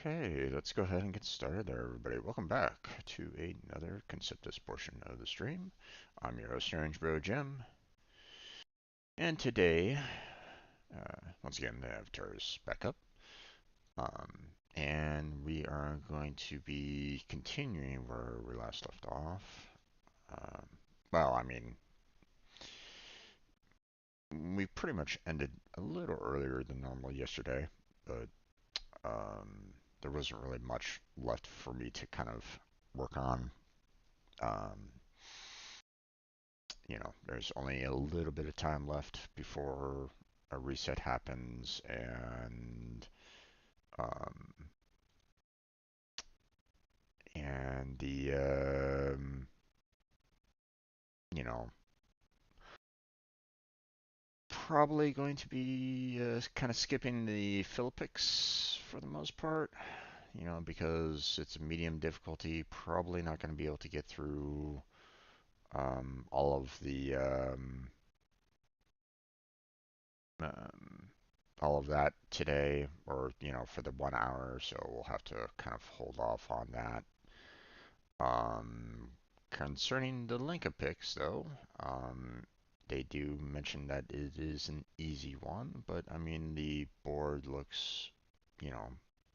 Okay, let's go ahead and get started there, everybody. Welcome back to another Conceptis portion of the stream. I'm your host, Strange Bro Jim, and today, once again, the avatar is back up, and we are going to be continuing where we last left off. Um, well, I mean, we pretty much ended a little earlier than normal yesterday, but there wasn't really much left for me to kind of work on. Um, there's only a little bit of time left before a reset happens, um, and you know, probably going to be kind of skipping the Philippics for the most part. Because it's a medium difficulty, probably not going to be able to get through all of the um, all of that today, or for the 1 hour. So we'll have to kind of hold off on that. Concerning the Linka picks, though, they do mention that it is an easy one, but I mean the board looks, you know,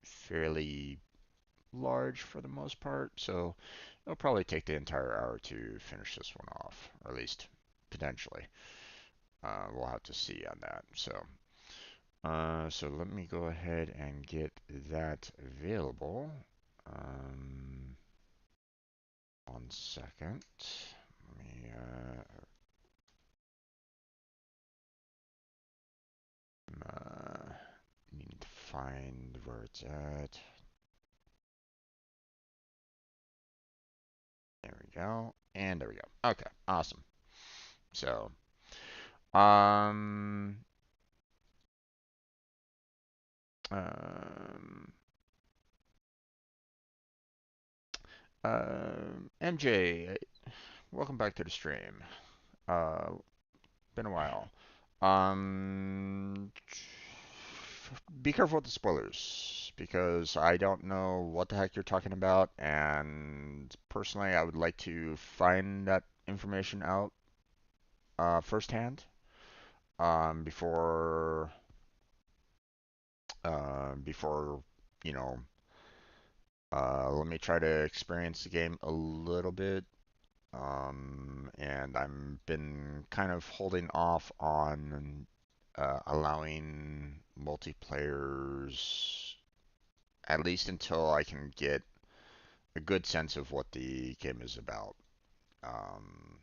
fairly large for the most part, so it'll probably take the entire hour to finish this one off, or at least potentially. We'll have to see on that. So let me go ahead and get that available. Um, 1 second. Let me uh, need to find where it's at. There we go. And there we go. Okay, awesome. So, um, um, MJ, welcome back to the stream. Uh, been a while. Um, be careful with the spoilers because I don't know what the heck you're talking about, and personally, I would like to find that information out firsthand before before you know let me try to experience the game a little bit. And I've been kind of holding off on allowing multiplayers at least until I can get a good sense of what the game is about. Um,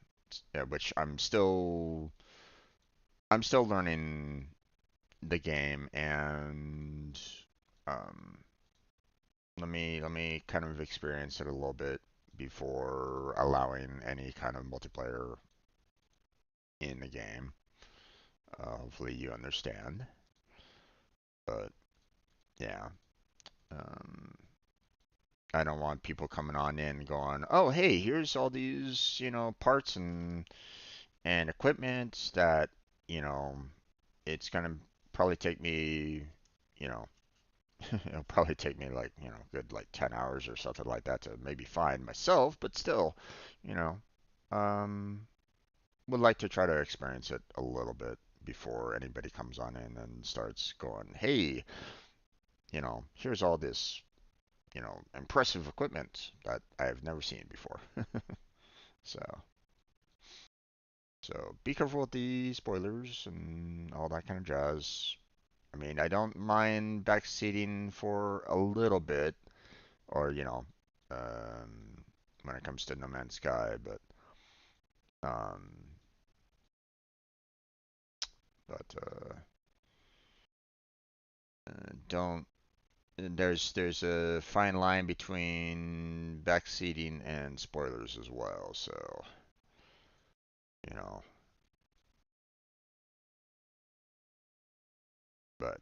which I'm still learning the game, and um, let me kind of experience it a little bit before allowing any kind of multiplayer in the game. Hopefully you understand. But yeah, um, I don't want people coming on in going, "Oh, hey, here's all these, parts and equipment that, you know, it's gonna probably take me, you know, it'll probably take me like, good like 10 hours or something like that to maybe find myself, but still, you know, um, would like to try to experience it a little bit before anybody comes on in and starts going, hey, here's all this, impressive equipment that I've never seen before. So, so be careful with the spoilers and all that kind of jazz. I mean, I don't mind backseating for a little bit, or when it comes to No Man's Sky, um, but don't. There's a fine line between backseating and spoilers as well. So you know, but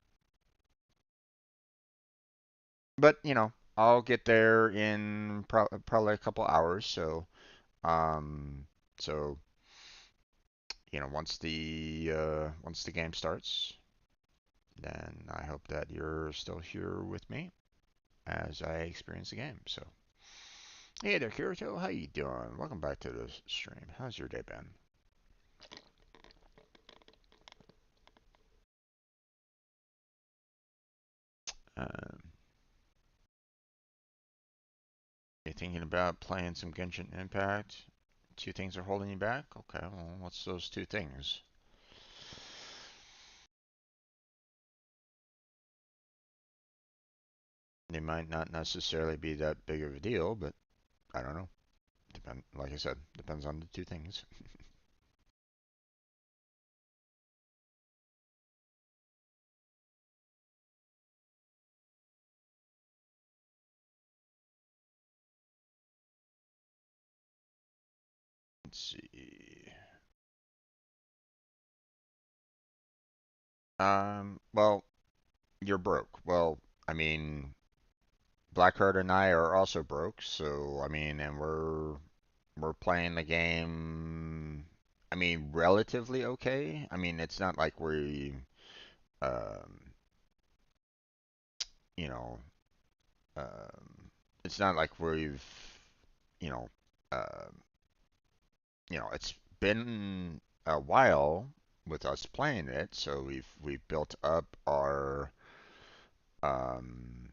I'll get there in probably a couple hours. Um, so once the game starts, then I hope that you're still here with me. as I experience the game. So, hey there, Kirito, how you doing? Welcome back to the stream. How's your day been? Um, you thinking about playing some Genshin Impact? Two things are holding you back? Okay, well, what's those two things? They might not necessarily be that big of a deal, but I don't know. Like I said, depends on the two things. Let's see. Well, you're broke. Well, I mean, Blackheart and I are also broke, so I mean, and we're playing the game. I mean, relatively okay. I mean, it's not like um, you know, um, it's not like we've, you know, um, it's been a while with us playing it, so we've um,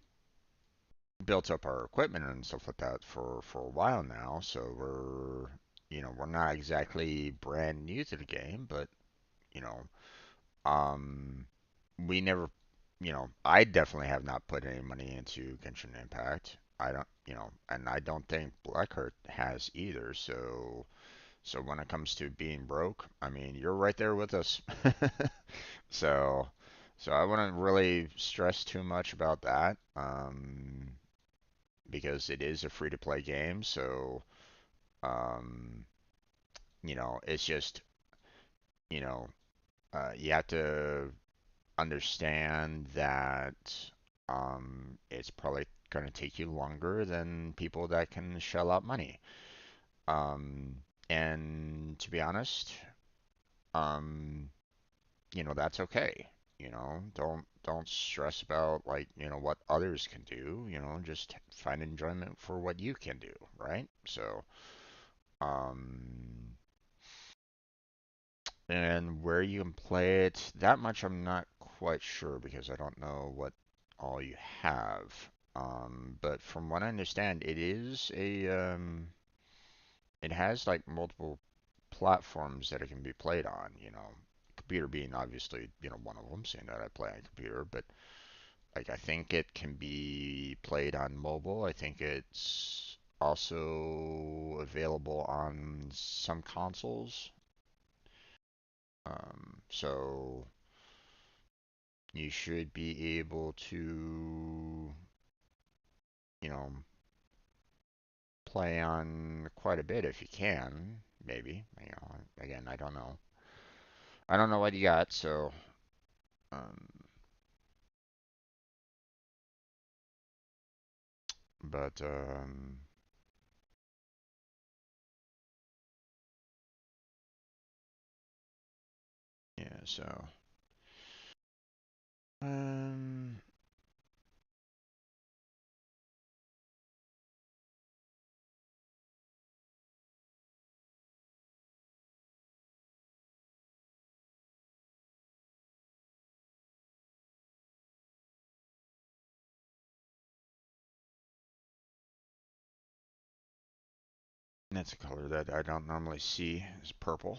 built up our equipment and stuff like that for a while now. So we're not exactly brand new to the game, but you know, um, we never, I definitely have not put any money into Genshin Impact. I don't, and I don't think Blackheart has either. So when it comes to being broke, I mean, you're right there with us. So, so I wouldn't really stress too much about that, because it is a free-to-play game. So, um, it's just, you know, you have to understand that it's probably going to take you longer than people that can shell out money. Um, and to be honest, um, that's okay. Don't stress about like, what others can do, just find enjoyment for what you can do, right? So, um, and where you can play it, that much I'm not quite sure because I don't know what all you have. But from what I understand, it has like multiple platforms that it can be played on, computer being obviously, one of them, seeing that I play on a computer, but like I think it can be played on mobile. I think it's also available on some consoles. So you should be able to, you know, play on quite a bit if you can, maybe. Again, I don't know. I don't know what you got, so um, but yeah, so um, that's a color that I don't normally see is purple.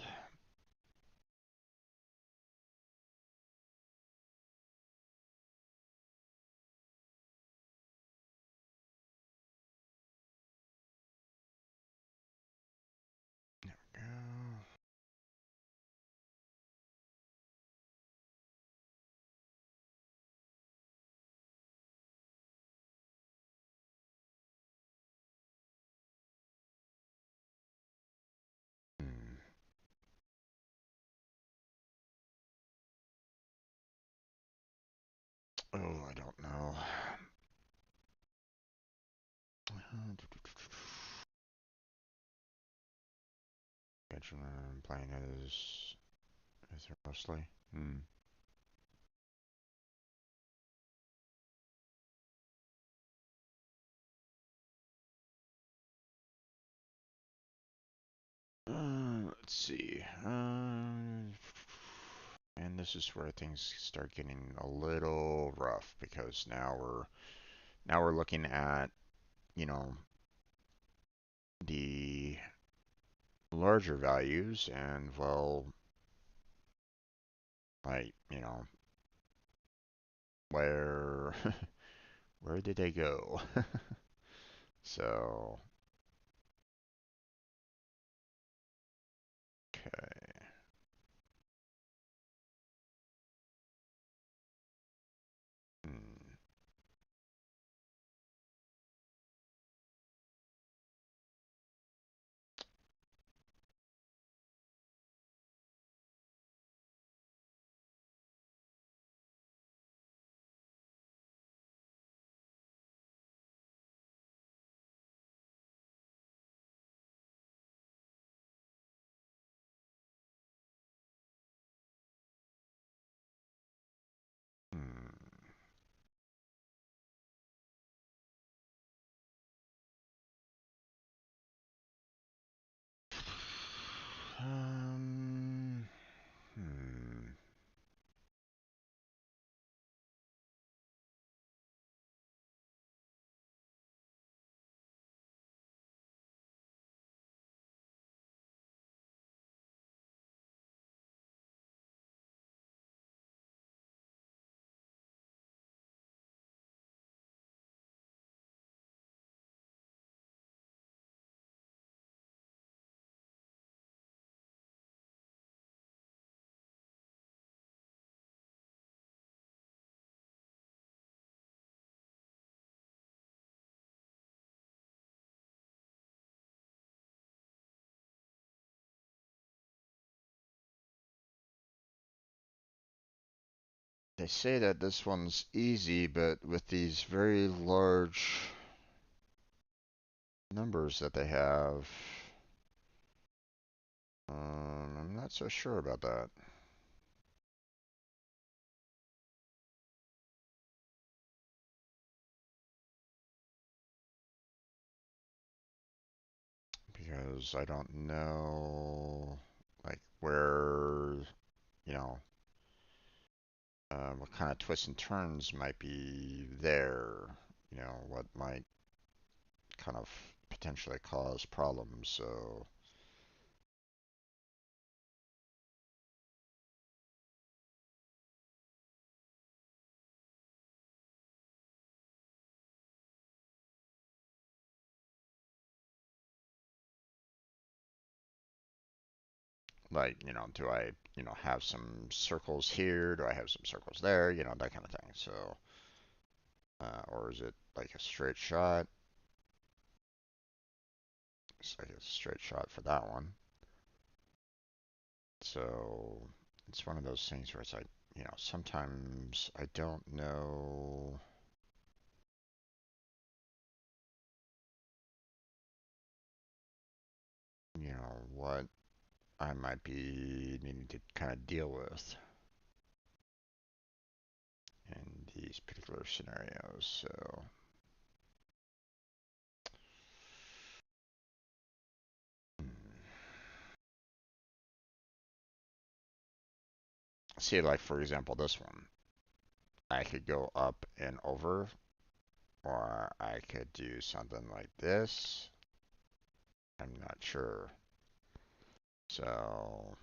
There we go. Hmm. Oh, I don't know. Benjamin playing as her mostly. Hmm. let's see. And this is where things start getting a little rough because now we're looking at, you know, the larger values and well, like, where where did they go? So, okay. Hmm. Hmm. Um, hmm. They say that this one's easy, but with these very large numbers that they have, I'm not so sure about that. Because I don't know, like, where, you know, what kind of twists and turns might be there, what might kind of potentially cause problems. So, like, do I, have some circles here? Do I have some circles there? That kind of thing. So, or is it like a straight shot? It's like a straight shot for that one. So, it's one of those things where it's like, sometimes I don't know, what I might be needing to kind of deal with in these particular scenarios. So, hmm. See, like for example, this one, I could go up and over, or I could do something like this. I'm not sure. So,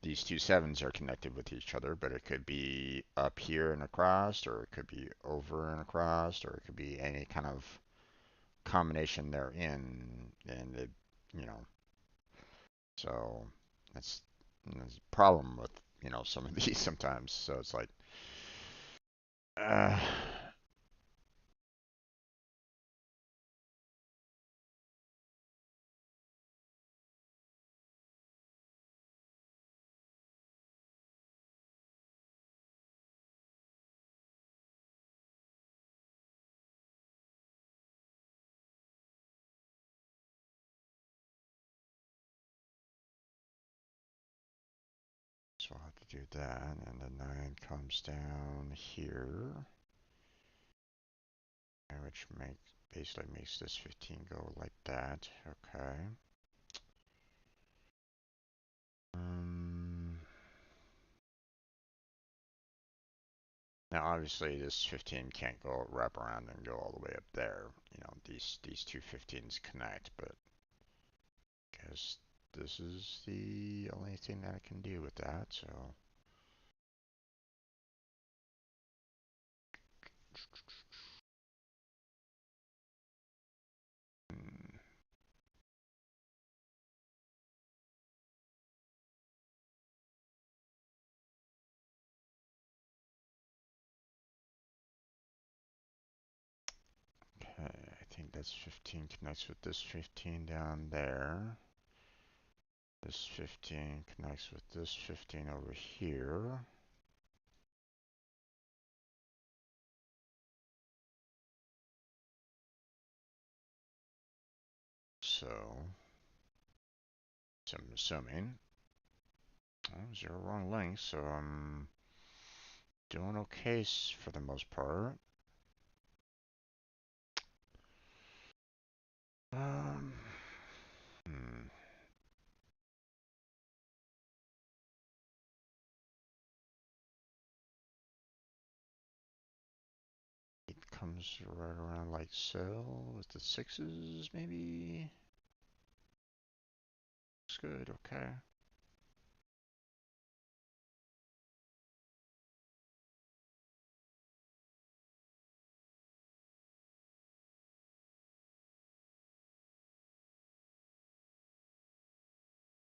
these two sevens are connected with each other, but it could be up here and across, or it could be over and across, or it could be any kind of combination therein, and it, you know, so that's a problem with some of these sometimes. So it's like, uh, So I'll have to do that, and the 9 comes down here, which basically makes this 15 go like that. Okay. Now obviously this 15 can't go wrap around and go all the way up there. You know, these two 15s connect, but I guess this is the only thing that I can do with that, so. Hmm. Okay, I think that's 15 connects with this 15 down there. This 15 connects with this 15 over here. So I'm assuming. Oh, 0 wrong length, so I'm doing okay for the most part. Um, hmm. It comes right around like so with the 6s, maybe. Looks good, okay.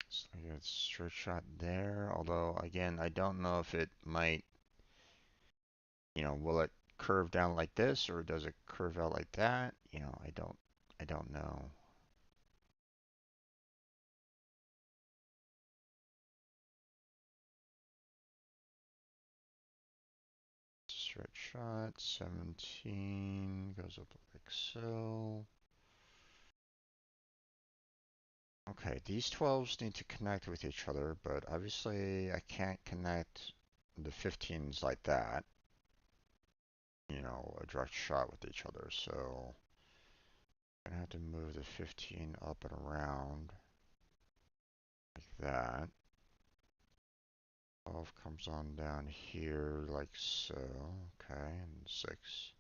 So I got a straight shot there, although again, I don't know if it might, will it curve down like this or does it curve out like that? I don't know. Straight shot, 17 goes up like so. Okay, these 12s need to connect with each other, but obviously I can't connect the 15s like that. A direct shot with each other, so I'm gonna have to move the 15 up and around like that. 12 comes on down here like so, okay, and 6.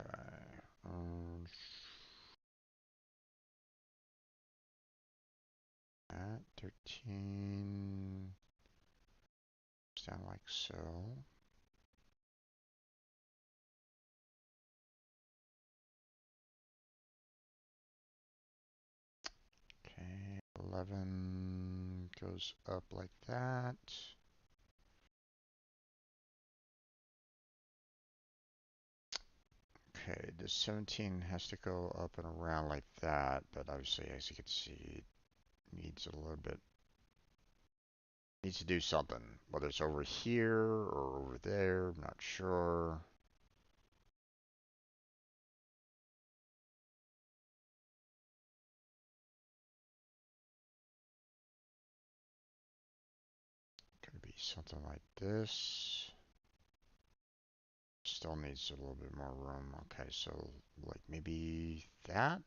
Okay, at 13 down like so. Okay, 11 goes up like that. Okay, the 17 has to go up and around like that, but obviously, as you can see, it needs a little bit, needs to do something. Whether it's over here or over there, I'm not sure. Could be something like this. Still needs a little bit more room. Okay, so like maybe that.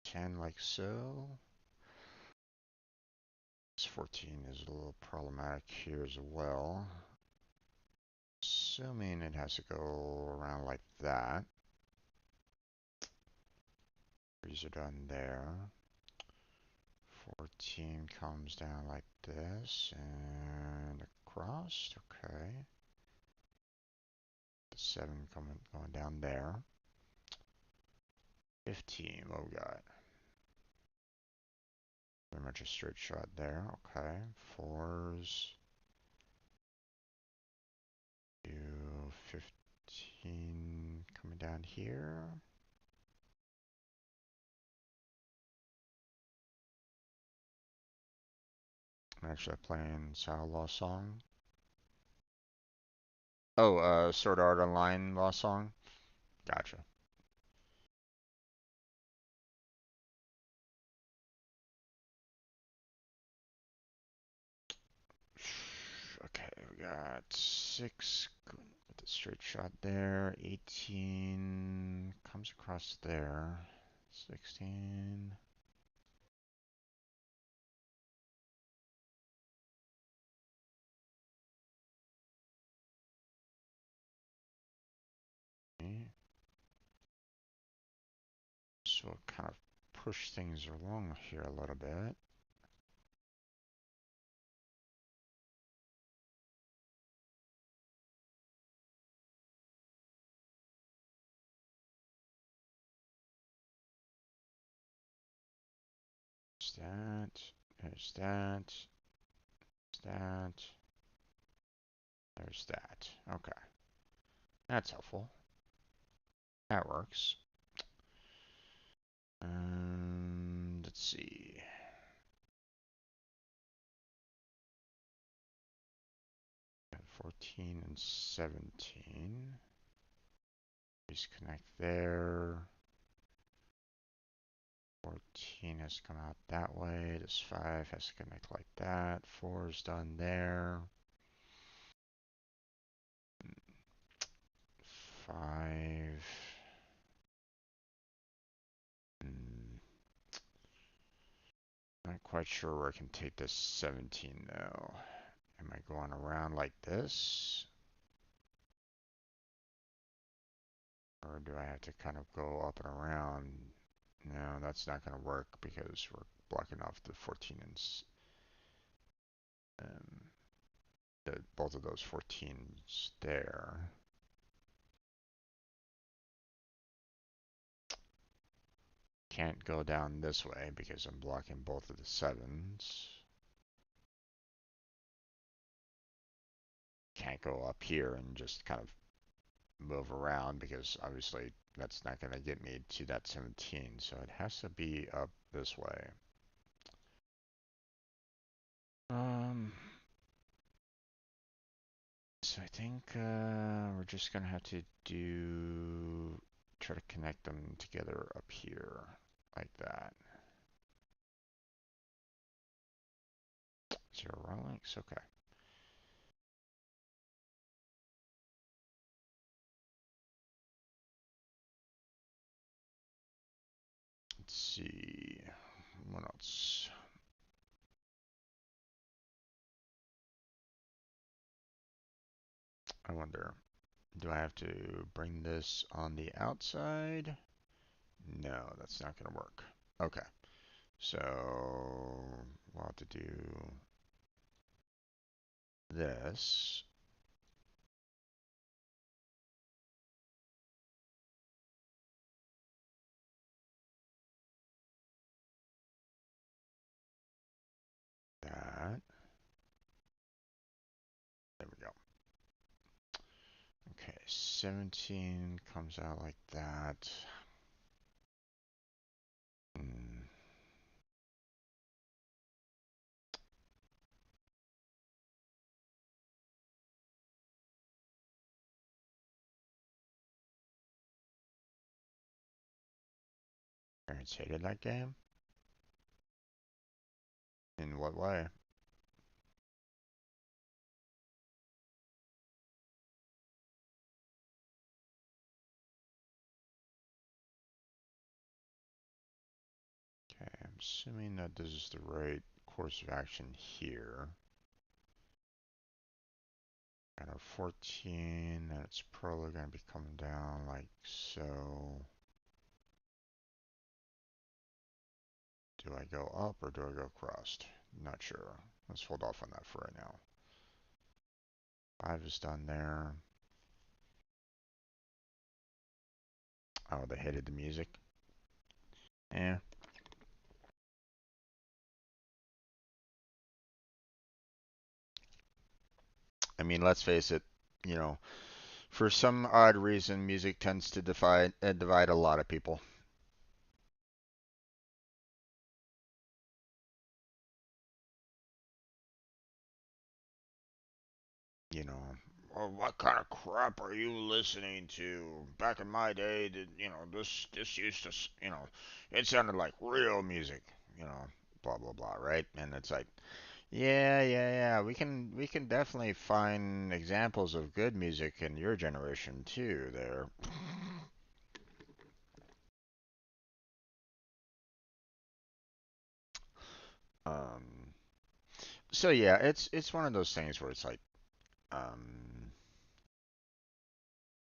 10 like so. This 14 is a little problematic here as well. Assuming it has to go around like that. These are done there. 14 comes down like this and across. Okay. The 7 going down there. 15, what we got? Pretty much a straight shot there. Okay. 4s. Do 15 coming down here. I'm actually playing Sound Lost Song. Oh, Sword Art Online Lost Song. Gotcha. got 6 with the straight shot there. 18 comes across there. 16. Okay. So we'll kind of push things along here a little bit. There's that. There's that. There's that. There's that. Okay. That's helpful. That works. Let's see. 14 and 17. Just connect there. 14 has come out that way. This 5 has to connect like that. 4 is done there. 5. Not quite sure where I can take this 17 though. Am I going around like this? Or do I have to kind of go up and around? No, that's not going to work because we're blocking off the 14 and both of those 14s there. Can't go down this way because I'm blocking both of the 7s. Can't go up here and just kind of move around because obviously that's not going to get me to that 17. So it has to be up this way. So I think we're just going to have to try to connect them together up here like that. 0 row links, okay. Let's see, what else? I wonder, do I have to bring this on the outside? No, that's not going to work. Okay, so we'll have to do this. That. There we go. Okay, 17 comes out like that. Hmm. Parents hated that game? In what way? Okay, I'm assuming that this is the right course of action here. Got a 14, and it's probably going to be coming down like so. Do I go up or do I go across? Not sure. Let's hold off on that for right now. 5 is done there. Oh, they hated the music? Yeah. I mean, let's face it, you know, for some odd reason, music tends to divide a lot of people. You know, oh, what kind of crap are you listening to? Back in my day, this used to, it sounded like real music, blah blah blah, right? And it's like, Yeah. We can definitely find examples of good music in your generation too there. Um so yeah, it's one of those things where it's like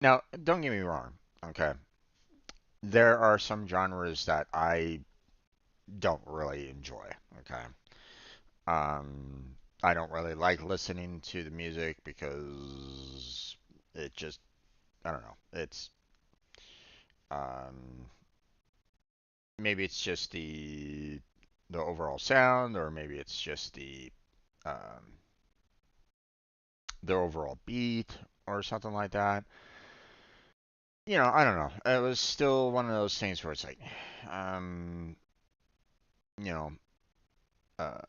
now don't get me wrong, okay? There are some genres that I don't really enjoy, okay? Um I don't really like listening to the music because it just I don't know. It's um maybe it's just the overall sound, or maybe it's just um, the overall beat, or something like that. I don't know. It was still one of those things where it's like, um, you know, uh,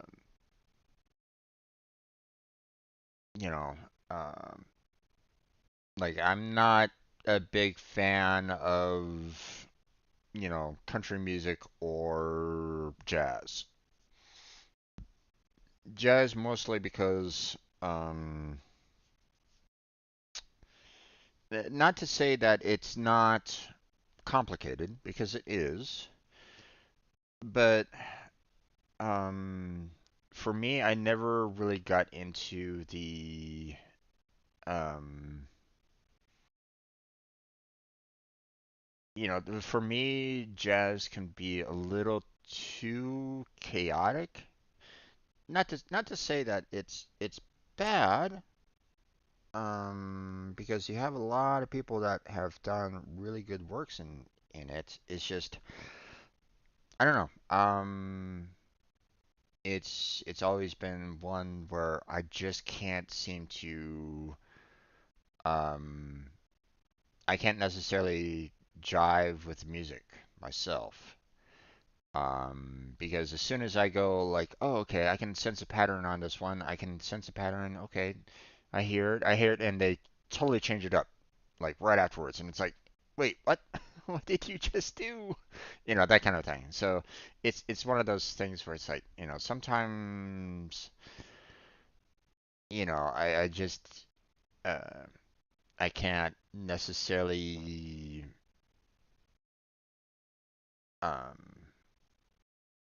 you know, um, like I'm not a big fan of country music or jazz. Jazz mostly because not to say that it's not complicated, because it is, but um, for me, I never really got into um, for me, jazz can be a little too chaotic. Not to say that it's bad, because you have a lot of people that have done really good works in it. It's just I don't know. It's always been one where I just can't seem to um I can't necessarily jive with music myself. Because as soon as I go like, oh, okay, I can sense a pattern on this one. I can sense a pattern. Okay, I hear it, and they totally change it up, like right afterwards, and it's like, wait, what? What did you just do? That kind of thing. So it's one of those things where it's like, sometimes, I just uh, I can't necessarily um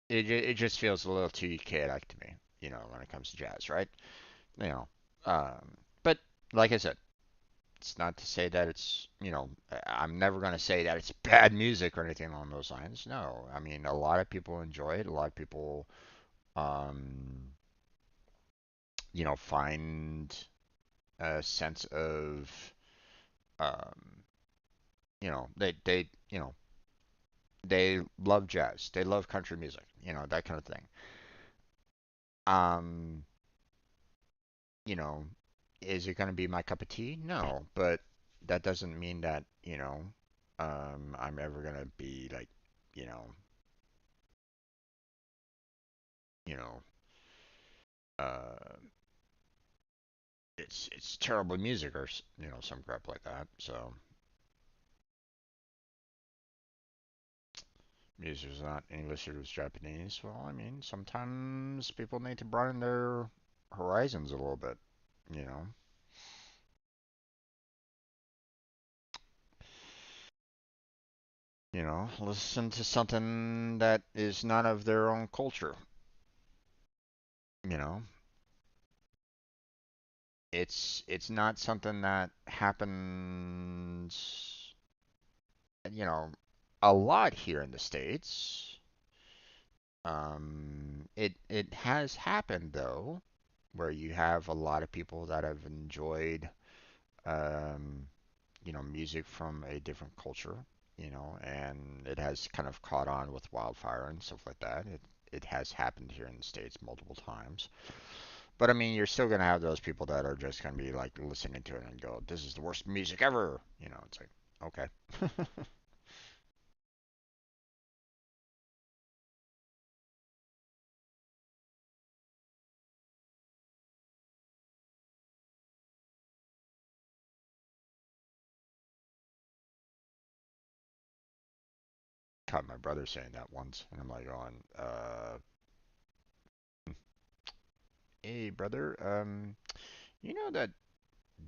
it just feels a little too chaotic to me, when it comes to jazz, right? You know, but like I said, it's not to say that I'm never going to say that it's bad music or anything along those lines. No, I mean, a lot of people enjoy it. A lot of people, um, find a sense of, um, they love jazz. They love country music, that kind of thing. Um, you know, is it going to be my cup of tea? No, but that doesn't mean that, I'm ever going to be like, you know, you know, uh, it's terrible music, or some crap like that. So music is not English, it was Japanese. Well, I mean, sometimes people need to broaden their horizons a little bit, you know. Listen to something that is not of their own culture. You know, it's not something that happens, you know, a lot here in the States. It has happened though, where you have a lot of people that have enjoyed, um, music from a different culture, and it has kind of caught on with wildfire and stuff like that. It has happened here in the States multiple times. But I mean, you're still gonna have those people that are just gonna be like listening to it and go, "This is the worst music ever." It's like, okay. Caught my brother saying that once, and I'm like going, Hey, brother. You know that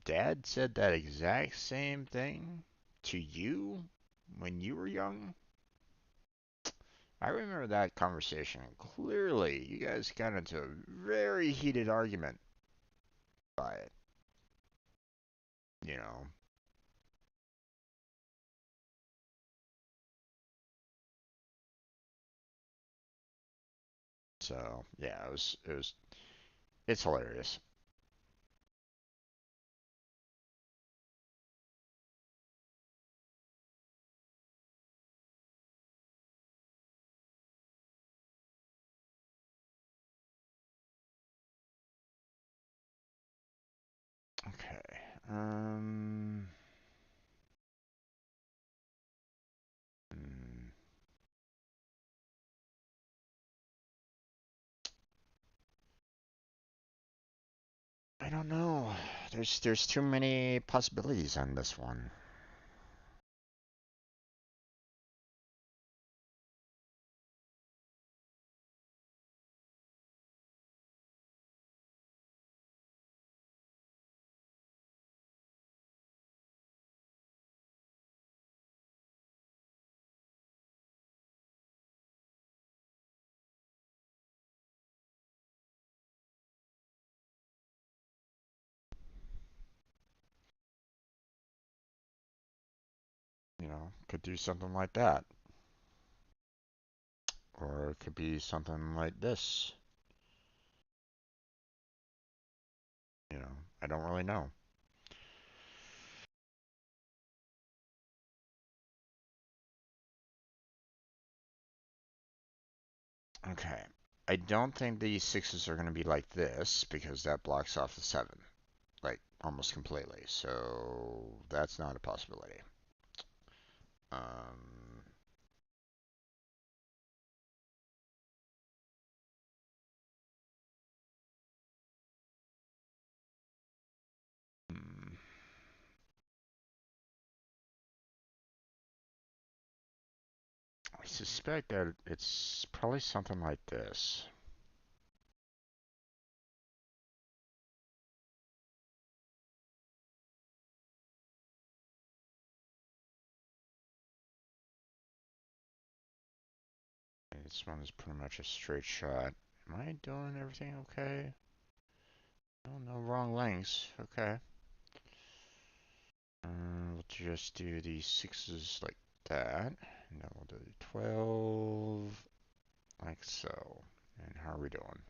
Dad said that exact same thing to you when you were young? I remember that conversation clearly. You guys got into a very heated argument by it, you know. So, yeah, it's hilarious. Okay. Hmm, I don't know. There's too many possibilities on this one. You know, could do something like that. Or it could be something like this. You know, I don't really know. Okay. I don't think these sixes are going to be like this because that blocks off the seven, like almost completely. So that's not a possibility. Um, hmm. I suspect that it's probably something like this. This one is pretty much a straight shot. Am I doing everything okay? Oh, no wrong lengths. Okay. We'll just do the sixes like that. And then we'll do the 12 like so. And how are we doing?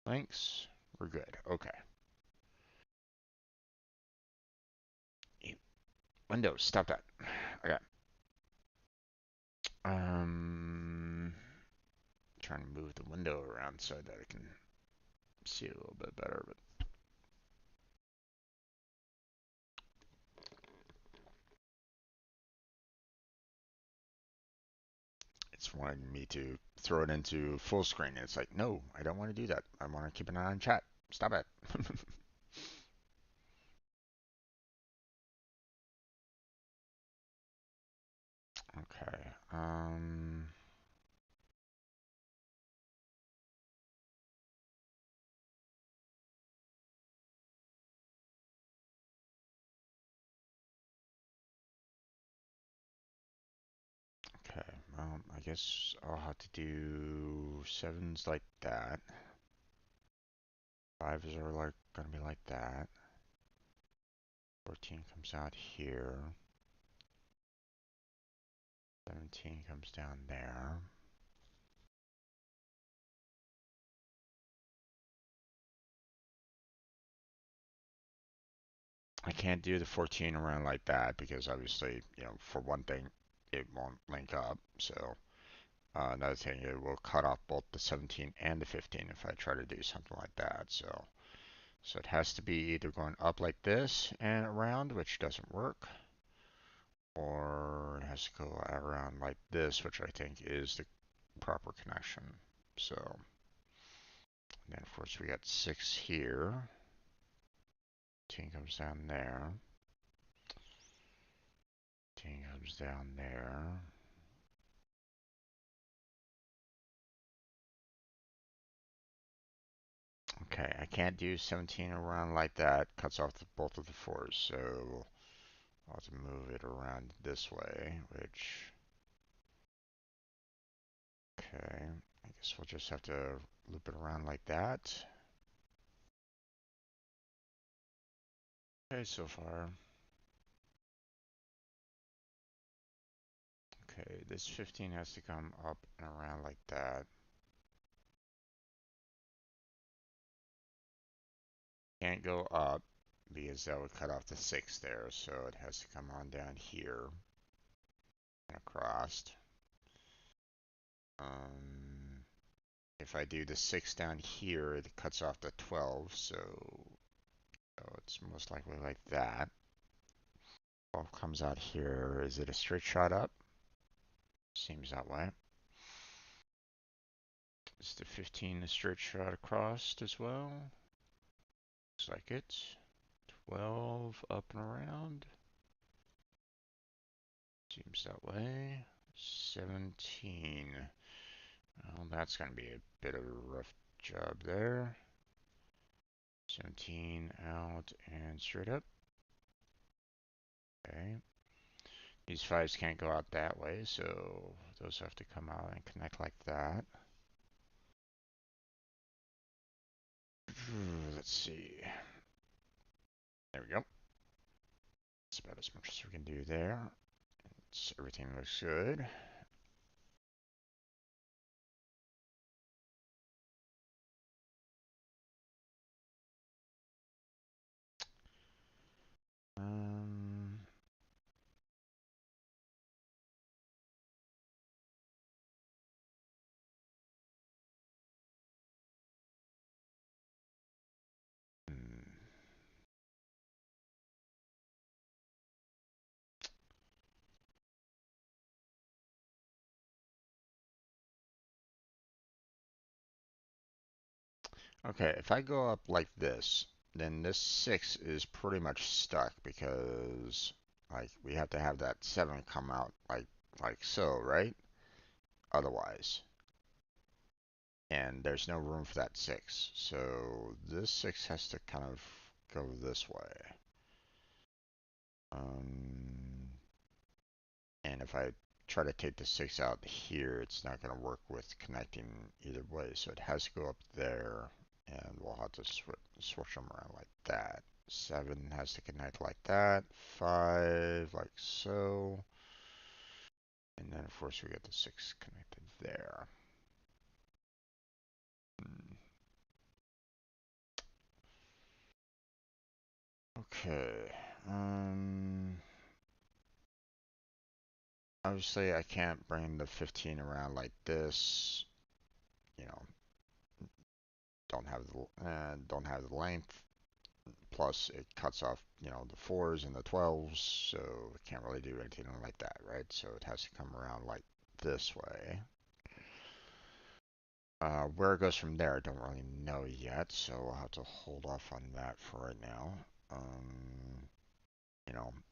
Lengths? We're good. Okay. Windows, stop that. Okay. Um, trying to move the window around so that I can see it a little bit better, but it's wanting me to throw it into full screen. And it's like, no, I don't want to do that. I want to keep an eye on chat. Stop it. Okay. Okay. I guess I'll have to do sevens like that. Fives are like gonna be like that. 14 comes out here. 17 comes down there. I can't do the 14 around like that because obviously, for one thing, it won't link up. So another thing, it will cut off both the 17 and the 15 if I try to do something like that. So it has to be either going up like this and around, which doesn't work, or it has to go around like this, which I think is the proper connection. So then of course we got 6 here. 10 comes down there. 10 comes down there. Okay, I can't do 17 around like that. Cuts off both of the 4s, so I'll have to move it around this way, which... Okay, I guess we'll just have to loop it around like that. Okay, so far. Okay, this 15 has to come up and around like that. Can't go up because that would cut off the 6 there, so it has to come on down here and across. If I do the 6 down here, it cuts off the 12, so it's most likely like that. 12 comes out here. Is it a straight shot up? Seems that way. Is the 15 a straight shot across as well? Looks like it. 12 up and around. Seems that way. 17. Well, that's going to be a bit of a rough job there. 17 out and straight up. Okay. These 5s can't go out that way, so those have to come out and connect like that. Let's see. There we go. That's about as much as we can do there. Everything looks good. Um, hmm. Okay, if I go up like this, then this 6 is pretty much stuck because like we have to have that 7 come out like so, right? Otherwise. And there's no room for that 6. So this 6 has to kind of go this way. And if I try to take the 6 out here, it's not going to work with connecting either way. So it has to go up there, and we'll have to switch them around like that. 7 has to connect like that. 5 like so. And then of course we get the 6 connected there. Okay. Obviously I can't bring the 15 around like this. You know, don't have the length. Plus, it cuts off, the 4s and the 12s, so it can't really do anything like that, right? So it has to come around like this way. Where it goes from there, I don't really know yet, so I'll have to hold off on that for right now.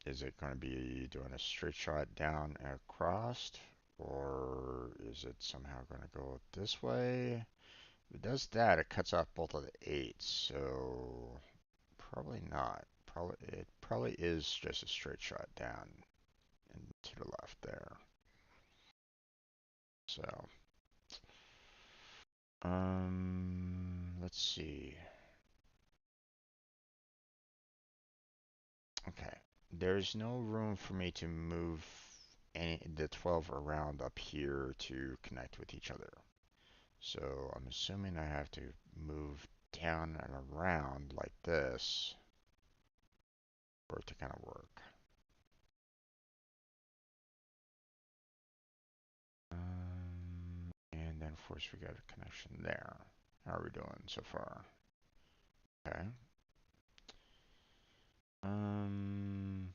Is it going to be doing a straight shot down and across, or is it somehow going to go this way? If it does that, it cuts off both of the 8s, so probably not. It probably is just a straight shot down and to the left there. So, let's see. Okay, there's no room for me to move the 12 around up here to connect with each other. So I'm assuming I have to move down and around like this for it to kind of work. And then of course we got a connection there. How are we doing so far? Okay. Um,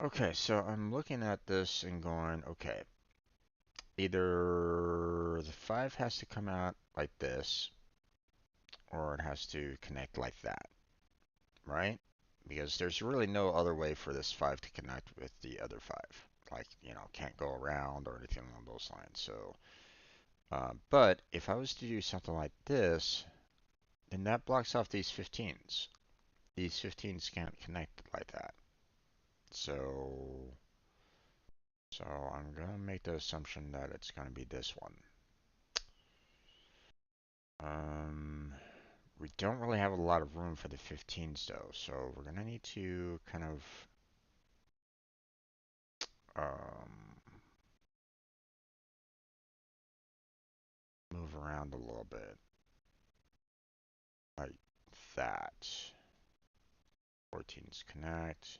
Okay, so I'm looking at this and going, okay, either the 5 has to come out like this, or it has to connect like that, right? Because there's really no other way for this 5 to connect with the other 5. Like, can't go around or anything along those lines. So, but if I was to do something like this, then that blocks off these 15s. These 15s can't connect like that. So, so I'm gonna make the assumption that it's gonna be this one. Um, we don't really have a lot of room for the 15s though, so we're gonna need to kind of move around a little bit like that. 14s connect.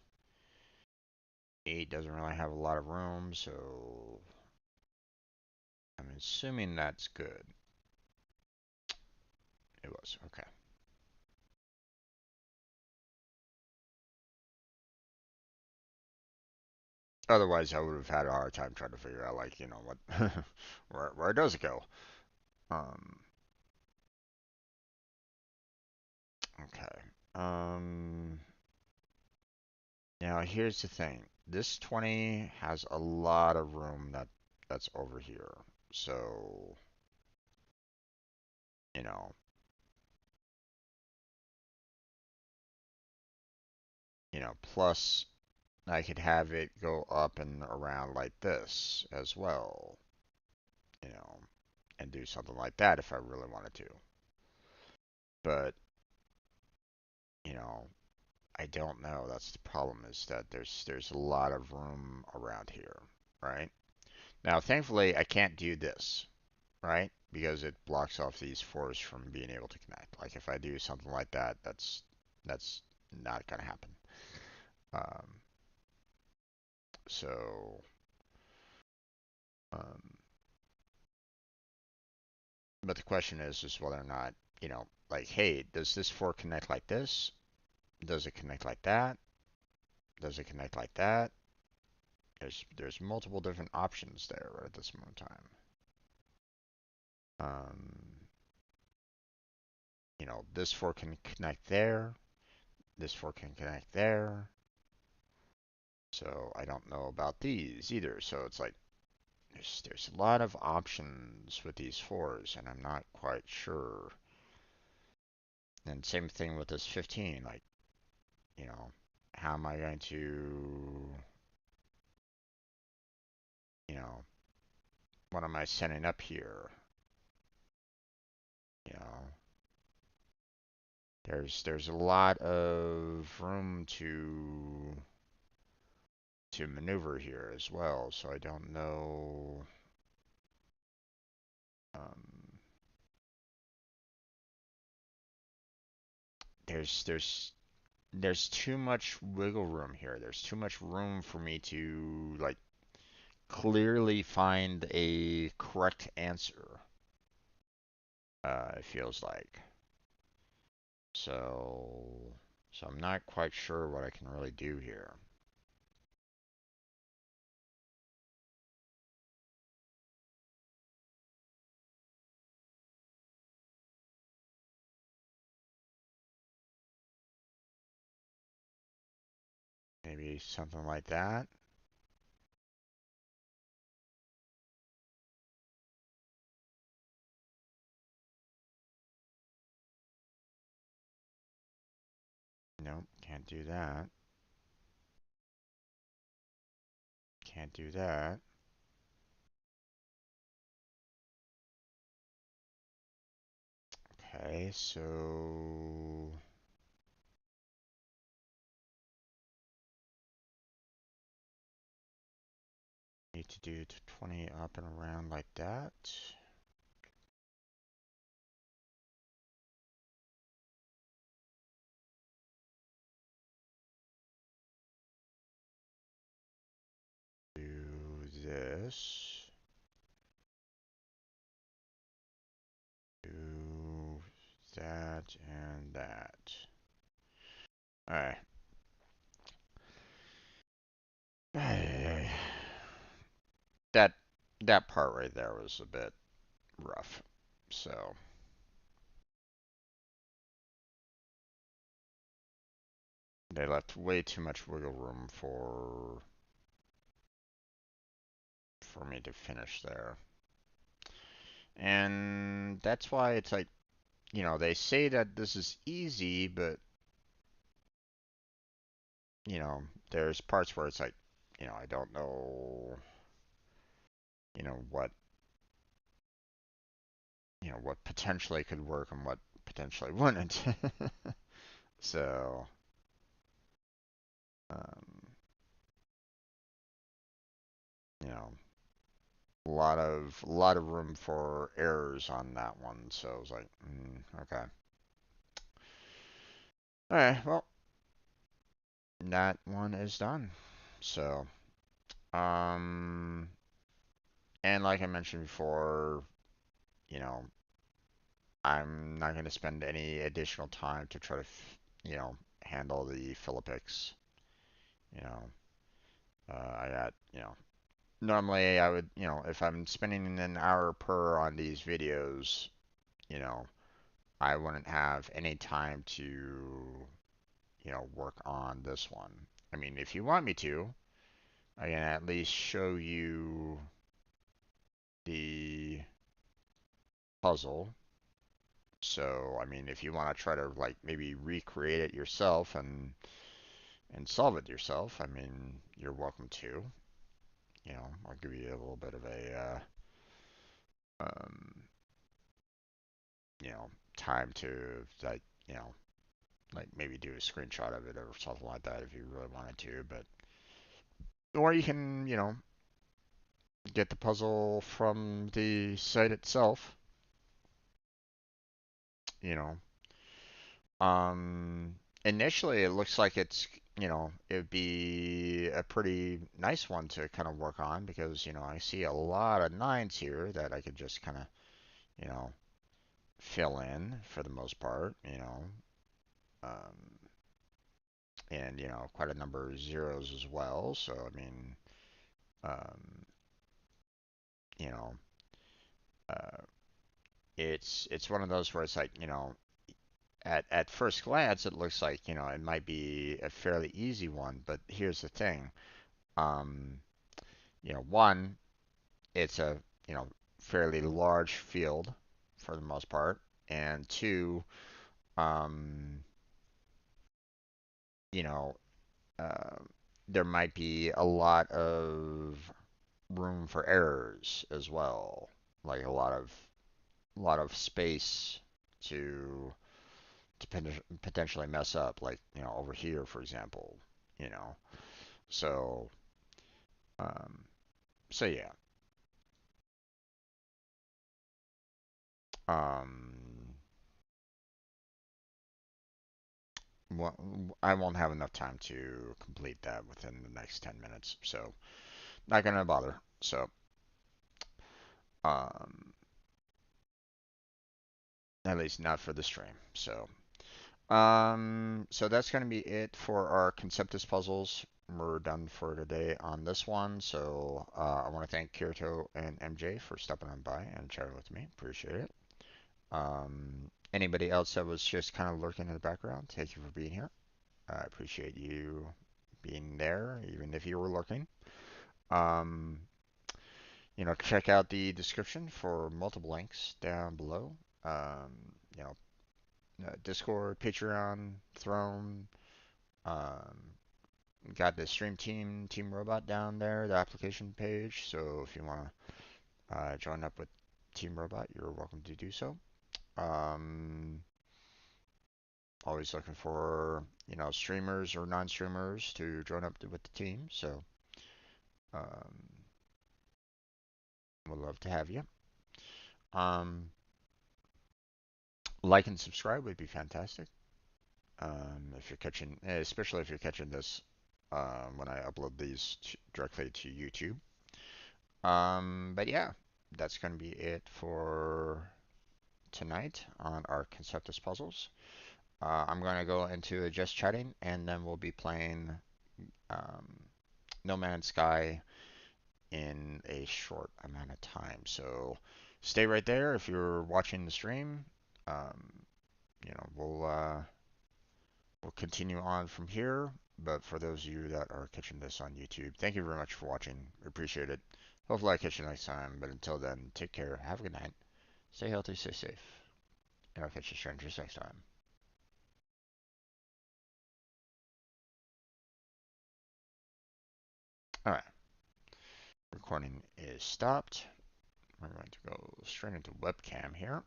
8 doesn't really have a lot of room, so I'm assuming that's good. It was, okay. Otherwise, I would have had a hard time trying to figure out, like, what, where does it go? Um, okay. Now here's the thing. This 20 has a lot of room that's over here. So, you know, plus I could have it go up and around like this as well, you know, and do something like that if I really wanted to. But, you know, I don't know. That's the problem is that there's a lot of room around here, right? Now, thankfully, I can't do this, right? Because it blocks off these fours from being able to connect. Like if I do something like that, that's not gonna happen. Um, so, um, but the question is whether or not, like, hey, does this four connect like this? Does it connect like that? Does it connect like that? There's multiple different options there at this moment in time. Um, this four can connect there. This four can connect there. So I don't know about these either. So it's like there's a lot of options with these fours, and I'm not quite sure. And same thing with this 15. Like, you know, how am I going to, you know, what am I setting up here? You know, there's a lot of room to maneuver here as well. So I don't know. Um, there's there's too much wiggle room here. There's too much room for me to like clearly find a correct answer. It feels like so. So I'm not quite sure what I can really do here. Maybe something like that. Nope, can't do that. Can't do that. Okay, so need to do 20 up and around like that. Do this. Do that and that. Alright. that that part right there was a bit rough. So they left way too much wiggle room for me to finish there. And that's why it's like, they say that this is easy, but, you know, there's parts where it's like, I don't know, what, what potentially could work and what potentially wouldn't. So, um, you know, a lot of room for errors on that one. So I was like, okay. All right, well, that one is done. So, um, and like I mentioned before, you know, I'm not going to spend any additional time to try to, handle the Philippics. You know, I got, normally I would, if I'm spending an hour per on these videos, you know, I wouldn't have any time to, work on this one. I mean, if you want me to, I can at least show you the puzzle. So, I mean, if you want to try to like maybe recreate it yourself and solve it yourself, I mean, you're welcome to. I'll give you a little bit of a um, time to like, like maybe do a screenshot of it or something like that if you really wanted to, but or you can, get the puzzle from the site itself, you know. Initially it looks like it'd be a pretty nice one to kind of work on because, I see a lot of nines here that I could just kind of, you know, fill in for the most part, um, and, quite a number of zeros as well. So, I mean, um, you know, uh, it's one of those where it's like, at first glance, it looks like, it might be a fairly easy one, but here's the thing. Um, one, it's a, fairly large field for the most part, and two, um, you know, uh, there might be a lot of room for errors as well, like a lot of space to potentially mess up, like, over here, for example, you know. So, um, so yeah. Um, I won't have enough time to complete that within the next 10 minutes, so not gonna bother. So, um, at least not for the stream. So that's gonna be it for our Conceptus puzzles. We're done for today on this one. So, I want to thank Kirito and MJ for stopping on by and chatting with me. Appreciate it. Anybody else that was just kind of lurking in the background, thank you for being here. I appreciate you being there, even if you were lurking. Um, check out the description for multiple links down below. Um, you know, Discord, Patreon, Throne. Um, got the stream Team Robot down there, the application page. So if you want to join up with Team Robot, you're welcome to do so. Um, Always looking for, streamers or non-streamers to join up with the team. So, um, would love to have you. Um, like and subscribe would be fantastic. If you're catching, especially if you're catching this when I upload these directly to YouTube. But yeah, that's going to be it for tonight on our Conceptus puzzles. I'm going to go into just chatting, and then we'll be playing um, No Man's Sky in a short amount of time. So stay right there if you're watching the stream. Um, we'll continue on from here. But for those of you that are catching this on YouTube, thank you very much for watching. We appreciate it. Hopefully I catch you next time. But until then, take care. Have a good night. Stay healthy, stay safe. And I'll catch you strangers next time. All right. Recording is stopped. We're going to go straight into webcam here.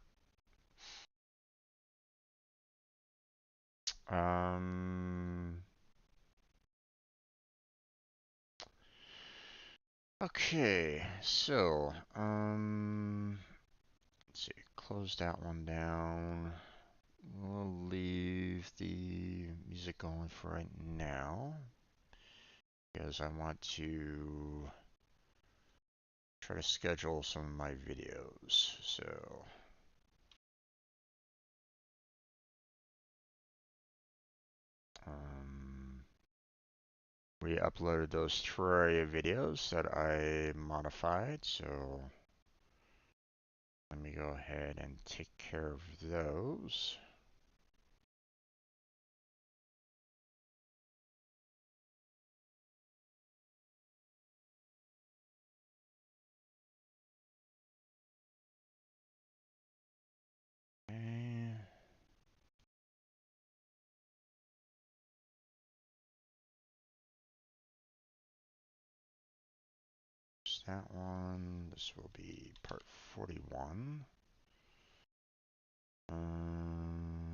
Okay, so, let's see, close that one down. We'll leave the music going for right now because I want to try to schedule some of my videos. So, we uploaded those Terraria videos that I modified, so let me go ahead and take care of those. Okay. That one. This will be part 41.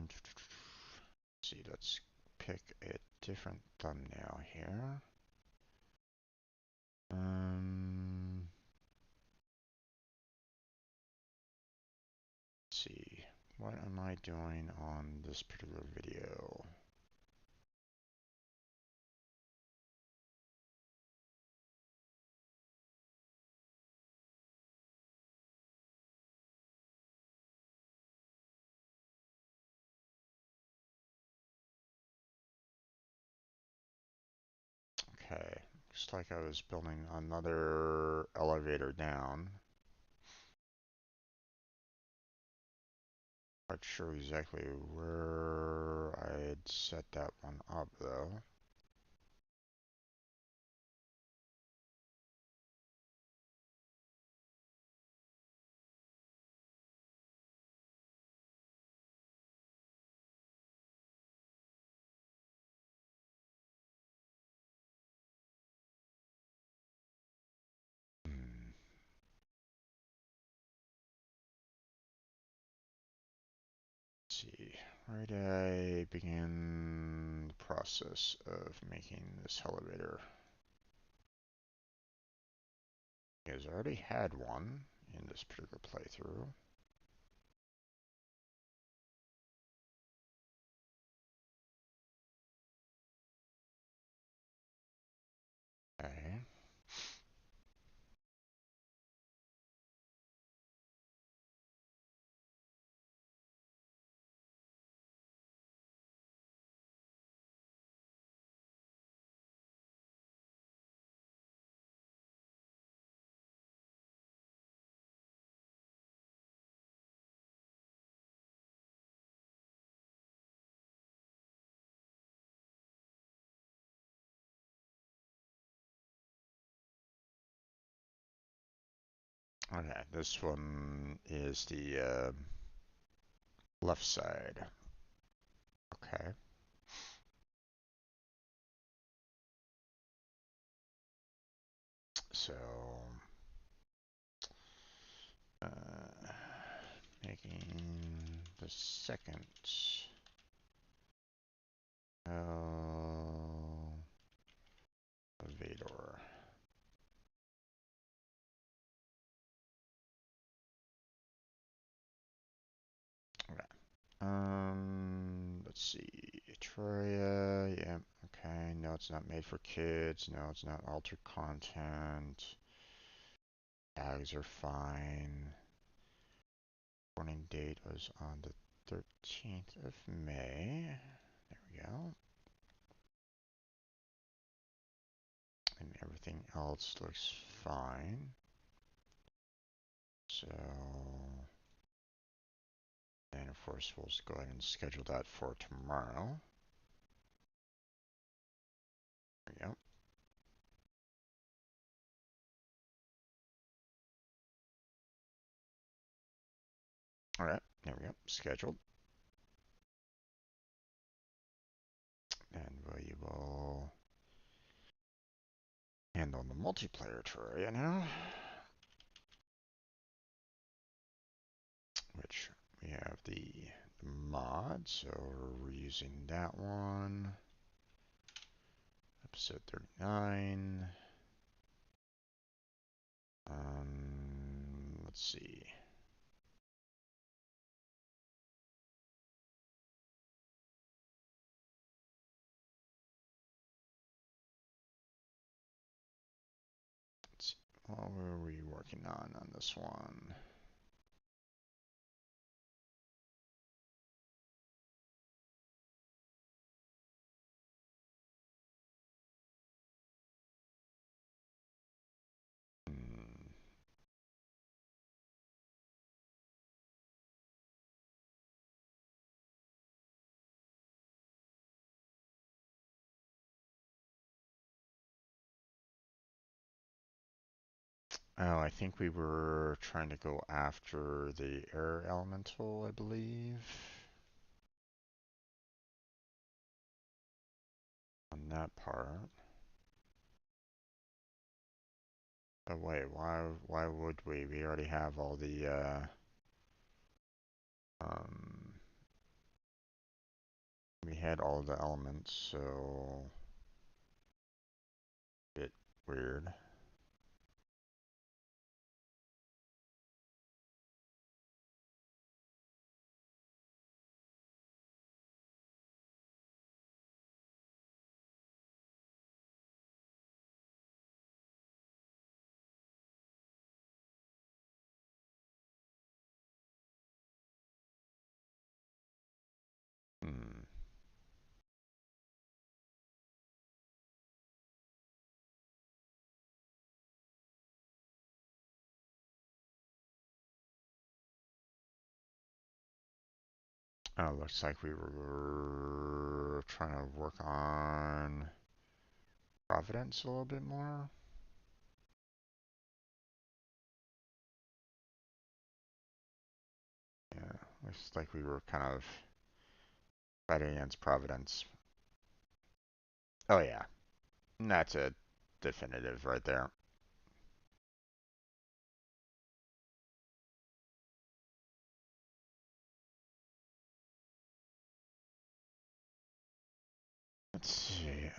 Let's see, let's pick a different thumbnail here. Let's see, what am I doing on this particular video? Okay, looks like I was building another elevator down. Not sure exactly where I had set that one up though. Hmm. Let's see, where did I begin the process of making this elevator? Because I already had one in this particular playthrough. Okay. Okay, this one is the left side. Okay. So, uh, making the second elevator. Okay. Let's see. Troya, yeah, okay. No, it's not made for kids. No, it's not altered content. Tags are fine. Warning date was on the 13th of May. There we go. And everything else looks fine. So, and of course, we'll go ahead and schedule that for tomorrow. There we go. All right, there we go, scheduled. And we will handle the multiplayer terraria now, which we have the mod, so we're using that one. Episode 39. Let's see. What were we working on this one? Oh, I think we were trying to go after the air elemental, I believe. On that part. Oh wait, why would we? We already have all the um we had all the elements, so bit weird. Hmm. Oh, looks like we were trying to work on Providence a little bit more. Yeah, looks like we were kind of fighting against Providence. Oh yeah, that's a definitive right there. Let's see.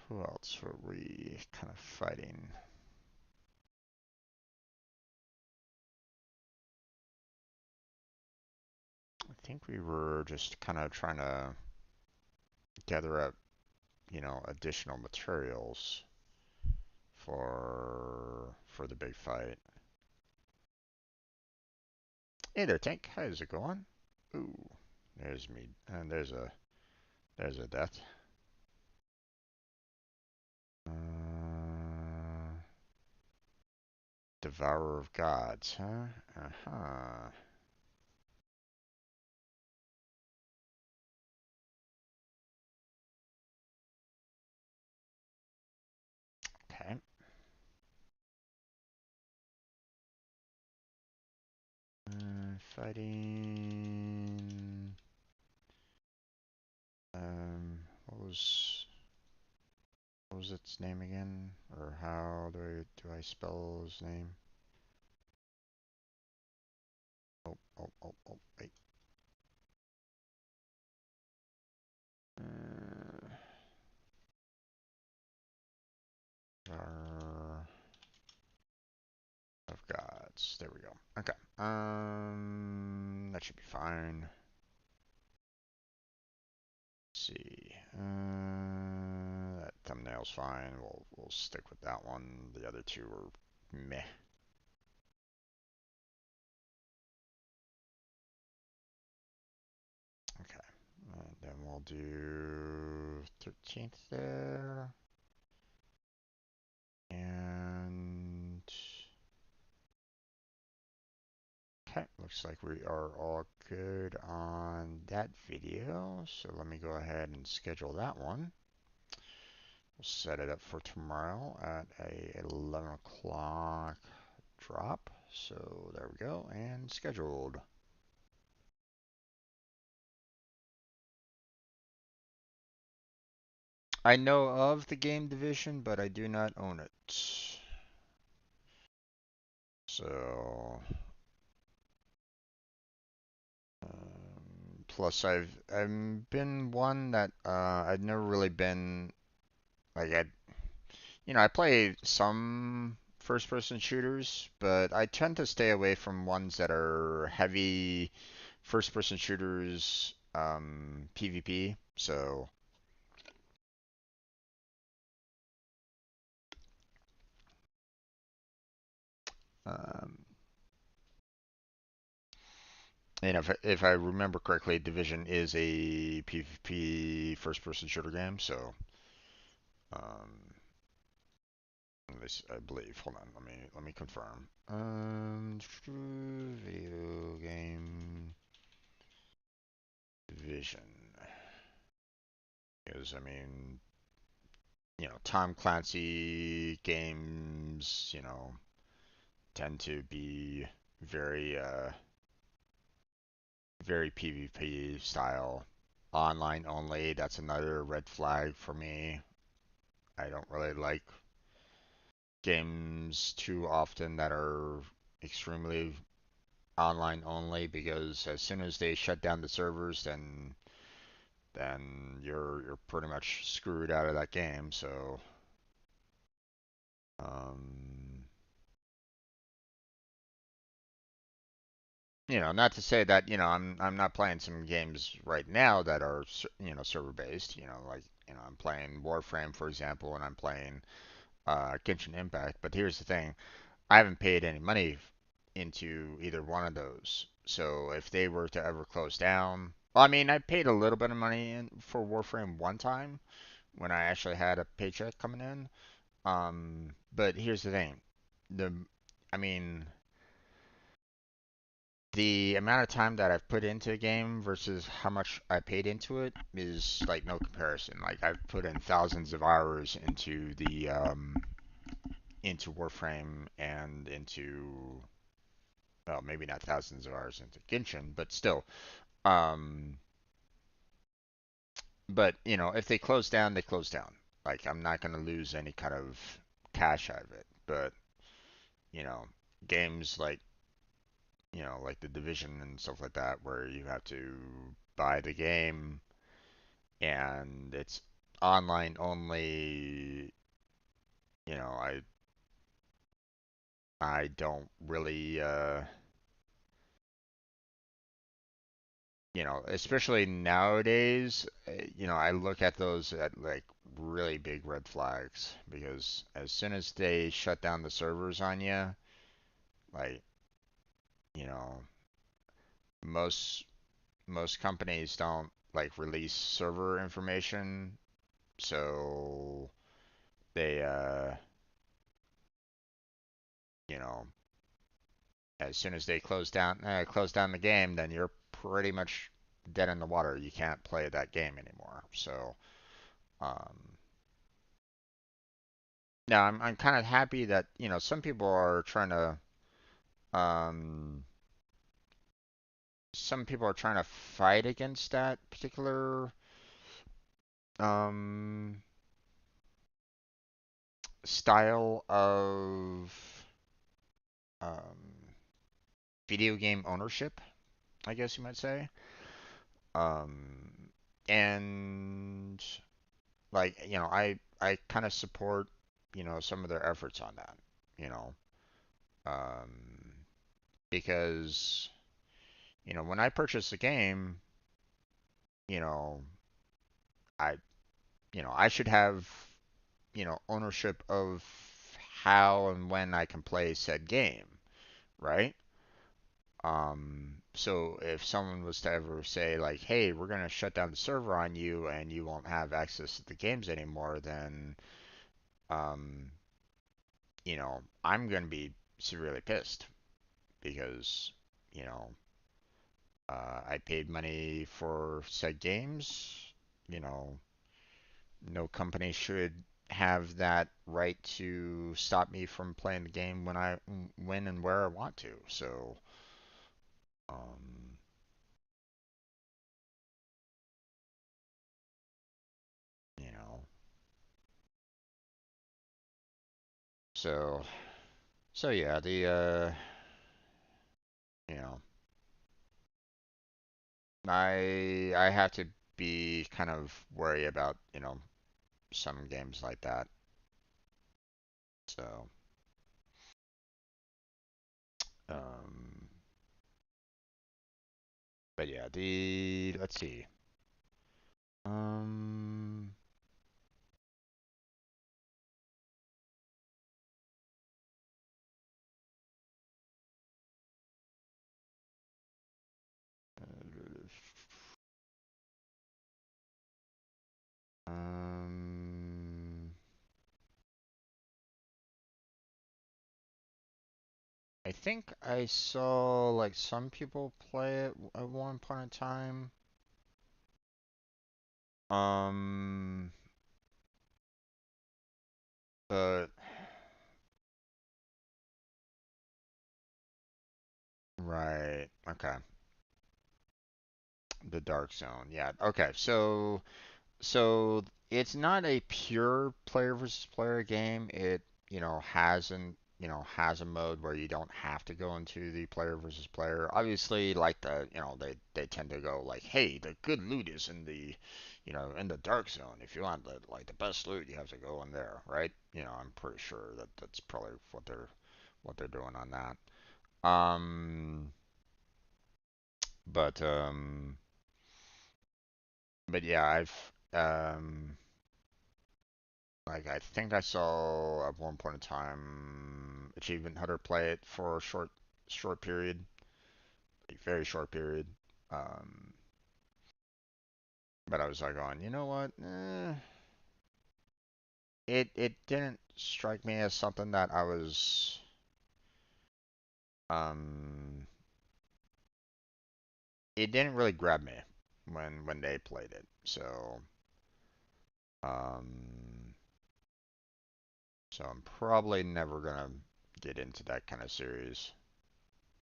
Who else were we kind of fighting? I think we were just kind of trying to gather up, additional materials for the big fight. Hey there, Tank. How's it going? Ooh, there's me, and there's a death. Devourer of Gods, huh? Uh-huh. Okay. Fighting. What was its name again? Or how do I spell his name? Oh, wait. Are of Gods. There we go. Okay. That should be fine. Let's see. That thumbnail's fine. We'll stick with that one. The other two are meh. Okay. And then we'll do 13th there. looks like we are all good on that video. So let me go ahead and schedule that one. We'll set it up for tomorrow at a 11 o'clock drop. So there we go, and scheduled. I know of the game division, but I do not own it. So, plus I've been one that I've never really been like I play some first person shooters, but I tend to stay away from ones that are heavy first person shooters PvP. So, um, and if I remember correctly, Division is a PvP first person shooter game. So, um, at least I believe. Hold on, let me confirm. Video game Division. Because Tom Clancy games, tend to be very, very PvP style. Online only, that's another red flag for me. I don't really like games too often that are extremely online only because as soon as they shut down the servers, then you're pretty much screwed out of that game. So, um, not to say that I'm not playing some games right now that are server based. I'm playing Warframe for example, and I'm playing Genshin Impact. But here's the thing: I haven't paid any money into either one of those. So if they were to ever close down, well, I paid a little bit of money in for Warframe one time when I actually had a paycheck coming in. But here's the thing: the, I mean, the amount of time that I've put into a game versus how much I paid into it is like no comparison. Like I've put in thousands of hours into Warframe and into, well, maybe not thousands of hours into Genshin, but still. Um, but if they close down, they close down. Like I'm not gonna lose any kind of cash out of it. But you know, games like the Division and stuff like that, where you have to buy the game and it's online only. You know, I don't really especially nowadays, I look at those at like really big red flags because as soon as they shut down the servers on you, like, you know, most most companies don't like release server information, so they you know, as soon as they close down the game, then you're pretty much dead in the water. You can't play that game anymore. So, um, now I'm kind of happy that um, some people are trying to fight against that particular um style of um video game ownership, I guess you might say. Um, and like I kind of support some of their efforts on that. You know, um, because when I purchase a game, you know I I should have ownership of how and when I can play said game, right? So if someone was to ever say like, "Hey, we're gonna shut down the server on you and you won't have access to the games anymore," then um, I'm gonna be severely pissed because, you know, I paid money for said games. You know, no company should have that right to stop me from playing the game when and where I want to. So, um, you know, so so yeah, you know, I have to be kind of worried about, some games like that. So, um, but yeah, the let's see. Um, um, I think I saw like some people play it at one point in time. Um, but right, okay, the Dark Zone, yeah, okay. So it's not a pure player versus player game. It, has a mode where you don't have to go into the player versus player. Obviously, like they tend to go like, hey, the good loot is in the dark zone. If you want the best loot, you have to go in there, right? I'm pretty sure that that's probably what they're doing on that. Um, but but yeah, like I think I saw at one point in time Achievement Hunter play it for a short period, a very short period. Um, but I was like going, you know what? It didn't strike me as something that I was um it didn't really grab me when they played it. So um so I'm probably never gonna get into that kind of series.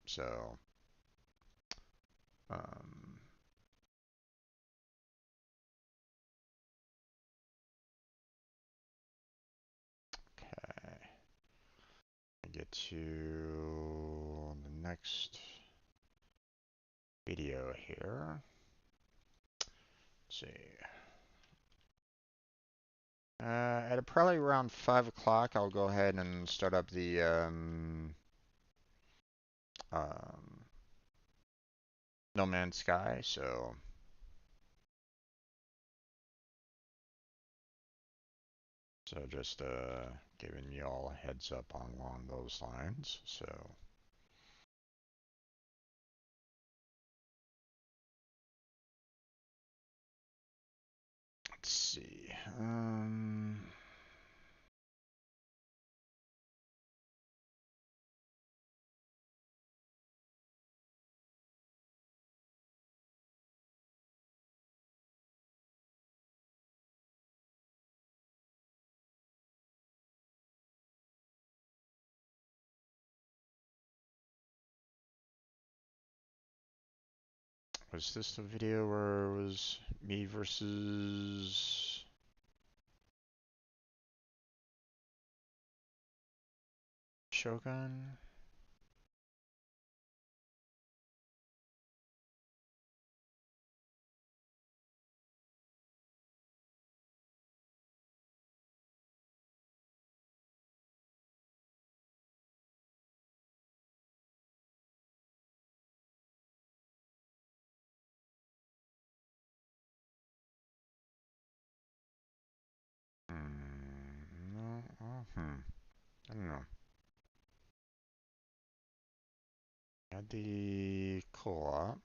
So um okay. Get to the next video here. Let's see. At probably around 5 o'clock, I'll go ahead and start up the um, No Man's Sky. So just giving y'all a heads up along those lines. So let's see. Was this the video where it was me versus Shogun? No, I don't know. Add the co-op.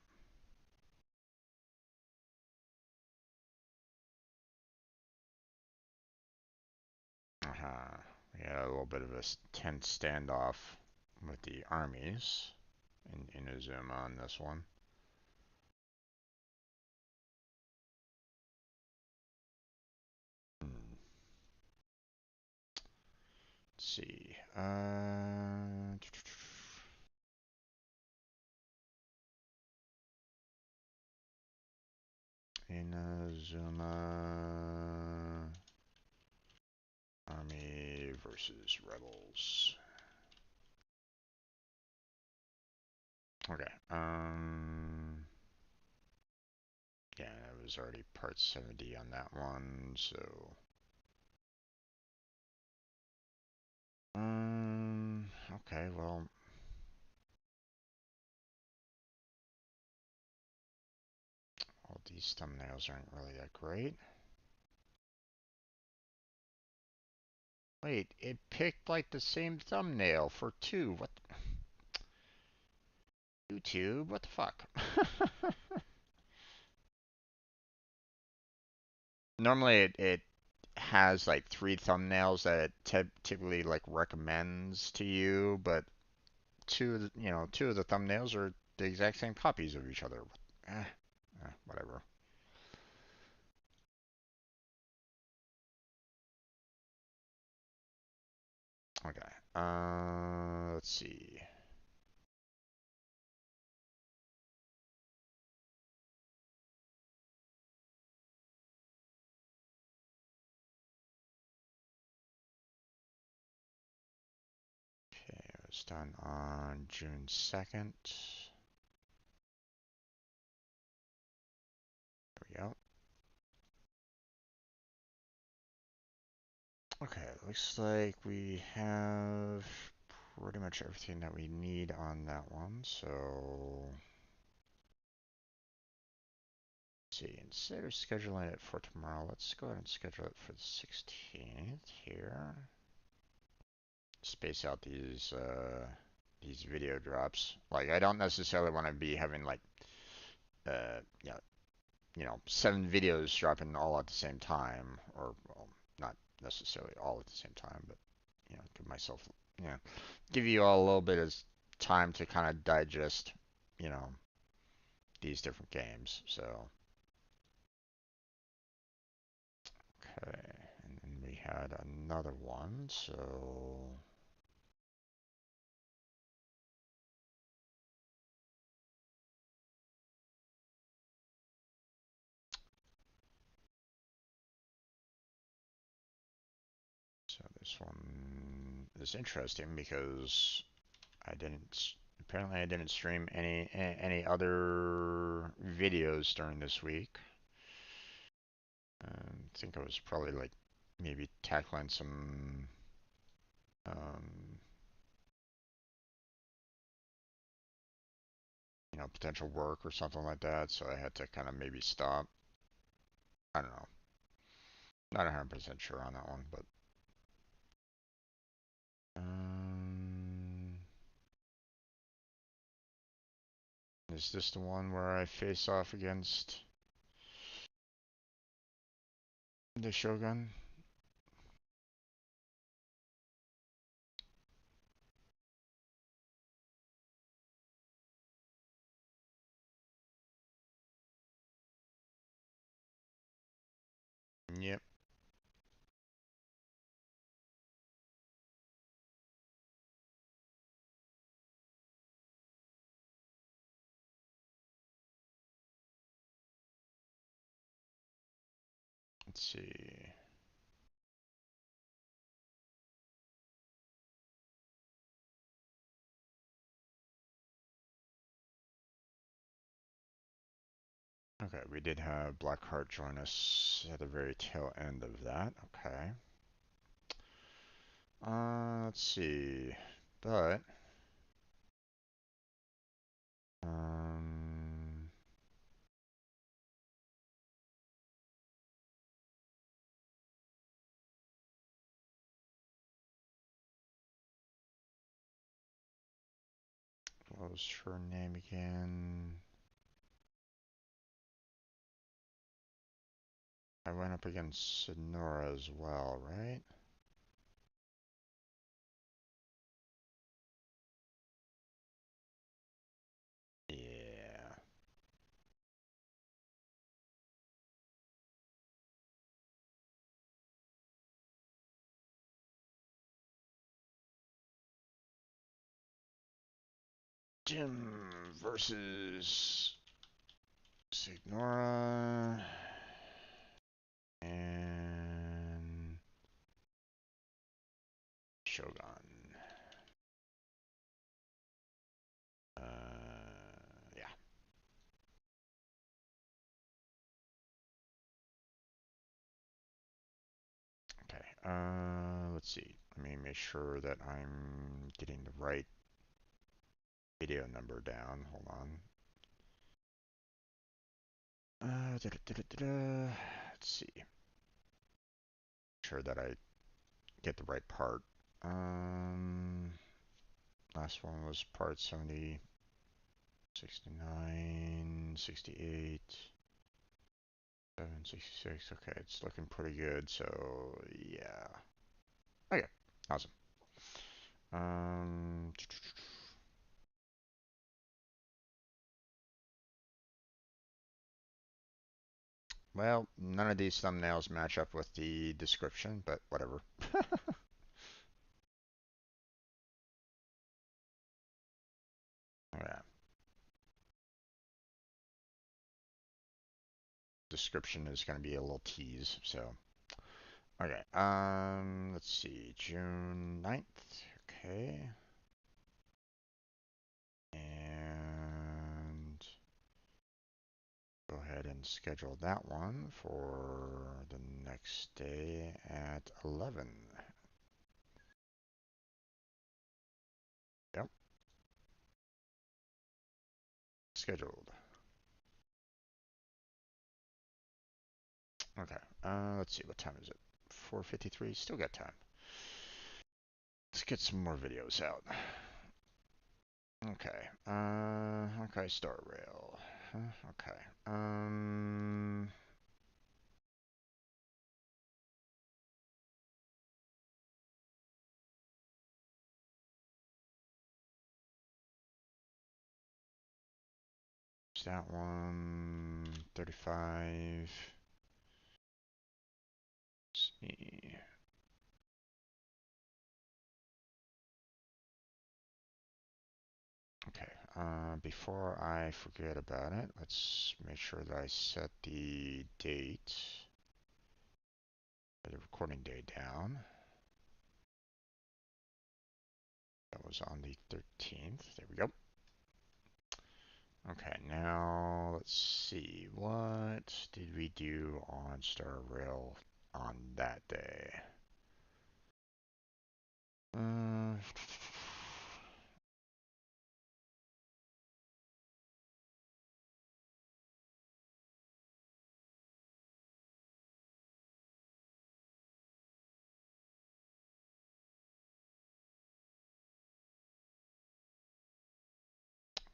We had a little bit of a tense standoff with the armies in Inazuma on this one. see. Inazuma Army versus Rebels. Okay. Yeah, it was already part 70 on that one, so. Okay, well. All these thumbnails aren't really that great. Wait, it picked like the same thumbnail for two. What? YouTube? What the fuck? Normally it has like three thumbnails that it typically like recommends to you, but two of the thumbnails are the exact same copies of each other. Whatever. Okay. Let's see. Okay, it was done on June 2nd. There we go. Okay, looks like we have pretty much everything that we need on that one, so let's see, instead of scheduling it for tomorrow, let's go ahead and schedule it for the 16th here. Space out these video drops. Like I don't necessarily want to be having like uh you know, 7 videos dropping all at the same time, or well, not necessarily all at the same time, but give myself, give you all a little bit of time to kind of digest, you know, these different games. So, okay, and then we had another one. So this one is interesting because apparently I didn't stream any other videos during this week. I think I was probably like maybe tackling some um, potential work or something like that, so I had to kind of maybe stop. I don't know. Not 100% sure on that one, but um, is this the one where I face off against the Shogun? Yep. Let's see. Okay, we did have Blackheart join us at the very tail end of that. Okay. Let's see. But um, what was her name again? I went up against Sonora as well, right? Yeah. Jim versus Signora and Shogun. Yeah. Okay. Let's see. Let me make sure that I'm getting the right video number down. Hold on. Let's see. Make sure that I get the right part. Last one was part 70, 69, 68, 766. Okay, it's looking pretty good. So yeah. Okay, awesome. Um, well, none of these thumbnails match up with the description, but whatever. Yeah. Description is going to be a little tease, so. Okay, let's see, June 9th, okay. And go ahead and schedule that one for the next day at 11. Yep, scheduled. Okay, let's see, what time is it? 4:53, still got time. Let's get some more videos out. Okay, okay, Star Rail. Okay, that one, 35. Let's see. Okay, before I forget about it, let's make sure that I set the date, the recording date down. That was on the 13th. There we go. Okay, now let's see. What did we do on Star Rail on that day? Uh,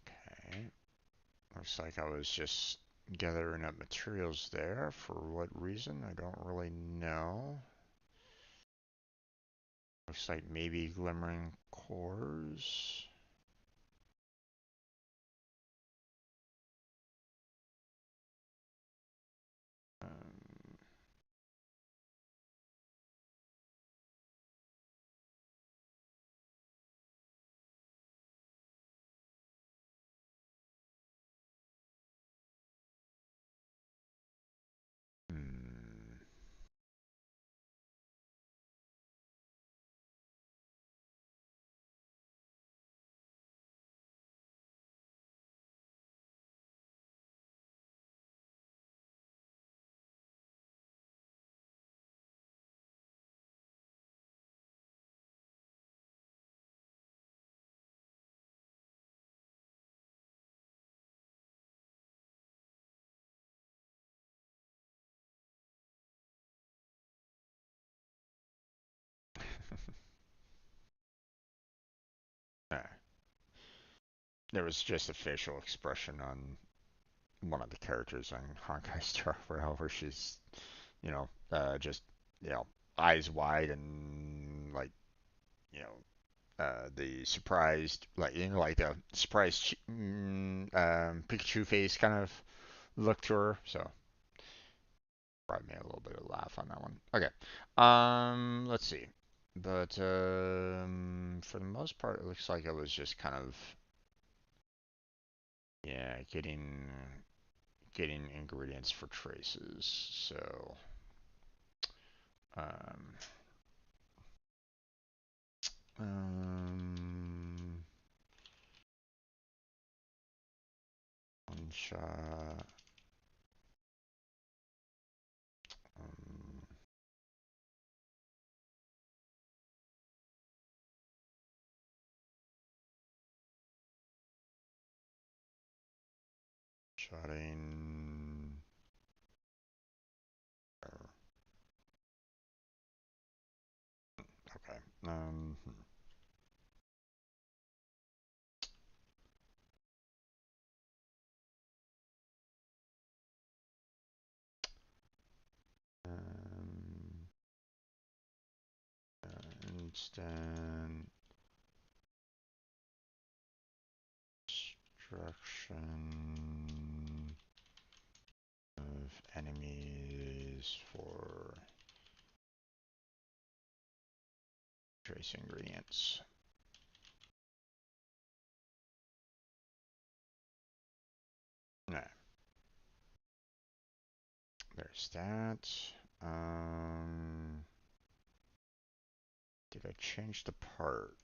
okay. Looks like I was just gathering up materials there. For what reason? I don't really know. Looks like maybe glimmering cores. Um, hmm. Ah, there was just a facial expression on one of the characters on Honkai Star Rail where she's, just, eyes wide and like, you the surprised, like the surprised Pikachu face kind of look to her. So brought me a little bit of laugh on that one. Okay. Let's see. But for the most part, it looks like it was just kind of Yeah, getting ingredients for traces. So, um, um, one shot. Um, shotting. Okay. Um, instant destruction of enemies for trace ingredients. No, there's that. Um, did I change the part?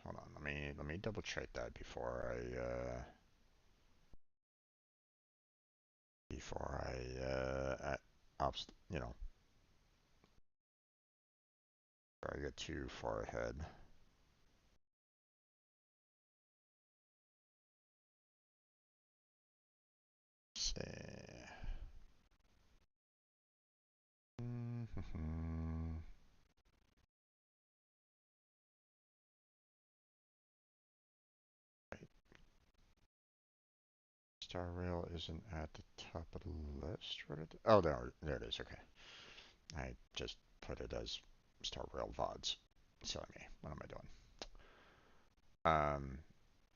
Hold on, let me double check that before you know, before I get too far ahead. Let's see. Star Rail isn't at the top of the list. Oh, there it is. Okay. I just put it as Star Rail VODs. Silly me. What am I doing?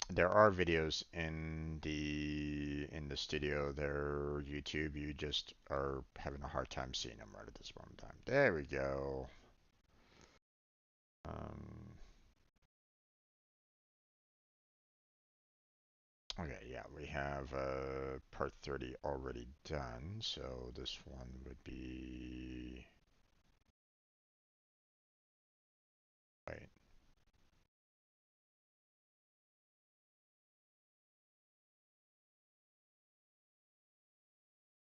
There are videos in the studio. They're YouTube. You just are having a hard time seeing them right at this moment in time. There we go. Um, okay, yeah, we have part 30 already done, so this one would be. Wait.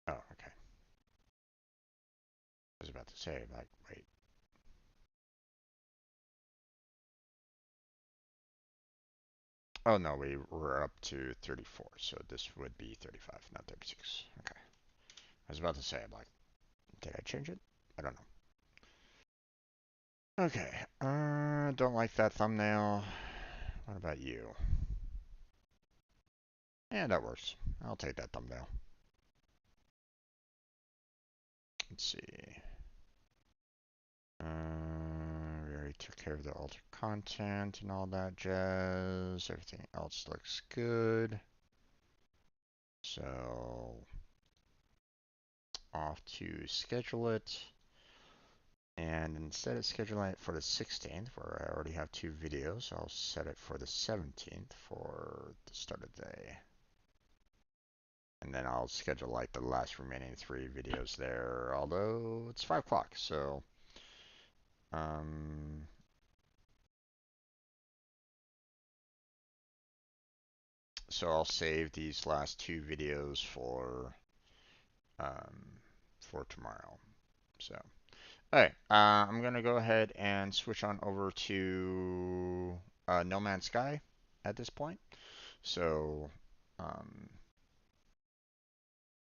Oh, okay. I was about to say, like, wait. Oh no, we were up to 34, so this would be 35, not 36. Okay. I was about to say, like, did I change it? I don't know. Okay. Don't like that thumbnail. What about you? Yeah, that works. I'll take that thumbnail. Let's see. We already took care of the altered content and all that jazz. Everything else looks good. So, off to schedule it. And instead of scheduling it for the 16th, where I already have two videos, I'll set it for the 17th for the start of the day. And then I'll schedule like the last remaining three videos there, although it's 5 o'clock, um, so I'll save these last two videos um, for tomorrow. So, alright, I'm gonna go ahead and switch on over to No Man's Sky at this point. So, um,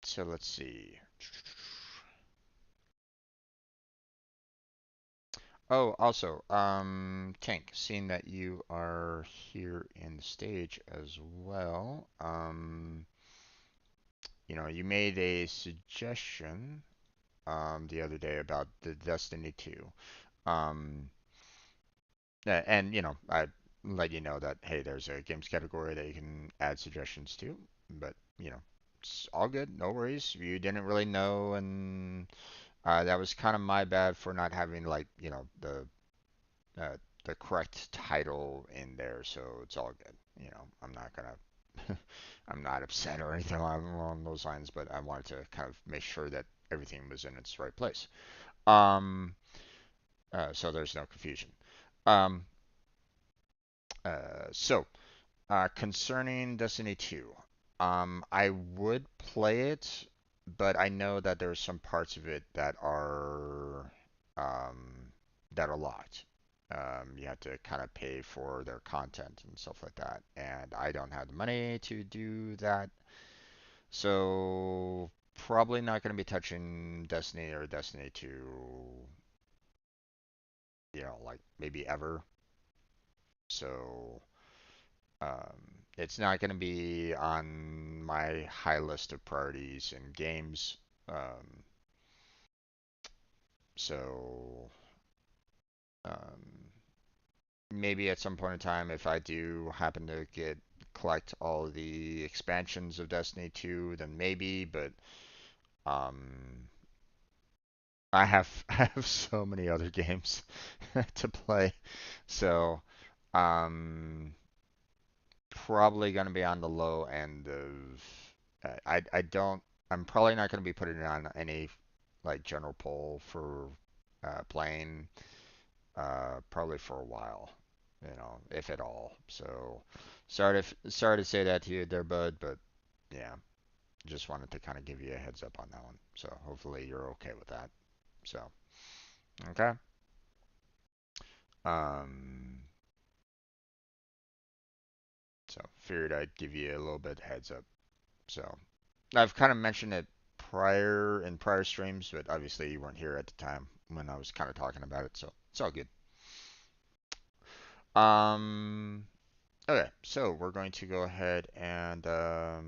so let's see. Oh, also, Tank, seeing that you are here in the stage as well, you made a suggestion the other day about the Destiny 2. Um, and I let you know that hey, there's a games category that you can add suggestions to, but it's all good, no worries. You didn't really know, and that was kind of my bad for not having like uh, the correct title in there, so it's all good. I'm not gonna I'm not upset or anything along those lines, but I wanted to kind of make sure that everything was in its right place. Um, so there's no confusion. Um, so concerning Destiny 2, I would play it, but I know that there's some parts of it um, that are locked. You have to kind of pay for their content and stuff like that, and I don't have the money to do that, so probably not going to be touching Destiny or Destiny 2, like maybe ever. So it's not going to be on my high list of priorities in games. Um, so um, maybe at some point in time, if I do happen to collect all the expansions of Destiny 2, then maybe. But um, I have so many other games to play, so um, probably going to be on the low end of. I don't. I'm probably not going to be putting it on any like general poll for playing. Probably for a while, if at all. So sorry to say that to you there, bud, but yeah, just wanted to kind of give you a heads up on that one. So hopefully you're okay with that. So okay. Um, so figured I'd give you a little bit heads up. So I've kind of mentioned it prior streams, but obviously you weren't here at the time when I was kind of talking about it, so it's all good. Um, okay, so we're going to go ahead and uh,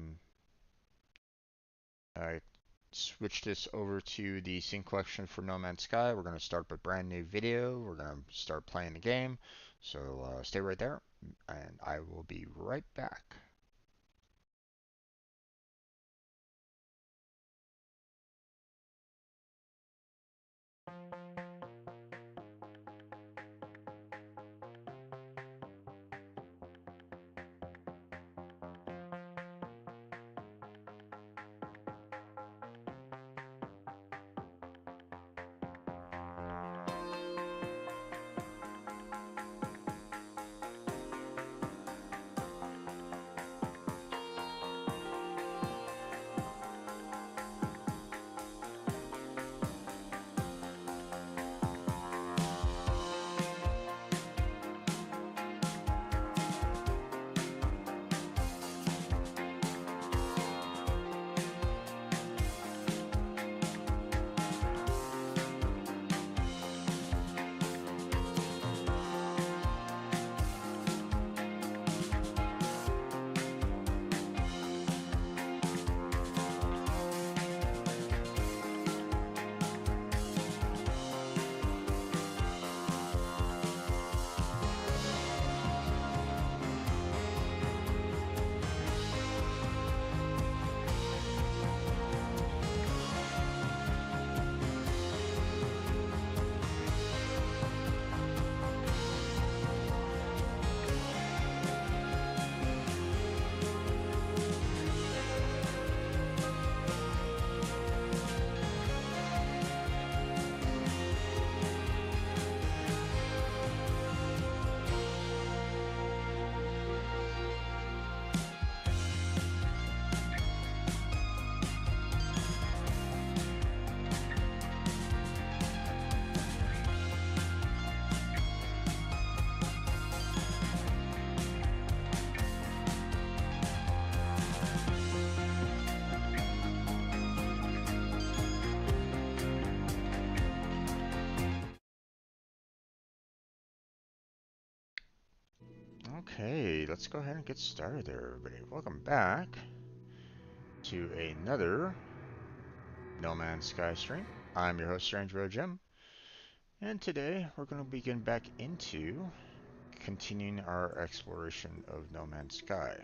switch this over to the scene collection for No Man's Sky. We're going to start up a brand new video. We're going to start playing the game, so stay right there, and I will be right back. Okay, let's go ahead and get started there, everybody. Welcome back to another No Man's Sky stream. I'm your host, Strange Road Jim, and today we're going to begin back into continuing our exploration of No Man's Sky.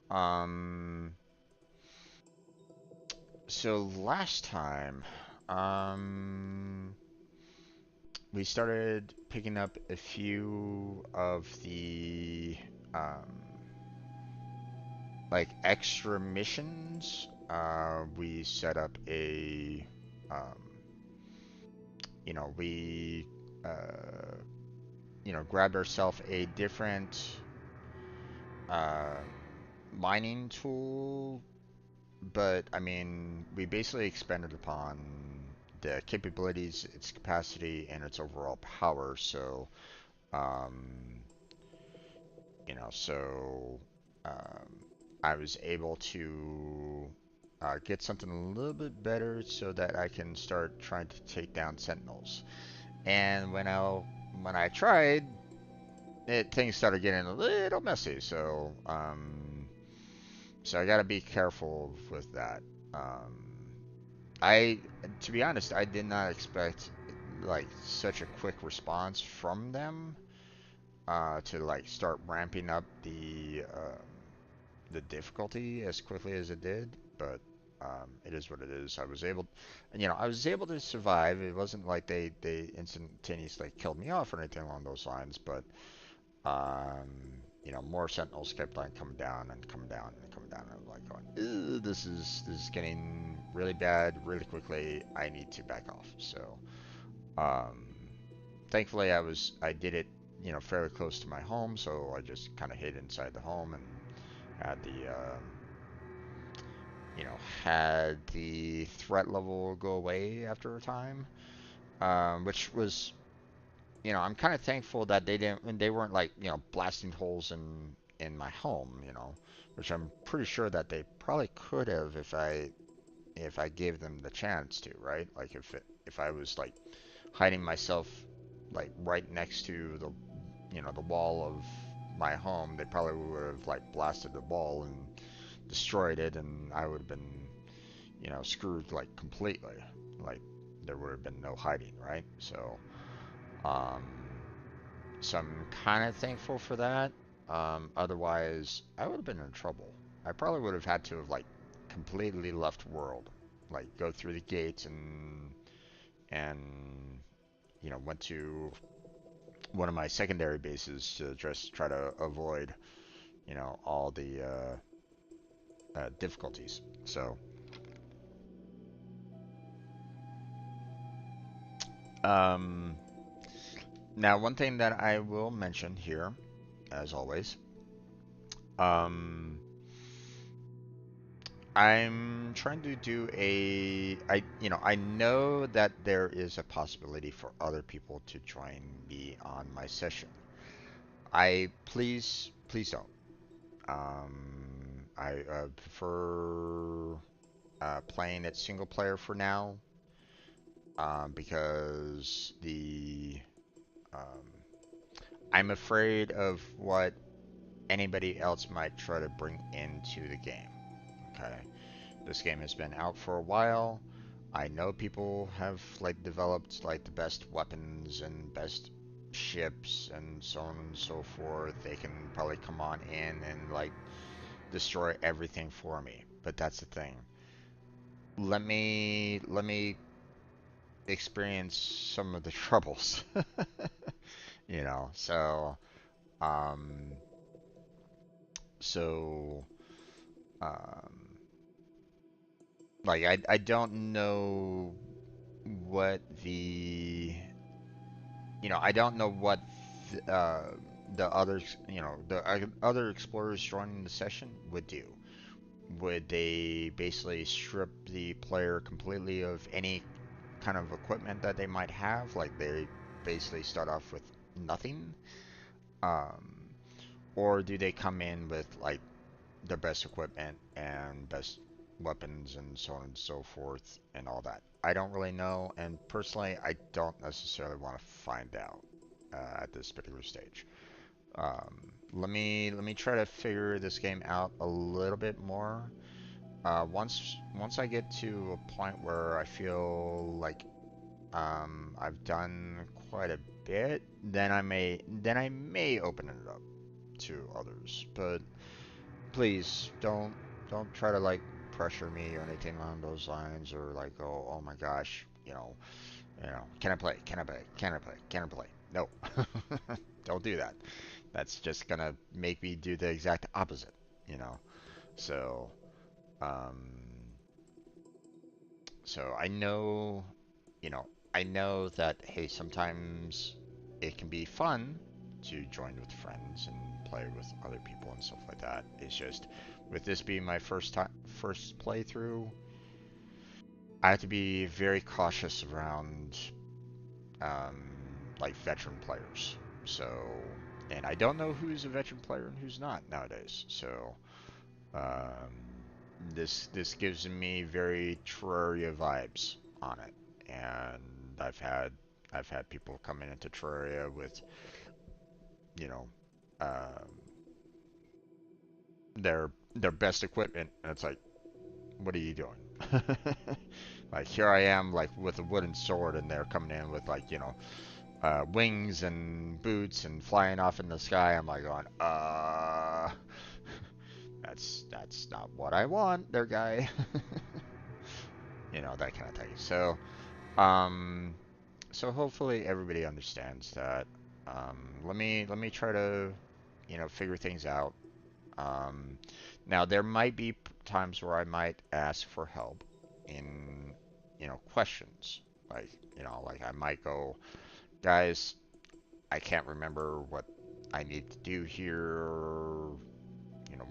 Um, so last time, um, we started picking up a few of the um, like extra missions, we set up a, um, we, uh, grabbed ourselves a different uh, mining tool, but I mean, we basically expanded upon the capabilities, its capacity, and its overall power. So, um, so I was able to get something a little bit better so that I can start trying to take down sentinels. And when I tried, things started getting a little messy. So I gotta be careful with that. Um, I, to be honest, I did not expect like such a quick response from them to like start ramping up the difficulty as quickly as it did. But it is what it is. I was able to survive. It wasn't like they instantaneously killed me off or anything along those lines, but more sentinels kept on coming down and coming down and coming down. And I'm like going, "Ew, this is getting really bad really quickly. I need to back off." So, um, thankfully, I did it, fairly close to my home, so I just kind of hid inside the home and had you know, had the threat level go away after a time, which was I'm kind of thankful that they weren't like, blasting holes in my home, which I'm pretty sure that they probably could have if I gave them the chance to, right? Like if I was like hiding myself like right next to the wall of my home, they probably would have like blasted the wall and destroyed it, and I would have been, screwed like completely. Like there would have been no hiding, right? Um, So I'm kind of thankful for that. Otherwise, I would have been in trouble. I probably would have had to have like completely left world, like go through the gates and went to one of my secondary bases to just try to avoid all the difficulties. So um, now one thing that I will mention here, as always, um, I'm trying to do I know that there is a possibility for other people to join me on my session. Please don't. I prefer playing it single player for now, because um, I'm afraid of what anybody else might try to bring into the game. Okay. This game has been out for a while. I know people have like developed like the best weapons and best ships and so on and so forth. They can probably come on in and like destroy everything for me. But that's the thing. Let me experience some of the troubles. You know. Um so um I don't know what I don't know what th- uh, the others, the other explorers joining the session would do. Would they basically strip the player completely of any kind of equipment that they might have? Like they basically start off with nothing? Um, or do they come in with like the best equipment and best weapons and so on and so forth and all that? I don't really know, and personally, I don't necessarily want to find out at this particular stage. Let me try to figure this game out a little bit more. Once I get to a point where I feel like I've done quite a bit, then I may open it up to others. But please don't try to like pressure me or anything along those lines, or like, oh my gosh, can I play? Can I play? Can I play? Can I play? No. Don't do that. That's just gonna make me do the exact opposite, you know. So, um, so I know, you know, I know that, hey, sometimes it can be fun to join with friends and play with other people and stuff like that. It's just with this being my first playthrough, I have to be very cautious around um, like veteran players. So, and I don't know who's a veteran player and who's not nowadays. So, um, this gives me very Terraria vibes on it, and I've had people coming into Terraria with, you know, um, their best equipment, and it's like, what are you doing? Like here I am, like with a wooden sword, and they're coming in with like, wings and boots and flying off in the sky. I'm like going, that's not what I want, there, guy. That kind of thing. Um, so hopefully everybody understands that. Let me try to, figure things out. Um, Now there might be times where I might ask for help in, questions. Like I might go, guys, I can't remember what I need to do here.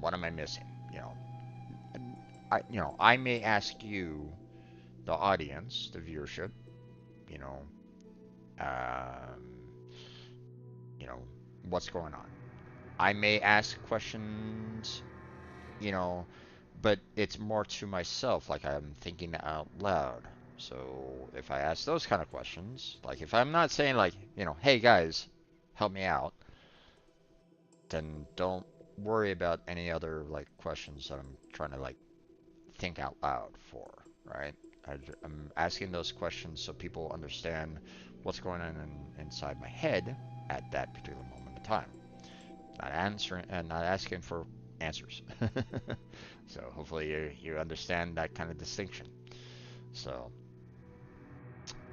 What am I missing? And I may ask you, the audience, the viewership, you know, um, you know, what's going on. I may ask questions, you know, but it's more to myself, like I'm thinking out loud. So if I ask those kind of questions, like if I'm not saying like, hey guys, help me out, then don't worry about any other like questions that I'm trying to like think out loud for, right? I'm asking those questions so people understand what's going on inside my head at that particular moment in time. Not answering and not asking for answers. So hopefully you understand that kind of distinction. So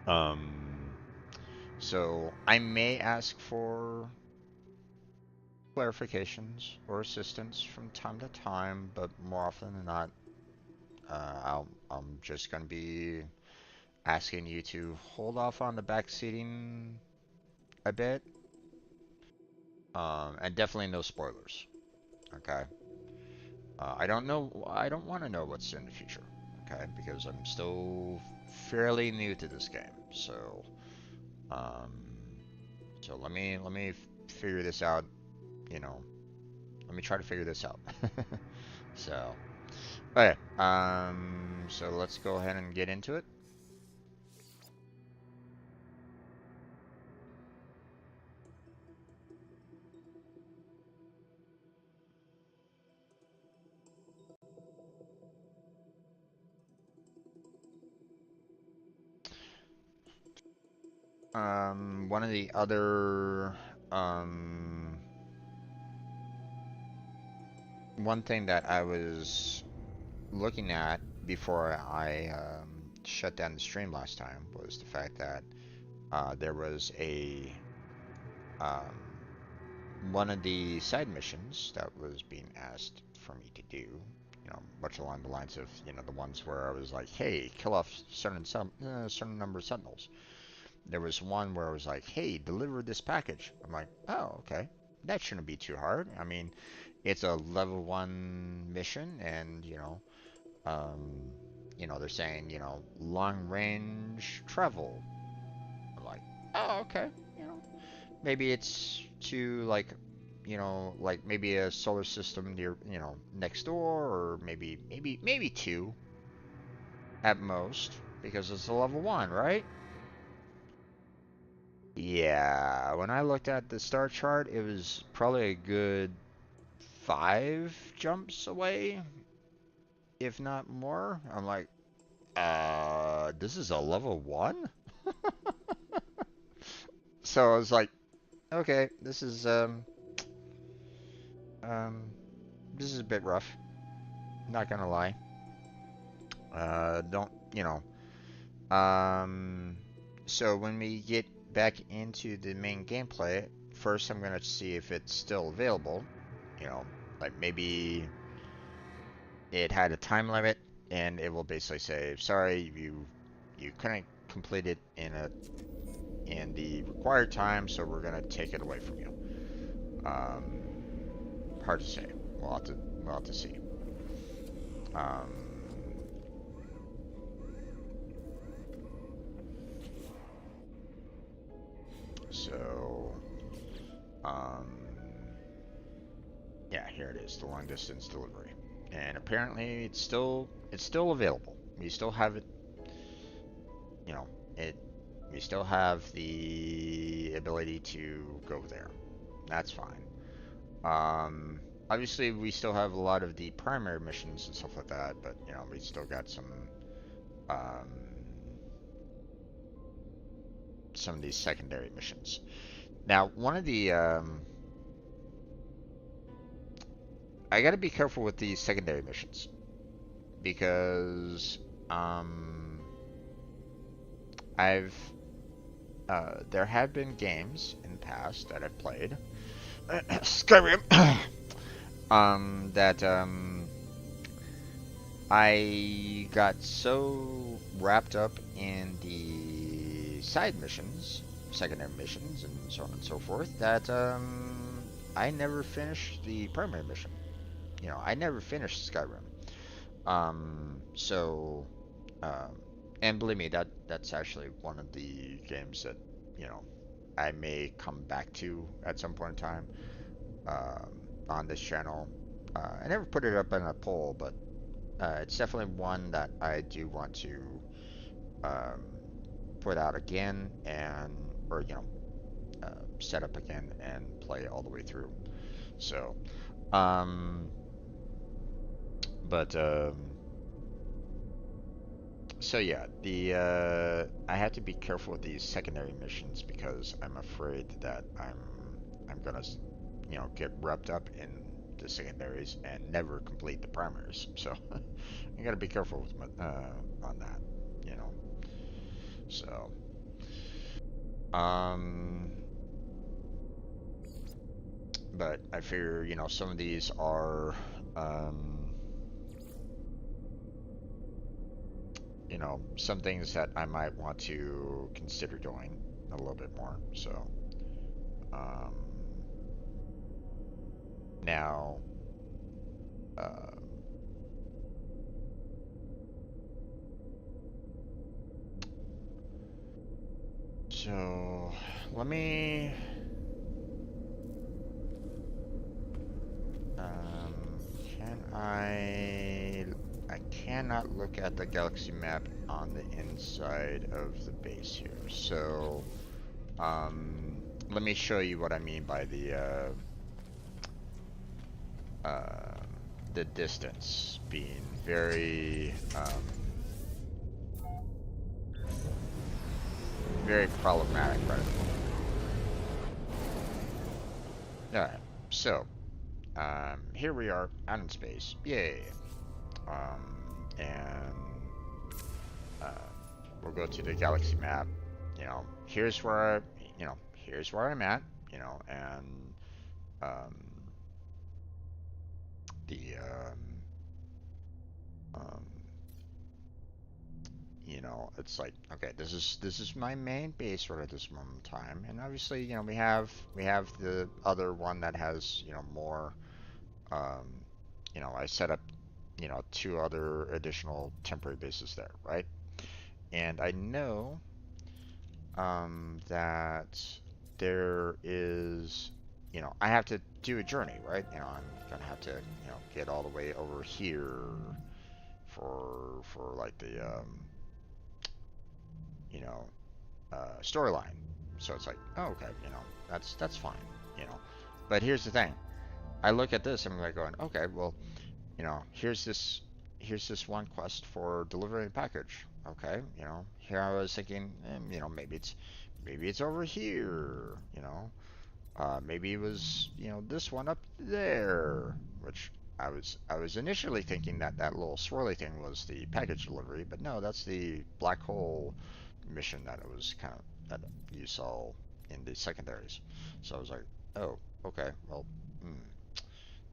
um so I may ask for clarifications or assistance from time to time, but more often than not, I'm just gonna be asking you to hold off on the back seating a bit, and definitely no spoilers. Okay. I don't know. I don't want to know what's in the future. Okay, because I'm still fairly new to this game. Um, so let me figure this out. You know, let me try to figure this out. So, okay. So let's go ahead and get into it. One of the other um one thing that I was looking at before I shut down the stream last time was the fact that there was a um, one of the side missions that was being asked for me to do. Much along the lines of the ones where I was like, "Hey, kill off certain number of sentinels." There was one where I was like, "Hey, deliver this package." I'm like, "Oh, okay, that shouldn't be too hard." I mean, it's a level 1 mission, and Um, they're saying, long range travel. I'm like, oh, okay. Maybe it's to like, like maybe a solar system near, next door, or maybe two at most, because it's a level 1, right? Yeah, when I looked at the star chart, it was probably a good 5 jumps away, if not more. I'm like, this is a level 1? So I was like, okay, um this is a bit rough. Not gonna lie. Don't um so when we get back into the main gameplay, first I'm gonna see if it's still available. You know, like it had a time limit, and it will basically say, sorry, you couldn't complete it in the required time, so we're gonna take it away from you. Um, Hard to say. We'll have to see. Um, so um, yeah, here it is, the long distance delivery, and apparently it's still available. We still have it. You know, it. We still have the ability to go there. That's fine. Obviously, we still have a lot of the primary missions and stuff like that, but you know, we still got um, some of these secondary missions. Now, one of the I got to be careful with these secondary missions because um, I've there have been games in the past that I've played, Skyrim, that I got so wrapped up in the side missions, secondary missions, and so on and so forth that I never finished the primary mission. You know, I never finished Skyrim. So, um, and believe me, that's actually one of the games that you know I may come back to at some point in time um, on this channel. I never put it up in a poll, but it's definitely one that I do want to um, put out again and or set up again and play all the way through. So, um, but so yeah, the I had to be careful with these secondary missions because I'm afraid that I'm gonna get wrapped up in the secondaries and never complete the primaries. So I gotta be careful with on that, you know. So um, but I figure some of these are um, some things that I might want to consider doing a little bit more. So um, now. Uh, so let me. Can I? I cannot look at the galaxy map on the inside of the base here. So let me show you what I mean by uh, the distance being very problematic right at the moment. All right, so here we are out in space. Yay! And uh, we'll go to the galaxy map. Here's where here's where I'm at. And um, the um, it's like okay, this is my main base right at this moment in time, and obviously, we have the other one that has more. Um, I set up two other additional temporary bases there, right? And I know that there is, I have to do a journey, right? I'm gonna have to, get all the way over here for like the, you know, storyline. So it's like, oh, okay, that's fine, you know. But here's the thing. I look at this and I'm like going, okay, well, here's this one quest for delivering a package. Okay, here I was thinking, maybe it's over here, maybe it was, this one up there, which I was initially thinking that that little swirly thing was the package delivery, but no, that's the black hole mission that it was kind of that you saw in the secondaries. So I was like, oh, okay, well,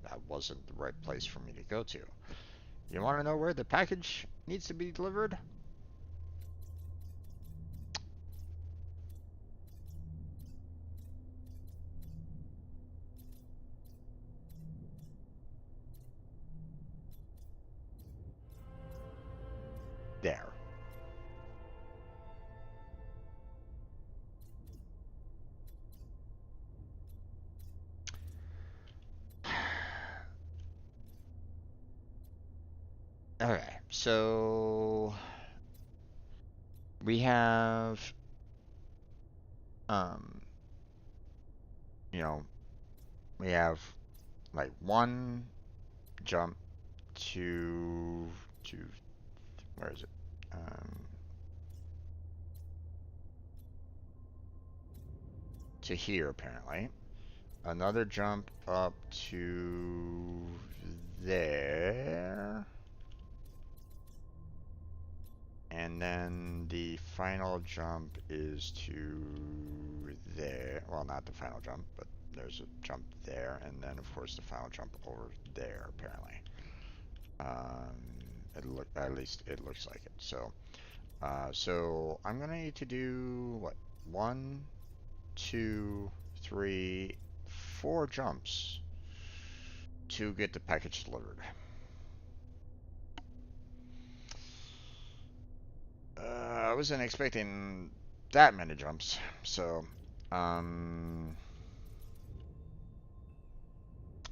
that wasn't the right place for me to go to. You want to know where the package needs to be delivered? There. Okay, so we have, um, you know, we have like one jump to where is it? To here apparently. Another jump up to there. And then the final jump is to there. Well, not the final jump, but there's a jump there. And then, of course, the final jump over there, apparently. At least it looks like it. So I'm going to need to do, what? 1, 2, 3, 4 jumps to get the package delivered. I wasn't expecting that many jumps, so um,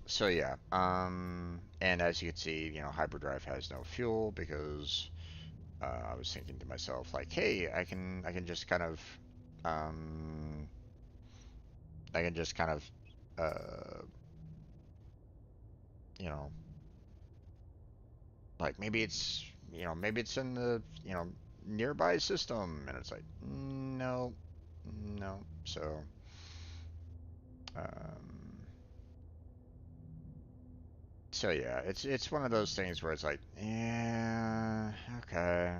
so yeah, and as you can see, hyperdrive has no fuel because I was thinking to myself like, hey, I can just kind of um, I can just kind of uh, you know, like maybe it's in the nearby system, and it's like no, no, so um. So yeah, it's one of those things where it's like, yeah, okay.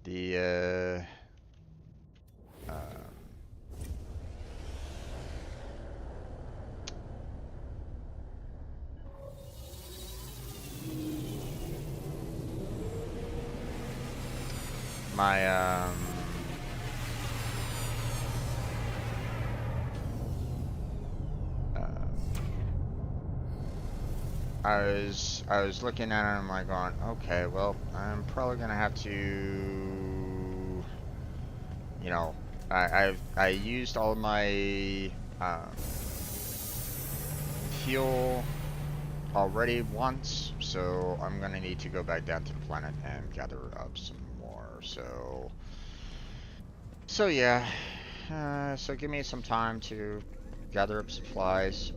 The my uh, I was looking at it and I'm like going, okay, well, I'm probably gonna have to, I used all of my fuel already once, so I'm gonna need to go back down to the planet and gather up some more. So yeah, so give me some time to gather up supplies,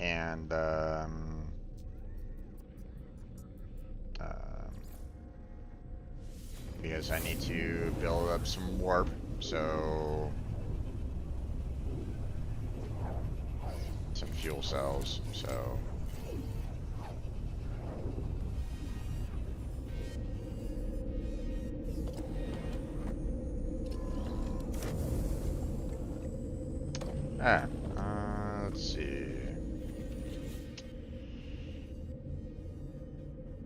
and um, because I need to build up some warp, so some fuel cells, so. Ah, let's see.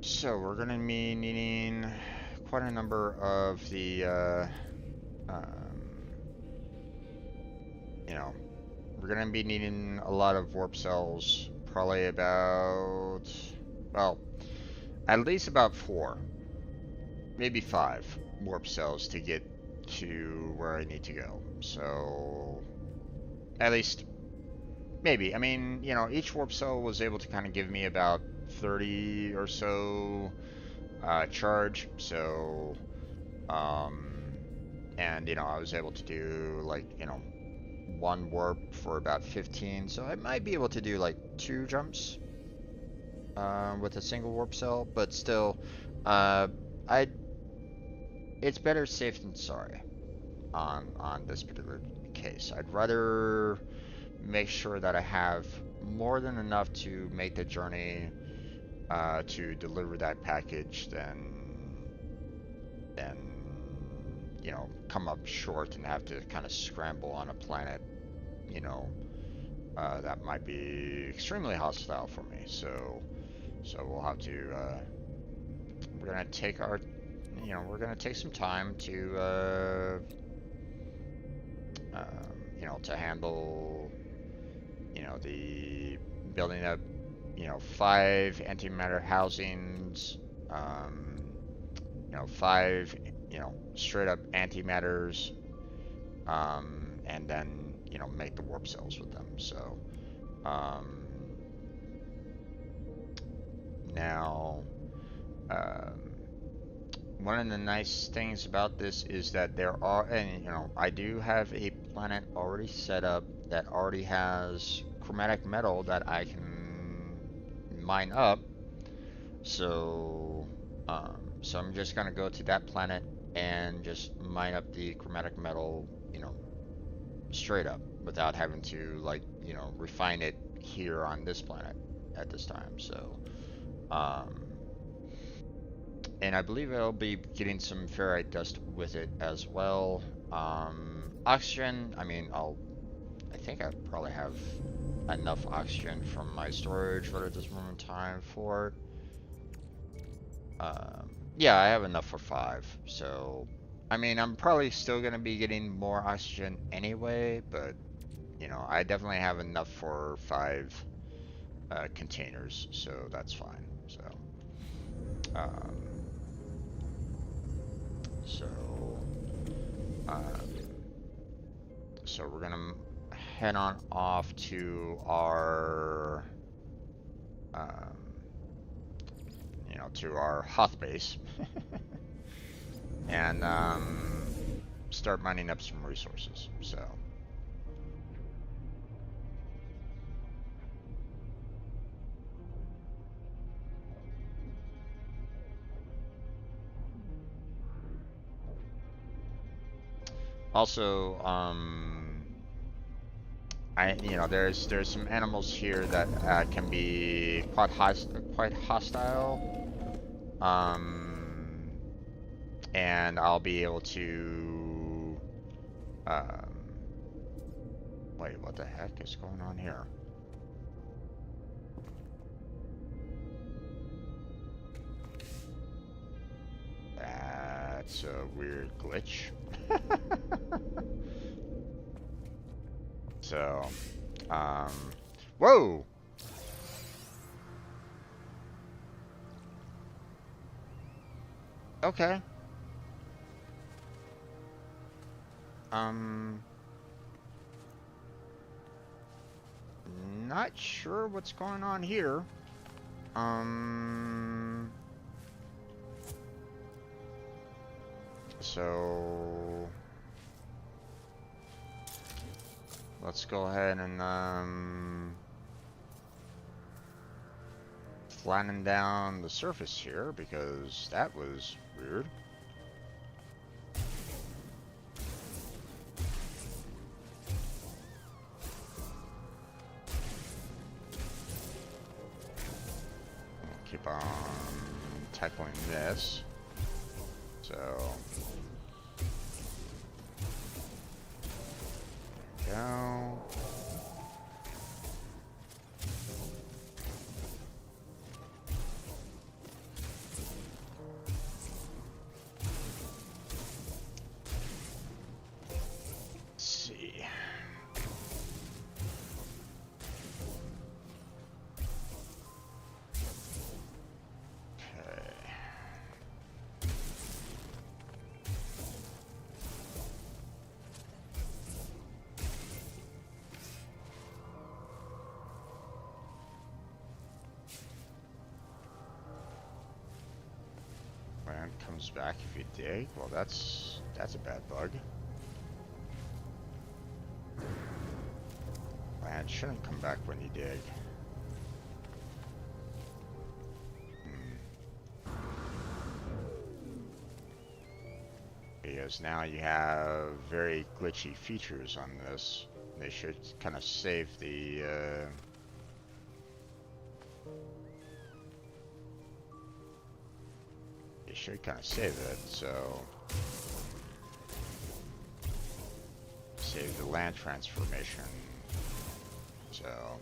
So we're gonna be needing quite a number of the, um, you know, we're gonna be needing a lot of warp cells. Probably about, well, at least about 4, maybe 5 warp cells to get to where I need to go. So, at least, maybe. I mean, each warp cell was able to kind of give me about 30 or so charge. So, um, and I was able to do like, one warp for about 15. So I might be able to do like 2 jumps with a single warp cell, but still, uh, I it's better safe than sorry on this particular case. I'd rather make sure that I have more than enough to make the journey to deliver that package than come up short and have to kind of scramble on a planet, you know, that might be extremely hostile for me. So we'll have to. We're gonna take our, we're gonna take some time to, to handle, the building up, 5 antimatter housings, 5, straight up antimatters, and then, make the warp cells with them. So, now, one of the nice things about this is that there are, and I do have a planet already set up that already has chromatic metal that I can mine up. So, so I'm just gonna go to that planet and just mine up the chromatic metal, straight up without having to refine it here on this planet at this time. So, um, and I believe I'll be getting some ferrite dust with it as well. Oxygen, I think I probably have enough oxygen from my storage right at this moment in time for, yeah, I have enough for 5. So, I'm probably still going to be getting more oxygen anyway, but, I definitely have enough for 5 containers, so that's fine. Um, so, um, so we're gonna head on off to our, to our Hoth base, and start mining up some resources. So. Also, there's some animals here that can be quite hostile, and I'll be able to, wait, what the heck is going on here? That's a weird glitch. So, whoa! Okay. Not sure what's going on here. So let's go ahead and flatten down the surface here because that was weird. Keep on tackling this. So there we go. Let's see. Land comes back if you dig. Well, that's a bad bug. Land shouldn't come back when you dig. Because now you have very glitchy features on this. They should kind of save the they should kind of save it, so save the land transformation. So,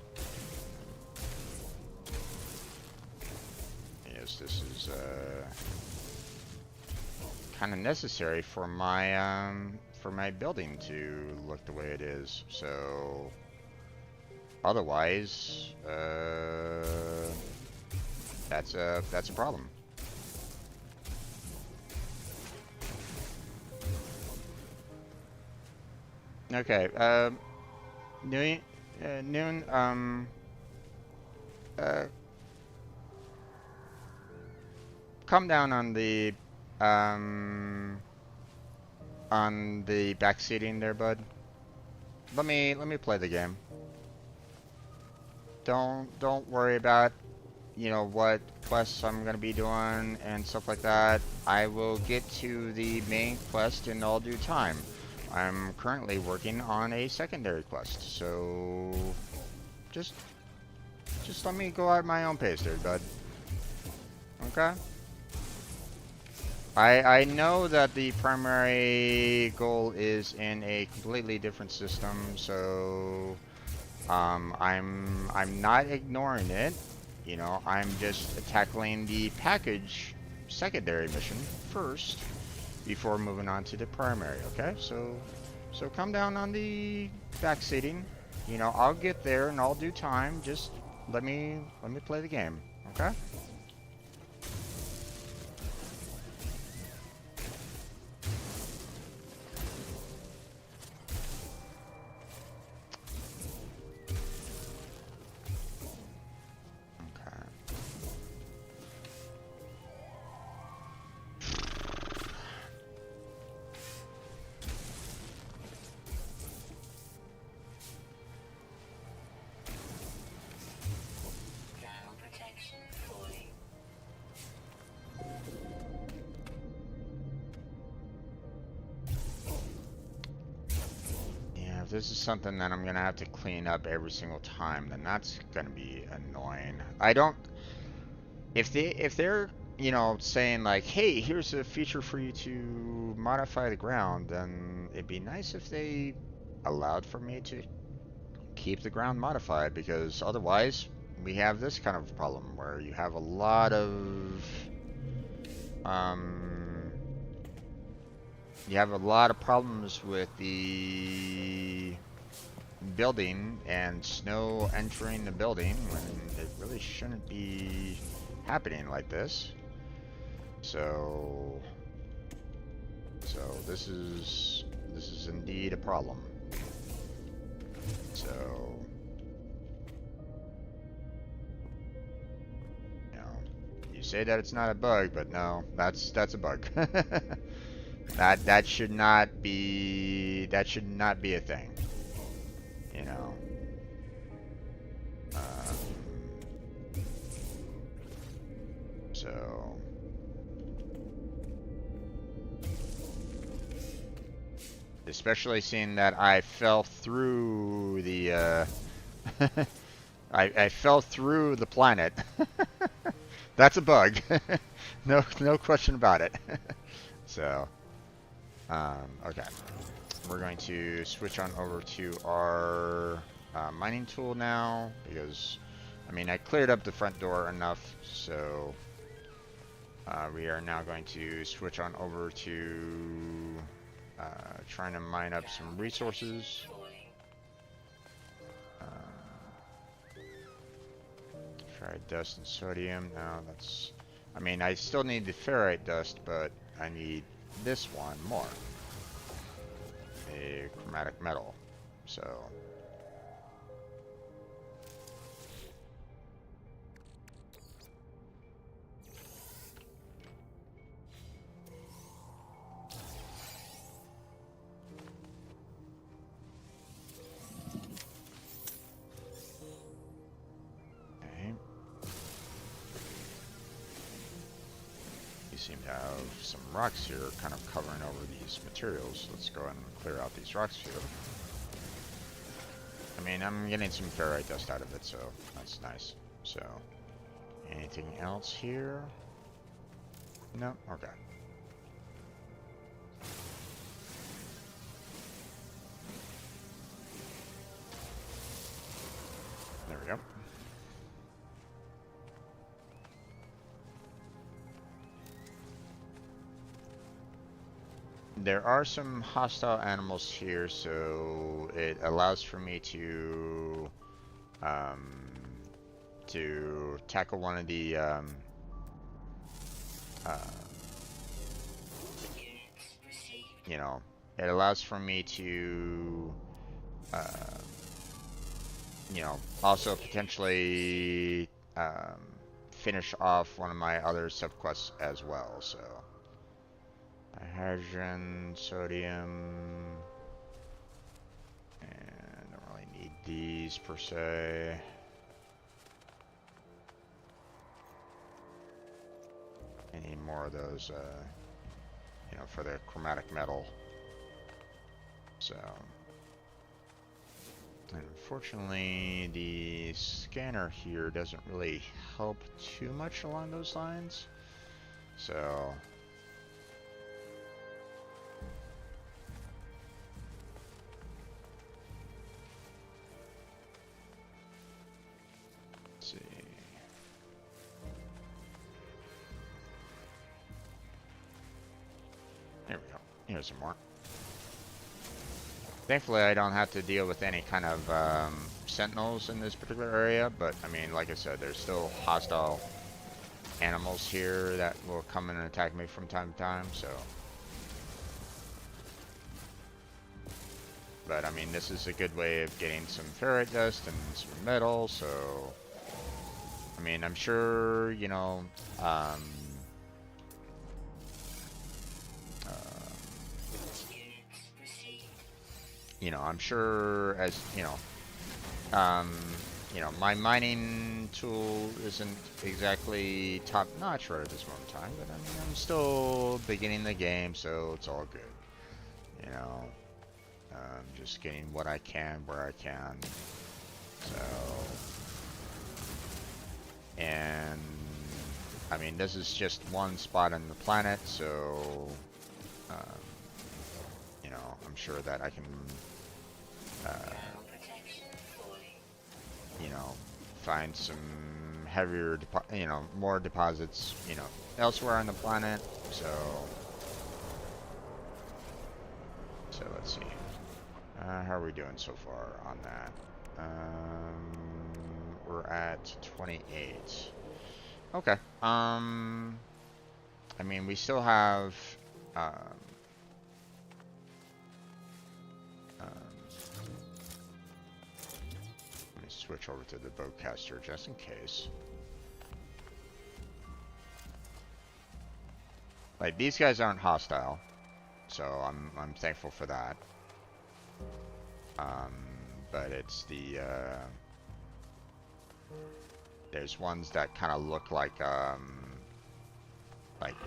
yes, this is kind of necessary for my building to look the way it is. So, otherwise, that's a problem. Okay, noon, come down on the back seating there, bud. Let me play the game. Don't worry about, you know, what quests I'm gonna be doing and stuff like that. I will get to the main quest in all due time. I'm currently working on a secondary quest, so just let me go at my own pace there, bud. Okay? I know that the primary goal is in a completely different system, so I'm not ignoring it. You know, I'm just tackling the package secondary mission first before moving on to the primary, okay? So come down on the back seating. You know, I'll get there in all due time. Just let me play the game, okay? If this is something that I'm gonna have to clean up every single time, then that's gonna be annoying. I don't. If they're, you know, saying like, hey, here's a feature for you to modify the ground, then it'd be nice if they allowed for me to keep the ground modified, because otherwise we have this kind of problem where you have a lot of problems with the building and snow entering the building when it really shouldn't be happening like this. So this is indeed a problem. So, you know, you say that it's not a bug, but no, that's a bug. That should not be a thing. You know. So especially seeing that I fell through the I fell through the planet. That's a bug. No question about it. So okay, we're going to switch on over to our mining tool now, because I mean, I cleared up the front door enough, so we are now going to switch on over to trying to mine up some resources. Ferrite dust and sodium. No, that's... I mean, I still need the ferrite dust, but I need this one more. A chromatic metal. So... seem to have some rocks here kind of covering over these materials. Let's go ahead and clear out these rocks here. I mean, I'm getting some ferrite dust out of it, so that's nice. So, anything else here? No? Okay. there are some hostile animals here, so it allows for me um, to tackle one of the uh, you know, it allows for me to uh, you know, also potentially finish off one of my other subquests as well. So hydrogen, sodium, and I don't really need these per se. I need more of those, you know, for the chromatic metal. So, unfortunately, the scanner here doesn't really help too much along those lines. So, let's see. There we go. Here's some more. Thankfully, I don't have to deal with any kind of sentinels in this particular area, but I mean, like I said, there's still hostile animals here that will come in and attack me from time to time, so. But I mean, this is a good way of getting some ferrite dust and some metal, so. I mean, I'm sure, you know, I'm sure as, my mining tool isn't exactly top notch right at this moment in time, but I mean, I'm still beginning the game, so it's all good. You know, just getting what I can where I can. So, and I mean, this is just one spot on the planet, so, I'm sure that I can, find some heavier, more deposits, elsewhere on the planet. So let's see. How are we doing so far on that? We're at 28. Okay. I mean, we still have. Let me switch over to the bowcaster just in case. Like, these guys aren't hostile, so I'm thankful for that. But it's the there's ones that kind of look like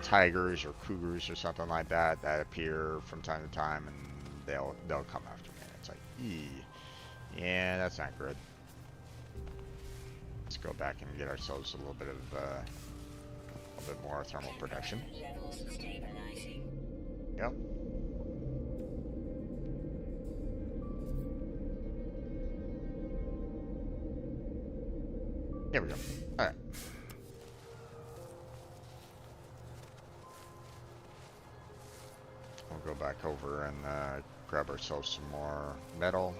tigers or cougars or something like that that appear from time to time, and they'll come after me. It's like, yeah, that's not good. Let's go back and get ourselves a little bit more thermal protection. Yep. There we go. Alright. We'll go back over and grab ourselves some more metal.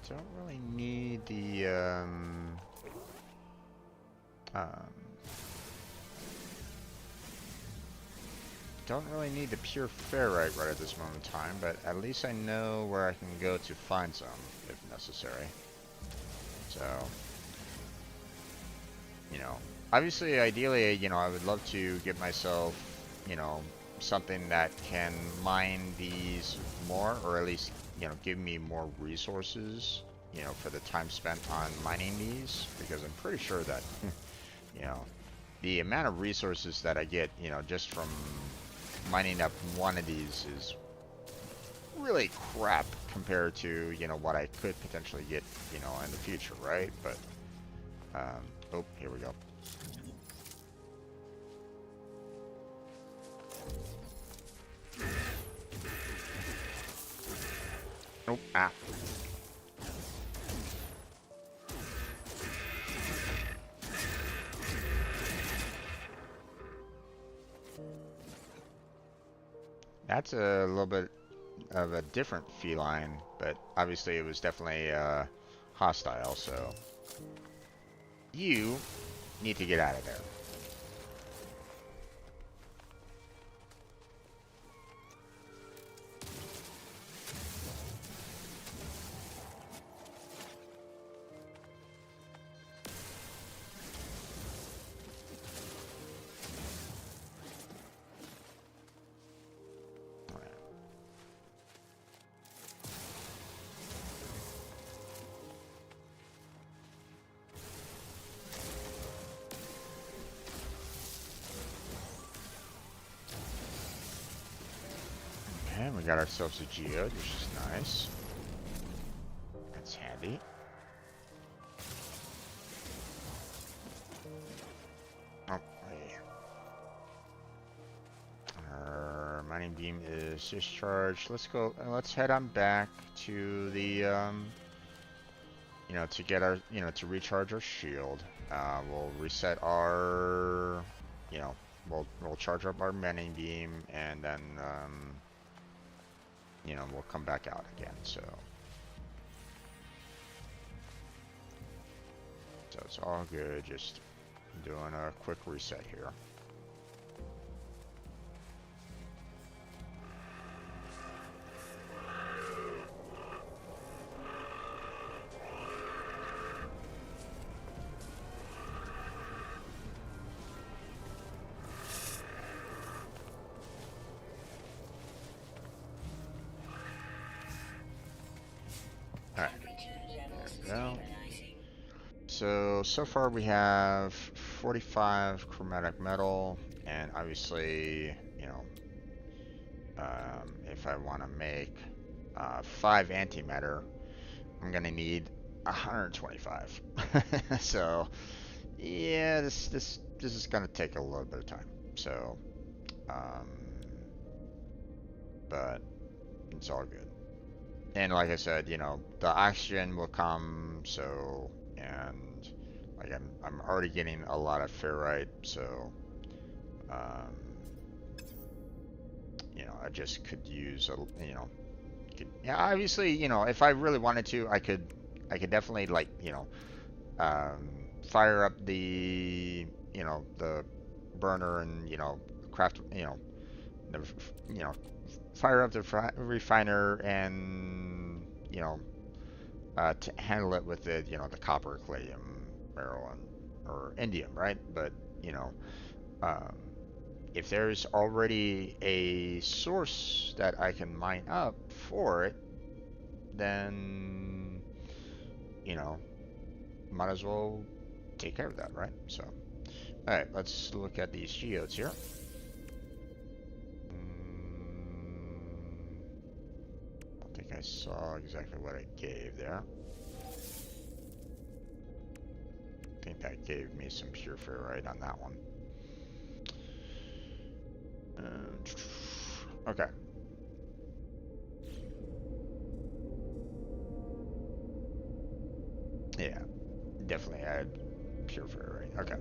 Don't really need the don't really need the pure ferrite right at this moment in time, but at least I know where I can go to find some if necessary. So, obviously, ideally, I would love to get myself, something that can mine these more, or at least, give me more resources, for the time spent on mining these, because I'm pretty sure that, the amount of resources that I get, just from, mining up one of these is really crap compared to, you know, what I could potentially get, you know, in the future, right? But, oh, here we go. Oh, ah. That's a little bit of a different feline, but obviously it was definitely hostile, so you need to get out of there. And we got ourselves a geode, which is nice. That's handy. Oh, hey. Our mining beam is discharged. Let's go. Let's head on back to the, you know, to get our, you know, to recharge our shield. We'll reset our, you know, we'll charge up our mining beam, and then, you know, we'll come back out again. So it's all good. Just doing a quick reset here. Alright, there we go. So far we have 45 chromatic metal, and obviously, you know, if I want to make 5 antimatter, I'm gonna need 125. So, yeah, this is gonna take a little bit of time. So, but it's all good. And like I said, you know, the oxygen will come, so, and like I'm already getting a lot of ferrite, so you know, I just could use a, you know, yeah, obviously, you know, if I really wanted to, I could definitely, like, you know, fire up the, you know, the burner, and, you know, craft, you know, the, you know, fire up the refiner, and, you know, to handle it with the, you know, the copper, palladium, beryl, and, or indium, right? But, you know, if there's already a source that I can mine up for it, then, you know, might as well take care of that, right? So, alright, let's look at these geodes here. I think I saw exactly what I gave there. I think that gave me some pure ferrite on that one. Okay. Yeah, definitely add pure ferrite. Okay.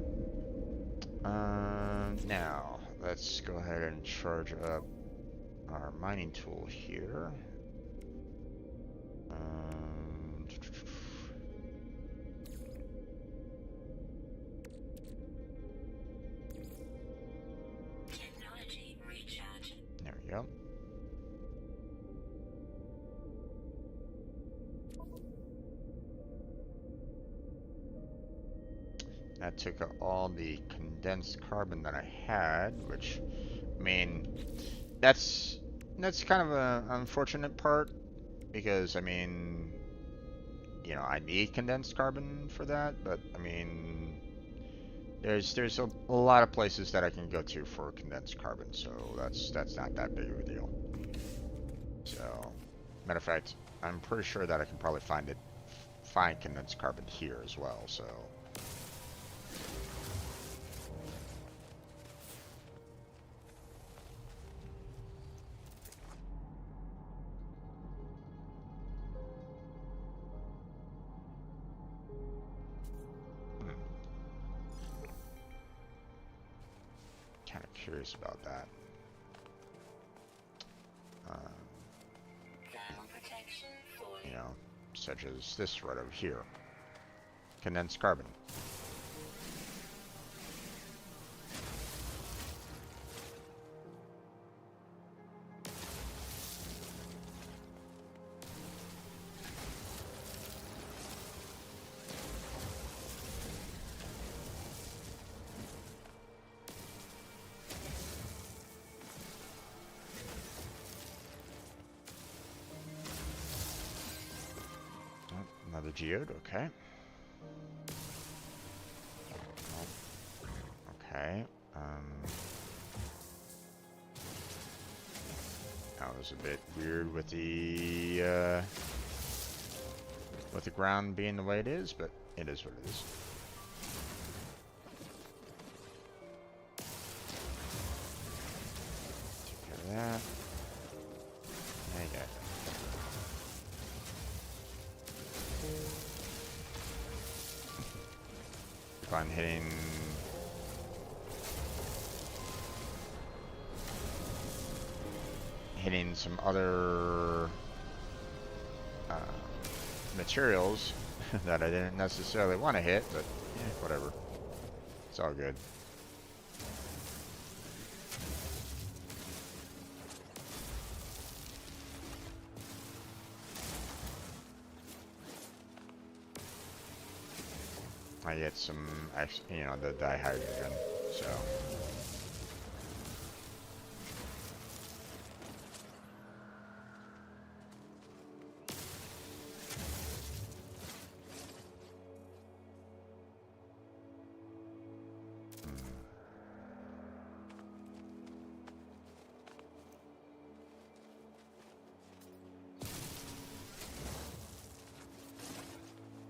Now let's go ahead and charge up our mining tool here. Technology recharge. There we go. That took out all the condensed carbon that I had, which, I mean, that's kind of an unfortunate part, because, I mean, you know, I need condensed carbon for that, but, I mean, There's a lot of places that I can go to for condensed carbon, so that's not that big of a deal. So, matter of fact, I'm pretty sure that I can probably find condensed carbon here as well. So, kind of curious about that. Thermal protection You fully. know, such as this right over here, condensed carbon. Oh, another geode, okay. Okay. That was a bit weird with the ground being the way it is, but it is what it is. Take care of that. There you go. If I'm hitting some other uh, materials that I didn't necessarily want to hit, but yeah, whatever. It's all good. I get some, the dihydrogen, so.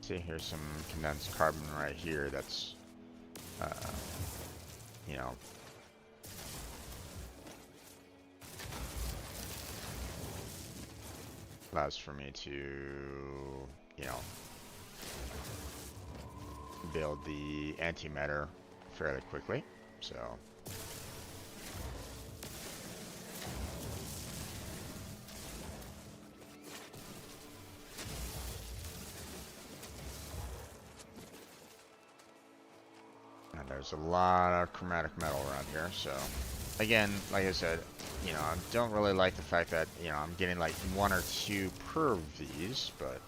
See, here's some condensed carbon right here that's, uh, you know, allows for me to, you know, build the antimatter fairly quickly, so. And there's a lot of chromatic metal around here, so. Again, like I said, I don't really like the fact that, I'm getting like 1 or 2 per of these, but,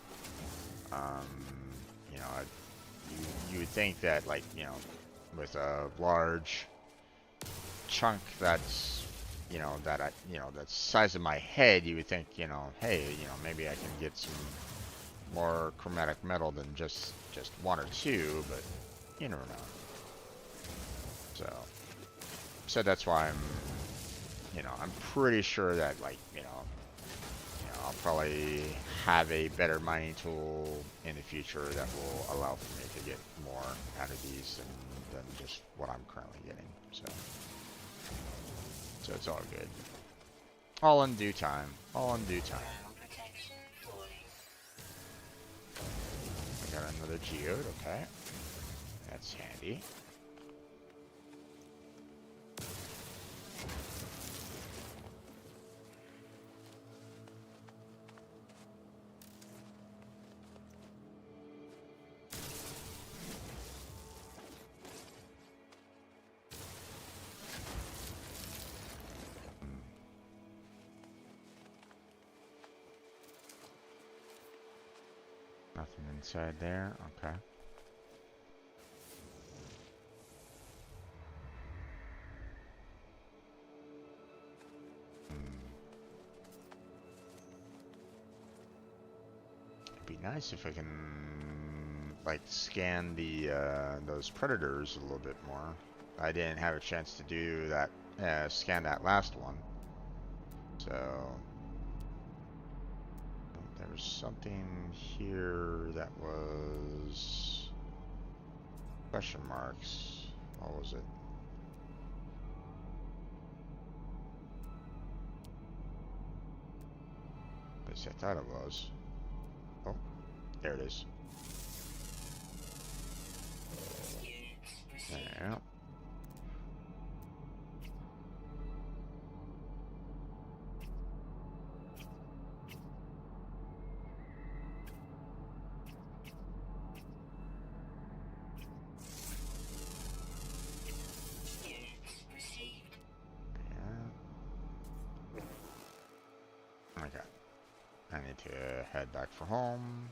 um, you know, you would think that, like, with a large chunk that's, that's the size of my head, you would think, hey, maybe I can get some more chromatic metal than just 1 or 2, but you never know. So that's why I'm pretty sure that, like, I'll probably have a better mining tool in the future that will allow for me to get more out of these than just what I'm currently getting. So it's all good. All in due time. All in due time. Thermal protection fully. I got another geode, okay. That's handy. Nothing inside there, okay. It'd be nice if I can like scan the those predators a little bit more. I didn't have a chance to do that, scan that last one. So there was something here that was question marks. What was it? At least I thought it was. Oh, there it is. Yeah. Okay. I need to head back for home.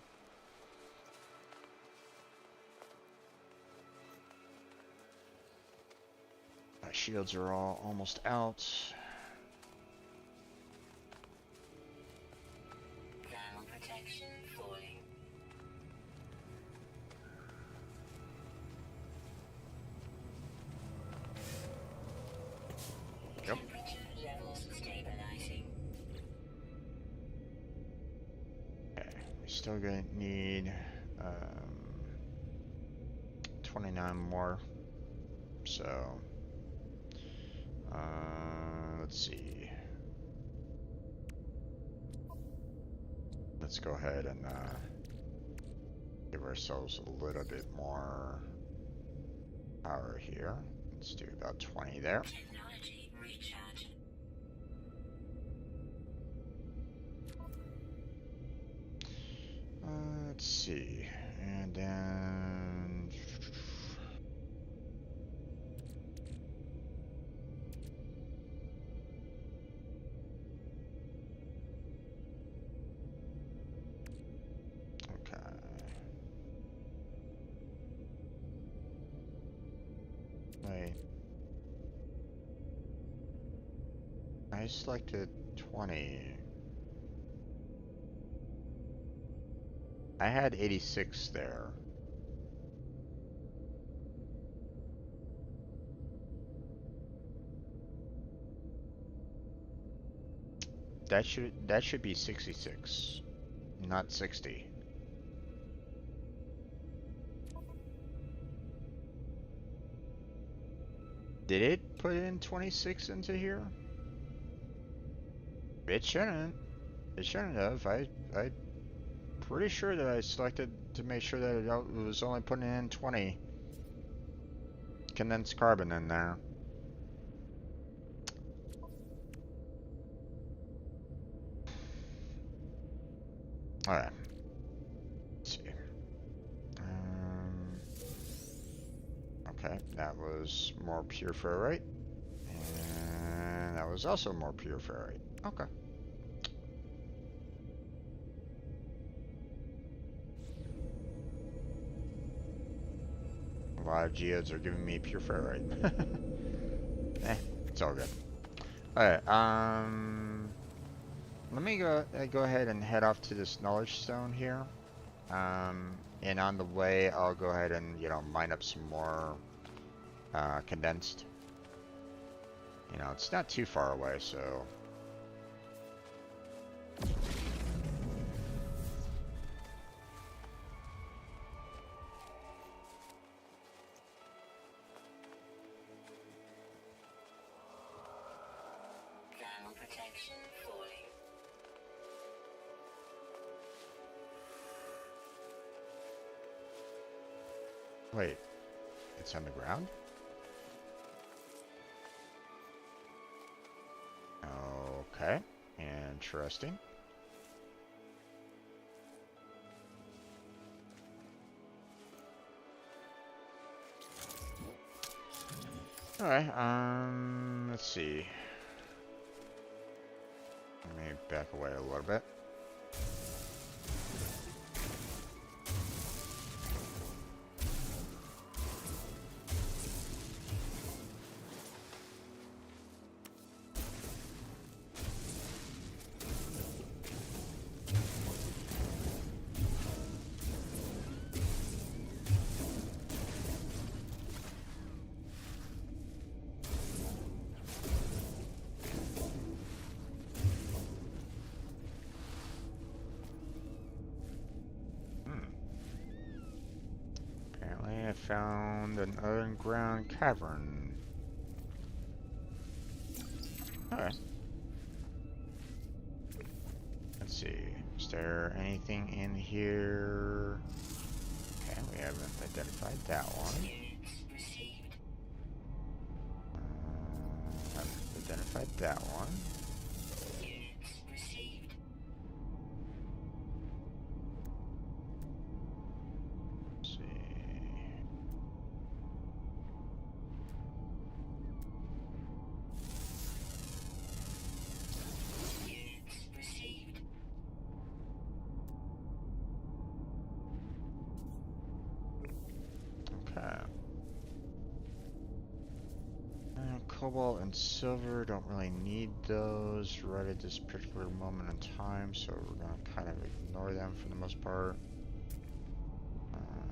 My shields are all almost out. Thermal protection falling. Yep. Temperature levels stabilizing. Okay. We still gonna need 29 more. So let's see. Let's go ahead and give ourselves a little bit more power here. Let's do about 20 there. Technology recharge. Let's see. And then okay. Wait. I selected 20. I had 86 there. That should be 66, not 60. Did it put in 26 into here? It shouldn't. It shouldn't have. I pretty sure that I selected to make sure that it was only putting in 20 condensed carbon in there. Alright. Let's see. Okay, that was more pure ferrite. And that was also more pure ferrite. Okay. A lot of geodes are giving me pure ferrite. It's all good. Alright, let me go ahead and head off to this knowledge stone here. And on the way, I'll go ahead and, mine up some more condensed. It's not too far away, so. Thermal protection falling. Wait, it's on the ground? Okay, interesting. Alright, let's see. Let me back away a little bit. found an underground cavern. Alright. Let's see. Is there anything in here? Okay, we haven't identified that one. Haven't identified that one. Let's see. Okay. Cobalt and silver, don't really need those right at this particular moment in time, so we're going to kind of ignore them for the most part.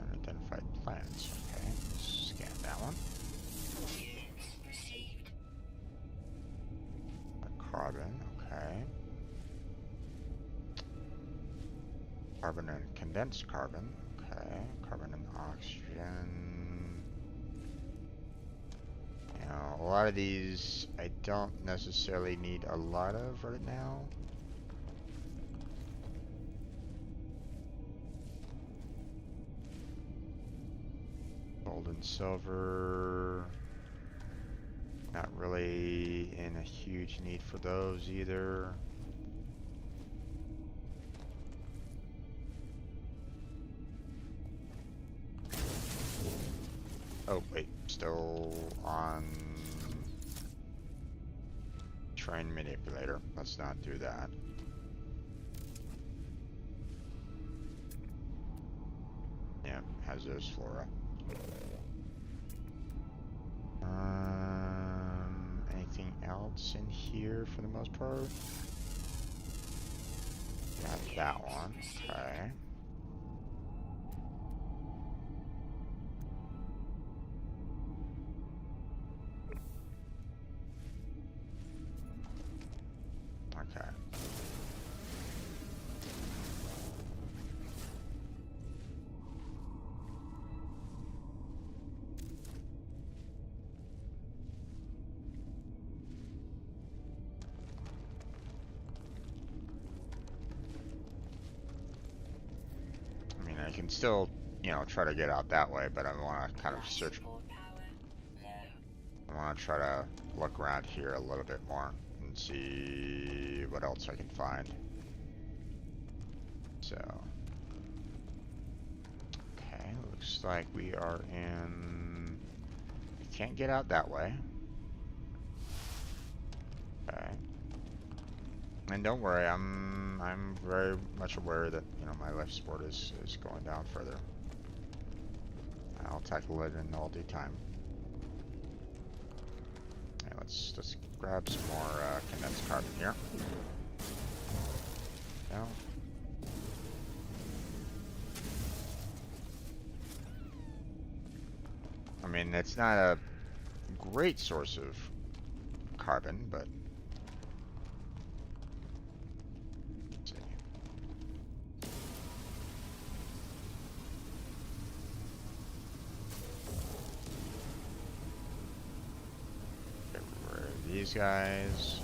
Unidentified plants, okay. Scan that one. Carbon, okay. Carbon and condensed carbon, okay. Carbon and oxygen. Now, a lot of these I don't necessarily need a lot of right now. Gold and silver. Not really in a huge need for those either. Oh, wait, still on train manipulator. Let's not do that. Yeah, hazardous flora. Anything else in here for the most part? Got that one, okay. Okay. I mean, I can still, try to get out that way, but I want to kind of search. I want to try to look around here a little bit more and see what else I can find. So, okay, looks like we are in. We can't get out that way. Okay. And don't worry, I'm very much aware that my life support is going down further. I'll tackle it in all due time. Okay, let's grab some more condensed carbon here. No. I mean, it's not a great source of carbon, but let's see. Get rid of these guys.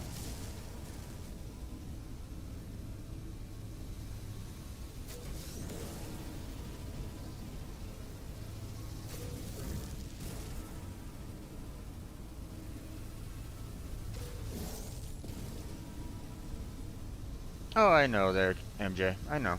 Oh, I know there, MJ. I know.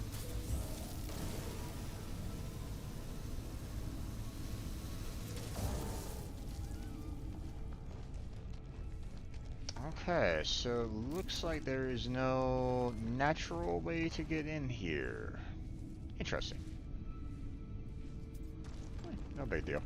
Okay, so looks like there is no natural way to get in here. Interesting. No big deal.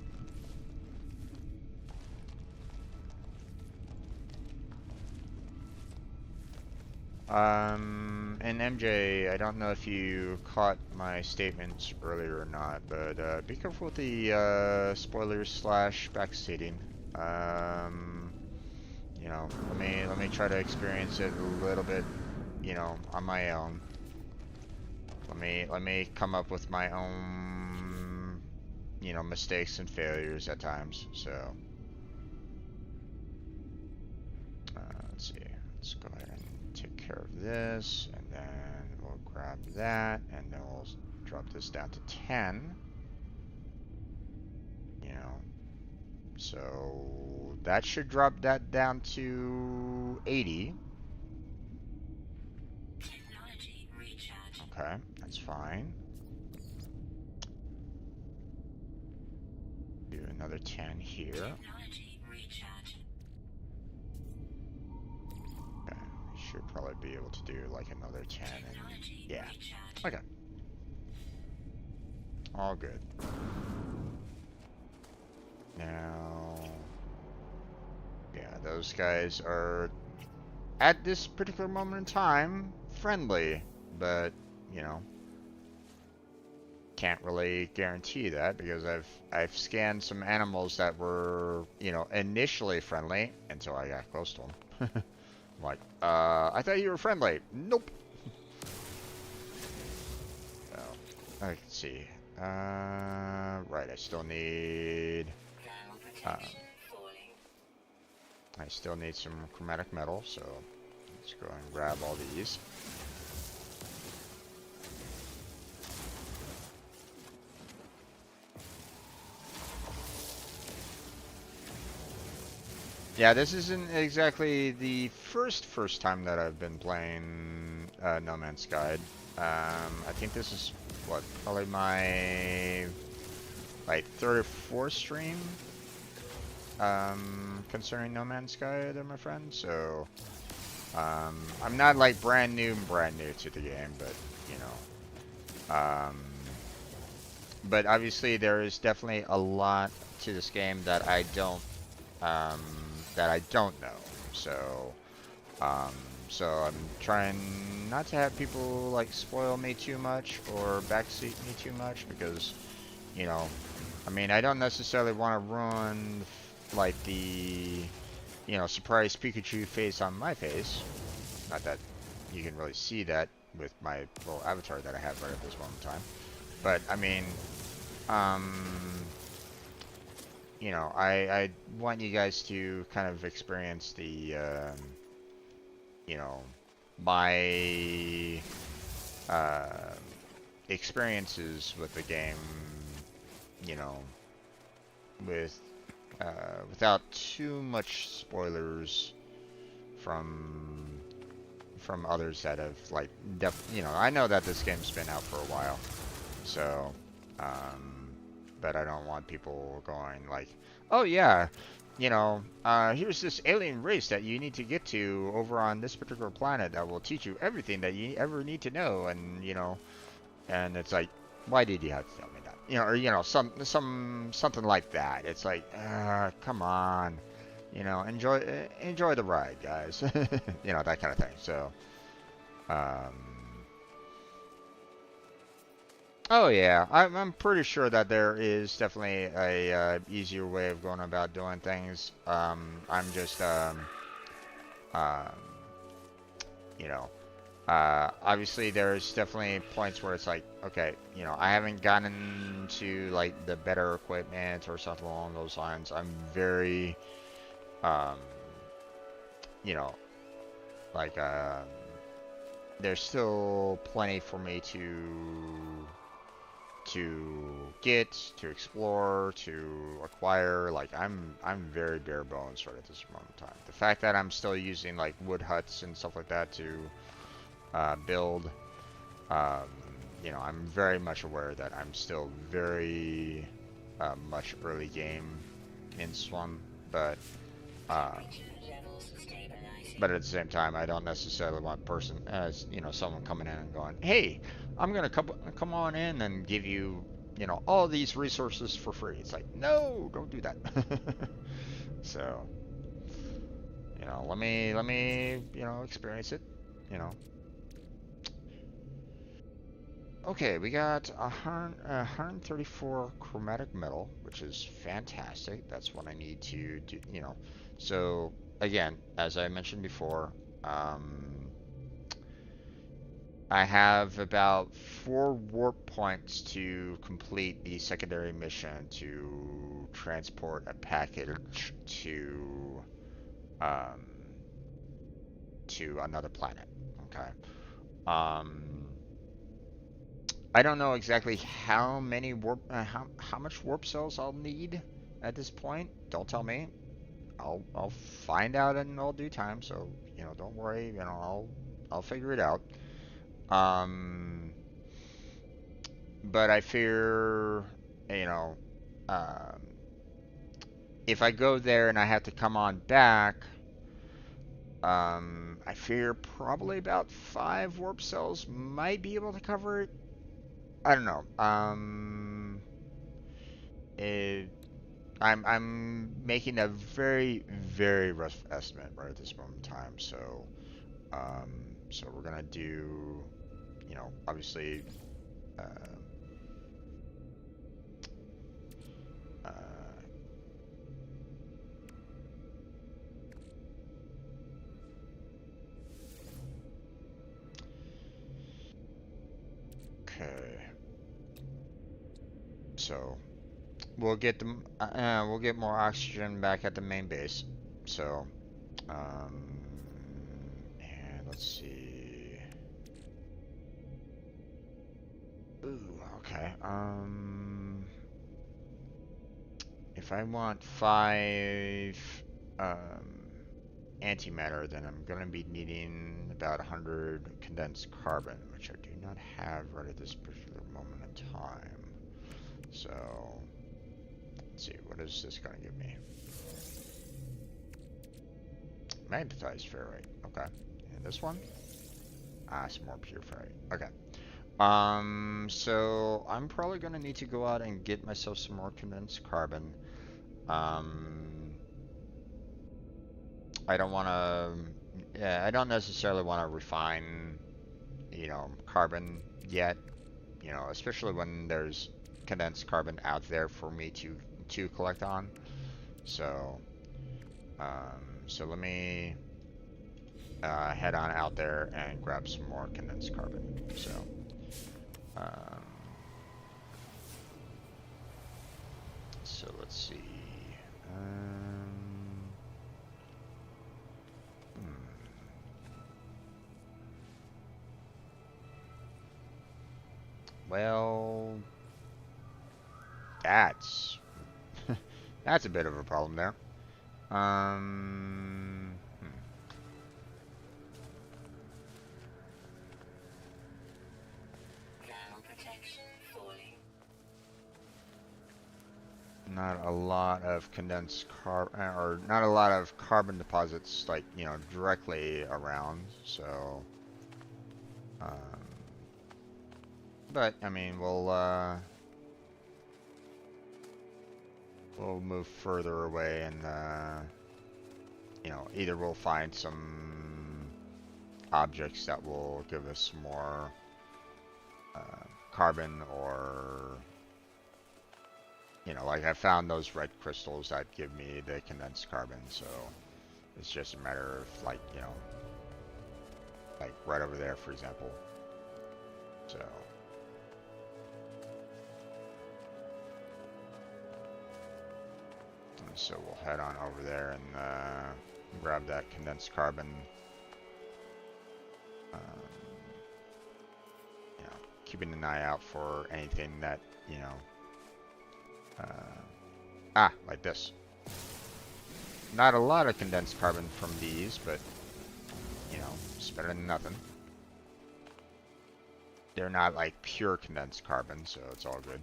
And MJ, I don't know if you caught my statements earlier or not, but be careful with the spoilers slash backseating. Let me try to experience it a little bit, on my own. Let me come up with my own, mistakes and failures at times. So let's see. Let's go ahead and take care of this, and then we'll grab that, and then we'll drop this down to 10. So that should drop that down to 80. Technology recharge. Okay, that's fine. Do another 10 here. Technology recharge. Okay, we should probably be able to do like another 10. And, yeah. Okay. All good. Now, yeah, those guys are at this particular moment in time friendly, but can't really guarantee that because I've scanned some animals that were initially friendly until I got close to them. Like, I thought you were friendly. Nope. Oh, let's see. Right, I still need. I still need some chromatic metal, so let's go and grab all these. Yeah, this isn't exactly the first time that I've been playing No Man's Sky. I think this is probably my third or fourth stream concerning No Man's Sky there, my friend. So I'm not like brand new to the game, but but obviously there is definitely a lot to this game that I don't know. So so I'm trying not to have people like spoil me too much or backseat me too much because I mean, I don't necessarily want to ruin like the surprise Pikachu face on my face. Not that you can really see that with my little avatar that I have right at this moment in time. But I mean, I want you guys to kind of experience the my experiences with the game, with without too much spoilers from others that have like I know that this game's been out for a while, so but I don't want people going like, oh yeah, here's this alien race that you need to get to over on this particular planet that will teach you everything that you ever need to know, and and it's like, why did you have to tell me that? Or something like that. It's like, come on, enjoy the ride, guys. That kind of thing. So, oh yeah, I'm pretty sure that there is definitely a easier way of going about doing things. I'm just um, you know. Obviously, there's definitely points where it's like, okay, I haven't gotten to like the better equipment or something along those lines. I'm very, um, you know, like, there's still plenty for me get, to explore, to acquire. Like, I'm very bare bones right at this moment in time. The fact that I'm still using like wood huts and stuff like that to build. I'm very much aware that I'm still very much early game in this one, but at the same time, I don't necessarily want someone coming in and going, "Hey, I'm gonna come on in and give you, all these resources for free." It's like, no, don't do that. So, let me experience it, you know. Okay, we got 134 chromatic metal, which is fantastic. That's what I need to do. So, again, as I mentioned before, I have about 4 warp points to complete the secondary mission to transport a package um, to another planet. Okay. Um, I don't know exactly how many how much warp cells I'll need at this point. Don't tell me. I'll find out in all due time. So don't worry. I'll figure it out. Um, but I fear, you know, um, if I go there and I have to come on back, I fear probably about 5 warp cells might be able to cover it. I don't know. It, I'm making a very very rough estimate right at this moment in time. So we're gonna do, obviously, uh, uh, okay. So we'll get more oxygen back at the main base. So, um, and let's see. Ooh, okay. If I want 5 um, antimatter, then I'm gonna be needing about 100 condensed carbon, which I do not have right at this particular moment in time. So, let's see, what is this gonna give me? Magnetized ferrite. Okay. And this one? Ah, some more pure ferrite. Okay. So I'm probably gonna need to go out and get myself some more condensed carbon. Um, I don't want to. Yeah, I don't necessarily want to refine, carbon yet. Especially when there's condensed carbon out there for me to collect on. So, so let me head on out there and grab some more condensed carbon. So, um, let's see. Um, hmm. Well, that's that's a bit of a problem there. Hmm. Ground protection falling. Not a lot of or not a lot of carbon deposits, like, directly around. So, um, but I mean, we'll move further away, and either we'll find some objects that will give us more carbon, or like I found those red crystals that give me the condensed carbon. So it's just a matter of, like, like right over there, for example. So, we'll head on over there and grab that condensed carbon. Um, Keeping an eye out for anything that, like this. Not a lot of condensed carbon from these, but, it's better than nothing. They're not like pure condensed carbon, so it's all good.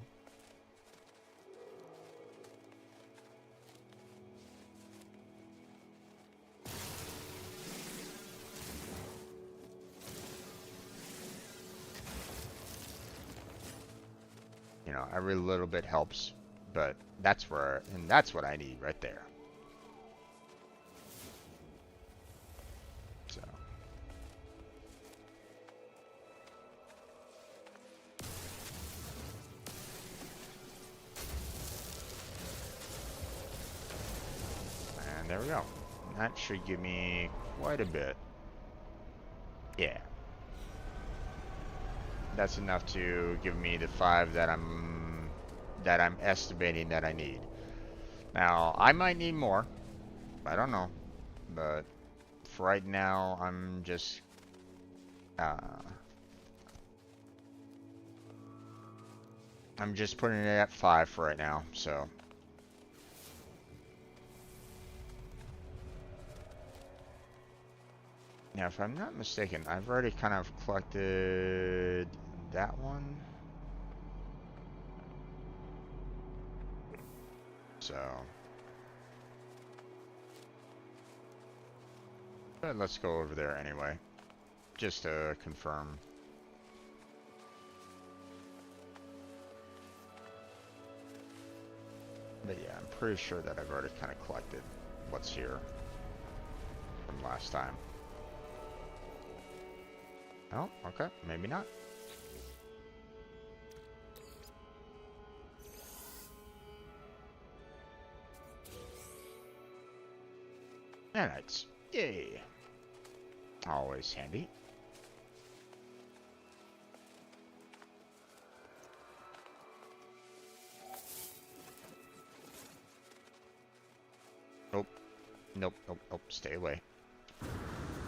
Every little bit helps, but that's what I need right there. So, and there we go. That should give me quite a bit. Yeah. that's enough to give me the 5 that I'm estimating that I need. Now, I might need more. I don't know. But for right now, uh, I'm just putting it at 5 for right now, so. Now, if I'm not mistaken, I've already kind of collected that one. So. But let's go over there anyway, just to confirm. But yeah, I'm pretty sure that I've already kind of collected what's here from last time. Oh, okay, maybe not. Nanites, yay! Always handy. Nope, nope, nope, nope, stay away.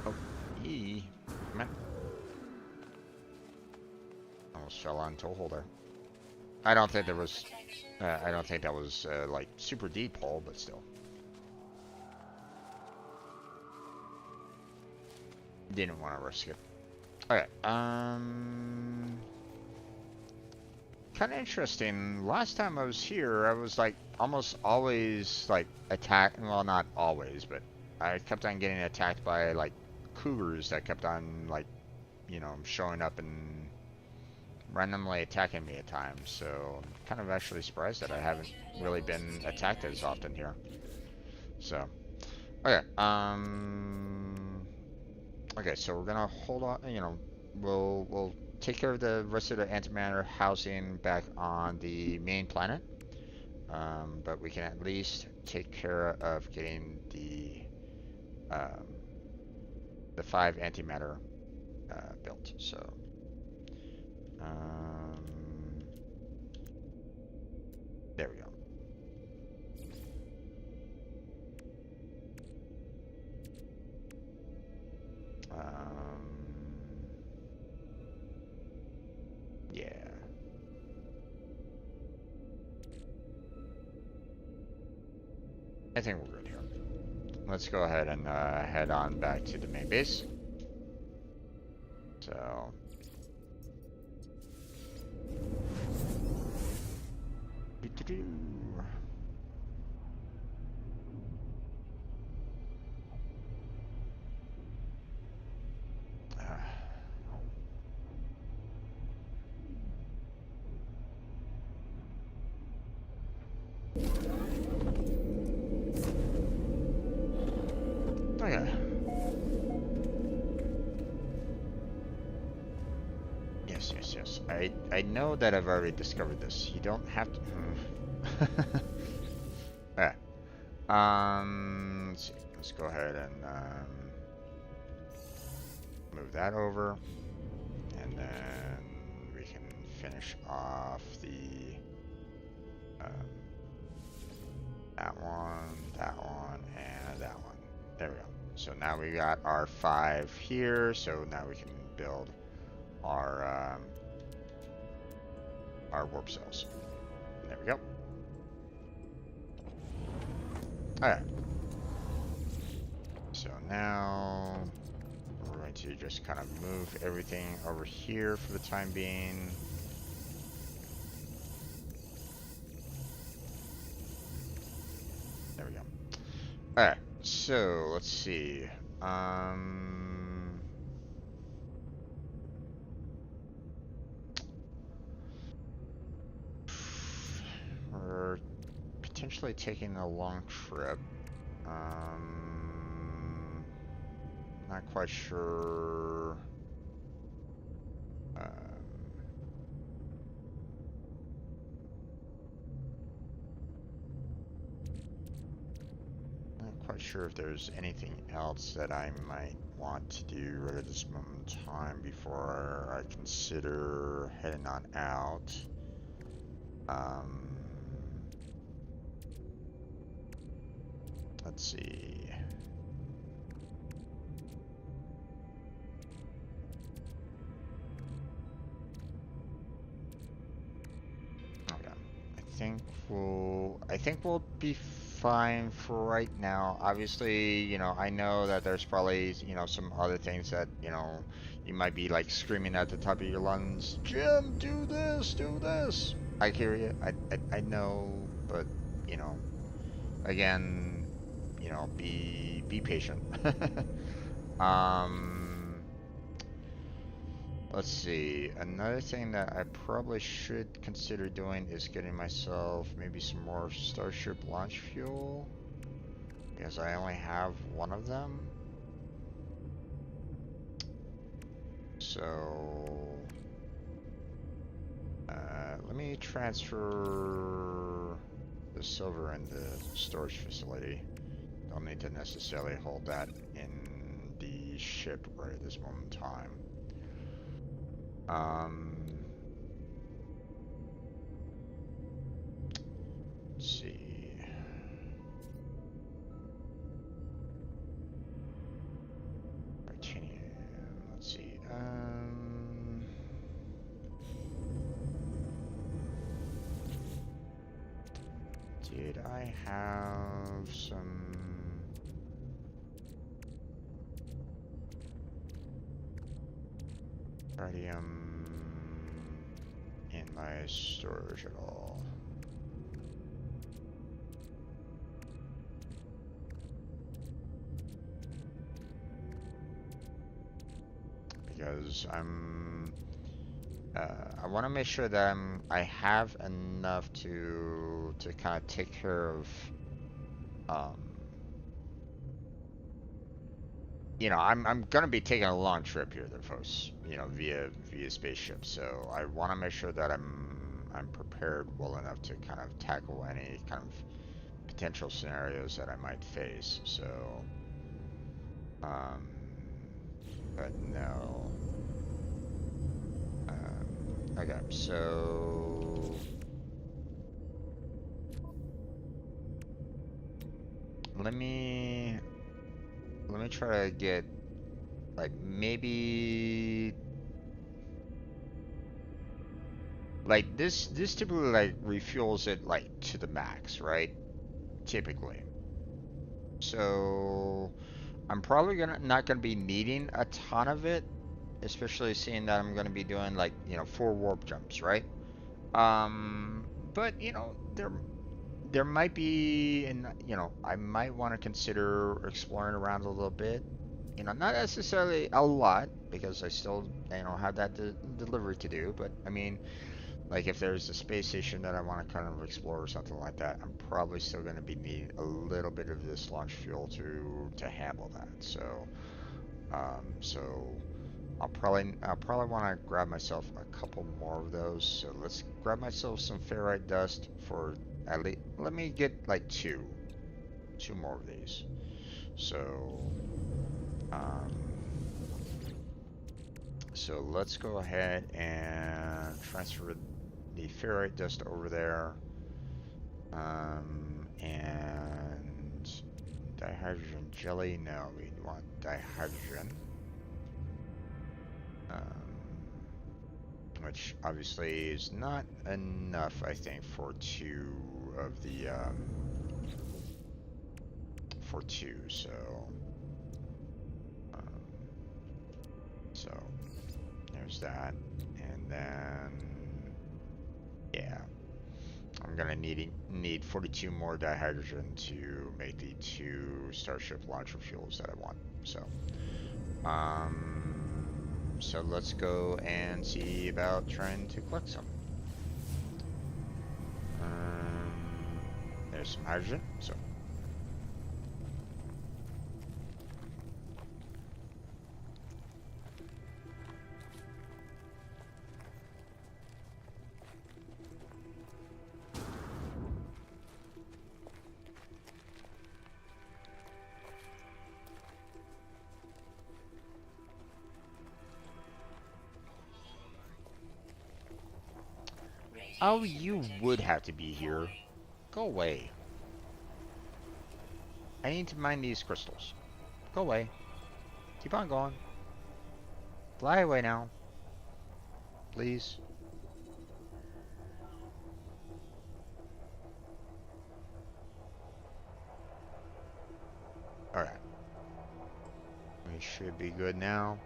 Oh, yee, come on. Almost fell onto a holder. I don't think there was, I don't think that was, like, super deep hole, but still. Didn't want to risk it. Okay, kind of interesting. Last time I was here, I was like almost always like attacked. Well, not always, but I kept on getting attacked by like cougars that kept on like, you know, showing up and randomly attacking me at times. So I'm kind of actually surprised that I haven't really been attacked as often here. So, okay, okay, so we're gonna hold on. You know, we'll take care of the rest of the antimatter housing back on the main planet. But we can at least take care of getting um, the 5 antimatter built. So, um, there we go. Yeah. I think we're good here. Let's go ahead and head on back to the main base. So. Doo-doo-doo. Okay. Yes, yes, yes. I know that I've already discovered this. You don't have to. Okay. Let's see. Let's go ahead and move that over, and then we can finish off the that one, and that one. There we go. So now we got our 5 here. So now we can build our warp cells. There we go. Alright. So now we're going to just kind of move everything over here for the time being. There we go. Alright, so let's see. We're potentially taking a long trip. Not quite sure. Not quite sure if there's anything else that I might want to do right at this moment in time before I consider heading on out. Let's see. Okay. I think we'll be fine for right now. Obviously, I know that there's probably, some other things that, you might be like screaming at the top of your lungs, Jim, do this, do this. I hear you. I know, but, you know, again, be patient. Um, let's see. Another thing that I probably should consider doing is getting myself maybe some more Starship launch fuel, because I only have one of them. So, let me transfer the silver in the storage facility. Don't need to necessarily hold that in the ship right at this moment in time. Let's see. Titanium. Let's see. Did I have some radium in my storage at all? Because I want to make sure that I have enough to kind of take care of, um, I'm gonna be taking a long trip here, there, folks. Via spaceship. So I want to make sure that I'm prepared well enough to kind of tackle any kind of potential scenarios that I might face. So, um, but no. Okay, so let me try to get like maybe like this typically like refuels it like to the max, right? Typically. So I'm probably not gonna be needing a ton of it, especially seeing that I'm gonna be doing like, 4 warp jumps, right? But there might be, and I might want to consider exploring around a little bit. Not necessarily a lot because I still, have that delivery to do. But I mean, like if there's a space station that I want to kind of explore or something like that, I'm probably still going to be needing a little bit of this launch fuel to handle that. So I'll probably want to grab myself a couple more of those. So let's grab myself some ferrite dust for at least. Let me get like two more of these. So, um, so let's go ahead and transfer the ferrite dust over there. And dihydrogen jelly. No, we want dihydrogen. Um, which obviously is not enough, I think, for two of the for two. Um, so there's that, and then yeah, I'm gonna need 42 more dihydrogen to make the 2 Starship launcher fuels that I want. So let's go and see about trying to collect some. There's some hydrogen. So Oh, you would have to be here. Go away. I need to mine these crystals. Go away. Keep on going. Fly away now. Please. Alright. We should be good now.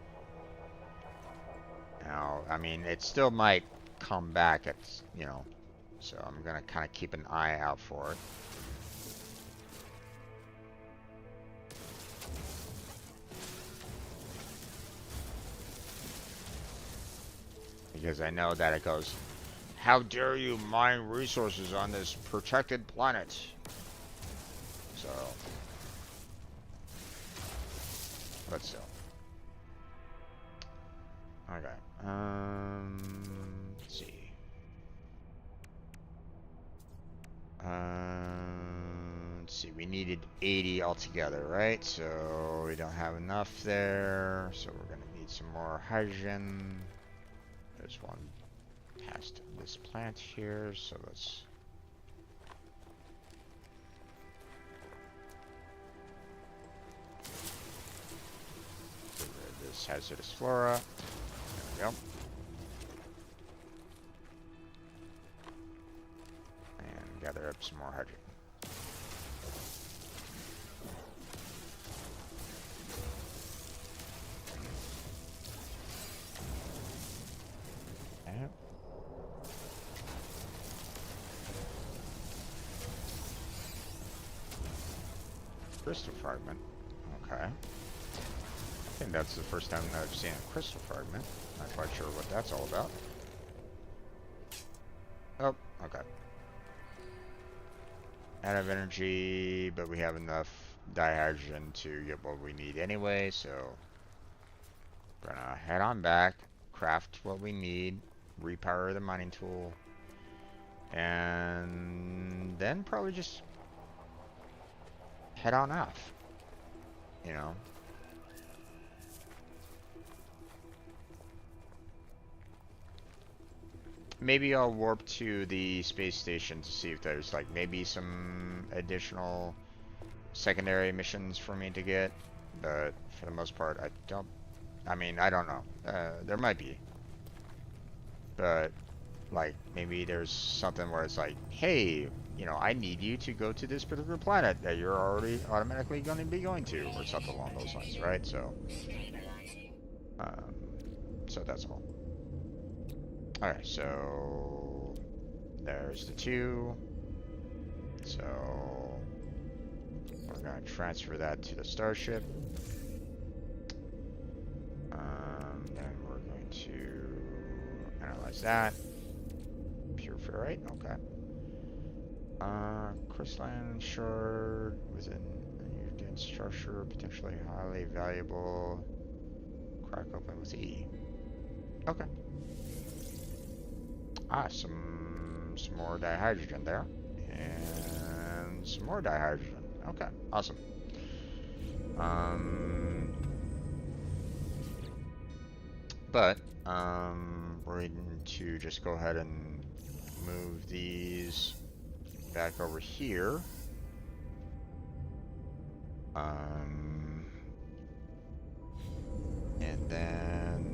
Now, I mean, it still might come back at, you know, so I'm gonna kind of keep an eye out for it. Because I know that it goes, how dare you mine resources on this protected planet? So, but still. Okay. Let's see. Let's see. We needed 80 altogether, right? So we don't have enough there. So we're gonna need some more hydrogen. There's one past this plant here. So let's. Get rid of this hazardous flora. There we go. And gather up some more hydrogen. Okay. Crystal fragment. Okay. I think that's the first time that I've seen a crystal fragment. Not quite sure what that's all about. Oh, okay. Out of energy, but we have enough dihydrogen to get what we need anyway, so we're gonna head on back, craft what we need, repower the mining tool, and then probably just head on off, you know. Maybe I'll warp to the space station to see if there's like maybe some additional secondary missions for me to get, but for the most part I don't, I mean, I don't know. There might be, but like maybe there's something where it's like, hey, you know, I need you to go to this particular planet that you're already automatically going to be going to, or something along those lines, right? So um, so that's all. Alright, so there's the 2. So we're going to transfer that to the starship. Then we're going to analyze that. Pure ferrite, okay. Crystalline shard within your dense structure, potentially highly valuable. Crack open with E. Okay. Ah, some more dihydrogen there. And some more dihydrogen. Okay, awesome. But we're going to just go ahead and move these back over here. And then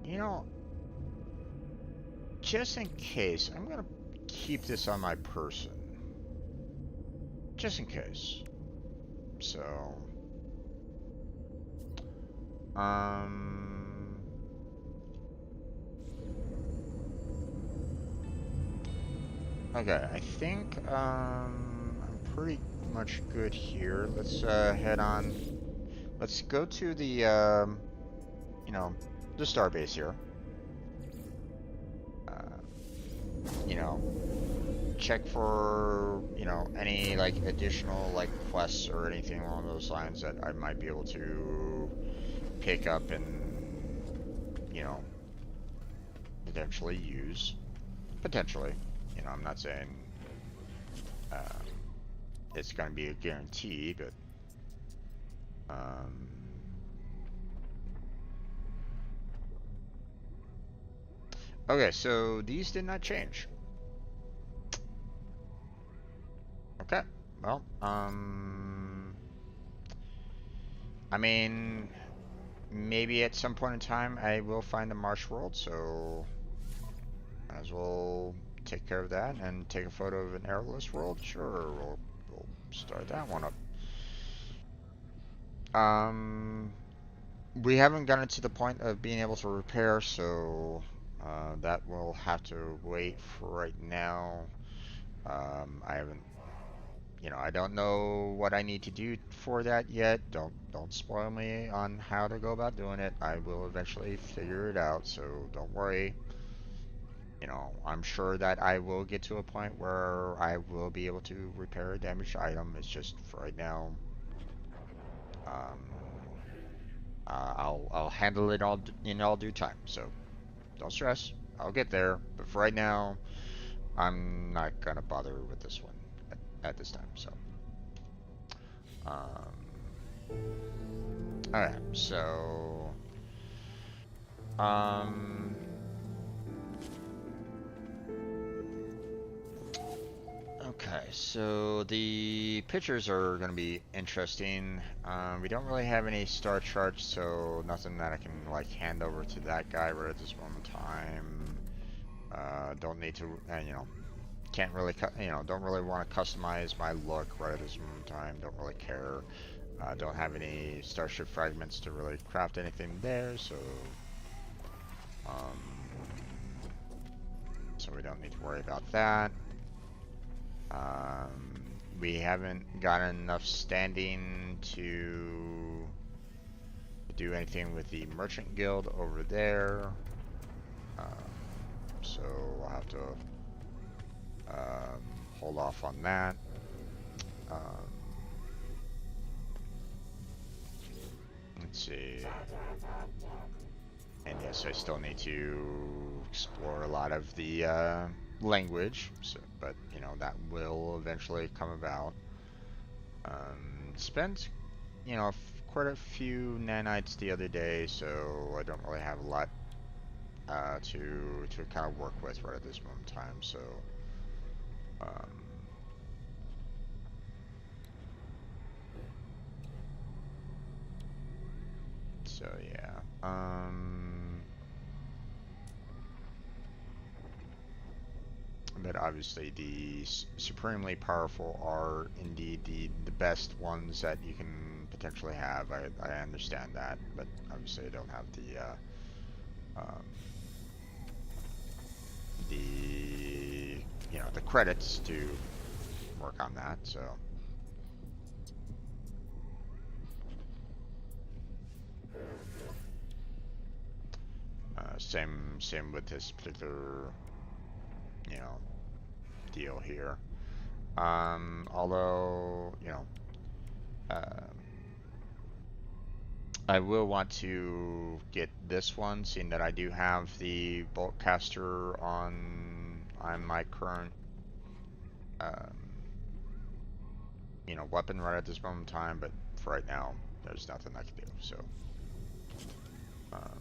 you know, just in case, I'm gonna keep this on my person. Just in case. So, okay, I think, I'm pretty much good here. Let's, head on. Let's go to the, you know, the starbase here. You know, check for, you know, any like additional like quests or anything along those lines that I might be able to pick up and, you know, potentially use. Potentially, you know, I'm not saying it's going to be a guarantee, but um, okay, so these did not change. Okay, well, I mean, maybe at some point in time I will find the Marsh World, so might as well take care of that and take a photo of an airless world. Sure, we'll start that one up. We haven't gotten to the point of being able to repair, so that will have to wait for right now. I haven't, I don't know what I need to do for that yet. Don't spoil me on how to go about doing it. I will eventually figure it out, so don't worry. I'm sure that I will get to a point where I will be able to repair a damaged item. It's just for right now. Um, I'll handle it all in all due time. So don't stress. I'll get there. But for right now, I'm not gonna bother with this one at this time. So, all right. So, um, okay. So the pictures are gonna be interesting. We don't really have any star charts, so nothing that I can like hand over to that guy right at this moment in time. Don't need to, can't really don't really want to customize my look right at this moment in time. Don't really care. Don't have any starship fragments to really craft anything there, um, so we don't need to worry about that. We haven't gotten enough standing to do anything with the merchant guild over there, so I'll have to hold off on that. Let's see. And yes, I still need to explore a lot of the language, but that will eventually come about. Spent quite a few nanites the other day, so I don't really have a lot to kind of work with right at this moment in time. Um, so yeah. But obviously the supremely powerful are indeed the best ones that you can potentially have. I understand that, but obviously I don't have the the credits to work on that. So same with this particular deal here. Although um, I will want to get this one, seeing that I do have the bolt caster on my current um, weapon right at this moment in time. But for right now, there's nothing I can do. So um,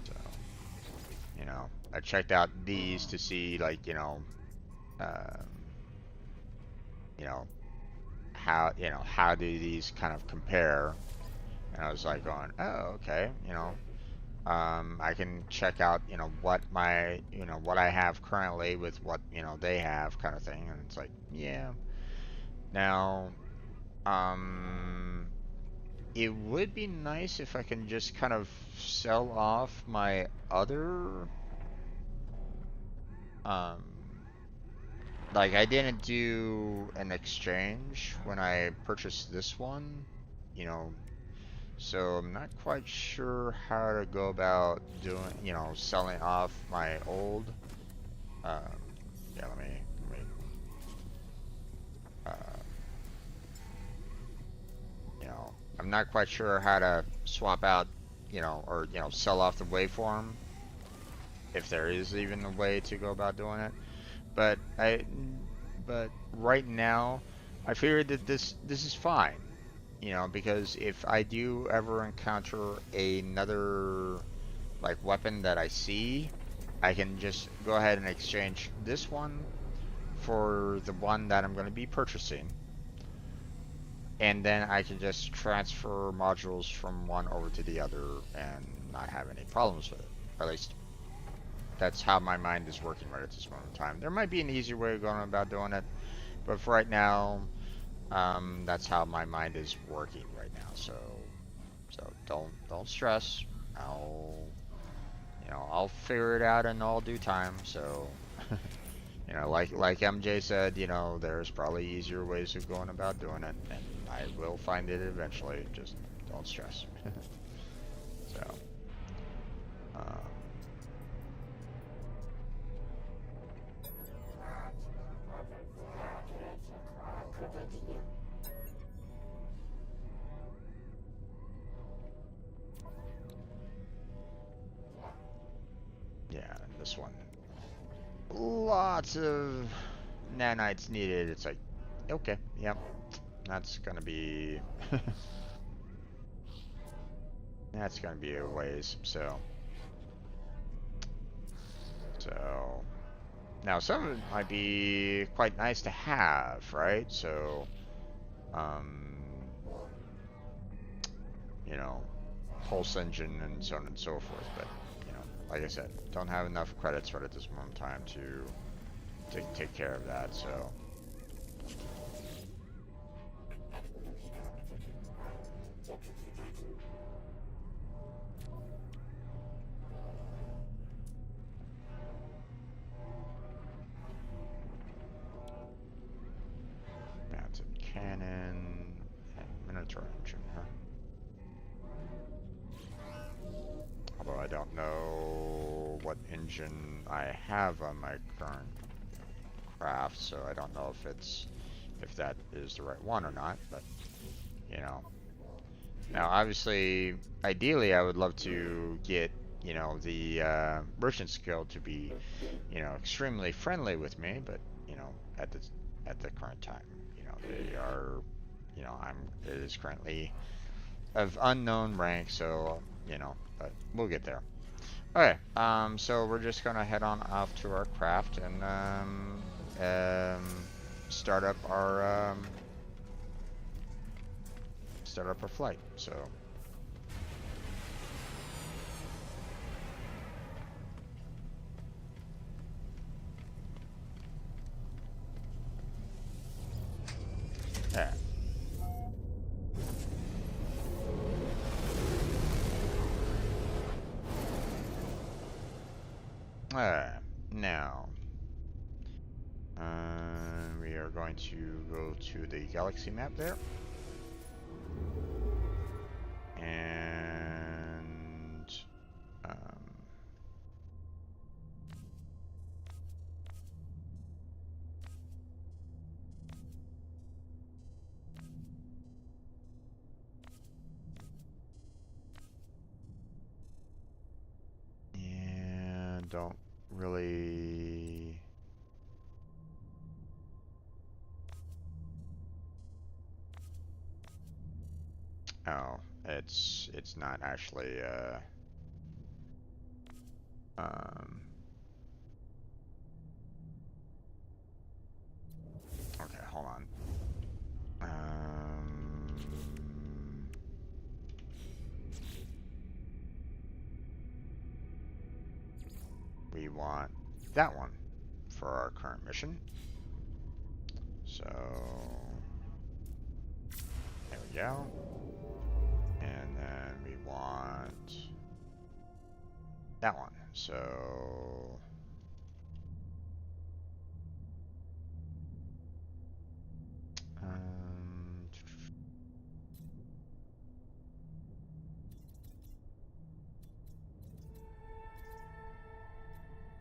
so I checked out these to see like um, you know how do these kind of compare, and I was like going, oh, okay, I can check out what my what I have currently with what they have, kind of thing. And it's like, yeah, now it would be nice if I can just kind of sell off my other um like, I didn't do an exchange when I purchased this one, you know, so I'm not quite sure how to go about doing, selling off my old. Um, yeah, let me, uh, I'm not quite sure how to swap out, or sell off the waveform, if there is even a way to go about doing it. but but right now, I figured that this is fine, you know, because if I do ever encounter another like weapon that I see, I can just go ahead and exchange this one for the one that I'm going to be purchasing, and then I can just transfer modules from one over to the other and not have any problems with it. Or at least that's how my mind is working right at this moment in time. There might be an easier way of going about doing it, but for right now, that's how my mind is working right now. So don't stress. I'll I'll figure it out in all due time. So like MJ said, there's probably easier ways of going about doing it, and I will find it eventually. Just don't stress. So, um, yeah, and this one, lots of nanites needed. It's like, okay, yep, that's gonna be that's gonna be a ways. So now some of it might be quite nice to have, right? So, um, you know, pulse engine and so on and so forth. But like I said, don't have enough credits right at this moment in time to take care of that. So mounted cannon and minotaur engine, huh? Although I don't know what engine I have on my current craft, so I don't know if that is the right one or not. But you know, now obviously, ideally, I would love to get the merchant skill to be extremely friendly with me, but at the current time, they are, it is currently of unknown rank, so but we'll get there. Okay, so we're just gonna head on off to our craft and start up our flight. So yeah. Now, we are going to go to the galaxy map there, and yeah, don't really. Oh, it's not actually. Um, okay, hold on. We want that one for our current mission. So there we go. And then we want that one. So um,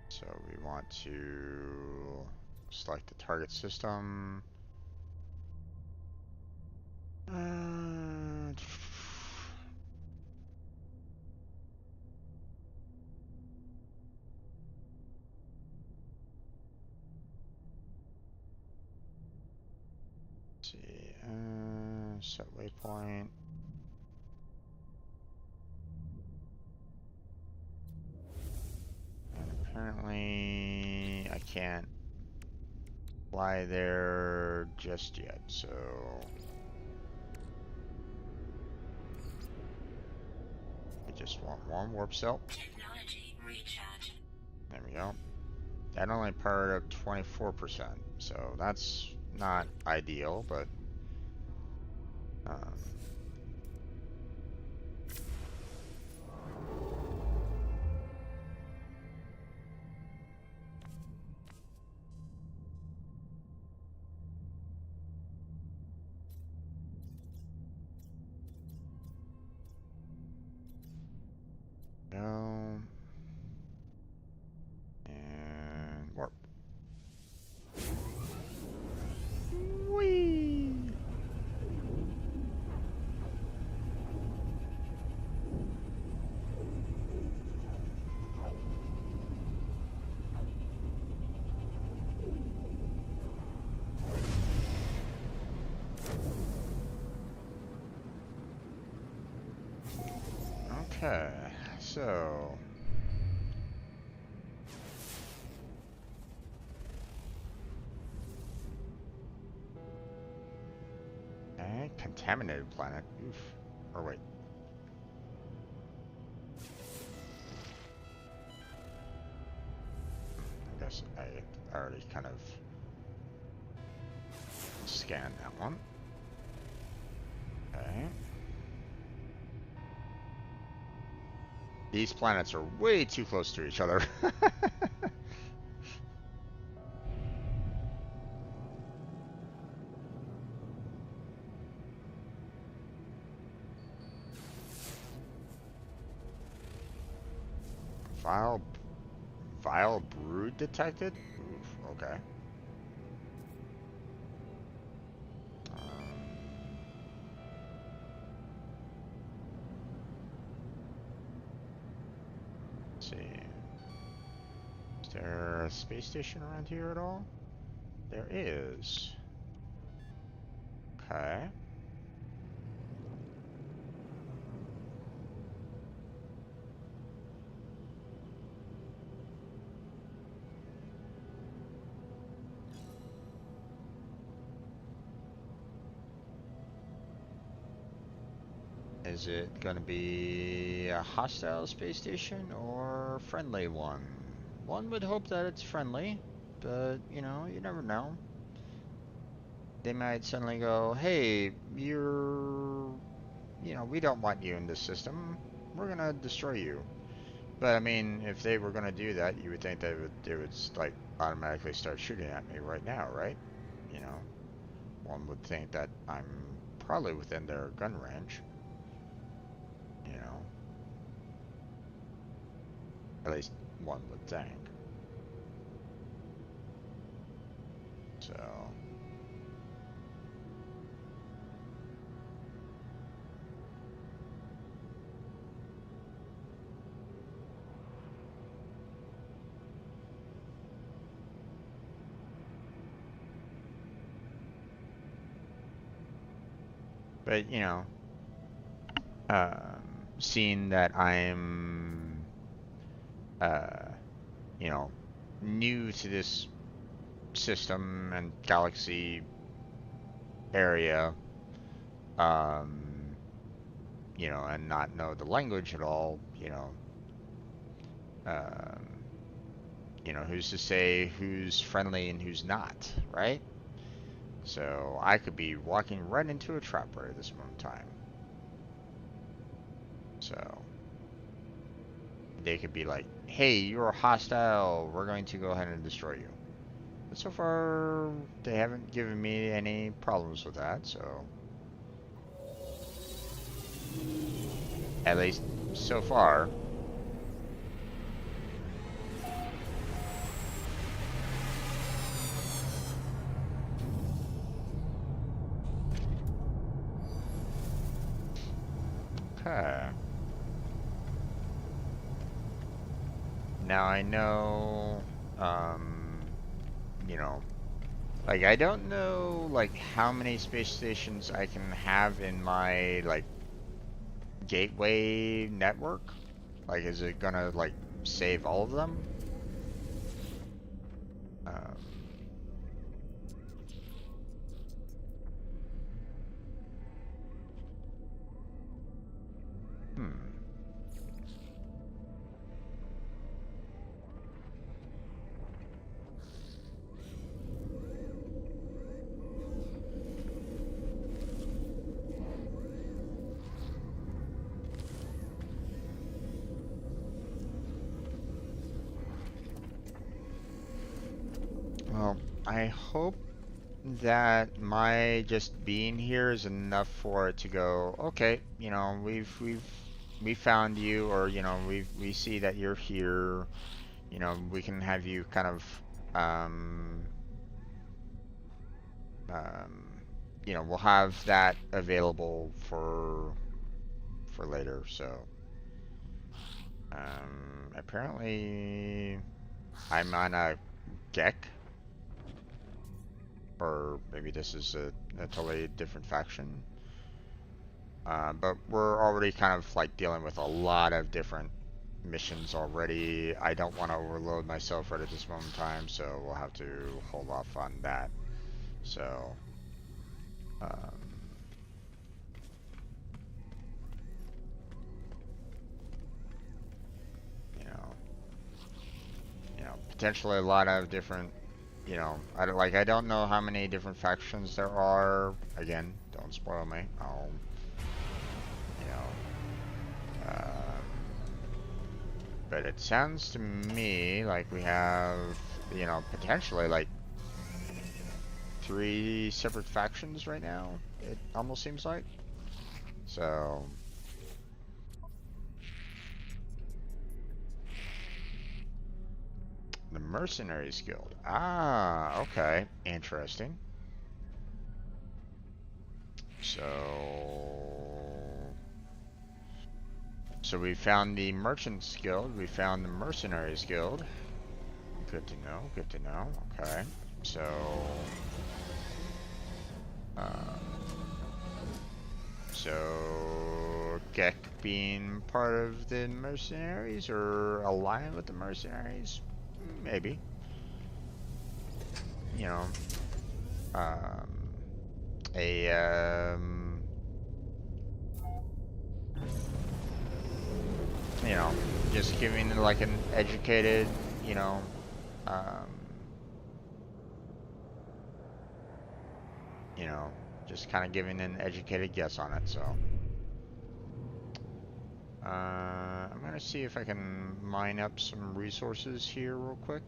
so we want to select the target system. Uh, see, set waypoint. And apparently I can't fly there just yet, so I just want one warp cell. Technology recharge. There we go. That only powered up 24%, so that's not ideal, but um, go and warp. Whee! Okay, so contaminated planet. Oof. Or wait. I guess I already kind of scanned that one. Okay. These planets are way too close to each other. Vile, vile brood detected? Oof, okay. Let's see. Is there a space station around here at all? There is. Okay. Is it gonna be a hostile space station or a friendly one? One would hope that it's friendly, but you know, you never know. They might suddenly go, hey, we don't want you in this system. We're gonna destroy you. But I mean, if they were gonna do that, you would think they would like automatically start shooting at me right now, right? You know, one would think that I'm probably within their gun range. You know, at least one would think. So, but you know, seeing that I'm, uh, you know, new to this system and galaxy area, um, and not know the language at all, um, who's to say who's friendly and who's not, right? So I could be walking right into a trap right at this moment in time. So they could be like, hey, you're hostile, we're going to go ahead and destroy you. But so far, they haven't given me any problems with that, so at least so far. Okay. Now I know, you know, Like, I don't know, like, how many space stations I can have in my, like, gateway network. Like, is it gonna, like, save all of them? Um, hmm. Well, I hope that my just being here is enough for it to go, okay, you know, we found you, or you know, we see that you're here. You know, we can have you kind of um um you know, we'll have that available for later. So apparently I'm on a Gek, or maybe this is a totally different faction. But we're already kind of like dealing with a lot of different missions already. I don't want to overload myself right at this moment in time, so we'll have to hold off on that. So, um, you know, potentially a lot of different, I don't know how many different factions there are. Again, don't spoil me. You know, but it sounds to me like we have, potentially like three separate factions right now. It almost seems like. So, the Mercenaries Guild. Ah, okay. Interesting. So we found the Merchants Guild. We found the Mercenaries Guild. Good to know. Good to know. Okay. So, um, so Gek being part of the mercenaries or aligned with the mercenaries, maybe. You know, um, a you know, just giving like an educated, you know, um, you know, just kind of giving an educated guess on it. So, I'm gonna see if I can mine up some resources here real quick.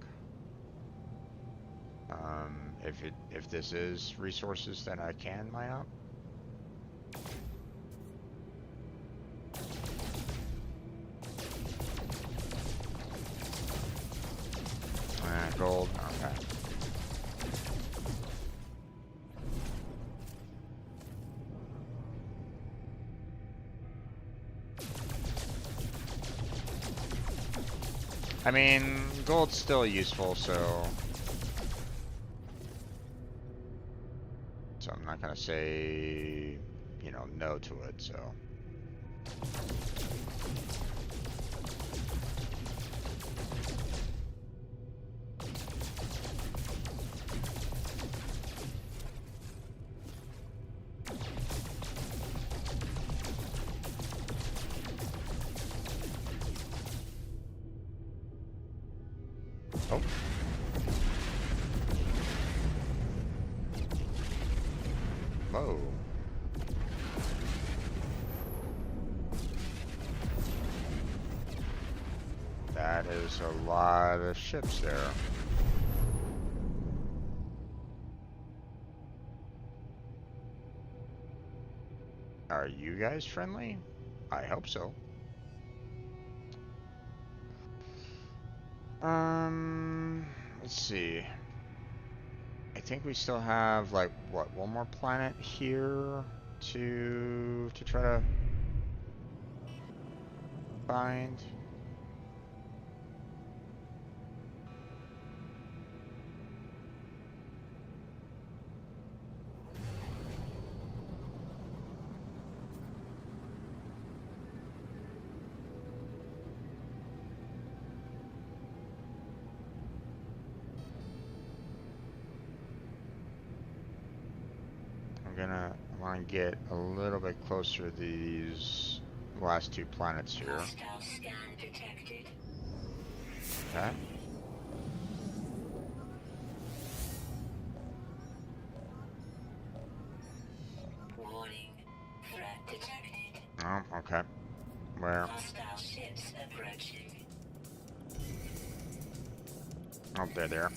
If this is resources that I can mine up. Gold. Okay. I mean, gold's still useful, so I'm not gonna say, no to it. So. Oh. Whoa. That is a lot of ships there. Are you guys friendly? I hope so. Let's see. I think we still have like what, one more planet here to try to find. I want to get a little bit closer to these last two planets here. Hostile scan detected. Okay. Warning. Threat detected. Oh, okay. Where? Hostile ships approaching. Oh, they're there.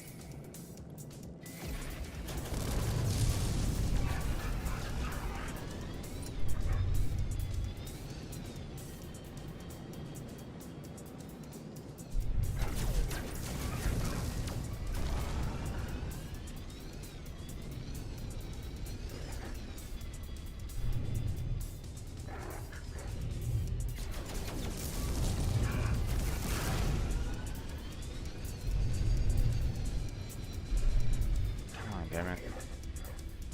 Oh, damn it.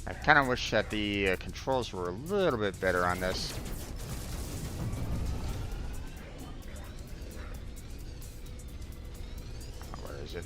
I kind of wish that the controls were a little bit better on this. Oh, where is it?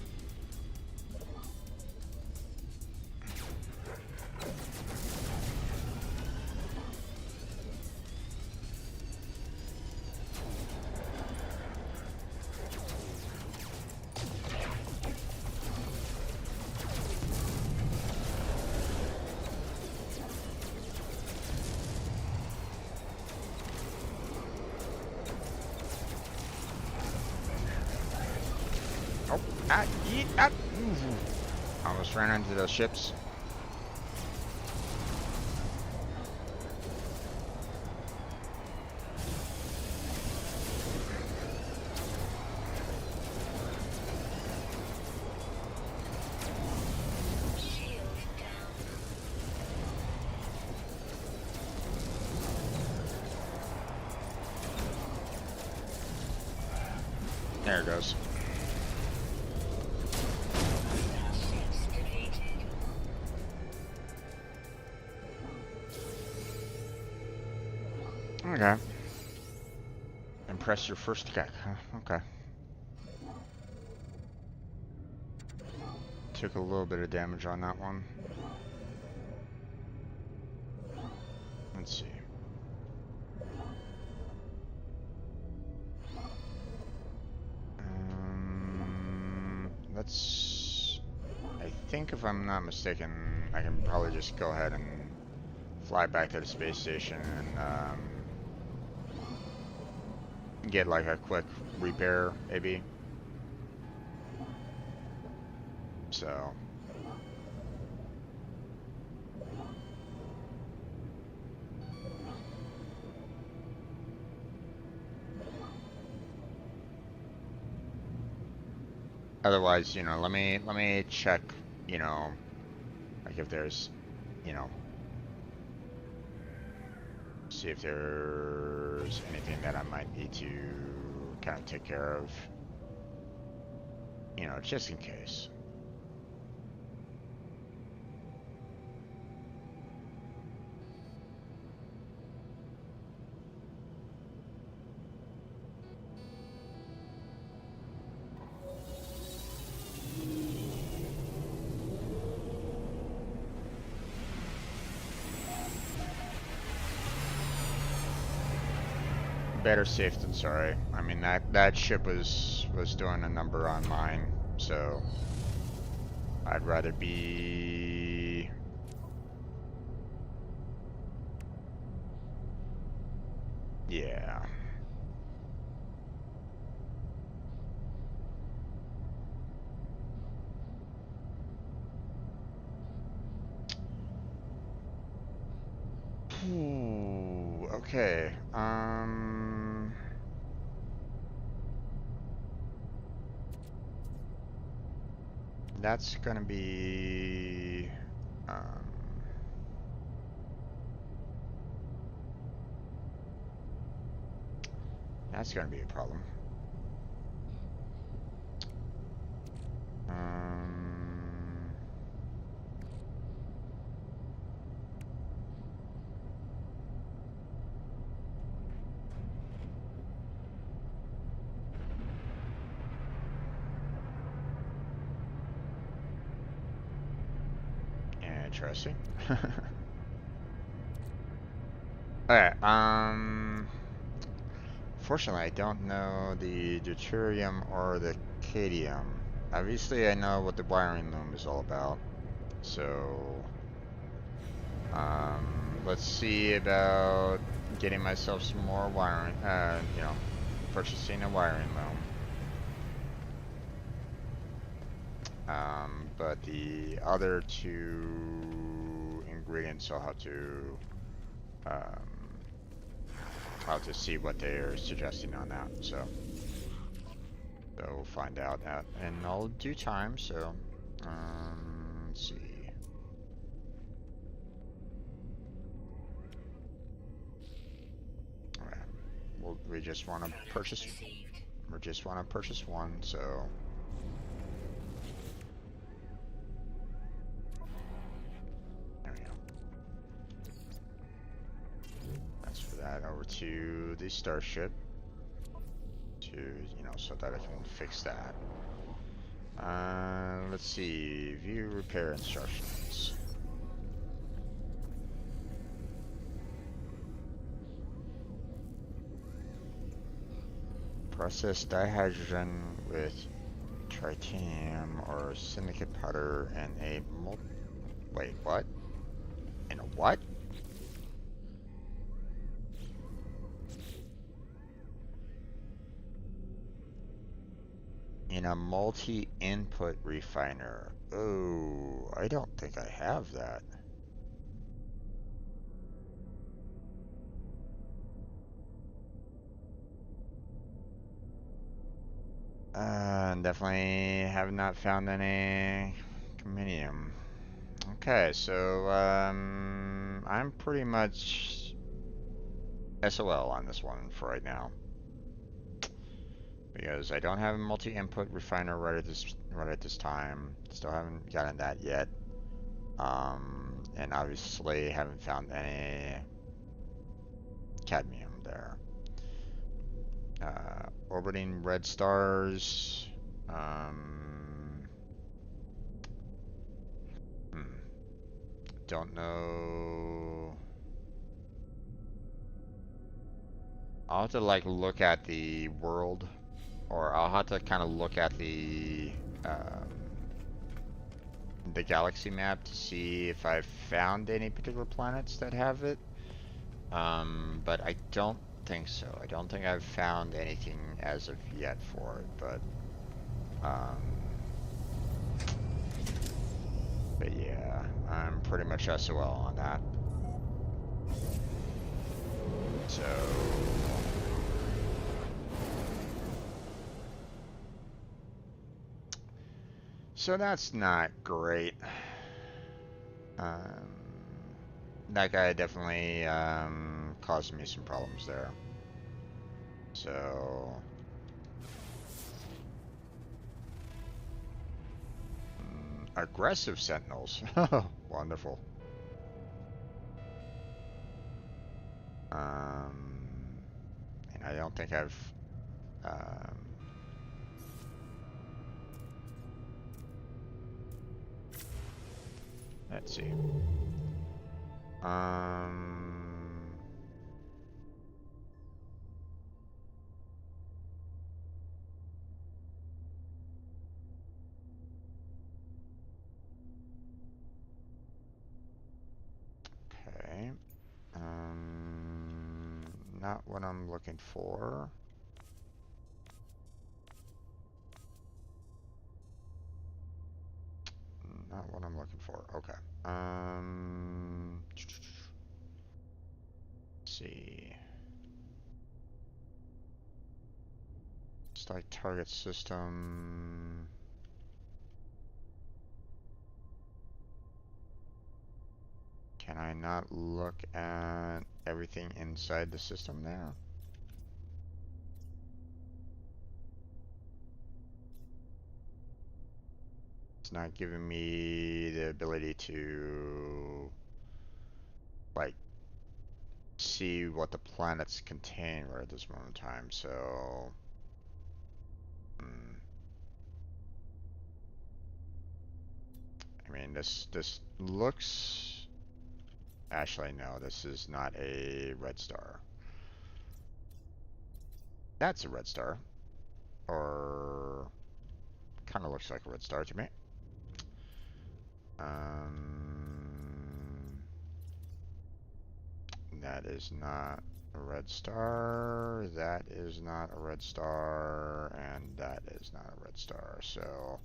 Oh, ah, yeet, ah. Ooh. Almost ran into those ships. Shield down. There it goes. Hostile ships defeated. Okay. Impress your first attack. Huh? Okay. Took a little bit of damage on that one. Let's see. Let's... I think if I'm not mistaken, I can probably just go ahead and fly back to the space station and get like a quick repair, maybe. So... Otherwise, let me check, like if there's, you know, see if there's anything that I might need to kind of take care of, just in case. Better safe than sorry. I mean, that ship was doing a number on mine, so I'd rather be... Yeah. Ooh, okay. That's gonna be... Um, that's gonna be a problem. Um, Interesting. Alright, fortunately I don't know the deuterium or the cadmium. Obviously I know what the wiring loom is all about, so let's see about getting myself some more wiring, purchasing a wiring loom. But the other two ingredients um, I'll have to see what they're suggesting on that. So we'll find out in all due time. So let's see. All right. Well, we just want to Coordinates purchase. received. We just want to purchase one. So there we go. That's for that. Over to the starship to so that I can fix that. Let's see. View repair instructions. Process dihydrogen with tritanium or silicate powder and a wait, what? In a what? In a multi-input refiner. Oh, I don't think I have that. Definitely have not found any cominium. Okay, so I'm pretty much SOL on this one for right now because I don't have a multi-input refiner right at this time. Still haven't gotten that yet. And obviously haven't found any cadmium there. Orbiting red stars. Um, hmm, don't know. I'll have to like look at the world, or I'll have to kind of look at the galaxy map to see if I've found any particular planets that have it. But I don't think so. I don't think I've found anything as of yet for it, um, but yeah, I'm pretty much SOL on that. So, that's not great. Um, that guy definitely caused me some problems there. So, aggressive sentinels. Wonderful. Um, and I don't think I've. Um, let's see. Um, okay. Not what I'm looking for. Not what I'm looking for. Okay. Let's see. It's like target system. Can I not look at everything inside the system now? It's not giving me the ability to like see what the planets contain right at this moment in time. So, hmm, I mean, this looks. Actually, no, this is not a red star. That's a red star. Or kind of looks like a red star to me. That is not a red star. That is not a red star. And that is not a red star. So,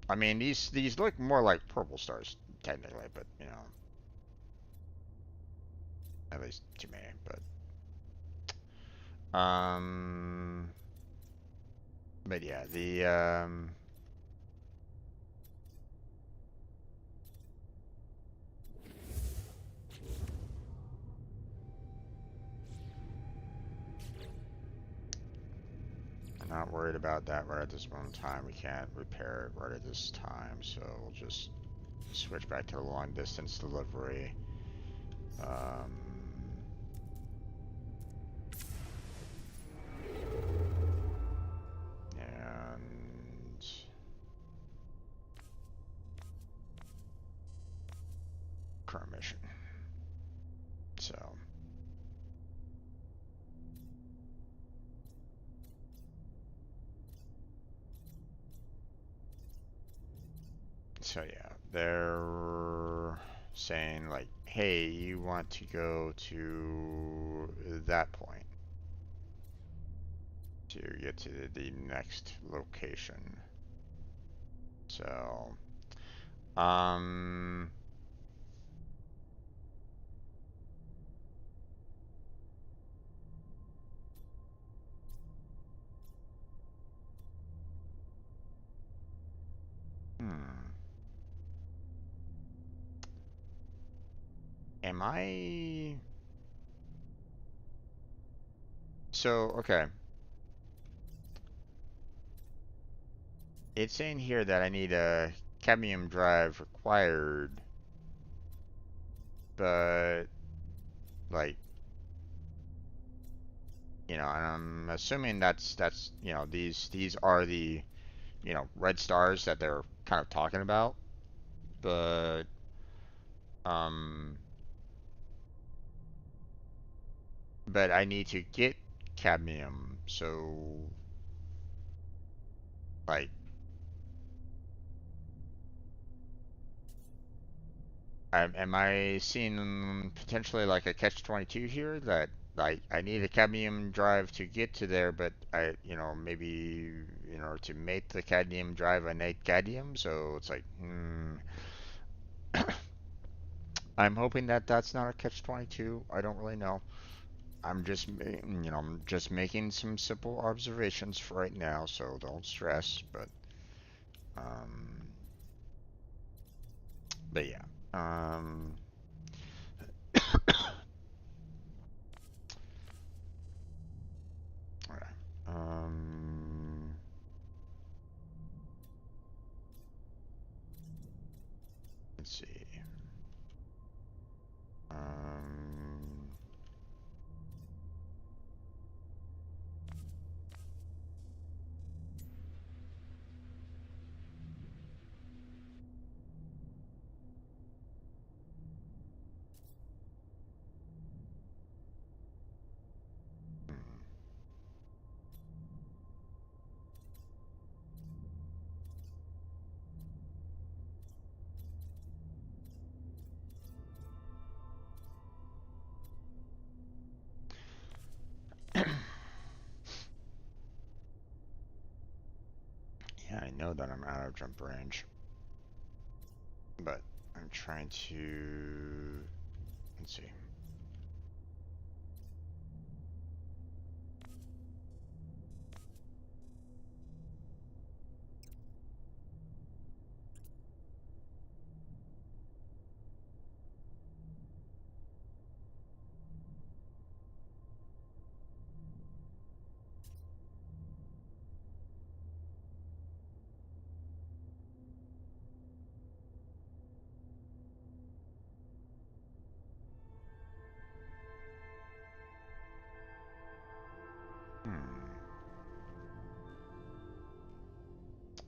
I mean, these look more like purple stars technically, but you know, at least to me. But yeah, I'm not worried about that right at this moment in time. We can't repair it right at this time, so we'll just switch back to the long distance delivery. Um, and current mission. So yeah, they're saying like, hey, you want to go to that point to get to the next location. So, um, hmm. Am I... So, okay. It's saying here that I need a cadmium drive required, but, like, you know, and I'm assuming that's, you know, these are the, you know, red stars that they're kind of talking about, but, um, but I need to get cadmium, so, like, am I seeing potentially like a catch-22 here that like I need a cadmium drive to get to there, but I, you know, maybe in order to make the cadmium drive, I need cadmium, so it's like, I'm hoping that that's not a catch-22. I don't really know. I'm just, you know, I'm just making some simple observations for right now, so don't stress. Um, but yeah. Okay. Um, let's see. Um, hmm. Yeah, I know that I'm out of jump range, but I'm trying to. Let's see.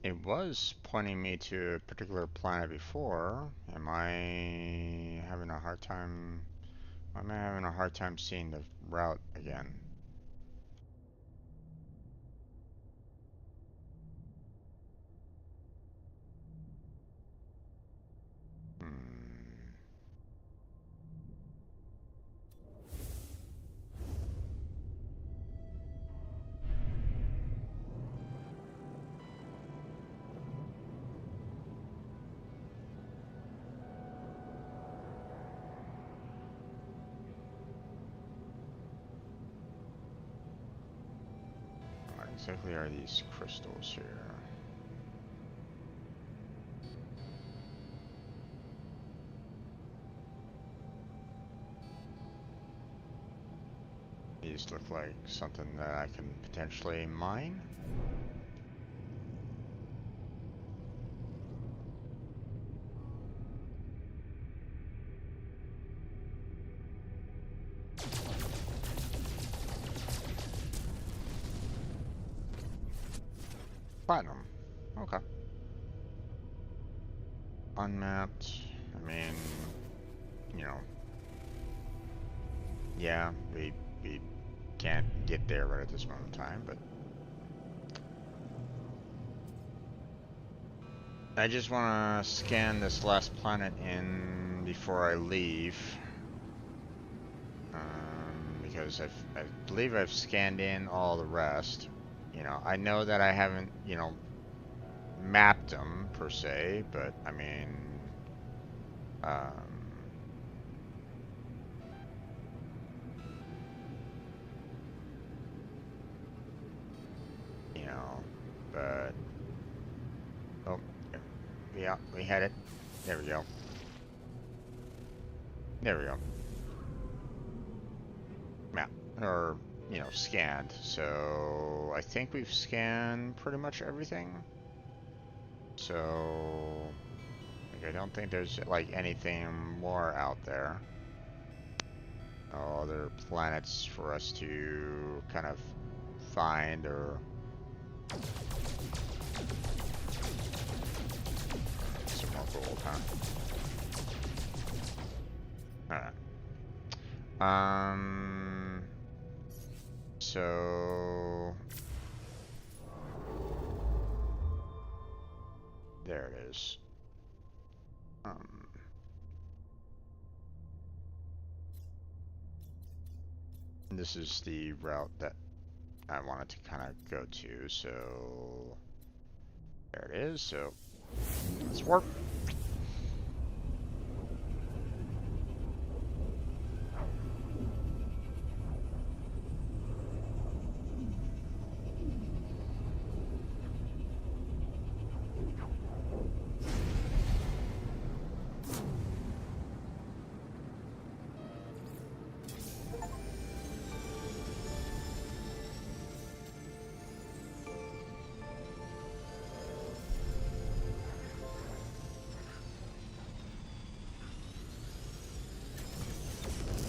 It was pointing me to a particular planet before. Am I having a hard time? Why am I having a hard time seeing the route again? Hmm. What exactly are these crystals here? These look like something that I can potentially mine. Platinum. Okay. Unmapped. I mean, you know, yeah, we can't get there right at this moment in time, but I just want to scan this last planet in before I leave, because I believe I've scanned in all the rest. You know, I know that I haven't, you know, mapped them per se, but I mean, um, you know, but oh, yeah, we had it. There we go. There we go. Map or you know scanned. So I think we've scanned pretty much everything. So like, I don't think there's like anything more out there. No other planets for us to kind of find or some more gold, huh? Alright. So there it is. This is the route that I wanted to kind of go to, so there it is. So let's warp.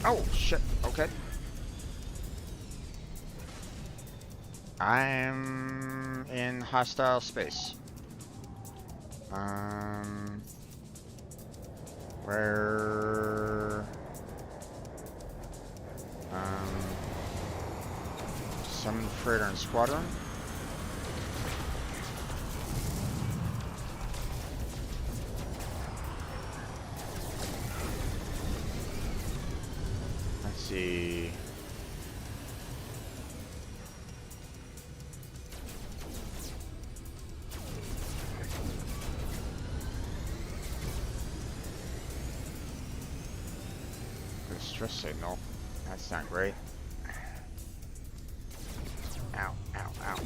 Oh shit! Okay. I'm in hostile space. Um, where? Summon freighter and squadron. Let's see. Distress signal. That's not great. Ow, ow, ow.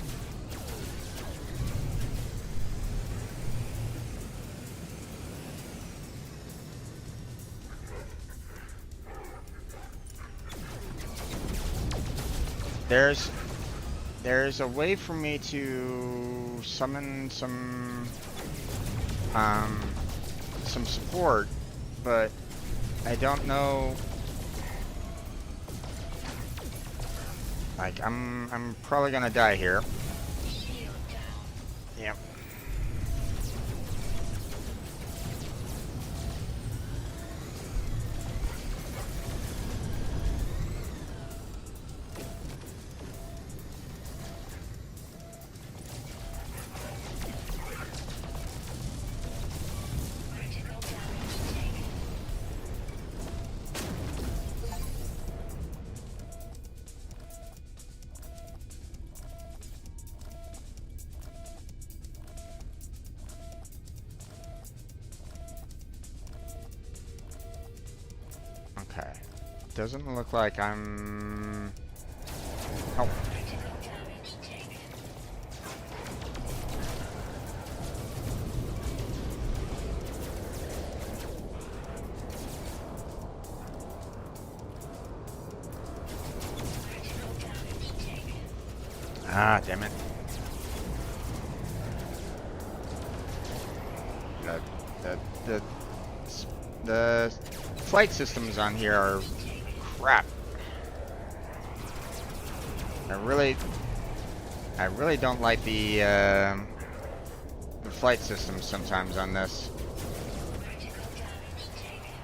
There's a way for me to summon some support, but I don't know. Like I'm probably gonna die here. Yep. Okay. Doesn't look like I'm... Oh. Critical damage taken. Critical damage taken. Ah, damn it. The, the, the flight systems on here are crap. I really don't like the flight systems sometimes on this. Critical damage taken.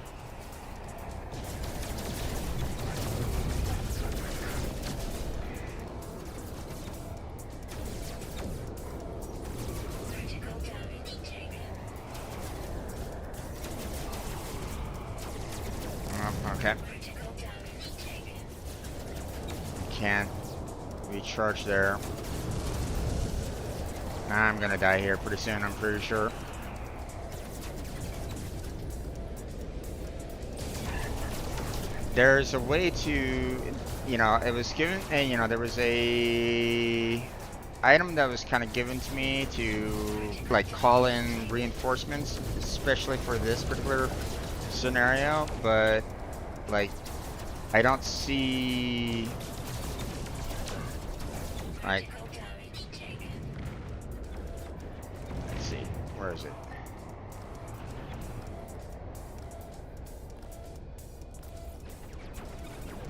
Critical damage taken. Oh, okay. Critical damage taken. Can't recharge there. I'm gonna die here pretty soon, I'm pretty sure. There's a way to, you know, it was given, and you know, there was a item that was kind of given to me to like call in reinforcements, especially for this particular scenario, but like I don't see like, Critical damage taken. let's see, where is it?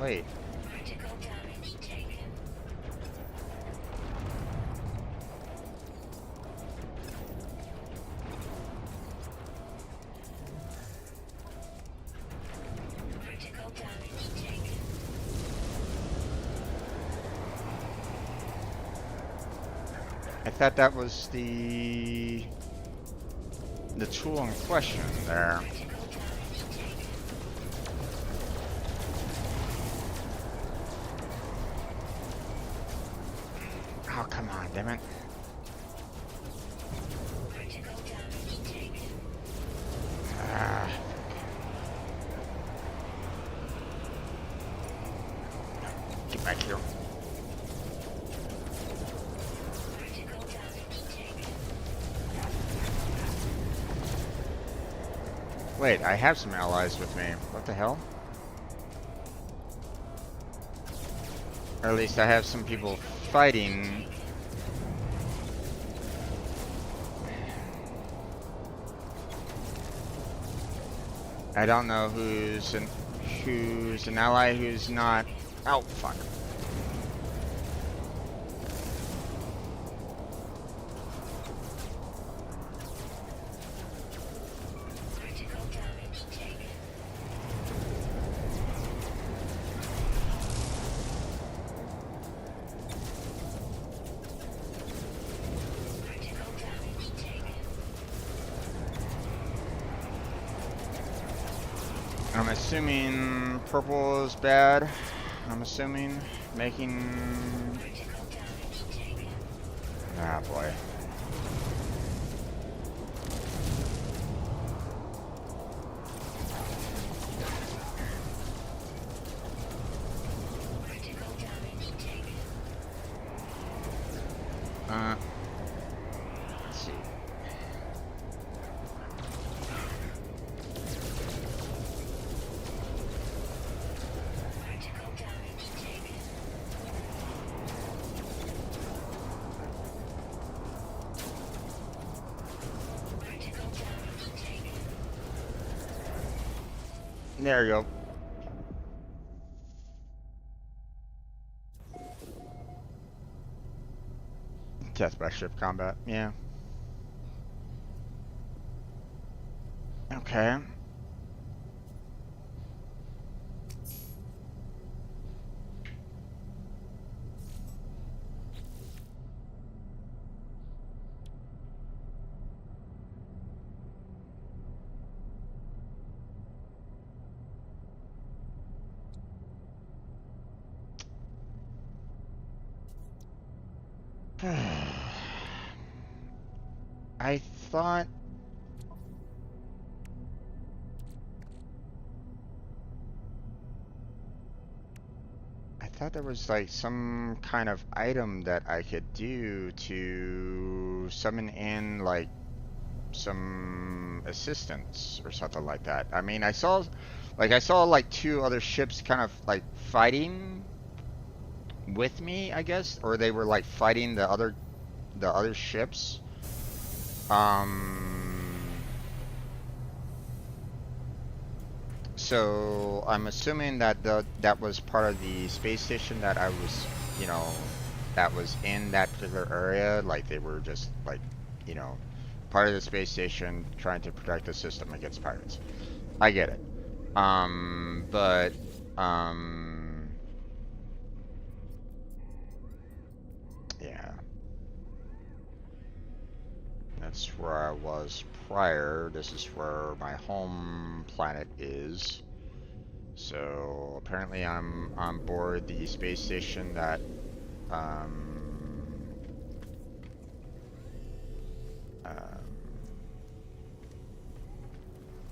Wait, Critical damage taken. Critical damage taken. I thought that was the tool in question there. Critical damage taken. Oh, come on, damn it. Critical damage taken. Ah. Get back here. Critical damage taken. Wait, I have some allies with me. What the hell? Or at least I have some people fighting. I don't know who's an ally, who's not. Oh, fuck. Critical damage taken. Critical damage taken. I'm assuming purple is bad. I'm assuming making. Critical damage taken. Ah, boy. Critical damage taken. Let's see. Critical damage taken. Critical damage taken. There you go. Death by ship combat. Yeah. Okay. I thought. thought there was like some kind of item that I could do to summon in like some assistance or something like that. I mean, I saw like two other ships kind of like fighting with me, I guess, or they were like fighting the other ships. Um, so I'm assuming that that was part of the space station that I was, you know, that was in that particular area. Like they were just like, you know, part of the space station trying to protect the system against pirates. I get it. But um, yeah, that's where I was prior. This is where my home planet is. So apparently I'm on board the space station that um, um,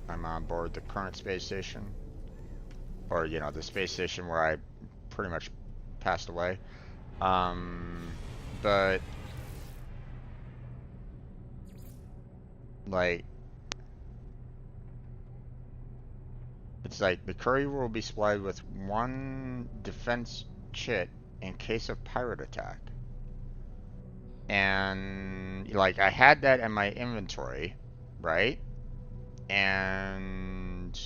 I'm on board the current space station, or you know, the space station where I pretty much passed away. Um, but like it's like the courier will be supplied with one defense chit in case of pirate attack. And like I had that in my inventory, right? And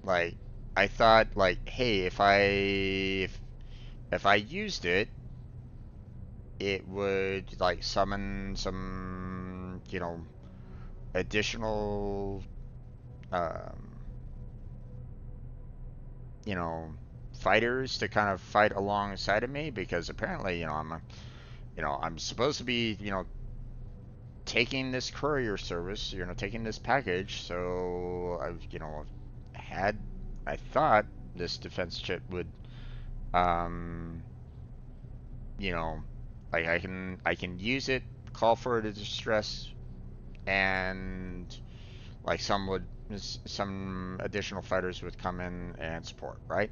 like I thought like, hey, if I used it, it would like summon some, you know, additional um, you know, fighters to kind of fight alongside of me because apparently, you know, I'm supposed to be, you know, taking this courier service, you know, taking this package. So I've, you know, had I thought this defense chip would, um, you know, like I can use it, call for a distress, and like some additional fighters would come in and support, right?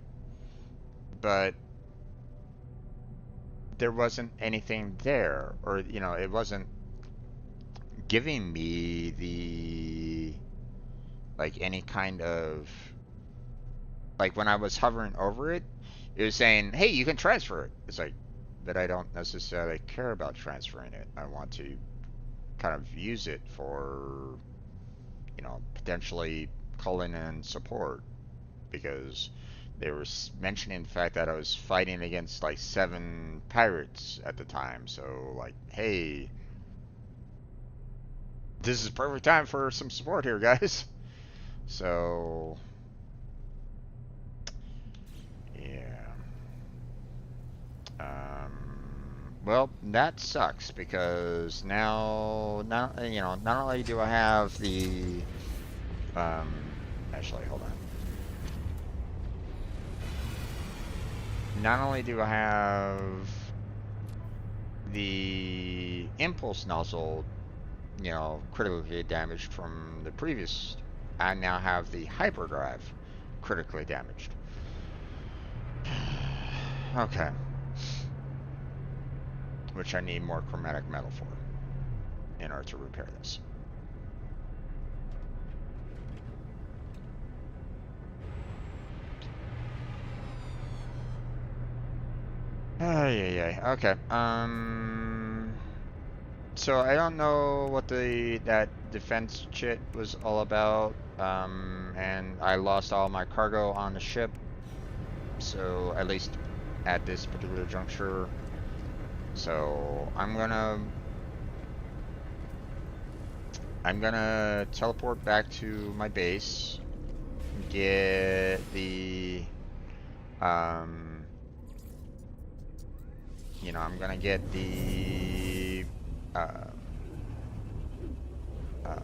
But there wasn't anything there, or you know, it wasn't giving me the like any kind of like when I was hovering over it, it was saying, "Hey, you can transfer it." It's like, but I don't necessarily care about transferring it. I want to kind of use it for, you know, potentially calling in support because they were mentioning the fact that I was fighting against like 7 pirates at the time. So like, hey, this is perfect time for some support here, guys. So yeah. Well, that sucks because now, not you know, not only do I have the, actually, hold on. Not only do I have the impulse nozzle, you know, critically damaged from the previous, I now have the hyperdrive critically damaged. Okay. Which I need more chromatic metal for in order to repair this. Yeah. Okay. So I don't know what that defense chit was all about. And I lost all my cargo on the ship. So at least at this particular juncture. So I'm gonna teleport back to my base, get the you know, I'm gonna get the uh, uh,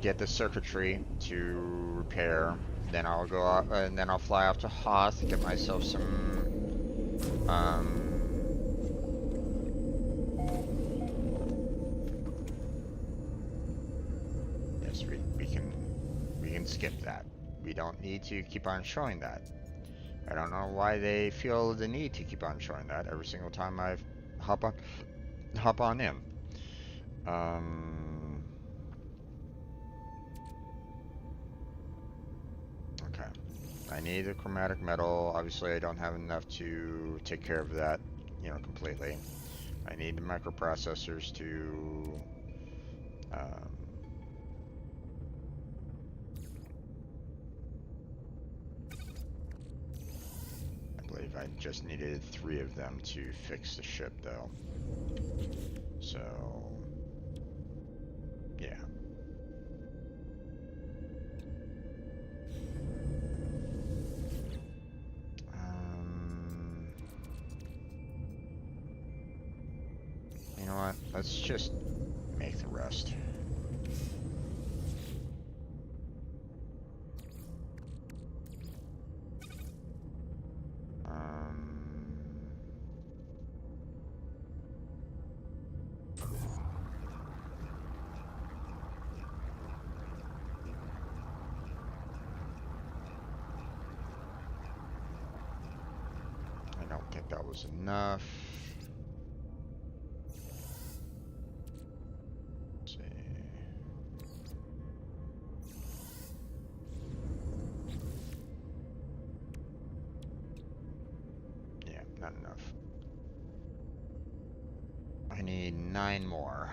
get the circuitry to repair. Then I'll go out, and then I'll fly off to Hoth, get myself some um, can skip that. We don't need to keep on showing that. I don't know why they feel the need to keep on showing that every single time I hop on in. Okay. I need the chromatic metal. Obviously, I don't have enough to take care of that, completely. I need the microprocessors to I believe I just needed 3 of them to fix the ship, though. So, yeah. You know what? Let's just make the rest. I don't think that was enough. Let's see. Yeah, not enough. I need 9 more.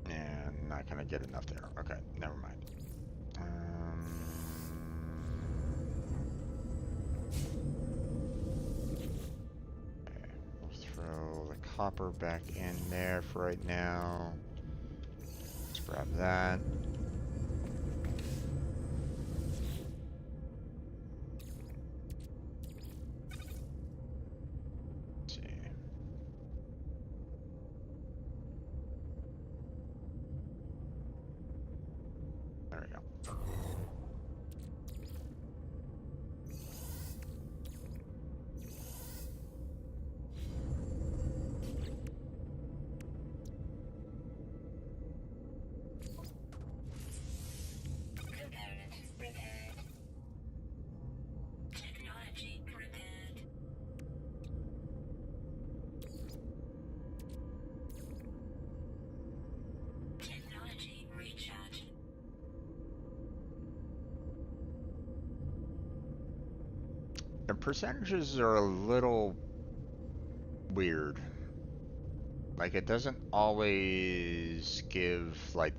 And not gonna get enough there. Okay, never mind. Okay, we'll throw the copper back in there for right now. Let's grab that. Let's see. There we go. Component repaired. Technology repaired. Technology recharged. The percentages are a little weird. Like, it doesn't always give, like,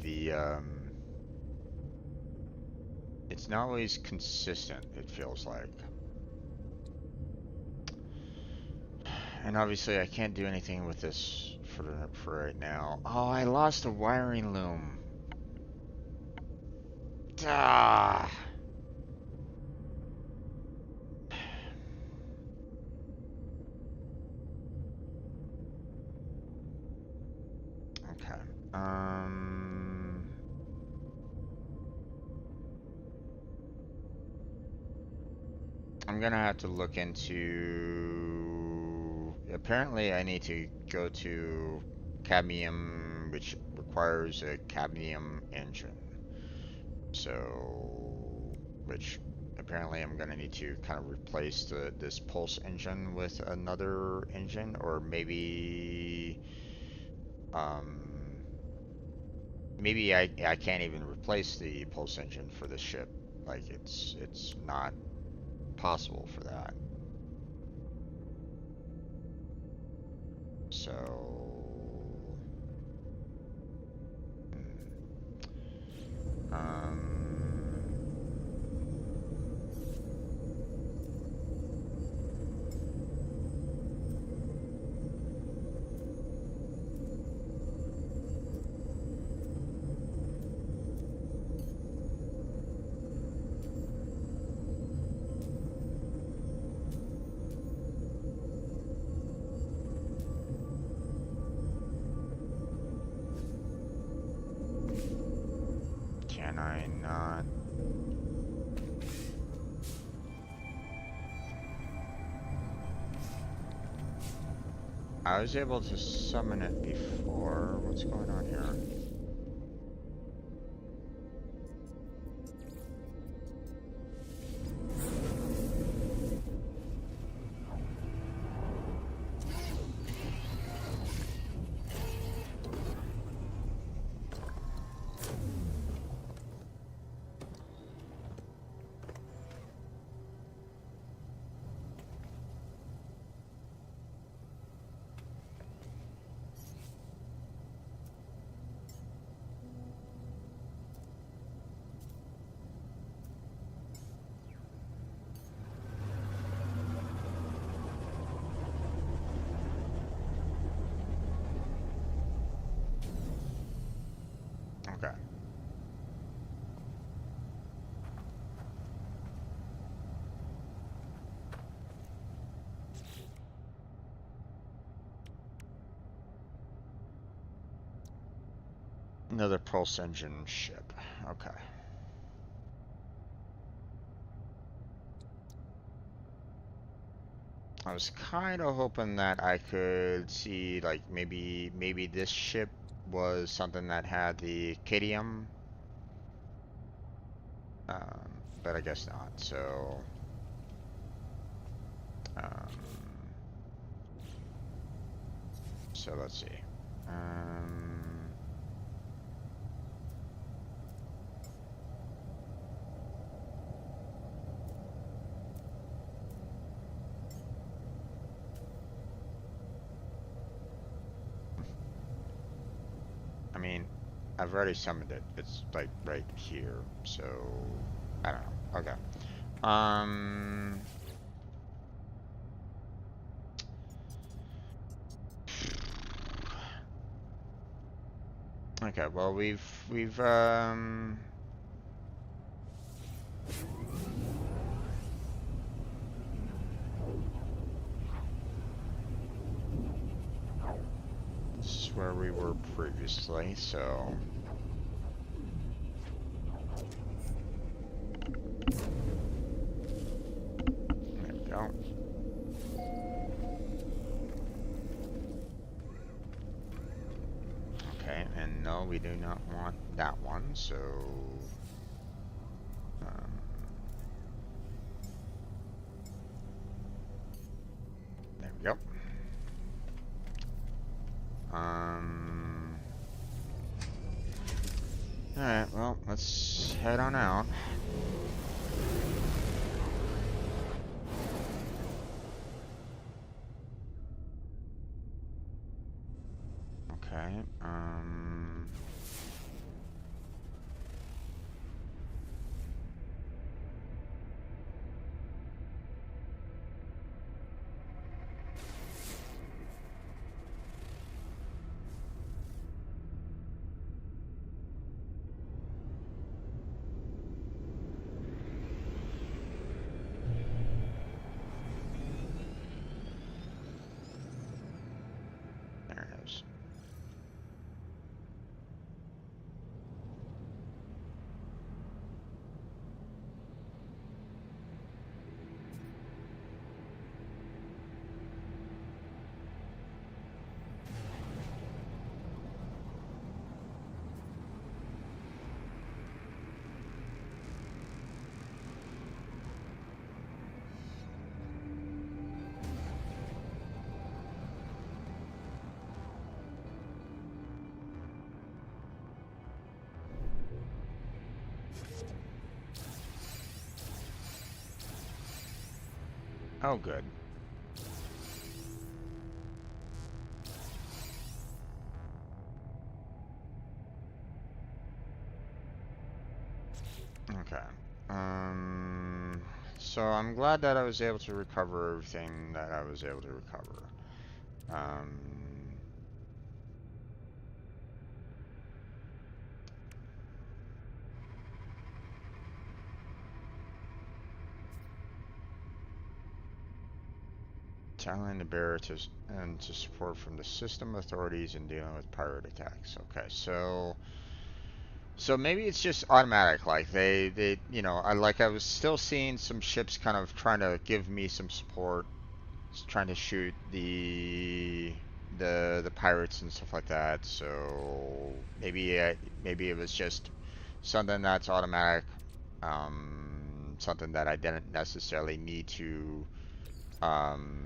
it's not always consistent, it feels like. And obviously I can't do anything with this for right now. Oh, I lost a wiring loom. Ah. Okay. I'm gonna have to look into. Apparently, I need to go to cadmium, which requires a cadmium engine. So, which apparently I'm gonna need to kind of replace this pulse engine with another engine, or um, maybe I can't even replace the pulse engine for this ship. Like it's not possible for that. So, um, 1099. I was able to summon it before. What's going on here? Okay. Another pulse engine ship. Okay. I was kind of hoping that I could see, like, maybe this ship was something that had the Cadium, but I guess not. Um, so let's see. Um, I mean, I've already summoned it. It's like right here, so I don't know. Okay. Um. Okay. Well, we've. This is where we were previously, so. There we go. Okay, and no, we do not want that one, so. Um, there we go. Alright, well, let's head on out. Okay, there it is. Oh, good. Okay. So I'm glad that I was able to recover everything that I was able to recover. Um, Tallying the bearer and to support from the system authorities in dealing with pirate attacks. Okay, so maybe it's just automatic. Like I was still seeing some ships kind of trying to give me some support, trying to shoot the the pirates and stuff like that. So maybe it was just something that's automatic, something that I didn't necessarily need to um,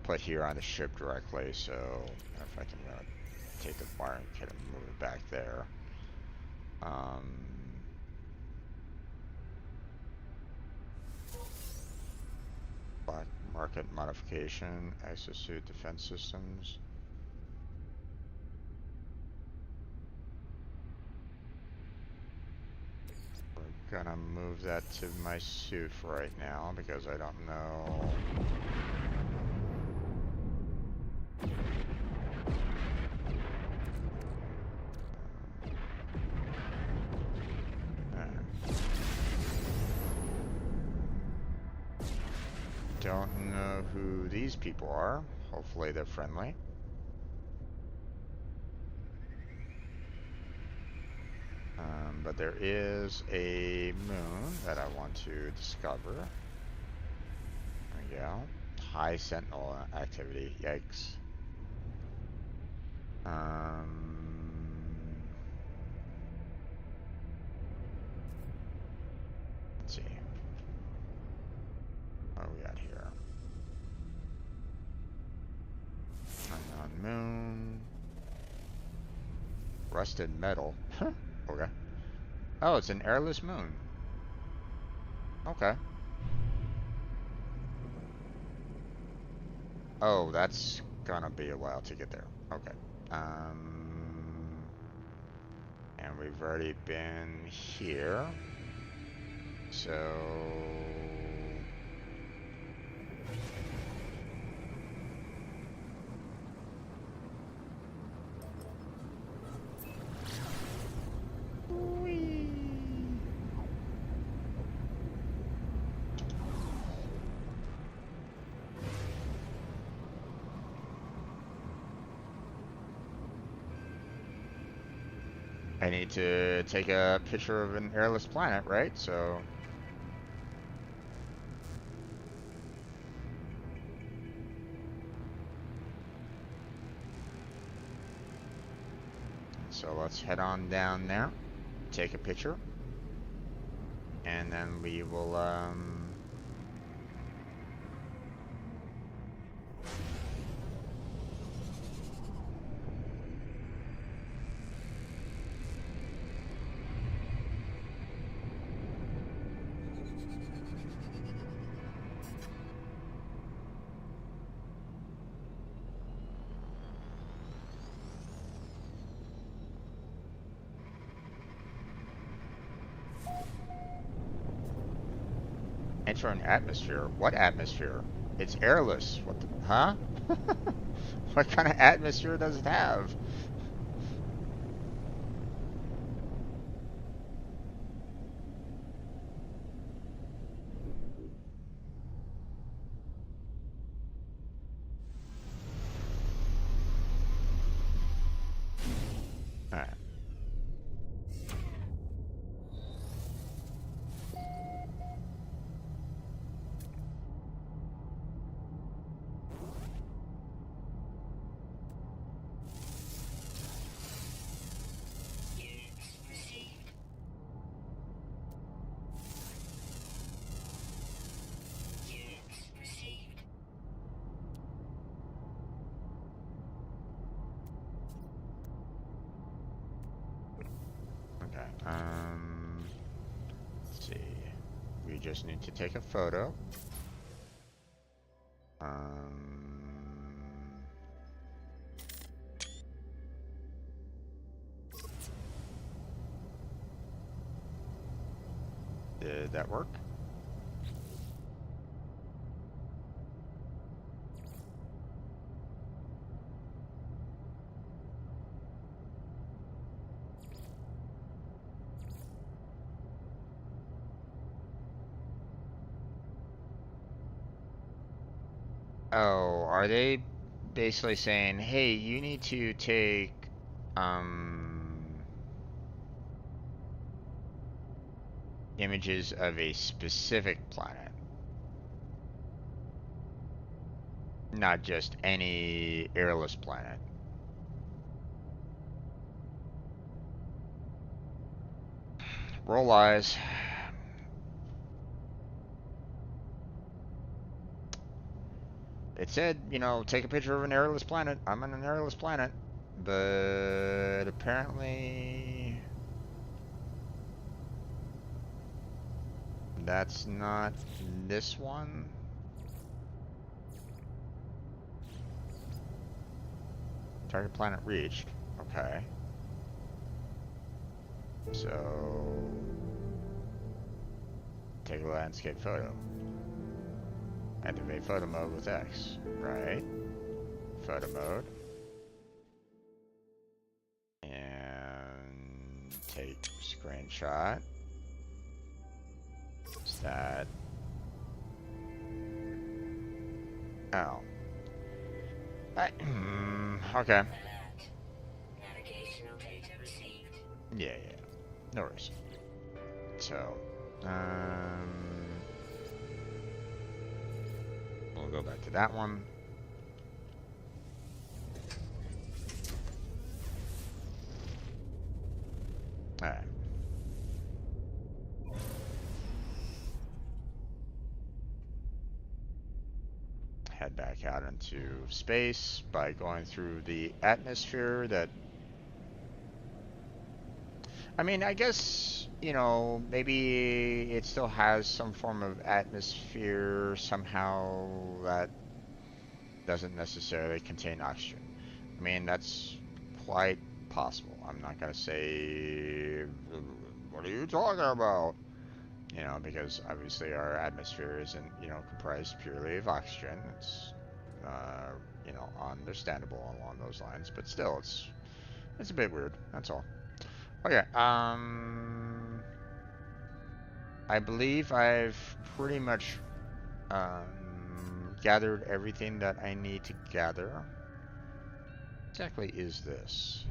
put here on the ship directly. So if I can take the wiring kit and move it back there. Um, Black market modification, exosuit defense systems. We're gonna move that to my suit for right now because I don't know. Don't know who these people are. Hopefully they're friendly. But there is a moon that I want to discover. There we go. High sentinel activity. Yikes. Let's see. What do we got here? Unknown moon. Rusted metal. Huh. Okay. Oh, it's an airless moon. Okay. Oh, that's gonna be a while to get there. Okay. And we've already been here. So I need to take a picture of an airless planet, right? So let's head on down there, take a picture, and then we will enter an atmosphere. What atmosphere? It's airless. What the, huh? What kind of atmosphere does it have? Alright. Units received. Units received. Okay. Let's see. We just need to take a photo. Did that work? Oh, are they basically saying, hey, you need to take, um, images of a specific planet? Not just any airless planet. Roll eyes. It said, you know, take a picture of an airless planet. I'm on an airless planet. But apparently that's not this one. Target planet reached. Okay. So take a landscape photo. Activate photo mode with X. Right. Photo mode. And take screenshot. What's that? Oh. Okay. Alert. Navigational data received. Yeah. No worries. So, we'll go back to that one. Alright. Head back out into space by going through the atmosphere that... I mean, I guess, you know, maybe it still has some form of atmosphere somehow that doesn't necessarily contain oxygen. I mean, that's quite possible. I'm not going to say, what are you talking about? You know, because obviously our atmosphere isn't, you know, comprised purely of oxygen. It's, you know, understandable along those lines, but still, it's a bit weird. That's all. Okay. I believe I've pretty much gathered everything that I need to gather. What exactly is this?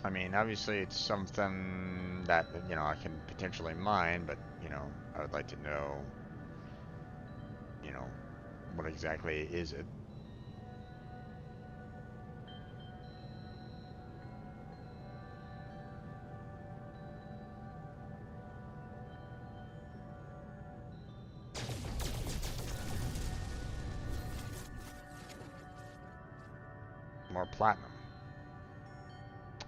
I mean, obviously it's something that, you know, I can potentially mine, but, you know, I would like to know, you know, what exactly is it? More platinum.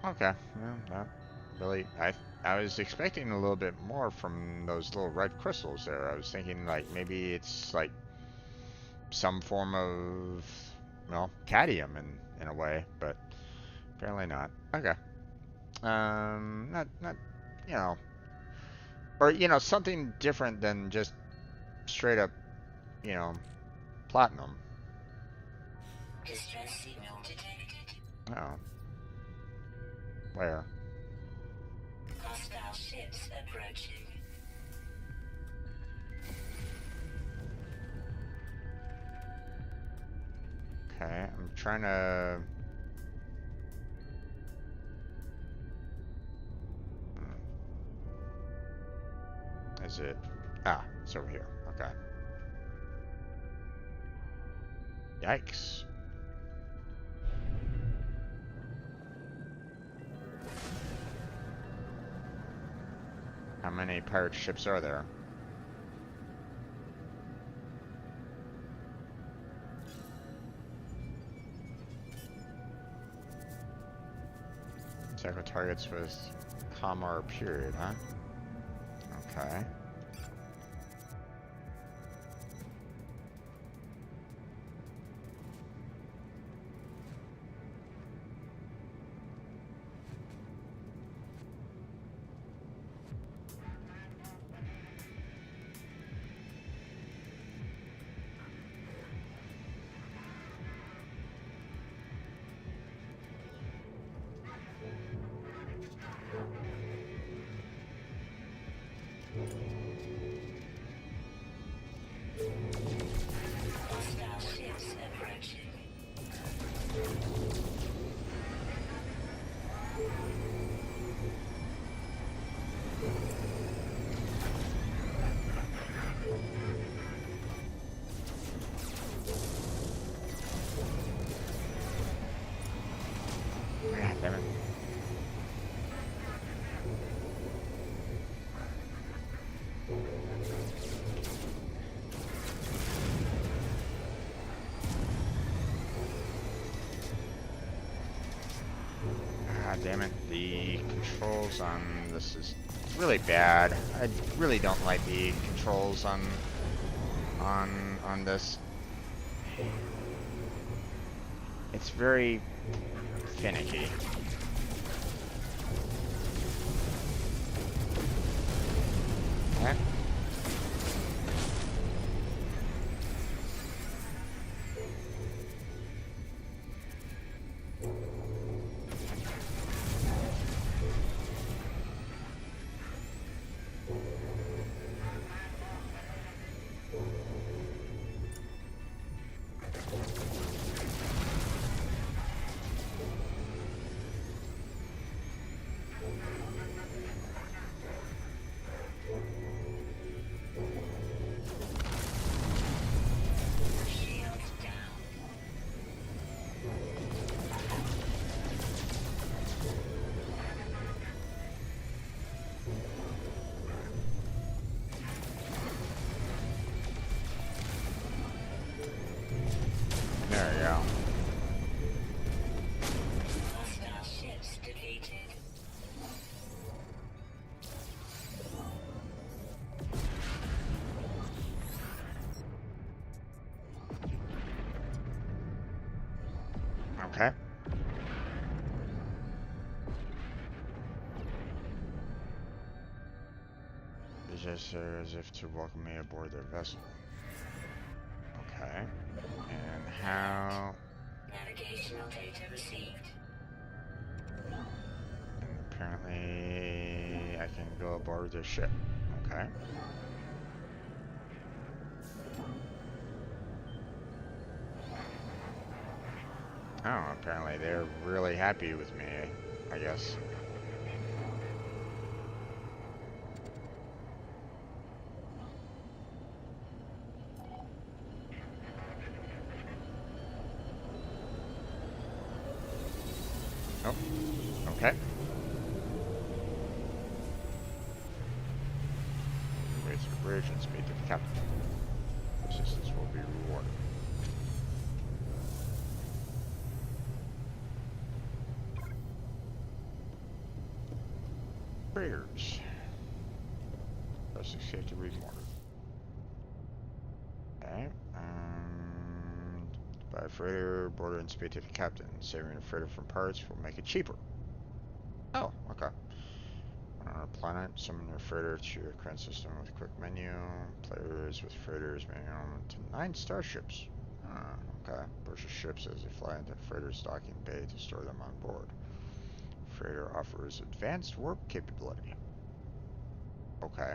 Okay, well, not really. I was expecting a little bit more from those little red crystals there. I was thinking like maybe it's like some form of, well, cadmium in a way, but apparently not. Okay. Not you know, or you know, something different than just straight up, you know, platinum. Distress signal detected. Oh, where? Hostile ships approaching. Okay, I'm trying to. Is it? Ah, it's over here. Okay. Yikes. How many pirate ships are there? Tackle targets with comma or period, huh? Okay. Hostile ships approaching. damn it. The controls on this is really bad. I really don't like the controls on this. It's very finicky. Okay. Shield down. There you go. Hostile ships defeated. Okay. They just as if to welcome me aboard their vessel. Okay. And how? Navigational data received. And apparently I can go aboard their ship. Okay. Oh, apparently they're really happy with me, I guess. Oh, okay. Raise the bridge and speed to the captain. Assistance will be rewarded. Raiders. Press escape to read more. Okay. Buy a freighter, board and speed to the captain. Saving a freighter from pirates will make it cheaper. Oh, okay. On a planet, summon your freighter to your current system with a quick menu. Players with freighters may own to 9 starships. Okay. Purchase ships as they fly into freighter's docking bay to store them on board. Freighter offers advanced warp capability. Okay.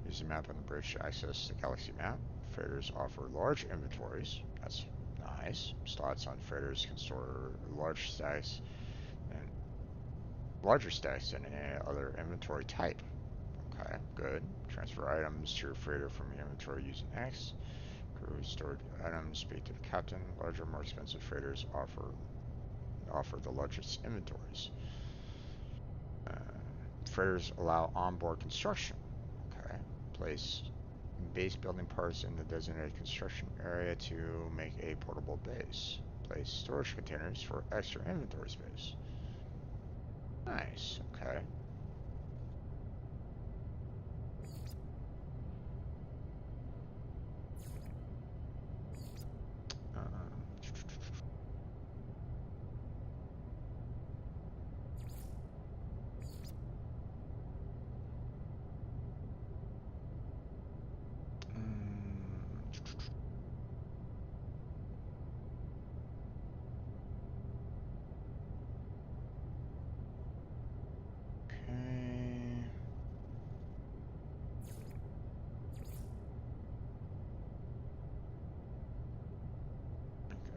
Use the map on the bridge to access the galaxy map. Freighters offer large inventories. That's nice. Slots on freighters can store large stacks and larger stacks than any other inventory type. Okay, good. Transfer items to your freighter from your inventory using X. Crew stored items speak to the captain. Larger, more expensive freighters offer the largest inventories. Uh, Freighters allow onboard construction. Okay. Place base building parts in the designated construction area to make a portable base. Place storage containers for extra inventory space. Nice. Okay. Okay.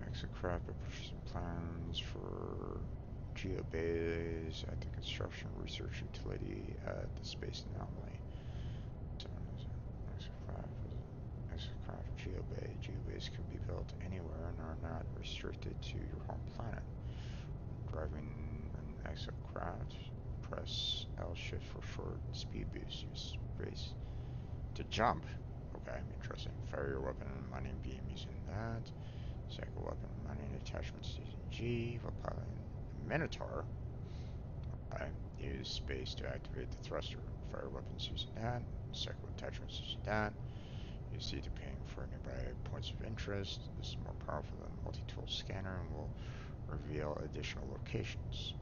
Exocraft by purchasing plans for geobays at the construction research utility at the space anomaly. So, Exocraft geobay. Geobays can be built anywhere and are not restricted to your home planet. When driving an exocraft, press L shift for short speed boost. Use space to jump. Okay, interesting. Fire your weapon and mining beam using that. Cycle weapon mining attachments using G while piloting a Minotaur. Okay. Use space to activate the thruster. Fire weapons using that. Cycle attachments using that. Use C to ping for nearby points of interest. This is more powerful than a multi-tool scanner and will reveal additional locations.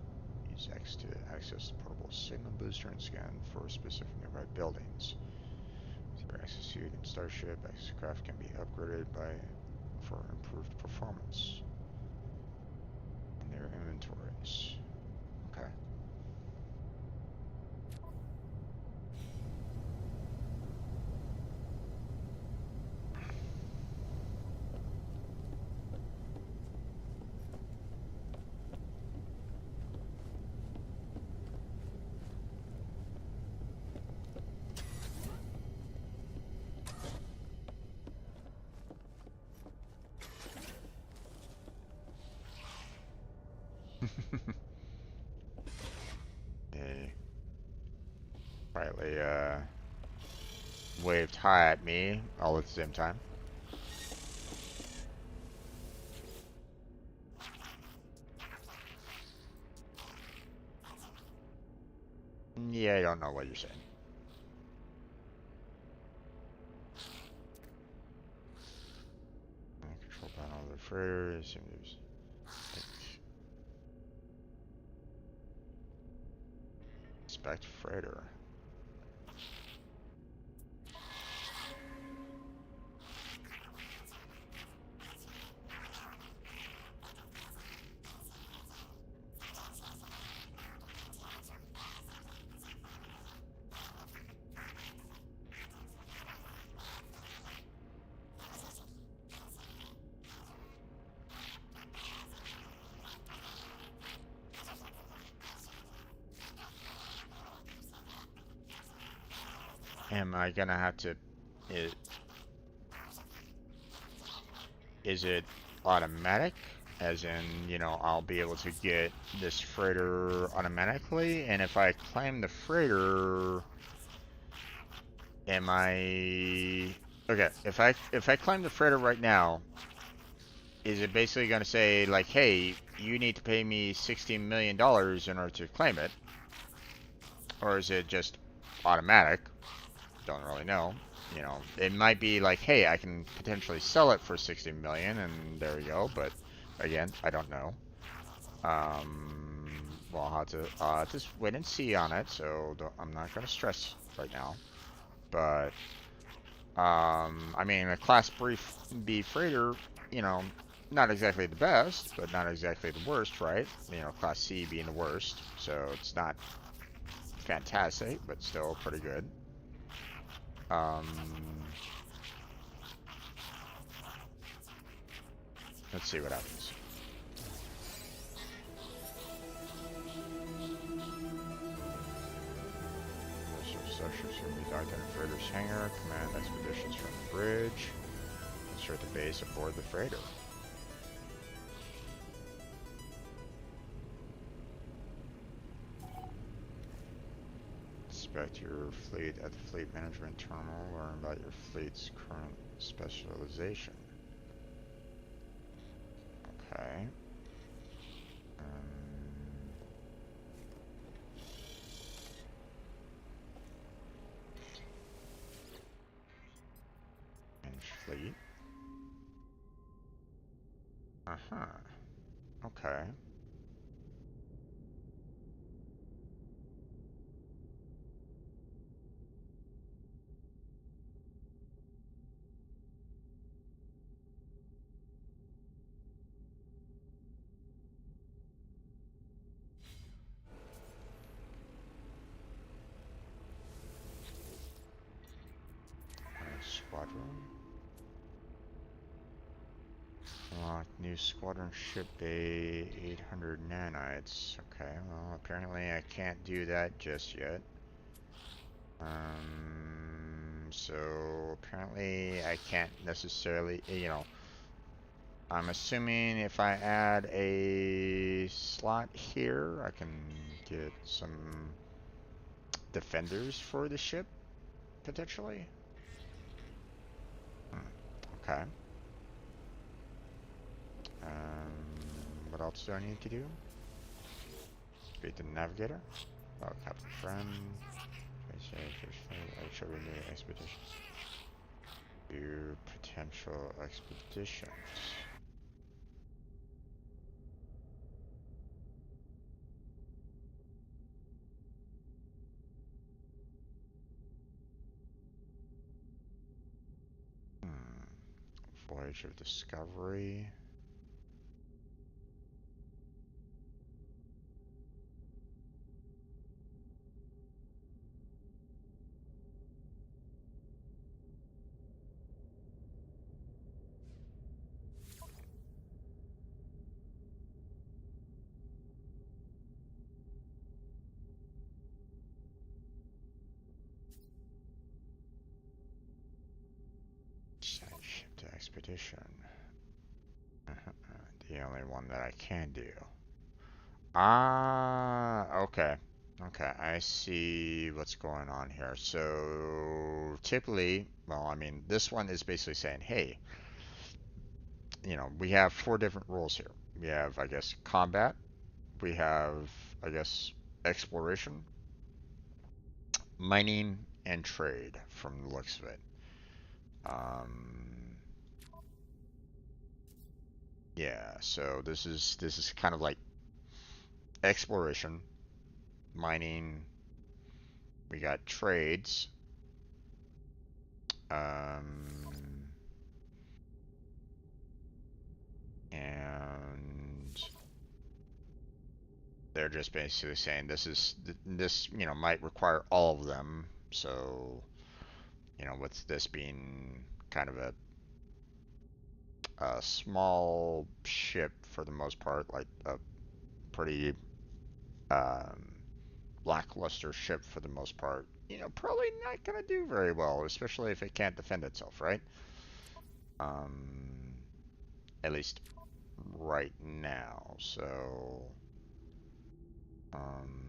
Use X to access the portable signal booster and scan for specific nearby buildings. Your exosuit and starship exocraft can be upgraded for improved performance in their inventories. Okay. They quietly waved hi at me all at the same time. Yeah, I don't know what you're saying. Control panel of the freighter. Inspect freighter. Am I gonna have to? Is, is it automatic? As in, you know, I'll be able to get this freighter automatically, and if I claim the freighter, am I okay? If I claim the freighter right now, is it basically gonna say like, hey, you need to pay me $16 million in order to claim it, or is it just automatic? Don't really know. You know, it might be like, hey, I can potentially sell it for 60 million, and there we go. But again, I don't know. Well, I'll have to just wait and see on it. So I'm not gonna stress right now. But I mean, a Class B freighter, you know, not exactly the best, but not exactly the worst, right? You know, Class C being the worst, so it's not fantastic, but still pretty good. Um, let's see what happens. Structures can be docked in a freighter's hangar. Command expeditions from the bridge. Insert the base aboard the freighter. Inspect your fleet at the fleet management terminal. Learn about your fleet's current specialization. Okay. Manage fleet. Uh-huh. Okay. Squadron. Unlock new squadron ship bay 800 nanites. Okay, well apparently I can't do that just yet. So apparently I can't necessarily, you know, I'm assuming if I add a slot here, I can get some defenders for the ship, potentially. Okay. What else do I need to do? Activate the navigator. Oh, Captain Friend. I show you new expeditions. View potential expeditions. Voyage of Discovery. Send ship to expedition. The only one that I can do. Ah, okay. Okay, I see what's going on here. So typically, well, I mean, this one is basically saying, hey, we have four different rules here. We have, I guess, combat. We have, I guess, exploration, mining, and trade from the looks of it. Um, yeah, so this is kind of like exploration, mining. We got trades. Um, and they're just basically saying this might require all of them. So with this being kind of a small ship for the most part, like a pretty um, lackluster ship for the most part, probably not gonna do very well, especially if it can't defend itself, right? Um, at least right now. So, um,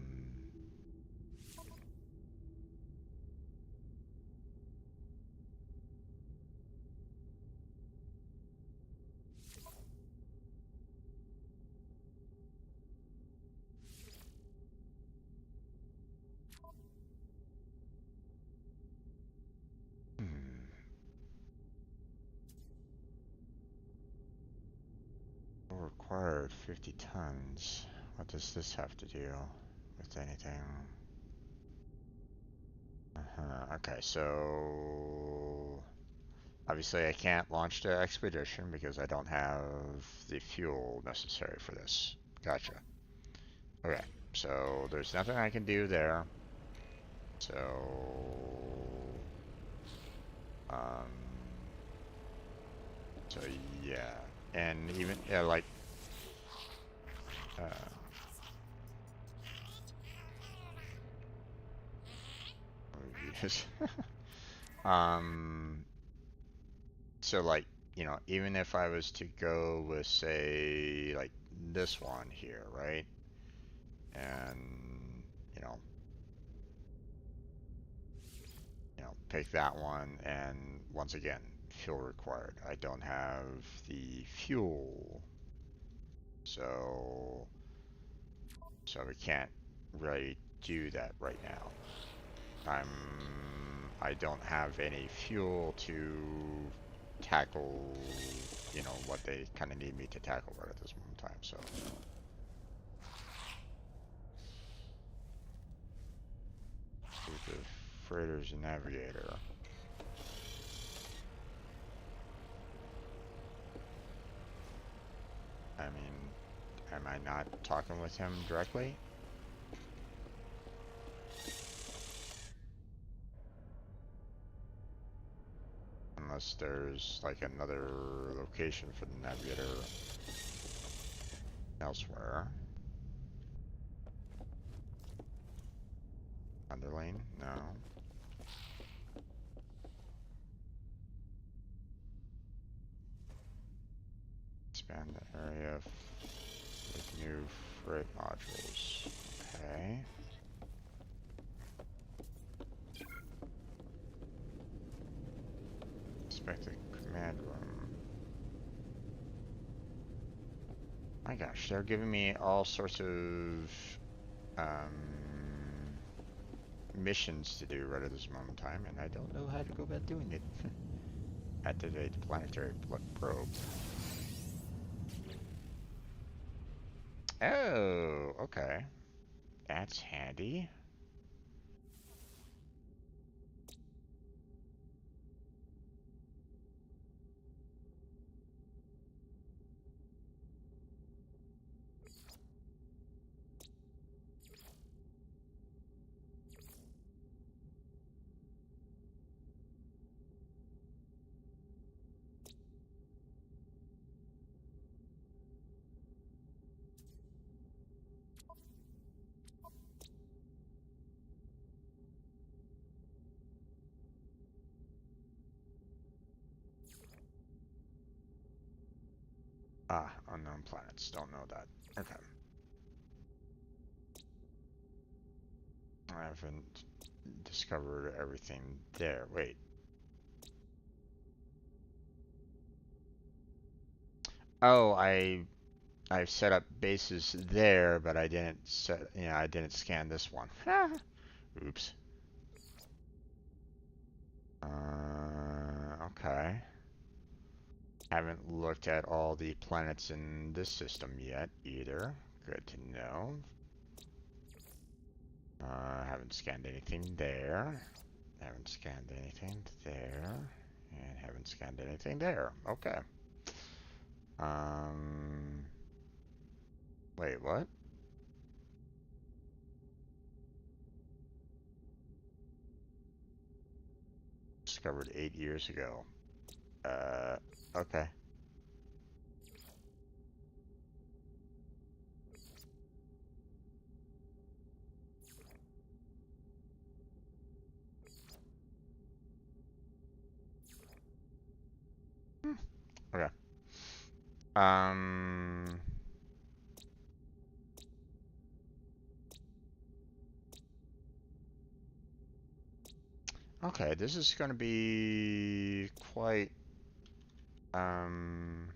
hmm. Required 50 tons. What does this have to do with anything? Okay, so obviously I can't launch the expedition because I don't have the fuel necessary for this. Gotcha. Okay, so there's nothing I can do there. So, um, so yeah, and even yeah, like, uh, reviews. um, so like, even if I was to go with say like this one here, right? And you know, pick that one, and once again, fuel required. I don't have the fuel, so we can't really do that right now. I'm I don't have any fuel to tackle, what they kind of need me to tackle right at this moment in time. So, the freighter's navigator. I mean, am I not talking with him directly? Unless there's like another location for the navigator elsewhere. Underlane? No. Expand the area with new freight modules. Okay. Inspect the command room. My gosh, they're giving me all sorts of missions to do right at this moment in time, and I don't know how to go about doing it. Activate the planetary probe. Oh, okay. That's handy. Ah, unknown planets. Don't know that. Okay. I haven't discovered everything there. Wait. Oh, I've set up bases there, but I didn't set, I didn't scan this one. Oops. Okay. Haven't looked at all the planets in this system yet either. Good to know. Haven't scanned anything there. Haven't scanned anything there. And haven't scanned anything there. Okay. Um, wait, what? Discovered 8 years ago. Okay. Hmm. Okay. Um, okay, this is going to be quite, um,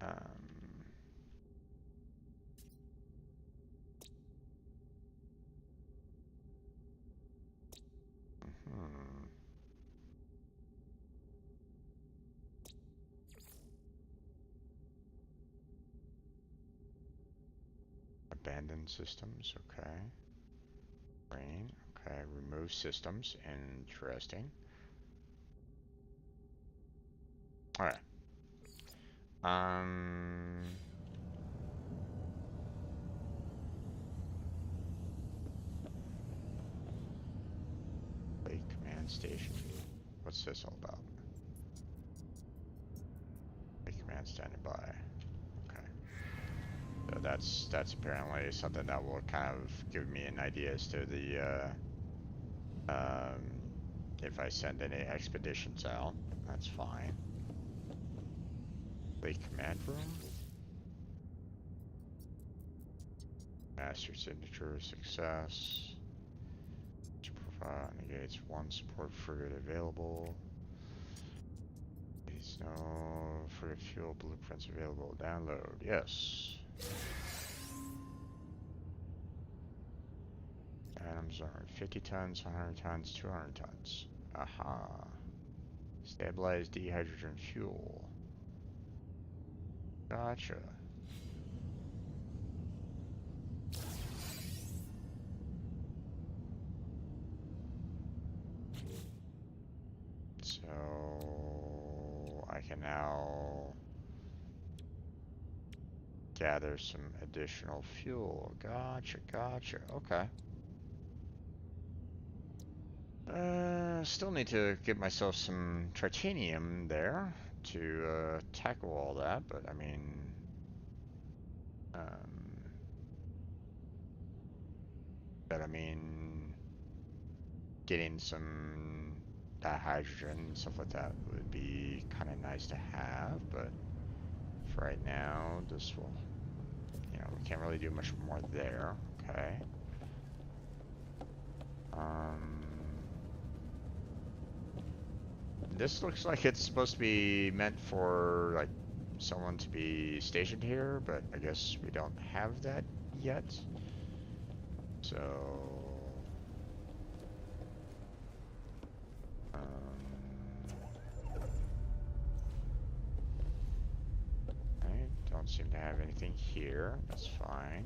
um, hmm. Abandoned systems, okay. Brain, okay. Remove systems, interesting. Alright. Um, Lake Command Station. What's this all about? Lake Command standing by. Okay. So that's apparently something that will kind of give me an idea as to the if I send any expeditions out. That's fine. Lake Command Room. Master signature success. To provide negates one support frigate available. There's no frigate fuel blueprints available. Download. Yes. Items are 50 tons, 100 tons, 200 tons. Aha. Stabilized dehydrogen fuel. Gotcha. So I can now gather some additional fuel. Gotcha, gotcha. Okay. Still need to get myself some titanium there to tackle all that, but I mean, um, but I mean, getting some hydrogen and stuff like that would be kind of nice to have, but for right now, this will, we can't really do much more there. Okay. Um, this looks like it's supposed to be meant for like someone to be stationed here, but I guess we don't have that yet. So, I don't seem to have anything here. That's fine.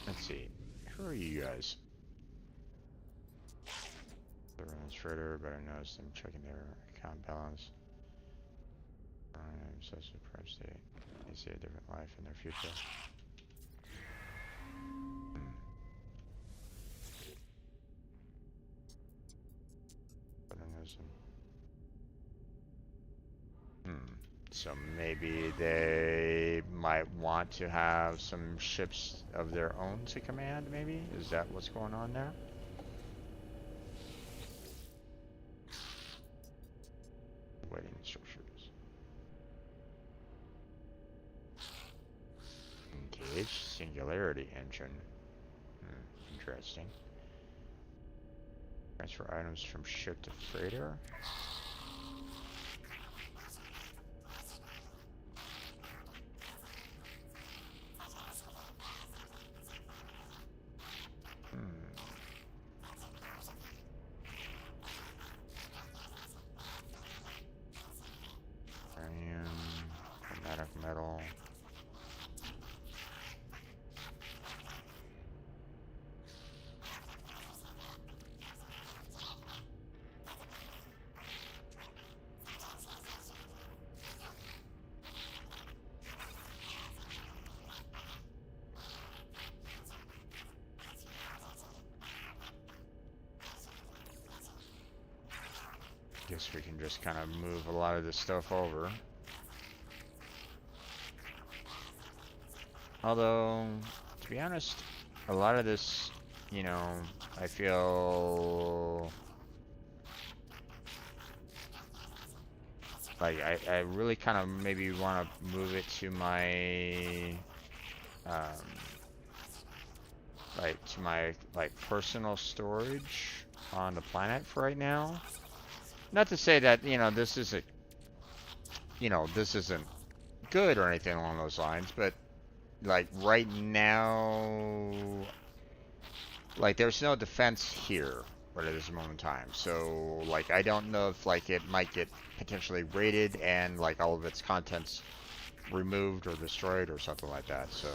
Let's see. Who are you guys? The administrator, but I noticed them checking their account balance. Obsessive perhaps they see a different life in their future. But I noticed them. So maybe they might want to have some ships of their own to command, maybe? Is that what's going on there? Waiting instructions. Engage singularity engine. Interesting. Transfer items from ship to freighter. Uranium, chromatic metal. Guess we can just kind of move a lot of this stuff over. Although, to be honest, a lot of this, you know, I feel like I really kind of maybe want to move it to my, like personal storage on the planet for right now. Not to say that, you know, this isn't good or anything along those lines, but like right now, like there's no defense here right at this moment in time. So like I don't know if like it might get potentially raided and like all of its contents removed or destroyed or something like that. So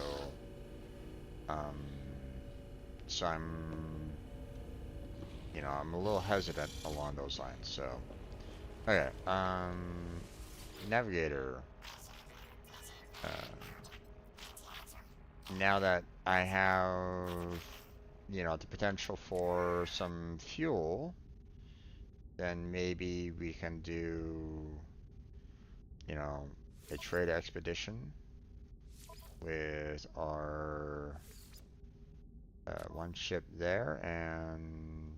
I'm a little hesitant along those lines. So okay, navigator. Now that I have, you know, the potential for some fuel, then maybe we can do, you know, a trade expedition with our one ship there and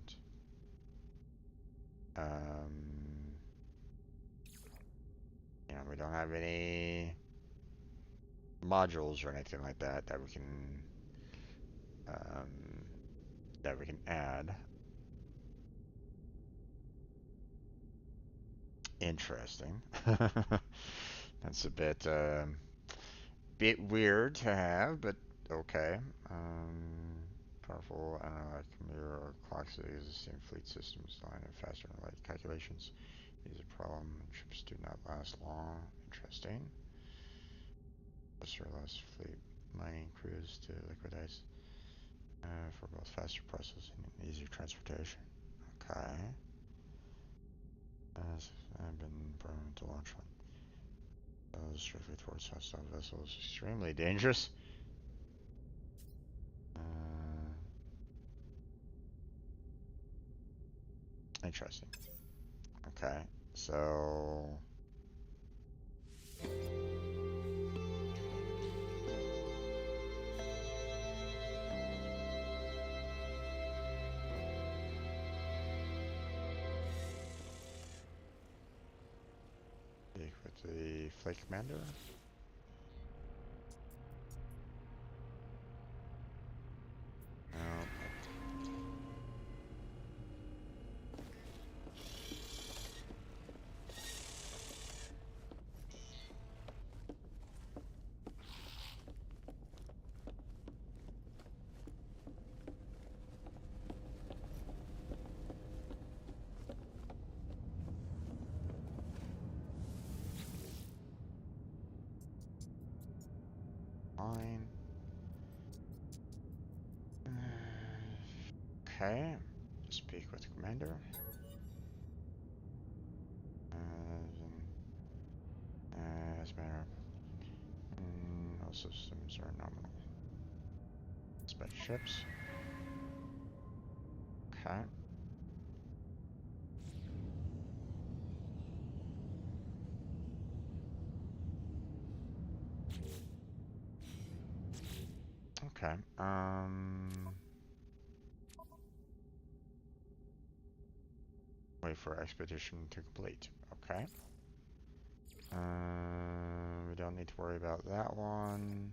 you know, we don't have any modules or anything like that that we can add. Interesting. That's a bit weird to have, but okay. Powerful analog mirror or clocks that use the same fleet systems designed and faster and light calculations. These are problem. Ships do not last long. Interesting. Less fleet mining crews to liquidize for both faster processing and easier transportation. Okay. I've been programmed to launch one. Strictly towards hostile vessels. Extremely dangerous. Interesting. Okay, so with the flight commander. No. Line. Okay. Speak with the commander. As a matter of all systems are nominal. Spec ships. Okay. Okay. Wait for expedition to complete. Okay. We don't need to worry about that one.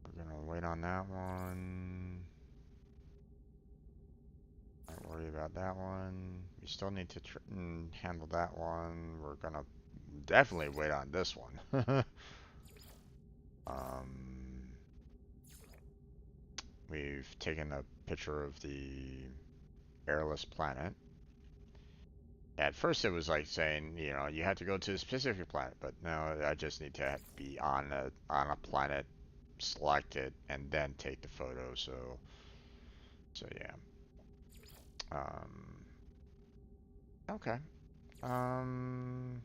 We're gonna wait on that one. Don't worry about that one. We still need to handle that one. We're gonna definitely wait on this one. um, we've taken a picture of the airless planet. At first it was like saying, you know, you have to go to a specific planet, but no, I just need to be on a planet, select it, and then take the photo. So yeah. Okay. Um,